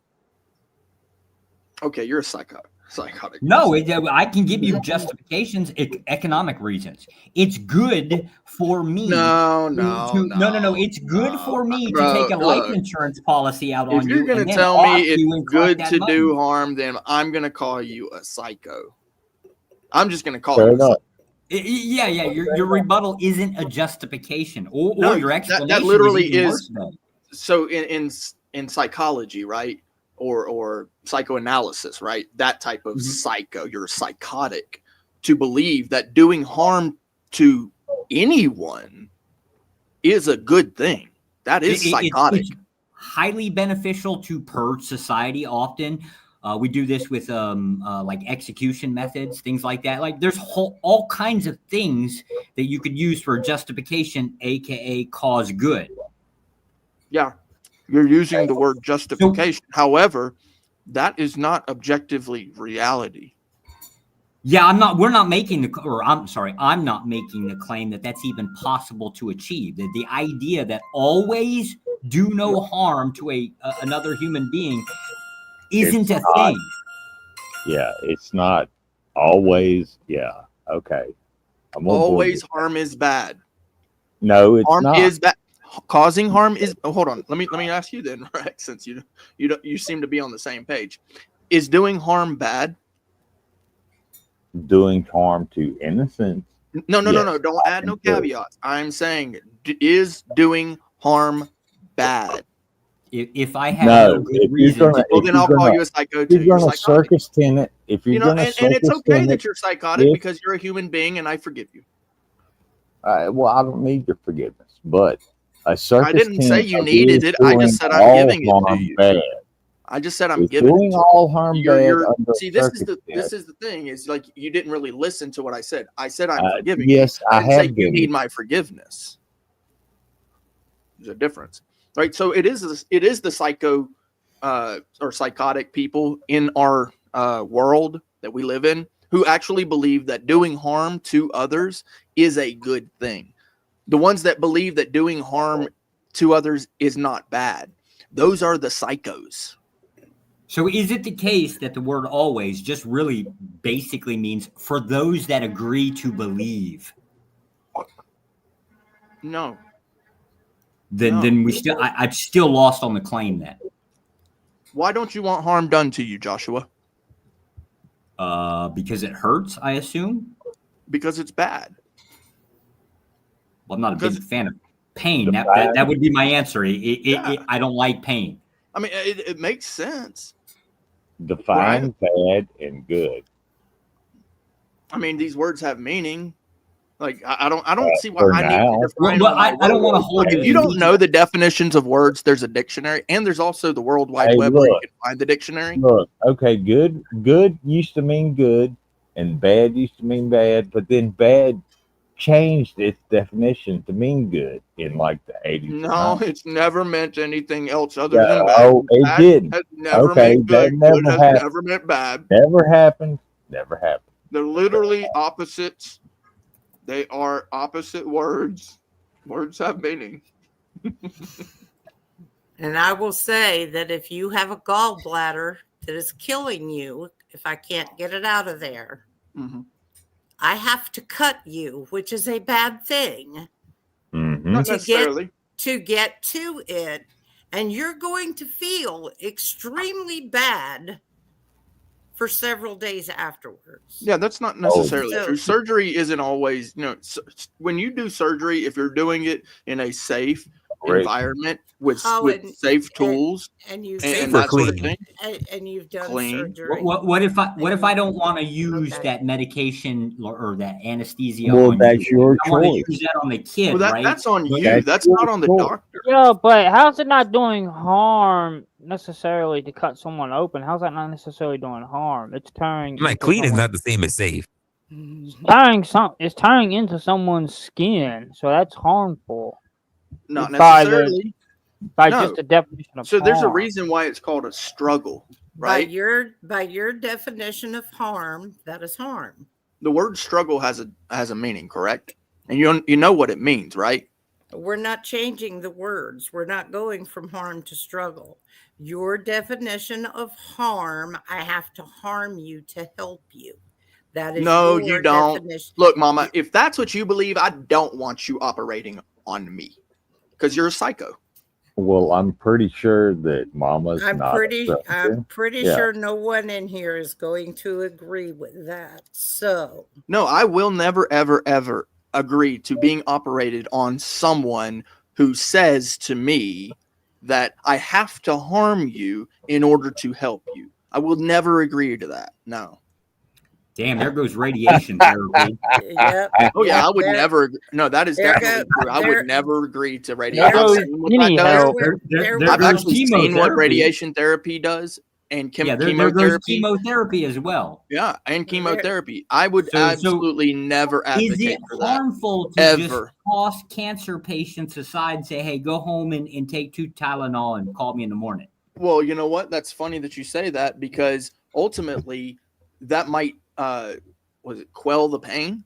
Okay, you're a psychotic. No, I can give you justifications, economic reasons. It's good for me. No. It's good for me to take a life insurance policy out on you. If you're going to tell me it's good to do harm, then I'm going to call you a psycho. I'm just going to call you a psycho. Yeah. Your rebuttal isn't a justification, or your explanation. That literally is. So in psychology, right? Or psychoanalysis, right? That type of psycho, you're psychotic to believe that doing harm to anyone is a good thing. That is psychotic. It's highly beneficial to purge society. Often we do this with like execution methods, things like that. Like there's all kinds of things that you could use for justification, aka cause good. Yeah. You're using the word justification. However, that is not objectively reality. Yeah, I'm not making the claim that that's even possible to achieve. The idea that always do no harm to another human being isn't a thing. Yeah, it's not always. Yeah, okay. Always harm is bad. No, it's not. Harm is bad. Causing harm is. Oh, hold on. Let me ask you then, Rex, since you seem to be on the same page. Is doing harm bad? Doing harm to innocents? No. Don't add no caveats. I'm saying, is doing harm bad? If I have no good reason, then I'll call you a psycho too. You're a circus tenant. If you're and it's okay that you're psychotic because you're a human being, and I forgive you. Well, I don't need your forgiveness, but a circus. I didn't say you needed it. I just said I'm giving it to you. Bad. I just said I'm giving doing it to all harm bad. See, this is the thing. Is like you didn't really listen to what I said. I said I'm forgiving. Yes, I have. Say you need my forgiveness. There's a difference, right? So it is the psycho or psychotic people in our world that we live in who actually believe that doing harm to others is a good thing. The ones that believe that doing harm to others is not bad. Those are the psychos. So is it the case that the word always just really basically means for those that agree to believe? No. Then I'm still lost on the claim then. Why don't you want harm done to you, Joshua? Because it hurts, I assume. Because it's bad. Well, I'm not a big fan of pain. That would be my answer. I don't like pain. I mean, it makes sense. Define bad and good. I mean, these words have meaning. Like I don't see why I need to define. I don't want to hold. If you don't know the definitions of words, there's a dictionary, and there's also the World Wide Web where you can find the dictionary. Look, okay, good used to mean good, and bad used to mean bad, but then bad changed its definition to mean good in like the 80s. No, it's never meant anything else other than bad. Oh, it didn't. Never meant good. Good has never meant bad. Never happened. They're literally opposites. They are opposite words. Words have meaning. And I will say that if you have a gallbladder that is killing you, if I can't get it out of there, I have to cut you, which is a bad thing. Not necessarily. To get to it. And you're going to feel extremely bad for several days afterwards. Yeah, that's not necessarily So- true. Surgery isn't always, when you do surgery, if you're doing it in a safe environment with safe tools and you've and done that sort of thing, and you've done clean. surgery. What if I don't want to use that medication or that anesthesia Well, on that's you? your I want to choice. use that on the kid, Well, right? that's on But- you. That's not on the doctor. Yeah, but how's it not doing harm necessarily to cut someone open? How's that not necessarily doing harm? It's tearing. Like into clean is someone's- not the same as safe. It's tearing into someone's skin, so that's harmful. Not By necessarily. by No. just the definition of So there's a harm. reason why it's called a struggle, By right? your definition of harm, that is harm. The word struggle has a meaning, correct? And you know what it means, right? We're not changing the words. We're not going from harm to struggle. Your definition of harm, I have to harm you to help you. That is No, your you don't. definition. Look, Mama, if that's what you believe, I don't want you operating on me because you're a psycho. Well, I'm pretty sure that Mama's I'm not. pretty Yeah. sure no one in here is going to agree with that. So No, I will never, ever, ever agree to being operated on someone who says to me that I have to harm you in order to help you. I will never agree to that. No. Damn, there goes radiation therapy. Yep. Oh yeah, I would There- never. No, that is there definitely go- true. I there- would never agree to There radiation. I've goes seen what that anyhow. does. I've there's actually seen what chemotherapy. radiation therapy does, and Yeah, there goes chemotherapy. chemotherapy as well. Yeah, and chemotherapy. I would So- absolutely never Is advocate it for that. harmful to Ever. just toss cancer patients aside and say, hey, go home and take 2 Tylenol and call me in the morning? Well, you know what? That's funny that you say that because ultimately that might quell the pain?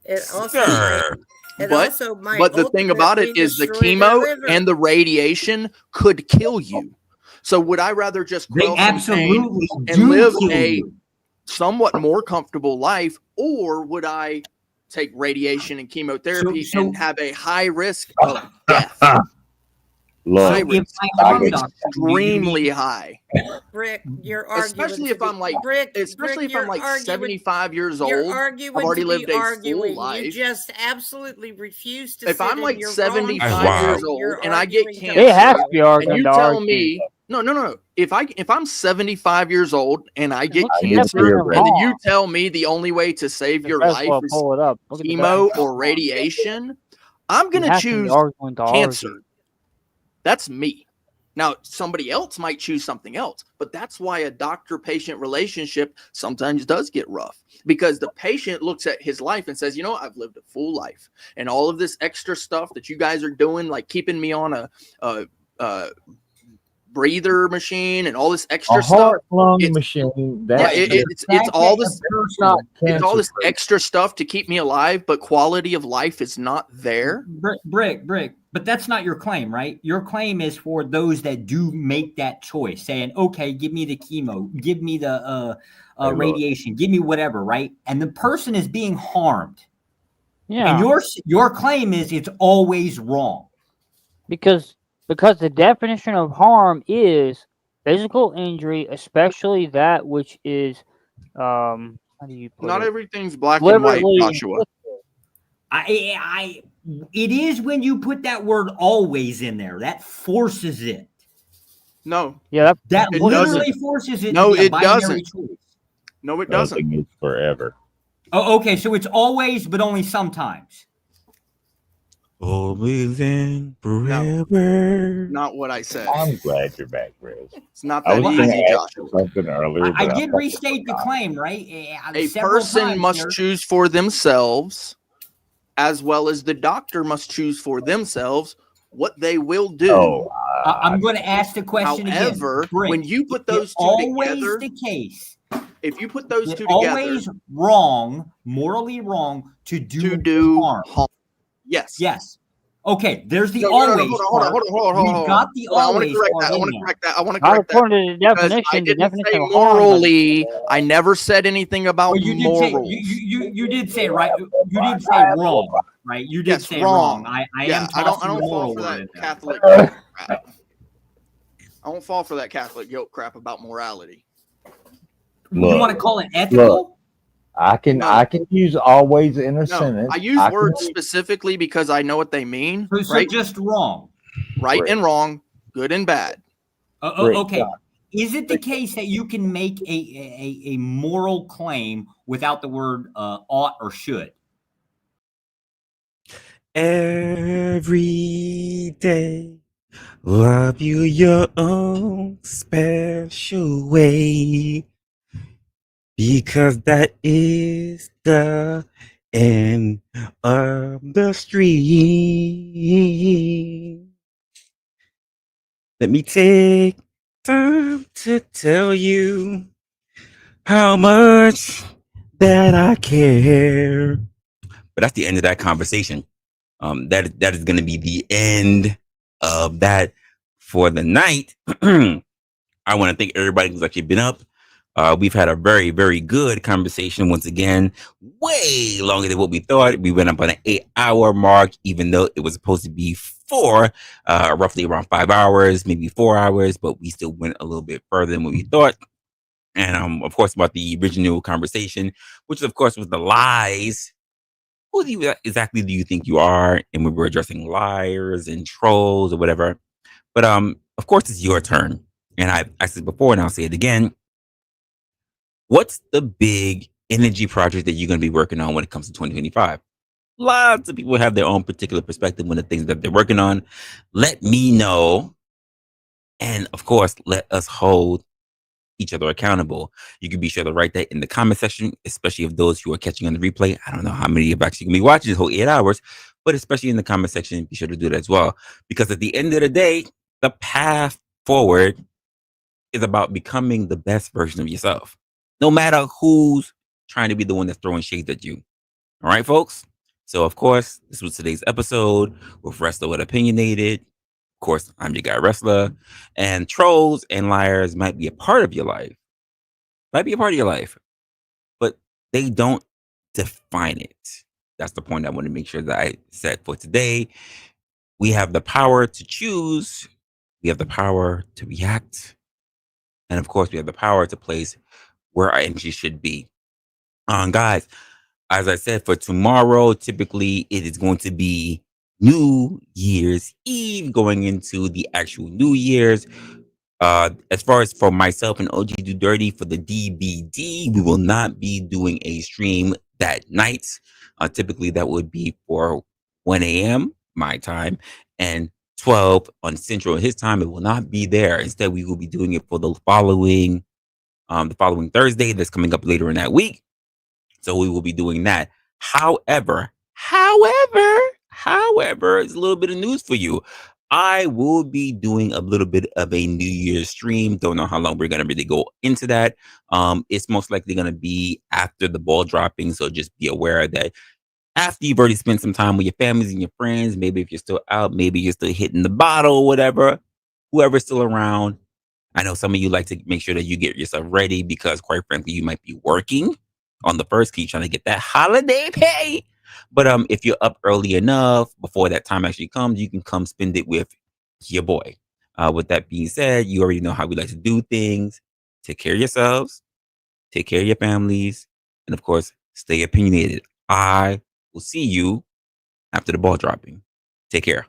It also Sure. it But also might but the thing about it ultimately is the destroy their chemo liver. and the radiation could kill you. So would I rather just They quell some pain absolutely and do live kill a you. somewhat more comfortable life, or would I take radiation and chemotherapy So- and have a high risk of death? Look, High If risk. I harm doctor, Extremely high. Brick, you're arguing Especially to if I'm be- like, Brick, especially Brick, if I'm you're like arguing- 75 years You're old. arguing I've already to lived be a arguing. full life. You just absolutely refuse to. If sit I'm in like your 75 Wow. years old You're and I get arguing to cancer, It has to be and arguing you to tell argue. me, no. If I'm 75 years old and I get What's the cancer, definition of and then you harm? tell me the only way to save your life Resla, is pull it up. Look at the chemo definition of or harm. radiation, I'm You gonna have to be choose arguing to cancer. argue. That's me. Now, somebody else might choose something else, but that's why a doctor-patient relationship sometimes does get rough because the patient looks at his life and says, you know what? I've lived a full life, and all of this extra stuff that you guys are doing, like keeping me on a breather machine and all this extra a stuff. heart-lung It's- machine. Yeah, it's all this. not It's all this cancer-free. extra stuff to keep me alive, but quality of life is not there. Brick. But that's not your claim, right? Your claim is for those that do make that choice, saying, okay, give me the chemo, give me the radiation, give me whatever, right? And the person is being harmed. Yeah. And your claim is it's always wrong. Because the definition of harm is physical injury, especially that which is how do you put Not it? everything's black and white, Deliberately Joshua. It is when you put that word always in there. That forces it. No. Yeah, That It literally doesn't. forces it No, to be a it binary doesn't. choice. No, it doesn't. Nothing is forever. Oh, okay, so it's always, but only sometimes. Always and forever. Not what I said. I'm glad you're back, Riz. It's not I that was going easy, to ask Joshua. you something earlier. I but did thought- restate the claim, right? A Several person times must there. choose for themselves, as well as the doctor must choose for themselves what they will do. Oh, I'm going to ask the question However, again. Brick, when you put is those it two always together, the case. if you put those It's two together, always wrong, morally wrong, to do harm. Yes. Yes. Okay, there's the No, always hold on. We've got the Hold on, always part I in want to there. correct that. I want to Not correct that. according to the Because definition. I The didn't definition say of harm. morally. I never said anything about Well, you did morals. say you did say right. You did say wrong, right? You did Yes, say wrong. wrong. I Yeah, am I don't tossing the fall moral for word that in there. Catholic guilt crap. I don't fall for that Catholic guilt crap about morality. you want to call it Look, ethical? I can use always in a sentence. I use can words use- specifically because I know what they mean. So Right? just wrong. Right Correct. and wrong, good and bad. Okay. Is it the case that you can make a moral claim without the word ought or should? Every day, love you your own special way. Because that is the end of the street. Let me take time to tell you how much that I care. But that's the end of that conversation. That is going to be the end of that for the night. I want to thank everybody who's actually been up. We've had a very, very good conversation once again, way longer than what we thought. We went up on an 8-hour mark, even though it was supposed to be 4, roughly around 5 hours, maybe 4 hours, but we still went a little bit further than what we thought. And of course, about the original conversation, which of course was the lies. Who exactly do you think you are? And we were addressing liars and trolls or whatever. But of course, it's your turn. And I've asked it before, and I'll say it again. What's the big energy project that you're going to be working on when it comes to 2025? Lots of people have their own particular perspective on the things that they're working on. Let me know. And of course, let us hold each other accountable. You can be sure to write that in the comment section, especially if those who are catching on the replay. I don't know how many of you actually going to be watching this whole 8 hours, but especially in the comment section, be sure to do that as well. Because at the end of the day, the path forward is about becoming the best version of yourself, no matter who's trying to be the one that's throwing shade at you. All right, folks? So, of course, this was today's episode with Resla with Opinionated. Of course, I'm your guy, Resla. And trolls and liars might be a part of your life. But they don't define it. That's the point I want to make sure that I set for today. We have the power to choose. We have the power to react. And of course, we have the power to place where our energy should be. Guys, as I said, for tomorrow, typically it is going to be New Year's Eve going into the actual New Year's. As far as for myself and OG Do Dirty for the DBD, we will not be doing a stream that night. Typically, that would be for 1 a.m. my time and 12 on Central his time. It will not be there. Instead, we will be doing it for the following Thursday that's coming up later in that week. So we will be doing that. However, it's a little bit of news for you. I will be doing a little bit of a New Year's stream. Don't know how long we're going to really go into that. It's most likely going to be after the ball dropping. So just be aware that after you've already spent some time with your families and your friends, maybe if you're still out, maybe you're still hitting the bottle or whatever, whoever's still around. I know some of you like to make sure that you get yourself ready because quite frankly, you might be working on the first key trying to get that holiday pay. But if you're up early enough before that time actually comes, you can come spend it with your boy. With that being said, you already know how we like to do things. Take care of yourselves, take care of your families, and of course, stay opinionated. I will see you after the ball dropping. Take care.